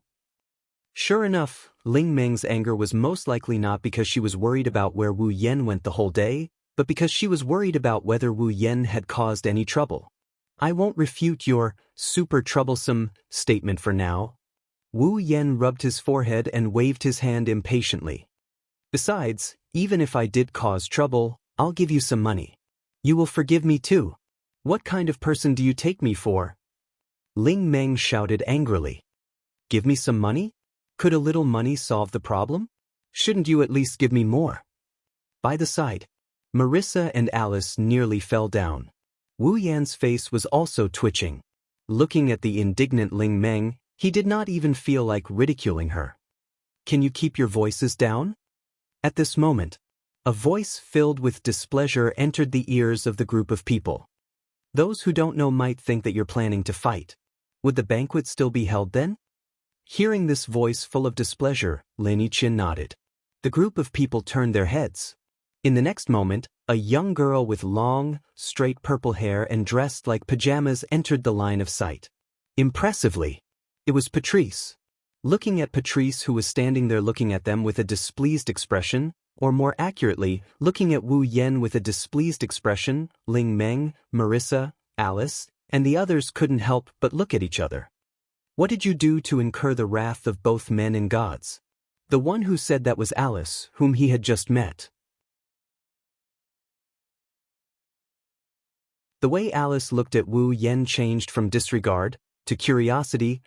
Sure enough, Ling Meng's anger was most likely not because she was worried about where Wu Yen went the whole day, but because she was worried about whether Wu Yen had caused any trouble. "I won't refute your super troublesome statement for now." Wu Yen rubbed his forehead and waved his hand impatiently. "Besides, even if I did cause trouble, I'll give you some money. You will forgive me too. What kind of person do you take me for?" Ling Meng shouted angrily. "Give me some money? Could a little money solve the problem? Shouldn't you at least give me more?" By the side, Marissa and Alice nearly fell down. Wu Yan's face was also twitching. Looking at the indignant Ling Meng, he did not even feel like ridiculing her. "Can you keep your voices down?" At this moment, a voice filled with displeasure entered the ears of the group of people. "Those who don't know might think that you're planning to fight. Would the banquet still be held then?" Hearing this voice full of displeasure, Lin Yiqian nodded. The group of people turned their heads. In the next moment, a young girl with long, straight purple hair and dressed like pajamas entered the line of sight. Impressively, it was Patrice. Looking at Patrice, who was standing there looking at them with a displeased expression, or more accurately, looking at Wu Yen with a displeased expression, Ling Meng, Marissa, Alice, and the others couldn't help but look at each other. What did you do to incur the wrath of both men and gods? The one who said that was Alice, whom he had just met. The way Alice looked at Wu Yen changed from disregard, to curiosity,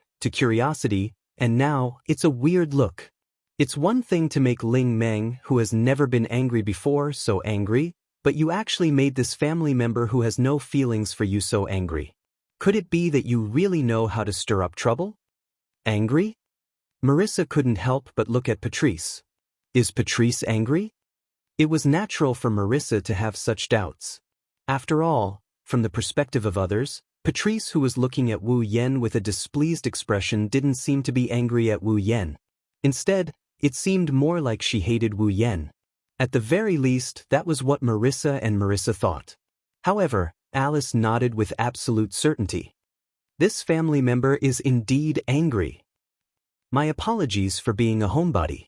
and now, it's a weird look. It's one thing to make Ling Meng, who has never been angry before, so angry, but you actually made this family member who has no feelings for you so angry. Could it be that you really know how to stir up trouble? Angry? Marissa couldn't help but look at Patrice. Is Patrice angry? It was natural for Marissa to have such doubts. After all, from the perspective of others, Patrice, who was looking at Wu Yen with a displeased expression, didn't seem to be angry at Wu Yen. Instead, it seemed more like she hated Wu Yen. At the very least, that was what Marissa thought. However, Alice nodded with absolute certainty. This family member is indeed angry. My apologies for being a homebody.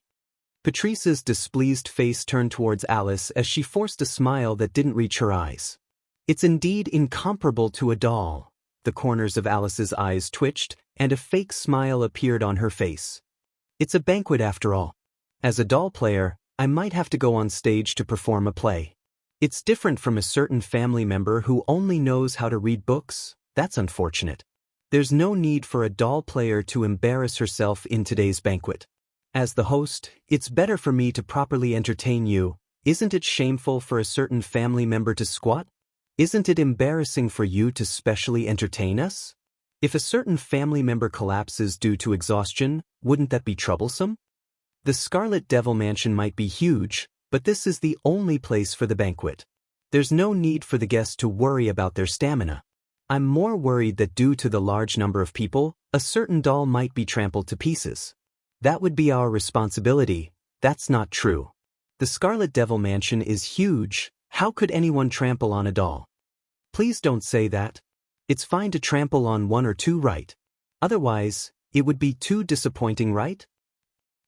Patrice's displeased face turned towards Alice as she forced a smile that didn't reach her eyes. It's indeed incomparable to a doll. The corners of Alice's eyes twitched, and a fake smile appeared on her face. It's a banquet after all. As a doll player, I might have to go on stage to perform a play. It's different from a certain family member who only knows how to read books. That's unfortunate. There's no need for a doll player to embarrass herself in today's banquet. As the host, it's better for me to properly entertain you. Isn't it shameful for a certain family member to squat? Isn't it embarrassing for you to specially entertain us? If a certain family member collapses due to exhaustion, wouldn't that be troublesome? The Scarlet Devil Mansion might be huge, but this is the only place for the banquet. There's no need for the guests to worry about their stamina. I'm more worried that due to the large number of people, a certain doll might be trampled to pieces. That would be our responsibility. That's not true. The Scarlet Devil Mansion is huge. How could anyone trample on a doll? Please don't say that. It's fine to trample on one or two, right? Otherwise, it would be too disappointing, right?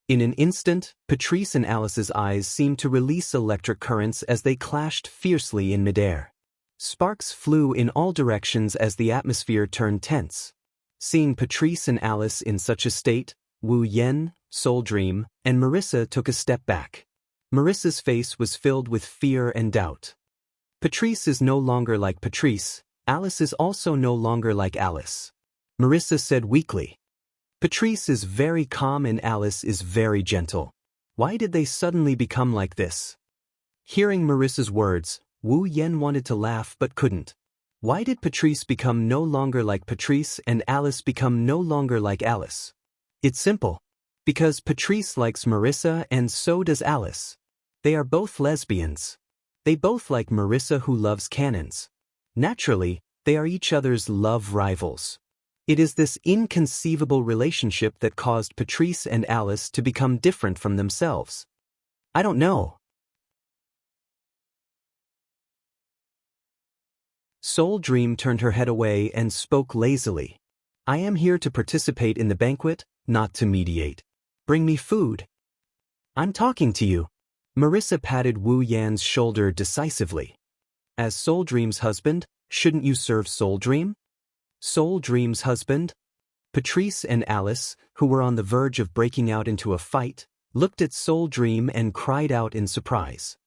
In an instant, Patrice and Alice's eyes seemed to release electric currents as they clashed fiercely in midair. Sparks flew in all directions as the atmosphere turned tense. Seeing Patrice and Alice in such a state, Wu Yen, Soul Dream, and Marissa took a step back. Marissa's face was filled with fear and doubt. Patrice is no longer like Patrice, Alice is also no longer like Alice. Marissa said weakly. Patrice is very calm and Alice is very gentle. Why did they suddenly become like this? Hearing Marissa's words, Wu Yan wanted to laugh but couldn't. Why did Patrice become no longer like Patrice and Alice become no longer like Alice? It's simple. Because Patrice likes Marissa and so does Alice. They are both lesbians. They both like Marissa who loves cannons. Naturally, they are each other's love rivals. It is this inconceivable relationship that caused Patrice and Alice to become different from themselves. I don't know. Soul Dream turned her head away and spoke lazily. I am here to participate in the banquet, not to mediate. Bring me food. I'm talking to you. Marissa patted Wu Yan's shoulder decisively. As Soul Dream's husband, shouldn't you serve Soul Dream? Soul Dream's husband? Patrice and Alice, who were on the verge of breaking out into a fight, looked at Soul Dream and cried out in surprise.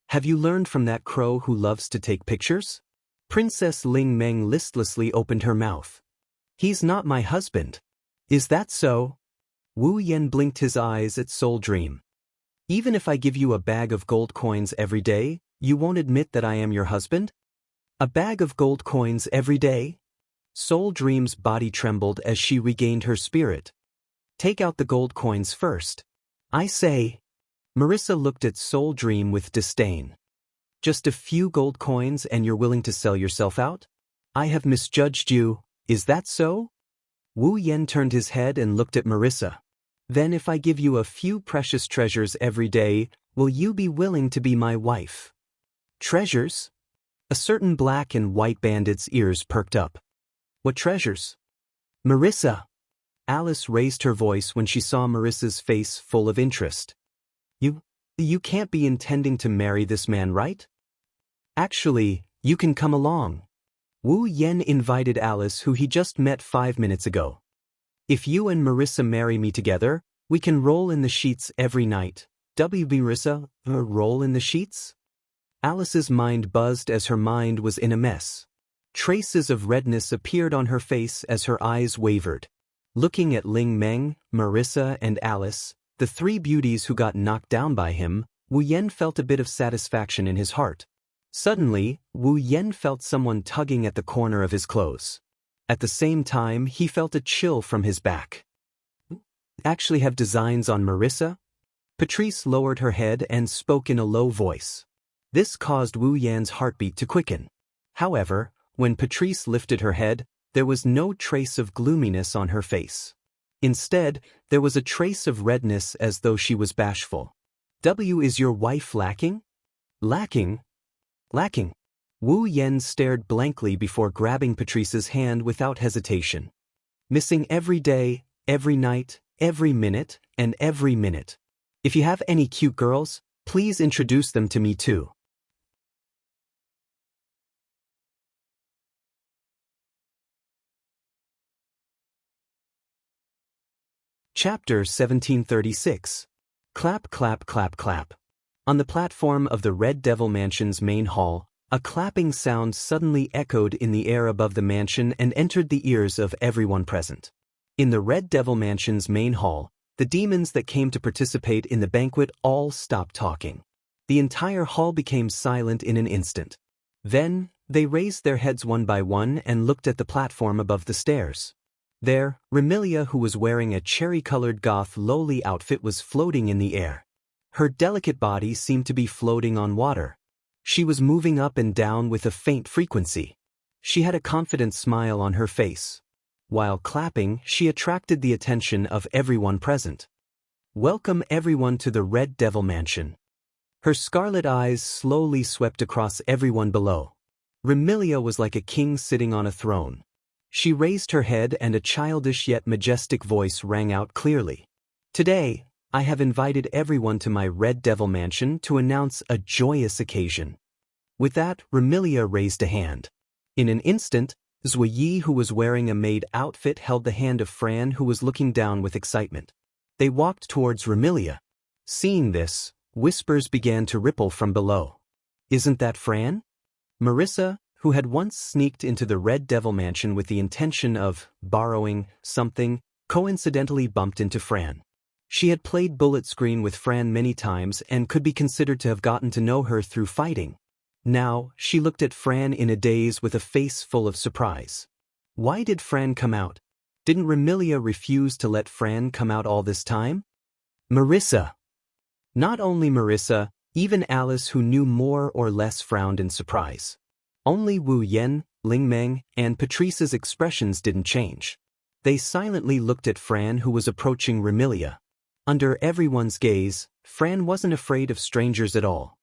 Have you learned from that crow who loves to take pictures? Princess Ling Meng listlessly opened her mouth. He's not my husband. Is that so? Wu Yan blinked his eyes at Soul Dream. Even if I give you a bag of gold coins every day, you won't admit that I am your husband? A bag of gold coins every day? Soul Dream's body trembled as she regained her spirit. Take out the gold coins first. I say. Marissa looked at Soul Dream with disdain. Just a few gold coins and you're willing to sell yourself out? I have misjudged you, is that so? Wu Yan turned his head and looked at Marissa. Then if I give you a few precious treasures every day, will you be willing to be my wife? Treasures? A certain black and white bandit's ears perked up. What treasures? Marissa! Alice raised her voice when she saw Marissa's face full of interest. You can't be intending to marry this man, right? Actually, you can come along. Wu Yan invited Alice, who he just met 5 minutes ago. If you and Marissa marry me together, we can roll in the sheets every night. WB Marissa, roll in the sheets? Alice's mind buzzed as her mind was in a mess. Traces of redness appeared on her face as her eyes wavered. Looking at Ling Meng, Marissa, and Alice, the three beauties who got knocked down by him, Wu Yan felt a bit of satisfaction in his heart. Suddenly, Wu Yan felt someone tugging at the corner of his clothes. At the same time, he felt a chill from his back. Actually have designs on Marissa? Patrice lowered her head and spoke in a low voice. This caused Wu Yan's heartbeat to quicken. However, when Patrice lifted her head, there was no trace of gloominess on her face. Instead, there was a trace of redness as though she was bashful. Is your wife lacking? Lacking? Lacking. Wu Yan stared blankly before grabbing Patrice's hand without hesitation. Missing every day, every night, every minute, and every minute. If you have any cute girls, please introduce them to me too. Chapter 1736. Clap, clap, clap, clap. On the platform of the Red Devil Mansion's main hall, a clapping sound suddenly echoed in the air above the mansion and entered the ears of everyone present. In the Red Devil Mansion's main hall, the demons that came to participate in the banquet all stopped talking. The entire hall became silent in an instant. Then, they raised their heads one by one and looked at the platform above the stairs. There, Remilia, who was wearing a cherry-colored goth lowly outfit, was floating in the air. Her delicate body seemed to be floating on water. She was moving up and down with a faint frequency. She had a confident smile on her face. While clapping, she attracted the attention of everyone present. Welcome everyone to the Red Devil Mansion. Her scarlet eyes slowly swept across everyone below. Remilia was like a king sitting on a throne. She raised her head and a childish yet majestic voice rang out clearly. Today, I have invited everyone to my Red Devil Mansion to announce a joyous occasion. With that, Remilia raised a hand. In an instant, Zhuyi, who was wearing a maid outfit, held the hand of Fran, who was looking down with excitement. They walked towards Remilia. Seeing this, whispers began to ripple from below. Isn't that Fran? Marissa, who had once sneaked into the Red Devil Mansion with the intention of borrowing something, coincidentally bumped into Fran. She had played bullet screen with Fran many times and could be considered to have gotten to know her through fighting. Now, she looked at Fran in a daze with a face full of surprise. Why did Fran come out? Didn't Remilia refuse to let Fran come out all this time? Marissa. Not only Marissa, even Alice, who knew more or less, frowned in surprise. Only Wu Yan, Ling Meng, and Patrice's expressions didn't change. They silently looked at Fran, who was approaching Remilia. Under everyone's gaze, Fran wasn't afraid of strangers at all.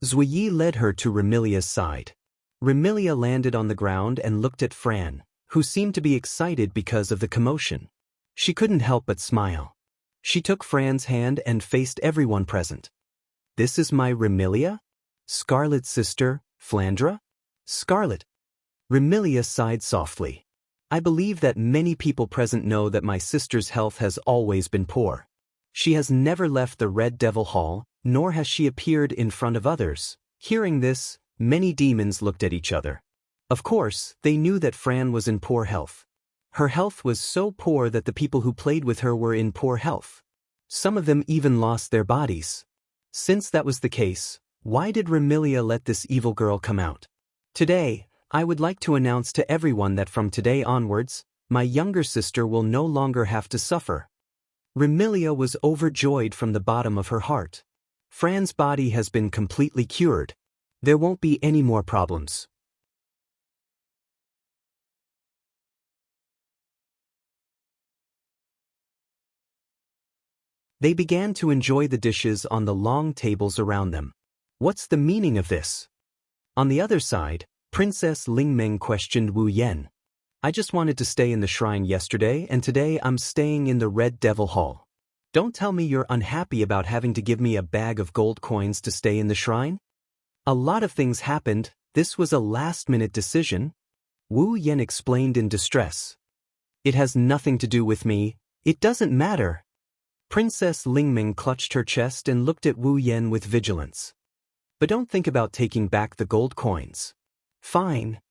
Zuyi led her to Remilia's side. Remilia landed on the ground and looked at Fran, who seemed to be excited because of the commotion. She couldn't help but smile. She took Fran's hand and faced everyone present. "This is my Remilia? Scarlet's sister, Flandra?" "Scarlet." Remilia sighed softly. "I believe that many people present know that my sister's health has always been poor. She has never left the Red Devil Hall, nor has she appeared in front of others." Hearing this, many demons looked at each other. Of course, they knew that Fran was in poor health. Her health was so poor that the people who played with her were in poor health. Some of them even lost their bodies. Since that was the case, why did Remilia let this evil girl come out? Today, I would like to announce to everyone that from today onwards, my younger sister will no longer have to suffer. Remilia was overjoyed from the bottom of her heart. Fran's body has been completely cured. There won't be any more problems. They began to enjoy the dishes on the long tables around them. What's the meaning of this? On the other side, Princess Lingmeng questioned Wu Yan. "I just wanted to stay in the shrine yesterday, and today I'm staying in the Red Devil Hall. Don't tell me you're unhappy about having to give me a bag of gold coins to stay in the shrine?" "A lot of things happened. This was a last-minute decision," Wu Yan explained in distress. "It has nothing to do with me. It doesn't matter." Princess Lingming clutched her chest and looked at Wu Yan with vigilance. "But don't think about taking back the gold coins." "Fine."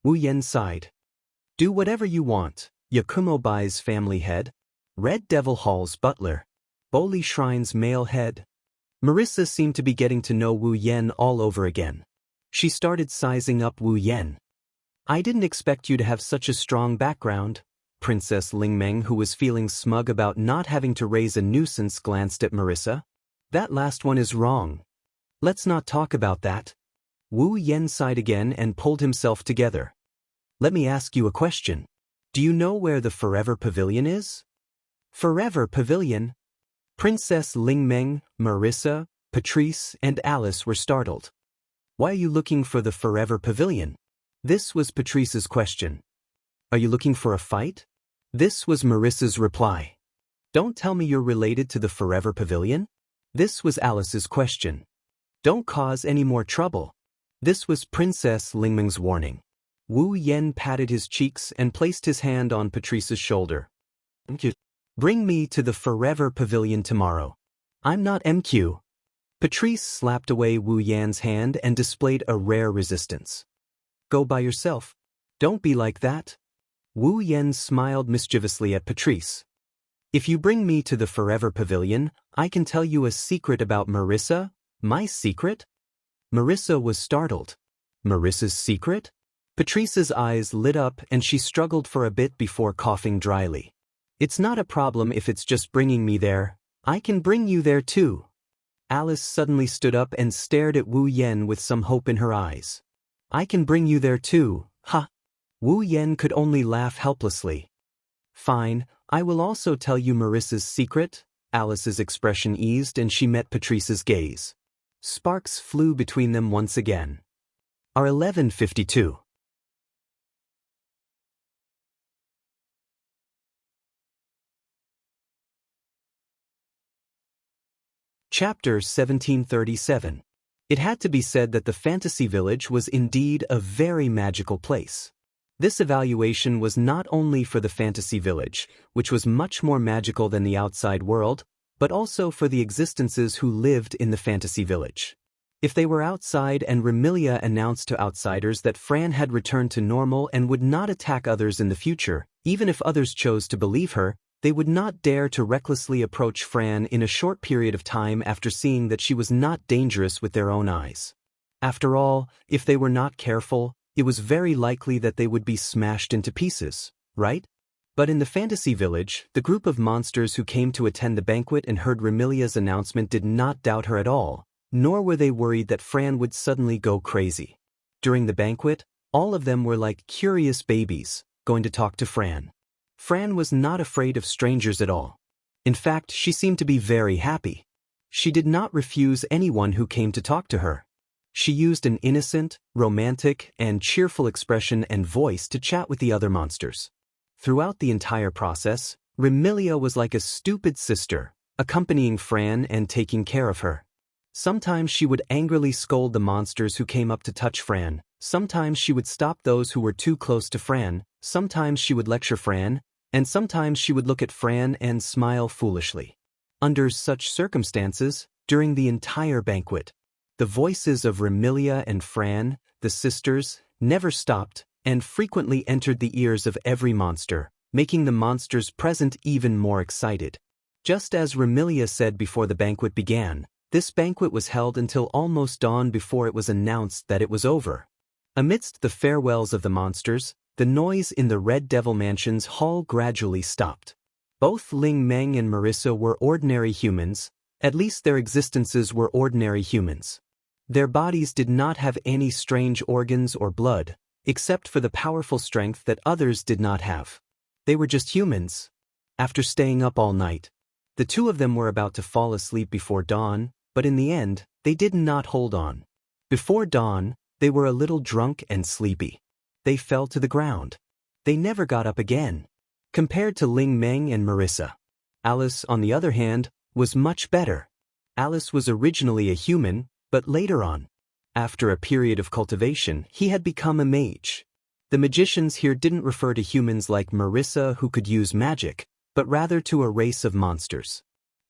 Wu Yan sighed. "Do whatever you want." Yakumo Bai's family head, Red Devil Hall's butler, Boli Shrine's male head. Marissa seemed to be getting to know Wu Yan all over again. She started sizing up Wu Yan. "I didn't expect you to have such a strong background." Princess Lingmeng, who was feeling smug about not having to raise a nuisance, glanced at Marissa. "That last one is wrong. Let's not talk about that." Wu Yan sighed again and pulled himself together. "Let me ask you a question. Do you know where the Forever Pavilion is?" "Forever Pavilion?" Princess Lingmeng, Marissa, Patrice, and Alice were startled. "Why are you looking for the Forever Pavilion?" This was Patrice's question. "Are you looking for a fight?" This was Marissa's reply. "Don't tell me you're related to the Forever Pavilion?" This was Alice's question. "Don't cause any more trouble." This was Princess Lingming's warning. Wu Yan patted his cheeks and placed his hand on Patrice's shoulder. "MQ. Bring me to the Forever Pavilion tomorrow." "I'm not MQ." Patrice slapped away Wu Yan's hand and displayed a rare resistance. "Go by yourself. Don't be like that." Wu Yan smiled mischievously at Patrice. "If you bring me to the Forever Pavilion, I can tell you a secret about Marissa." "My secret?" Marissa was startled. "Marissa's secret?" Patrice's eyes lit up and she struggled for a bit before coughing dryly. "It's not a problem if it's just bringing me there. I can bring you there too." Alice suddenly stood up and stared at Wu Yan with some hope in her eyes. "I can bring you there too, ha!" Wu Yan could only laugh helplessly. "Fine, I will also tell you Marissa's secret." Alice's expression eased and she met Patrice's gaze. Sparks flew between them once again. R1152. Chapter 1737. It had to be said that the fantasy village was indeed a very magical place. This evaluation was not only for the fantasy village, which was much more magical than the outside world, but also for the existences who lived in the fantasy village. If they were outside and Remilia announced to outsiders that Fran had returned to normal and would not attack others in the future, even if others chose to believe her, they would not dare to recklessly approach Fran in a short period of time after seeing that she was not dangerous with their own eyes. After all, if they were not careful, it was very likely that they would be smashed into pieces, right? But in the fantasy village, the group of monsters who came to attend the banquet and heard Remilia's announcement did not doubt her at all, nor were they worried that Fran would suddenly go crazy. During the banquet, all of them were like curious babies, going to talk to Fran. Fran was not afraid of strangers at all. In fact, she seemed to be very happy. She did not refuse anyone who came to talk to her. She used an innocent, romantic, and cheerful expression and voice to chat with the other monsters. Throughout the entire process, Remilia was like a stupid sister, accompanying Fran and taking care of her. Sometimes she would angrily scold the monsters who came up to touch Fran, sometimes she would stop those who were too close to Fran, sometimes she would lecture Fran, and sometimes she would look at Fran and smile foolishly. Under such circumstances, during the entire banquet, the voices of Remilia and Fran, the sisters, never stopped and frequently entered the ears of every monster, making the monsters present even more excited. Just as Remilia said before the banquet began, this banquet was held until almost dawn before it was announced that it was over. Amidst the farewells of the monsters, the noise in the Red Devil Mansion's hall gradually stopped. Both Ling Meng and Marissa were ordinary humans, at least their existences were ordinary humans. Their bodies did not have any strange organs or blood, except for the powerful strength that others did not have. They were just humans. After staying up all night, the two of them were about to fall asleep before dawn, but in the end, they did not hold on. Before dawn, they were a little drunk and sleepy. They fell to the ground. They never got up again. Compared to Ling Meng and Marissa, Alice, on the other hand, was much better. Alice was originally a human, but later on, after a period of cultivation, he had become a mage. The magicians here didn't refer to humans like Marissa who could use magic, but rather to a race of monsters.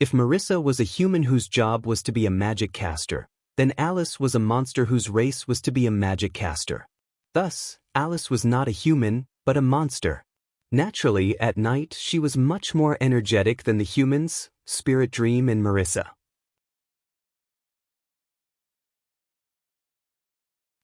If Marissa was a human whose job was to be a magic caster, then Alice was a monster whose race was to be a magic caster. Thus, Alice was not a human, but a monster. Naturally, at night, she was much more energetic than the humans, Spirit Dream and Marissa.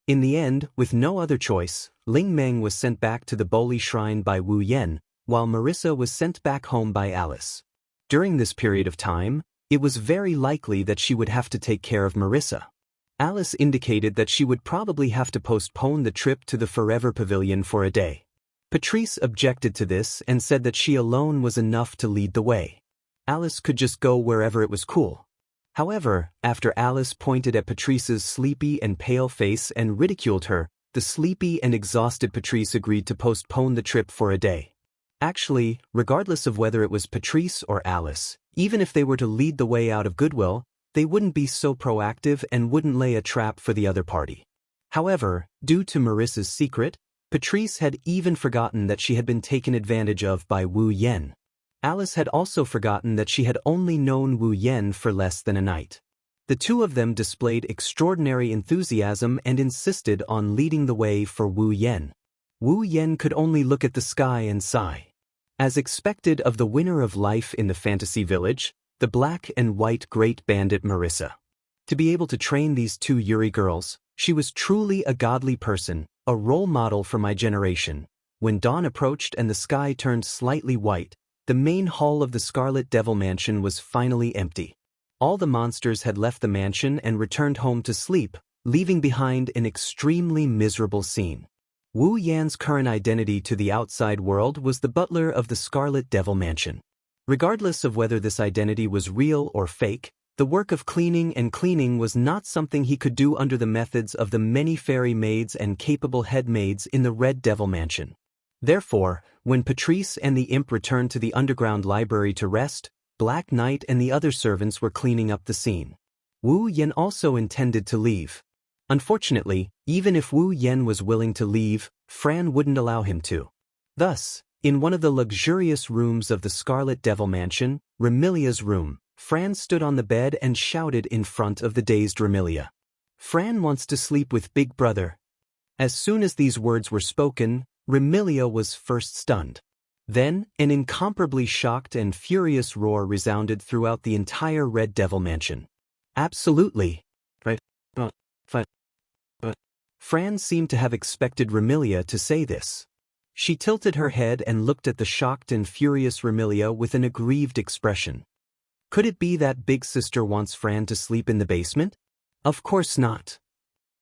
In the end, with no other choice, Ling Meng was sent back to the Boli Shrine by Wu Yen, while Marissa was sent back home by Alice. During this period of time, it was very likely that she would have to take care of Marissa. Alice indicated that she would probably have to postpone the trip to the Forever Pavilion for a day. Patrice objected to this and said that she alone was enough to lead the way. Alice could just go wherever it was cool. However, after Alice pointed at Patrice's sleepy and pale face and ridiculed her, the sleepy and exhausted Patrice agreed to postpone the trip for a day. Actually, regardless of whether it was Patrice or Alice, even if they were to lead the way out of goodwill, they wouldn't be so proactive and wouldn't lay a trap for the other party. However, due to Marissa's secret, Patrice had even forgotten that she had been taken advantage of by Wu Yen. Alice had also forgotten that she had only known Wu Yen for less than a night. The two of them displayed extraordinary enthusiasm and insisted on leading the way for Wu Yen. Wu Yen could only look at the sky and sigh. As expected of the winner of life in the fantasy village, the black and white great bandit Marissa. To be able to train these two Yuri girls, she was truly a godly person, a role model for my generation. When dawn approached and the sky turned slightly white, the main hall of the Scarlet Devil Mansion was finally empty. All the monsters had left the mansion and returned home to sleep, leaving behind an extremely miserable scene. Wu Yan's current identity to the outside world was the butler of the Scarlet Devil Mansion. Regardless of whether this identity was real or fake, the work of cleaning and cleaning was not something he could do under the methods of the many fairy maids and capable head maids in the Red Devil Mansion. Therefore, when Patrice and the imp returned to the underground library to rest, Black Knight and the other servants were cleaning up the scene. Wu Yan also intended to leave. Unfortunately, even if Wu Yen was willing to leave, Fran wouldn't allow him to. Thus, in one of the luxurious rooms of the Scarlet Devil Mansion, Remilia's room, Fran stood on the bed and shouted in front of the dazed Remilia. Fran wants to sleep with Big Brother. As soon as these words were spoken, Remilia was first stunned. Then, an incomparably shocked and furious roar resounded throughout the entire Red Devil mansion. Absolutely. Right. Fran seemed to have expected Remilia to say this. She tilted her head and looked at the shocked and furious Remilia with an aggrieved expression. Could it be that Big Sister wants Fran to sleep in the basement? Of course not.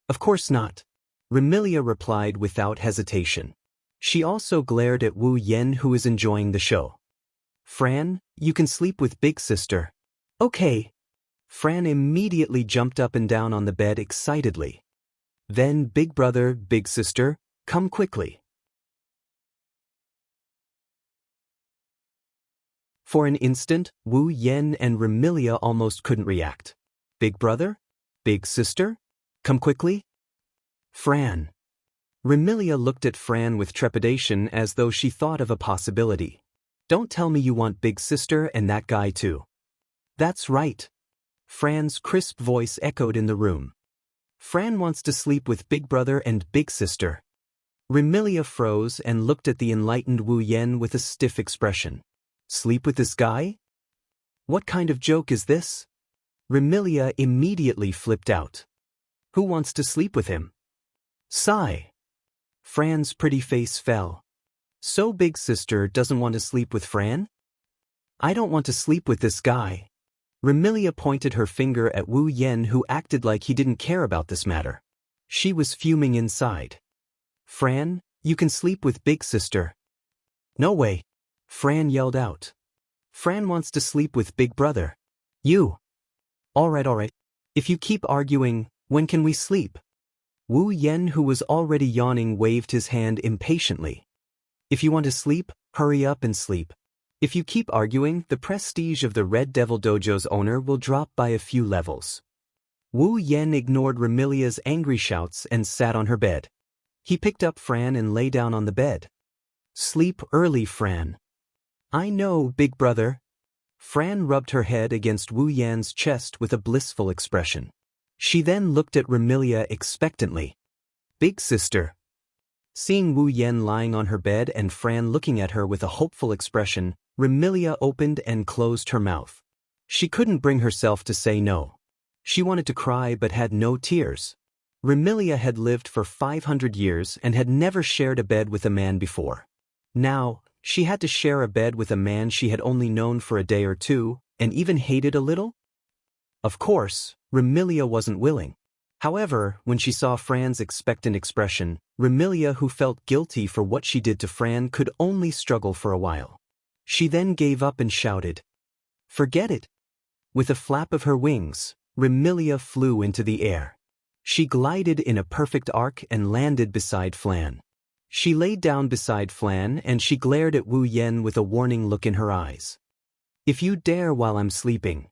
Of course not. Remilia replied without hesitation. She also glared at Wu Yen, who was enjoying the show. Fran, you can sleep with Big Sister. Okay. Fran immediately jumped up and down on the bed excitedly. Then Big Brother, Big Sister, come quickly. For an instant, Wu Yen and Remilia almost couldn't react. Big Brother? Big Sister? Come quickly? Fran. Remilia looked at Fran with trepidation as though she thought of a possibility. Don't tell me you want Big Sister and that guy too. That's right. Fran's crisp voice echoed in the room. Fran wants to sleep with Big Brother and Big Sister. Remilia froze and looked at the enlightened Wu Yen with a stiff expression. Sleep with this guy? What kind of joke is this? Remilia immediately flipped out. Who wants to sleep with him? Sigh. Fran's pretty face fell. So Big Sister doesn't want to sleep with Fran? I don't want to sleep with this guy. Remilia pointed her finger at Wu Yen, who acted like he didn't care about this matter. She was fuming inside. Fran, you can sleep with Big Sister. No way. Fran yelled out. Fran wants to sleep with Big Brother. You. All right. If you keep arguing, when can we sleep? Wu Yen, who was already yawning, waved his hand impatiently. If you want to sleep, hurry up and sleep. If you keep arguing, the prestige of the Red Devil Dojo's owner will drop by a few levels. Wu Yen ignored Remilia's angry shouts and sat on her bed. He picked up Fran and lay down on the bed. Sleep early, Fran. I know, Big Brother. Fran rubbed her head against Wu Yan's chest with a blissful expression. She then looked at Remilia expectantly. Big Sister. Seeing Wu Yen lying on her bed and Fran looking at her with a hopeful expression, Remilia opened and closed her mouth. She couldn't bring herself to say no. She wanted to cry but had no tears. Remilia had lived for 500 years and had never shared a bed with a man before. Now, she had to share a bed with a man she had only known for a day or two, and even hated a little? Of course, Remilia wasn't willing. However, when she saw Fran's expectant expression, Remilia, who felt guilty for what she did to Fran, could only struggle for a while. She then gave up and shouted, "Forget it!" With a flap of her wings, Remilia flew into the air. She glided in a perfect arc and landed beside Flan. She laid down beside Flan and she glared at Wu Yen with a warning look in her eyes. If you dare while I'm sleeping.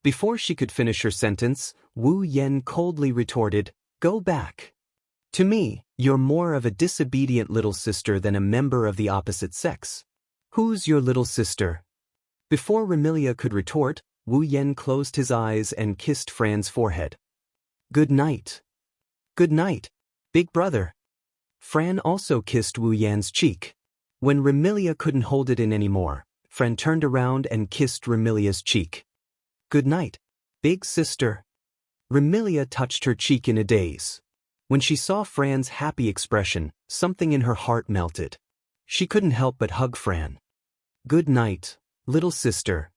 Before she could finish her sentence, Wu Yen coldly retorted, Go back. To me, you're more of a disobedient little sister than a member of the opposite sex. Who's your little sister? Before Remilia could retort, Wu Yen closed his eyes and kissed Fran's forehead. Good night. Good night, Big Brother. Fran also kissed Wu Yan's cheek. When Remilia couldn't hold it in anymore, Fran turned around and kissed Remilia's cheek. Good night, Big Sister. Remilia touched her cheek in a daze. When she saw Fran's happy expression, something in her heart melted. She couldn't help but hug Fran. Good night, little sister.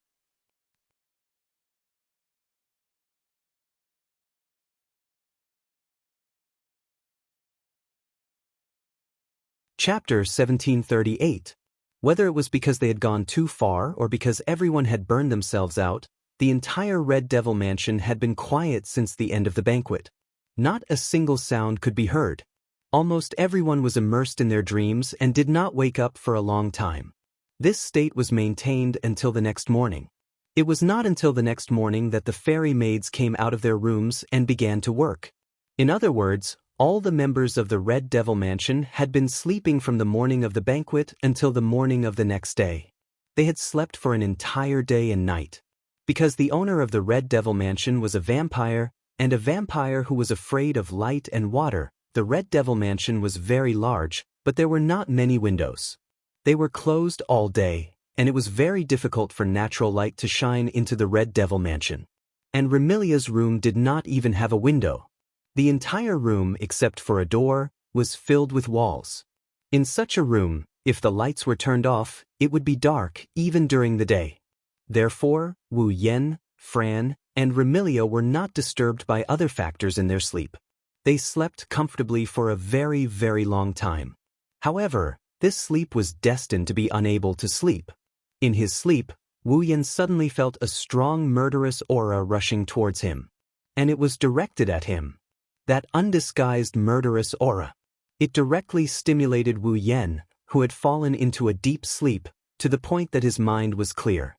Chapter 1738. Whether it was because they had gone too far or because everyone had burned themselves out, the entire Red Devil mansion had been quiet since the end of the banquet. Not a single sound could be heard. Almost everyone was immersed in their dreams and did not wake up for a long time. This state was maintained until the next morning. It was not until the next morning that the fairy maids came out of their rooms and began to work. In other words, all the members of the Red Devil Mansion had been sleeping from the morning of the banquet until the morning of the next day. They had slept for an entire day and night. Because the owner of the Red Devil Mansion was a vampire, and a vampire who was afraid of light and water. The Red Devil Mansion was very large, but there were not many windows. They were closed all day, and it was very difficult for natural light to shine into the Red Devil Mansion. And Remilia's room did not even have a window. The entire room, except for a door, was filled with walls. In such a room, if the lights were turned off, it would be dark even during the day. Therefore, Wu Yan, Fran, and Remilia were not disturbed by other factors in their sleep. They slept comfortably for a very, very long time. However, this sleep was destined to be unable to sleep. In his sleep, Wu Yan suddenly felt a strong murderous aura rushing towards him. And it was directed at him. That undisguised murderous aura. It directly stimulated Wu Yan, who had fallen into a deep sleep, to the point that his mind was clear.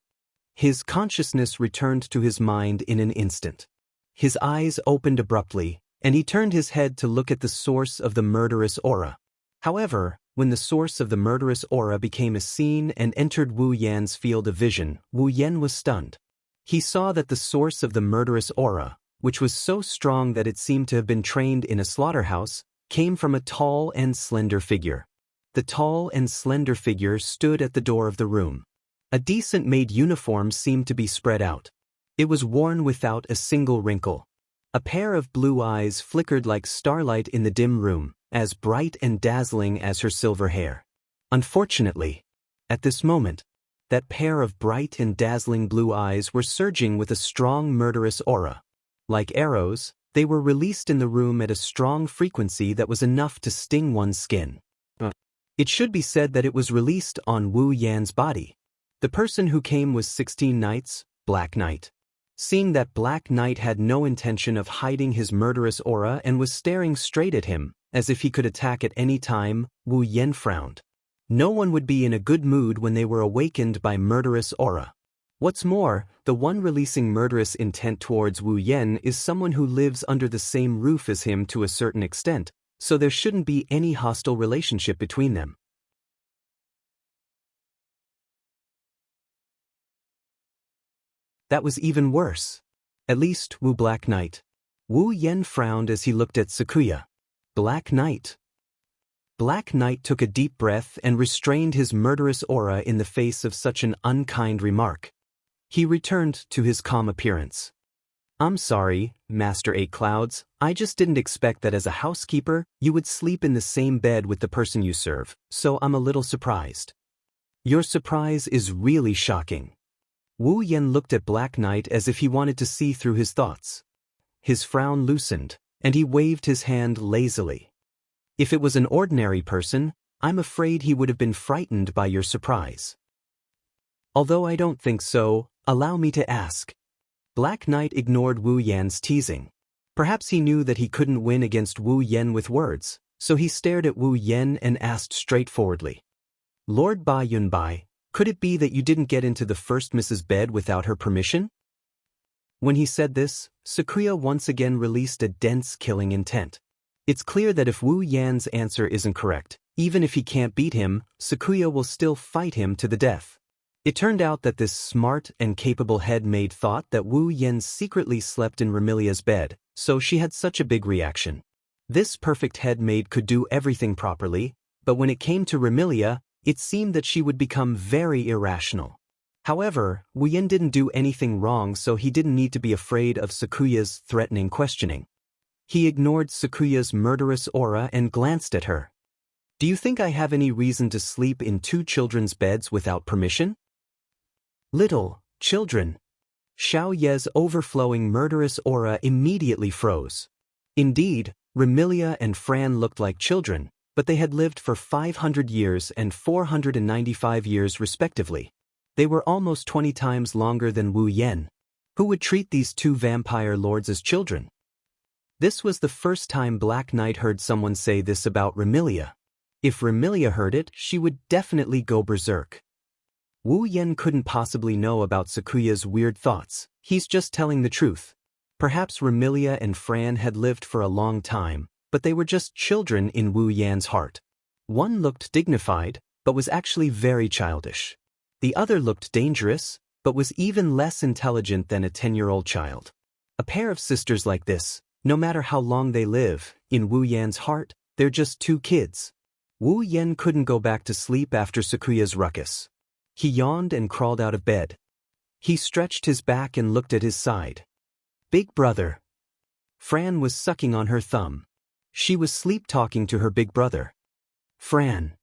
His consciousness returned to his mind in an instant. His eyes opened abruptly, and he turned his head to look at the source of the murderous aura. However, when the source of the murderous aura became a scene and entered Wu Yan's field of vision, Wu Yan was stunned. He saw that the source of the murderous aura, which was so strong that it seemed to have been trained in a slaughterhouse, came from a tall and slender figure. The tall and slender figure stood at the door of the room. A decent-made uniform seemed to be spread out. It was worn without a single wrinkle. A pair of blue eyes flickered like starlight in the dim room, as bright and dazzling as her silver hair. Unfortunately, at this moment, that pair of bright and dazzling blue eyes were surging with a strong murderous aura. Like arrows, they were released in the room at a strong frequency that was enough to sting one's skin. It should be said that it was released on Wu Yan's body. The person who came was 16 Knights, Black Knight. Seeing that Black Knight had no intention of hiding his murderous aura and was staring straight at him, as if he could attack at any time, Wu Yan frowned. No one would be in a good mood when they were awakened by murderous aura. What's more, the one releasing murderous intent towards Wu Yan is someone who lives under the same roof as him to a certain extent, so there shouldn't be any hostile relationship between them. That was even worse. At least, Wu Black Knight. Wu Yan frowned as he looked at Sakuya. Black Knight. Black Knight took a deep breath and restrained his murderous aura in the face of such an unkind remark. He returned to his calm appearance. I'm sorry, Master Eight Clouds, I just didn't expect that as a housekeeper, you would sleep in the same bed with the person you serve, so I'm a little surprised. Your surprise is really shocking. Wu Yan looked at Black Knight as if he wanted to see through his thoughts. His frown loosened, and he waved his hand lazily. If it was an ordinary person, I'm afraid he would have been frightened by your surprise. Although I don't think so, allow me to ask. Black Knight ignored Wu Yan's teasing. Perhaps he knew that he couldn't win against Wu Yan with words, so he stared at Wu Yan and asked straightforwardly. Lord Ba Yunbai, could it be that you didn't get into the first Mrs. bed without her permission? When he said this, Sakuya once again released a dense killing intent. It's clear that if Wu Yan's answer isn't correct, even if he can't beat him, Sakuya will still fight him to the death. It turned out that this smart and capable head-maid thought that Wu Yan secretly slept in Remilia's bed, so she had such a big reaction. This perfect head-maid could do everything properly, but when it came to Remilia, it seemed that she would become very irrational. However, Wu Yan didn't do anything wrong, so he didn't need to be afraid of Sakuya's threatening questioning. He ignored Sakuya's murderous aura and glanced at her. Do you think I have any reason to sleep in two children's beds without permission? Little children. Xiao Ye's overflowing murderous aura immediately froze. Indeed, Remilia and Fran looked like children, but they had lived for 500 years and 495 years respectively. They were almost 20 times longer than Wu Yan. Who would treat these two vampire lords as children? This was the first time Black Knight heard someone say this about Remilia. If Remilia heard it, she would definitely go berserk. Wu Yan couldn't possibly know about Sakuya's weird thoughts. He's just telling the truth. Perhaps Remilia and Fran had lived for a long time, but they were just children in Wu Yan's heart. One looked dignified, but was actually very childish. The other looked dangerous, but was even less intelligent than a 10-year-old child. A pair of sisters like this, no matter how long they live, in Wu Yan's heart, they're just two kids. Wu Yan couldn't go back to sleep after Sakuya's ruckus. He yawned and crawled out of bed. He stretched his back and looked at his side. Big brother. Fran was sucking on her thumb. She was sleep-talking to her big brother. Fran.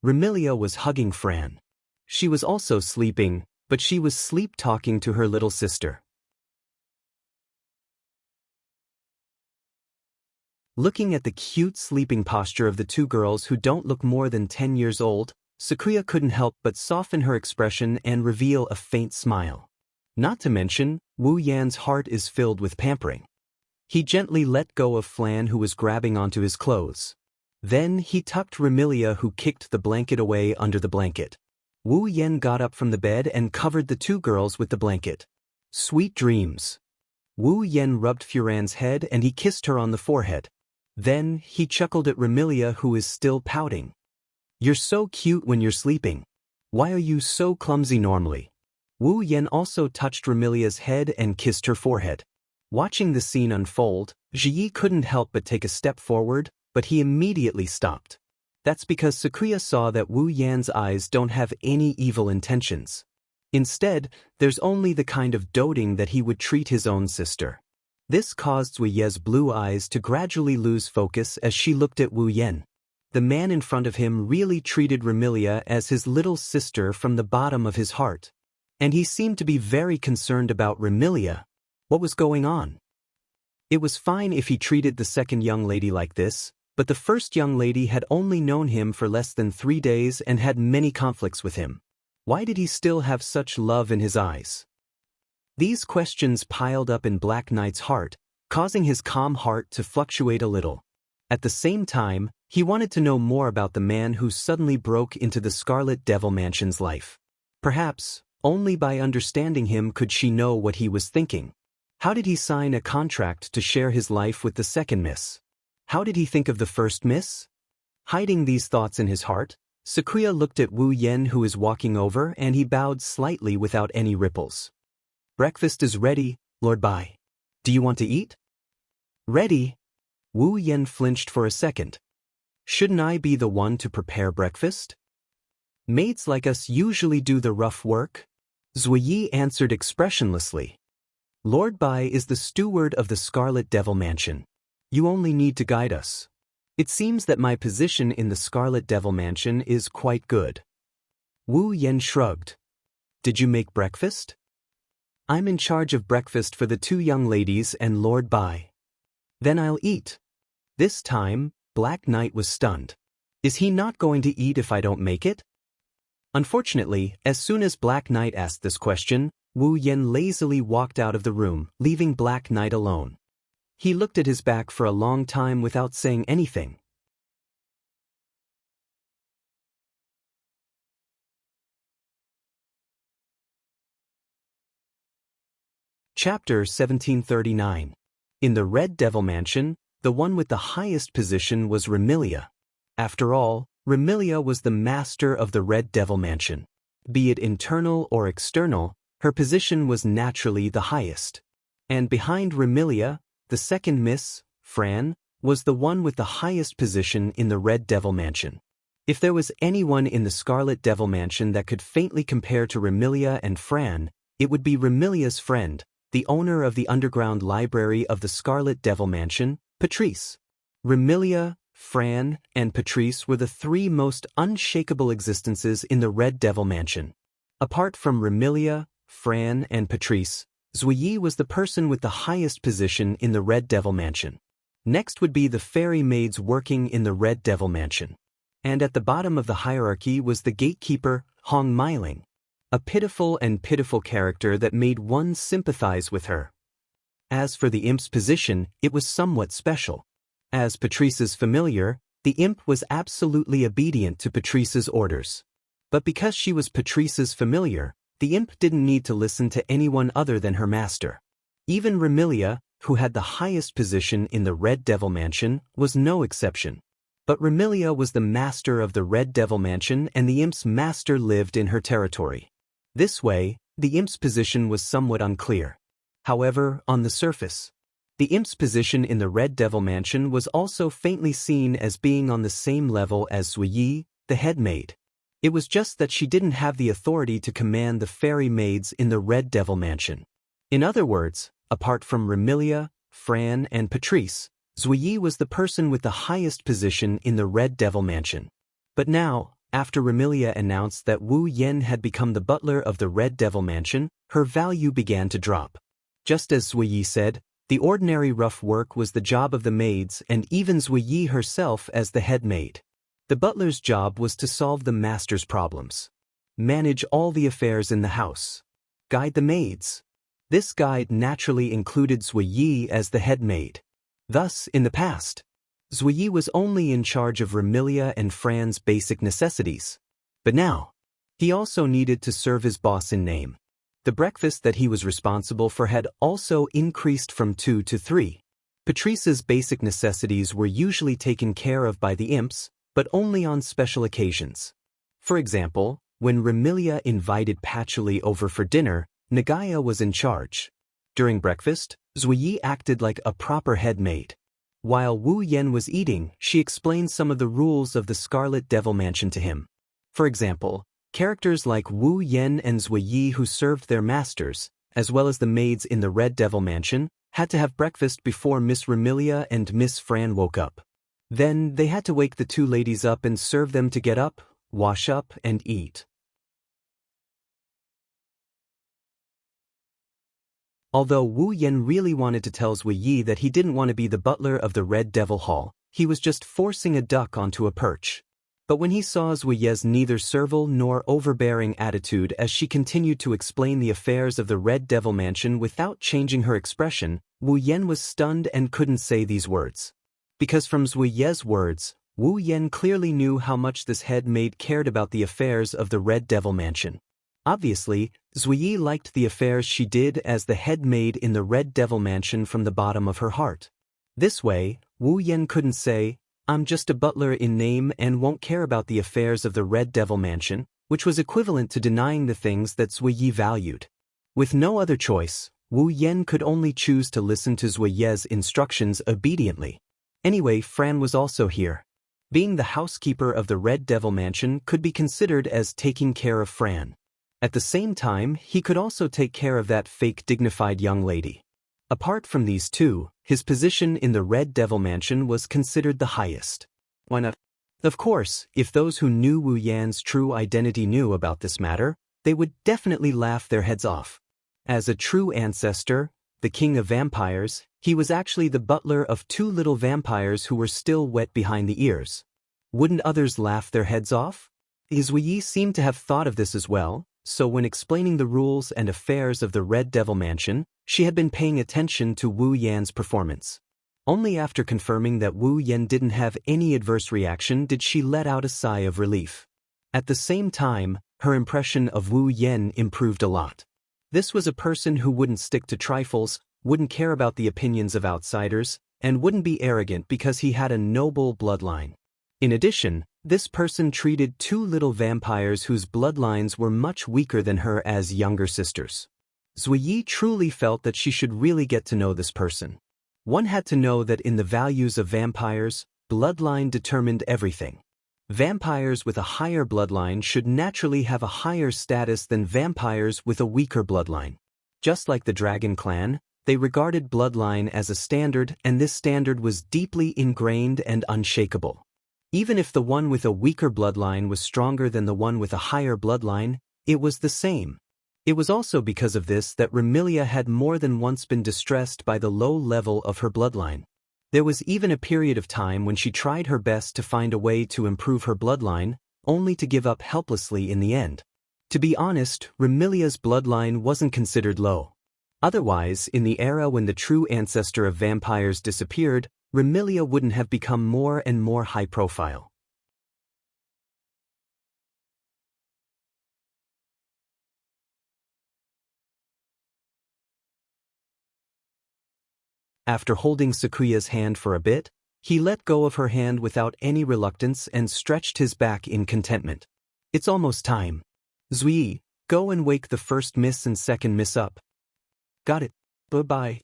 Remilia was hugging Fran. She was also sleeping, but she was sleep-talking to her little sister. Looking at the cute sleeping posture of the two girls who don't look more than 10 years old, Sakuya couldn't help but soften her expression and reveal a faint smile. Not to mention, Wu Yan's heart is filled with pampering. He gently let go of Flan, who was grabbing onto his clothes. Then he tucked Remilia, who kicked the blanket away, under the blanket. Wu Yan got up from the bed and covered the two girls with the blanket. Sweet dreams. Wu Yan rubbed Furan's head and he kissed her on the forehead. Then he chuckled at Remilia, who is still pouting. You're so cute when you're sleeping. Why are you so clumsy normally? Wu Yan also touched Remilia's head and kissed her forehead. Watching the scene unfold, Ziyi couldn't help but take a step forward, but he immediately stopped. That's because Sakuya saw that Wu Yan's eyes don't have any evil intentions. Instead, there's only the kind of doting that he would treat his own sister. This caused Wu Ye's blue eyes to gradually lose focus as she looked at Wu Yan. The man in front of him really treated Remilia as his little sister from the bottom of his heart. And he seemed to be very concerned about Remilia. What was going on? It was fine if he treated the second young lady like this, but the first young lady had only known him for less than 3 days and had many conflicts with him. Why did he still have such love in his eyes? These questions piled up in Black Knight's heart, causing his calm heart to fluctuate a little. At the same time, he wanted to know more about the man who suddenly broke into the Scarlet Devil Mansion's life. Perhaps, only by understanding him could she know what he was thinking. How did he sign a contract to share his life with the second miss? How did he think of the first miss? Hiding these thoughts in his heart, Sakuya looked at Wu Yan, who was walking over, and he bowed slightly without any ripples. Breakfast is ready, Lord Bai. Do you want to eat? Ready? Wu Yan flinched for a second. Shouldn't I be the one to prepare breakfast? Maids like us usually do the rough work. Zuyi answered expressionlessly. Lord Bai is the steward of the Scarlet Devil Mansion. You only need to guide us. It seems that my position in the Scarlet Devil Mansion is quite good. Wu Yan shrugged. Did you make breakfast? I'm in charge of breakfast for the two young ladies and Lord Bai. Then I'll eat. This time, Black Knight was stunned. Is he not going to eat if I don't make it? Unfortunately, as soon as Black Knight asked this question, Wu Yan lazily walked out of the room, leaving Black Knight alone. He looked at his back for a long time without saying anything. Chapter 1739. In the Red Devil Mansion, the one with the highest position was Remilia. After all, Remilia was the master of the Red Devil Mansion. Be it internal or external, her position was naturally the highest. And behind Remilia, the second miss, Fran, was the one with the highest position in the Red Devil Mansion. If there was anyone in the Scarlet Devil Mansion that could faintly compare to Remilia and Fran, it would be Remilia's friend, the owner of the underground library of the Scarlet Devil Mansion, Patrice. Remilia, Fran, and Patrice were the three most unshakable existences in the Red Devil Mansion. Apart from Remilia, Fran, and Patrice, Zuyi was the person with the highest position in the Red Devil Mansion. Next would be the fairy maids working in the Red Devil Mansion. And at the bottom of the hierarchy was the gatekeeper, Hong Meiling, a pitiful character that made one sympathize with her. As for the imp's position, it was somewhat special. As Patrice's familiar, the imp was absolutely obedient to Patrice's orders. But because she was Patrice's familiar, the imp didn't need to listen to anyone other than her master. Even Remilia, who had the highest position in the Red Devil Mansion, was no exception. But Remilia was the master of the Red Devil Mansion and the imp's master lived in her territory. This way, the imp's position was somewhat unclear. However, on the surface, the imp's position in the Red Devil Mansion was also faintly seen as being on the same level as Zuyi, the head maid. It was just that she didn't have the authority to command the fairy maids in the Red Devil Mansion. In other words, apart from Remilia, Fran, and Patrice, Zuyi was the person with the highest position in the Red Devil Mansion. But now, after Remilia announced that Wu Yen had become the butler of the Red Devil Mansion, her value began to drop. Just as Zuyi said, the ordinary rough work was the job of the maids and even Zuyi herself as the head maid. The butler's job was to solve the master's problems, manage all the affairs in the house, guide the maids. This guide naturally included Zuyi as the head maid. Thus, in the past, Zuyi was only in charge of Remilia and Fran's basic necessities. But now, he also needed to serve his boss in name. The breakfast that he was responsible for had also increased from 2 to 3. Patrice's basic necessities were usually taken care of by the imps, but only on special occasions. For example, when Remilia invited Patchouli over for dinner, Nagaya was in charge. During breakfast, Zuyi acted like a proper head maid. While Wu Yen was eating, she explained some of the rules of the Scarlet Devil Mansion to him. For example, characters like Wu Yen and Zuyi who served their masters, as well as the maids in the Red Devil Mansion, had to have breakfast before Miss Remilia and Miss Fran woke up. Then they had to wake the two ladies up and serve them to get up, wash up, and eat. Although Wu Yen really wanted to tell Zuyi that he didn't want to be the butler of the Red Devil Hall, he was just forcing a duck onto a perch. But when he saw Zuyi's neither servile nor overbearing attitude as she continued to explain the affairs of the Red Devil Mansion without changing her expression, Wu Yen was stunned and couldn't say these words. Because from Zuyi's words, Wu Yen clearly knew how much this head maid cared about the affairs of the Red Devil Mansion. Obviously, Zuyi liked the affairs she did as the head maid in the Red Devil Mansion from the bottom of her heart. This way, Wu Yen couldn't say, "I'm just a butler in name and won't care about the affairs of the Red Devil Mansion," which was equivalent to denying the things that Zuyi valued. With no other choice, Wu Yen could only choose to listen to Zuyi's instructions obediently. Anyway, Fran was also here. Being the housekeeper of the Red Devil Mansion could be considered as taking care of Fran. At the same time, he could also take care of that fake dignified young lady. Apart from these two, his position in the Red Devil Mansion was considered the highest. Why not? Of course, if those who knew Wu Yan's true identity knew about this matter, they would definitely laugh their heads off. As a true ancestor, the king of vampires, he was actually the butler of two little vampires who were still wet behind the ears. Wouldn't others laugh their heads off? Zuyi seemed to have thought of this as well, so when explaining the rules and affairs of the Red Devil Mansion, she had been paying attention to Wu Yan's performance. Only after confirming that Wu Yan didn't have any adverse reaction did she let out a sigh of relief. At the same time, her impression of Wu Yan improved a lot. This was a person who wouldn't stick to trifles, wouldn't care about the opinions of outsiders, and wouldn't be arrogant because he had a noble bloodline. In addition, this person treated two little vampires whose bloodlines were much weaker than her as younger sisters. Zuyi truly felt that she should really get to know this person. One had to know that in the values of vampires, bloodline determined everything. Vampires with a higher bloodline should naturally have a higher status than vampires with a weaker bloodline. Just like the Dragon Clan, they regarded bloodline as a standard, and this standard was deeply ingrained and unshakable. Even if the one with a weaker bloodline was stronger than the one with a higher bloodline, it was the same. It was also because of this that Remilia had more than once been distressed by the low level of her bloodline. There was even a period of time when she tried her best to find a way to improve her bloodline, only to give up helplessly in the end. To be honest, Remilia's bloodline wasn't considered low. Otherwise, in the era when the true ancestor of vampires disappeared, Remilia wouldn't have become more and more high-profile. After holding Sakuya's hand for a bit, he let go of her hand without any reluctance and stretched his back in contentment. "It's almost time. Zuyi, go and wake the first miss and second miss up." "Got it." Bye-bye.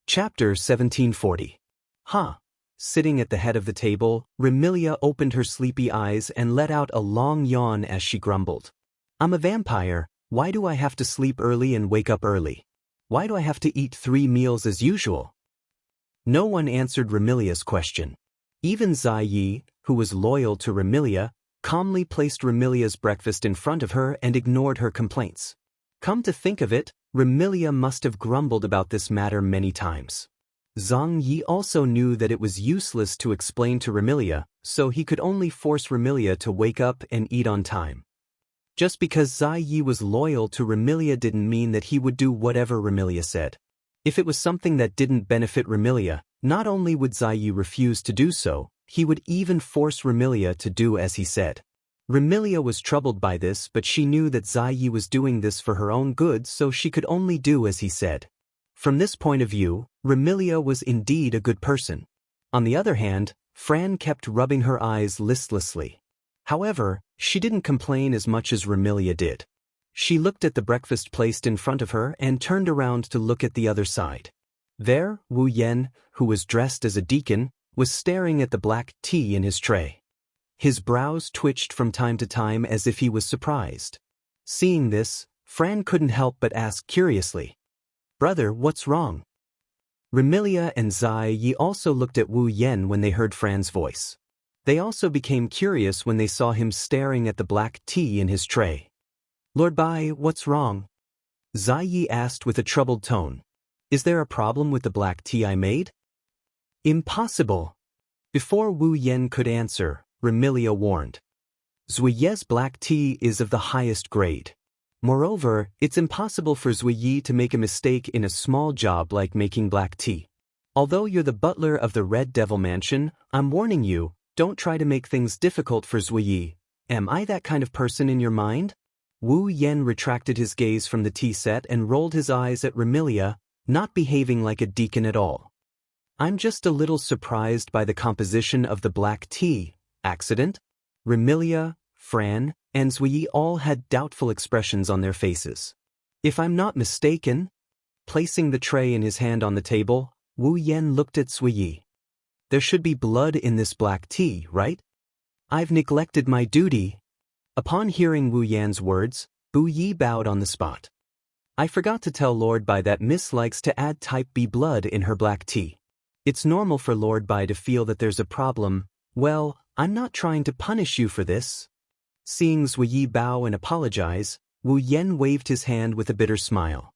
Chapter 1740. Ha! Sitting at the head of the table, Remilia opened her sleepy eyes and let out a long yawn as she grumbled. I'm a vampire. Why do I have to sleep early and wake up early? Why do I have to eat 3 meals as usual? No one answered Remilia's question. Even Ziyi, who was loyal to Remilia, calmly placed Remilia's breakfast in front of her and ignored her complaints. Come to think of it, Remilia must have grumbled about this matter many times. Zhang Yi also knew that it was useless to explain to Remilia, so he could only force Remilia to wake up and eat on time. Just because Ziyi was loyal to Remilia didn't mean that he would do whatever Remilia said. If it was something that didn't benefit Remilia, not only would Ziyi refuse to do so, he would even force Remilia to do as he said. Remilia was troubled by this, but she knew that Ziyi was doing this for her own good, so she could only do as he said. From this point of view, Remilia was indeed a good person. On the other hand, Fran kept rubbing her eyes listlessly. However, she didn't complain as much as Remilia did. She looked at the breakfast placed in front of her and turned around to look at the other side. There, Wu Yan, who was dressed as a deacon, was staring at the black tea in his tray. His brows twitched from time to time as if he was surprised. Seeing this, Fran couldn't help but ask curiously, "Brother, what's wrong?" Remilia and Ziyi also looked at Wu Yan when they heard Fran's voice. They also became curious when they saw him staring at the black tea in his tray. "Lord Bai, what's wrong?" Ziyi asked with a troubled tone. "Is there a problem with the black tea I made?" "Impossible." Before Wu Yan could answer, Remilia warned. Zuiye's black tea is of the highest grade. Moreover, it's impossible for Zuiye to make a mistake in a small job like making black tea. Although you're the butler of the Red Devil Mansion, I'm warning you, don't try to make things difficult for Zuiye. Am I that kind of person in your mind? Wu Yan retracted his gaze from the tea set and rolled his eyes at Remilia, not behaving like a deacon at all. I'm just a little surprised by the composition of the black tea. Accident? Remilia, Fran, and Zuiye all had doubtful expressions on their faces. If I'm not mistaken, placing the tray in his hand on the table, Wu Yan looked at Zuiye. There should be blood in this black tea, right? I've neglected my duty. Upon hearing Wu Yan's words, Bu Yi bowed on the spot. I forgot to tell Lord Bai that Miss likes to add type B blood in her black tea. It's normal for Lord Bai to feel that there's a problem. Well, I'm not trying to punish you for this. Seeing Zuiye bow and apologize, Wu Yan waved his hand with a bitter smile.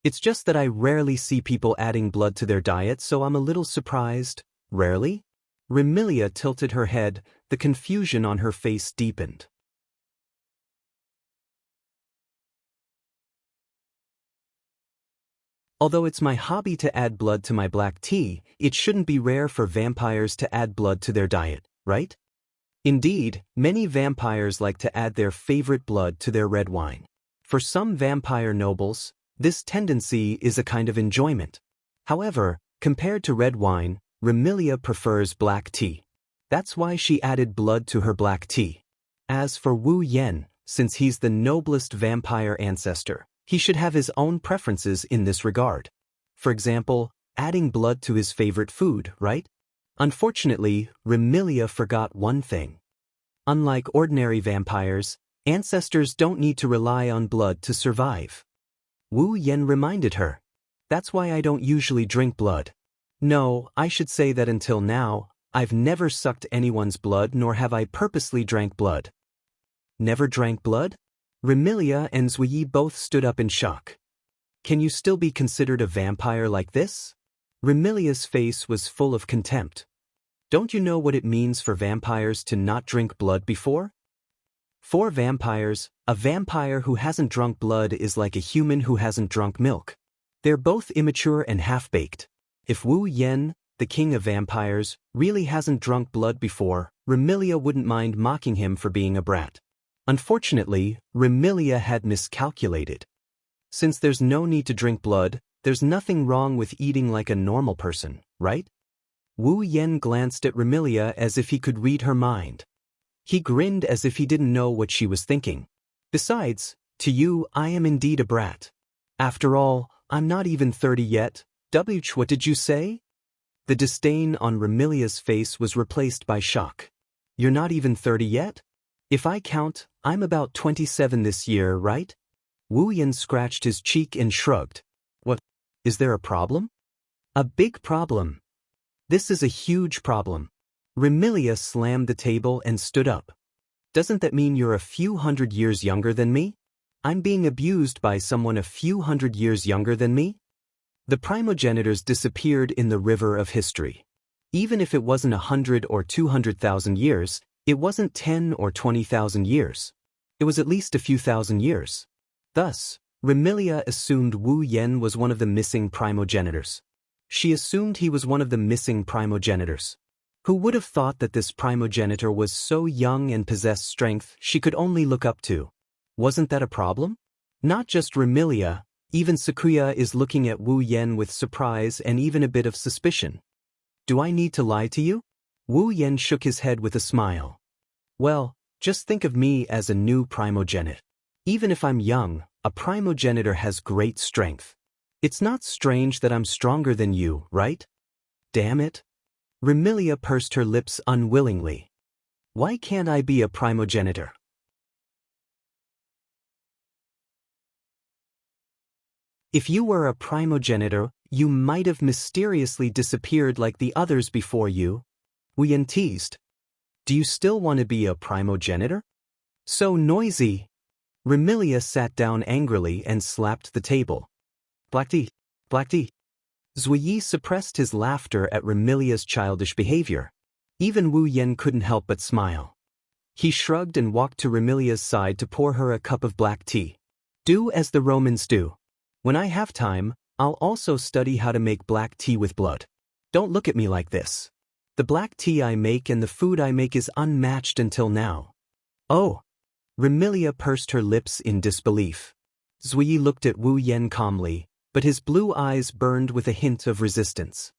It's just that I rarely see people adding blood to their diet, so I'm a little surprised. Rarely? Remilia tilted her head, the confusion on her face deepened. Although it's my hobby to add blood to my black tea, it shouldn't be rare for vampires to add blood to their diet, right? Indeed, many vampires like to add their favorite blood to their red wine. For some vampire nobles, this tendency is a kind of enjoyment. However, compared to red wine, Remilia prefers black tea. That's why she added blood to her black tea. As for Wu Yan, since he's the noblest vampire ancestor, he should have his own preferences in this regard. For example, adding blood to his favorite food, right? Unfortunately, Remilia forgot one thing. Unlike ordinary vampires, ancestors don't need to rely on blood to survive. Wu Yan reminded her. That's why I don't usually drink blood. No, I should say that until now, I've never sucked anyone's blood, nor have I purposely drank blood. Never drank blood? Remilia and Zuiye both stood up in shock. Can you still be considered a vampire like this? Remilia's face was full of contempt. Don't you know what it means for vampires to not drink blood before? For vampires, a vampire who hasn't drunk blood is like a human who hasn't drunk milk. They're both immature and half-baked. If Wu Yan, the king of vampires, really hasn't drunk blood before, Remilia wouldn't mind mocking him for being a brat. Unfortunately, Remilia had miscalculated. Since there's no need to drink blood, there's nothing wrong with eating like a normal person, right? Wu Yan glanced at Remilia as if he could read her mind. He grinned as if he didn't know what she was thinking. Besides, to you, I am indeed a brat. After all, I'm not even 30 yet. What did you say? The disdain on Remilia's face was replaced by shock. You're not even 30 yet? If I count, I'm about 27 this year, right? Wu Yan scratched his cheek and shrugged. What? Is there a problem? A big problem. This is a huge problem. Remilia slammed the table and stood up. Doesn't that mean you're a few hundred years younger than me? I'm being abused by someone a few hundred years younger than me? The primogenitors disappeared in the river of history. Even if it wasn't 100 or 200,000 years, it wasn't 10 or 20,000 years. It was at least a few thousand years. Thus, Remilia assumed Wu Yan was one of the missing primogenitors. She assumed he was one of the missing primogenitors. Who would have thought that this primogenitor was so young and possessed strength she could only look up to? Wasn't that a problem? Not just Remilia, even Sakuya is looking at Wu Yan with surprise and even a bit of suspicion. Do I need to lie to you? Wu Yan shook his head with a smile. Well, just think of me as a new primogenite. Even if I'm young, a primogenitor has great strength. It's not strange that I'm stronger than you, right? Damn it. Remilia pursed her lips unwillingly. Why can't I be a primogenitor? If you were a primogenitor, you might have mysteriously disappeared like the others before you. Wu Yan teased. Do you still want to be a primogenitor? So noisy. Remilia sat down angrily and slapped the table. Black tea, black tea. Zui suppressed his laughter at Remilia's childish behavior. Even Wu Yan couldn't help but smile. He shrugged and walked to Remilia's side to pour her a cup of black tea. Do as the Romans do. When I have time, I'll also study how to make black tea with blood. Don't look at me like this. The black tea I make and the food I make is unmatched until now. Oh. Remilia pursed her lips in disbelief. Zui looked at Wu Yan calmly, but his blue eyes burned with a hint of resistance.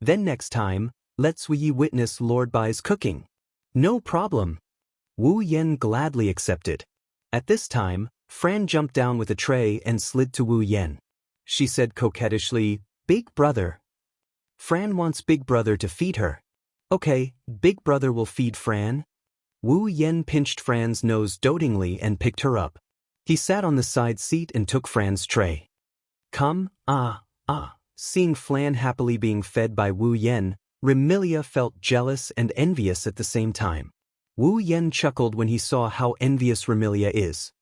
Then next time, let Zui witness Lord Bai's cooking. No problem. Wu Yan gladly accepted. At this time, Fran jumped down with a tray and slid to Wu Yan. She said coquettishly, Big brother. Fran wants Big brother to feed her. Okay, Big brother will feed Fran. Wu Yan pinched Fran's nose dotingly and picked her up. He sat on the side seat and took Fran's tray. Come, Seeing Fran happily being fed by Wu Yan, Remilia felt jealous and envious at the same time. Wu Yan chuckled when he saw how envious Remilia is.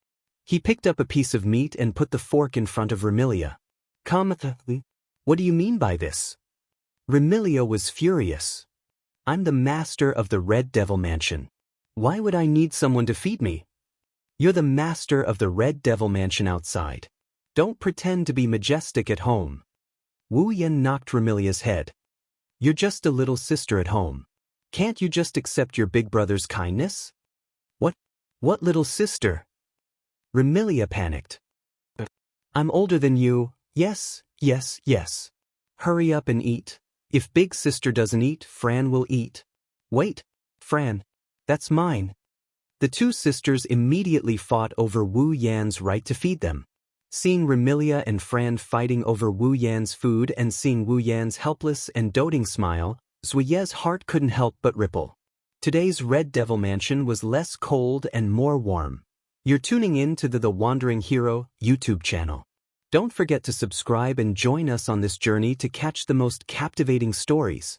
He picked up a piece of meat and put the fork in front of Remilia. Come, what do you mean by this? Remilia was furious. I'm the master of the Red Devil Mansion. Why would I need someone to feed me? You're the master of the Red Devil Mansion outside. Don't pretend to be majestic at home. Wu Yan knocked Remilia's head. You're just a little sister at home. Can't you just accept your big brother's kindness? What little sister? Remilia panicked. I'm older than you. Yes. Hurry up and eat. If big sister doesn't eat, Fran will eat. Wait, Fran, that's mine. The two sisters immediately fought over Wu Yan's right to feed them. Seeing Remilia and Fran fighting over Wu Yan's food and seeing Wu Yan's helpless and doting smile, Zuiye's heart couldn't help but ripple. Today's Red Devil Mansion was less cold and more warm. You're tuning in to the Wandering Hero YouTube channel. Don't forget to subscribe and join us on this journey to catch the most captivating stories.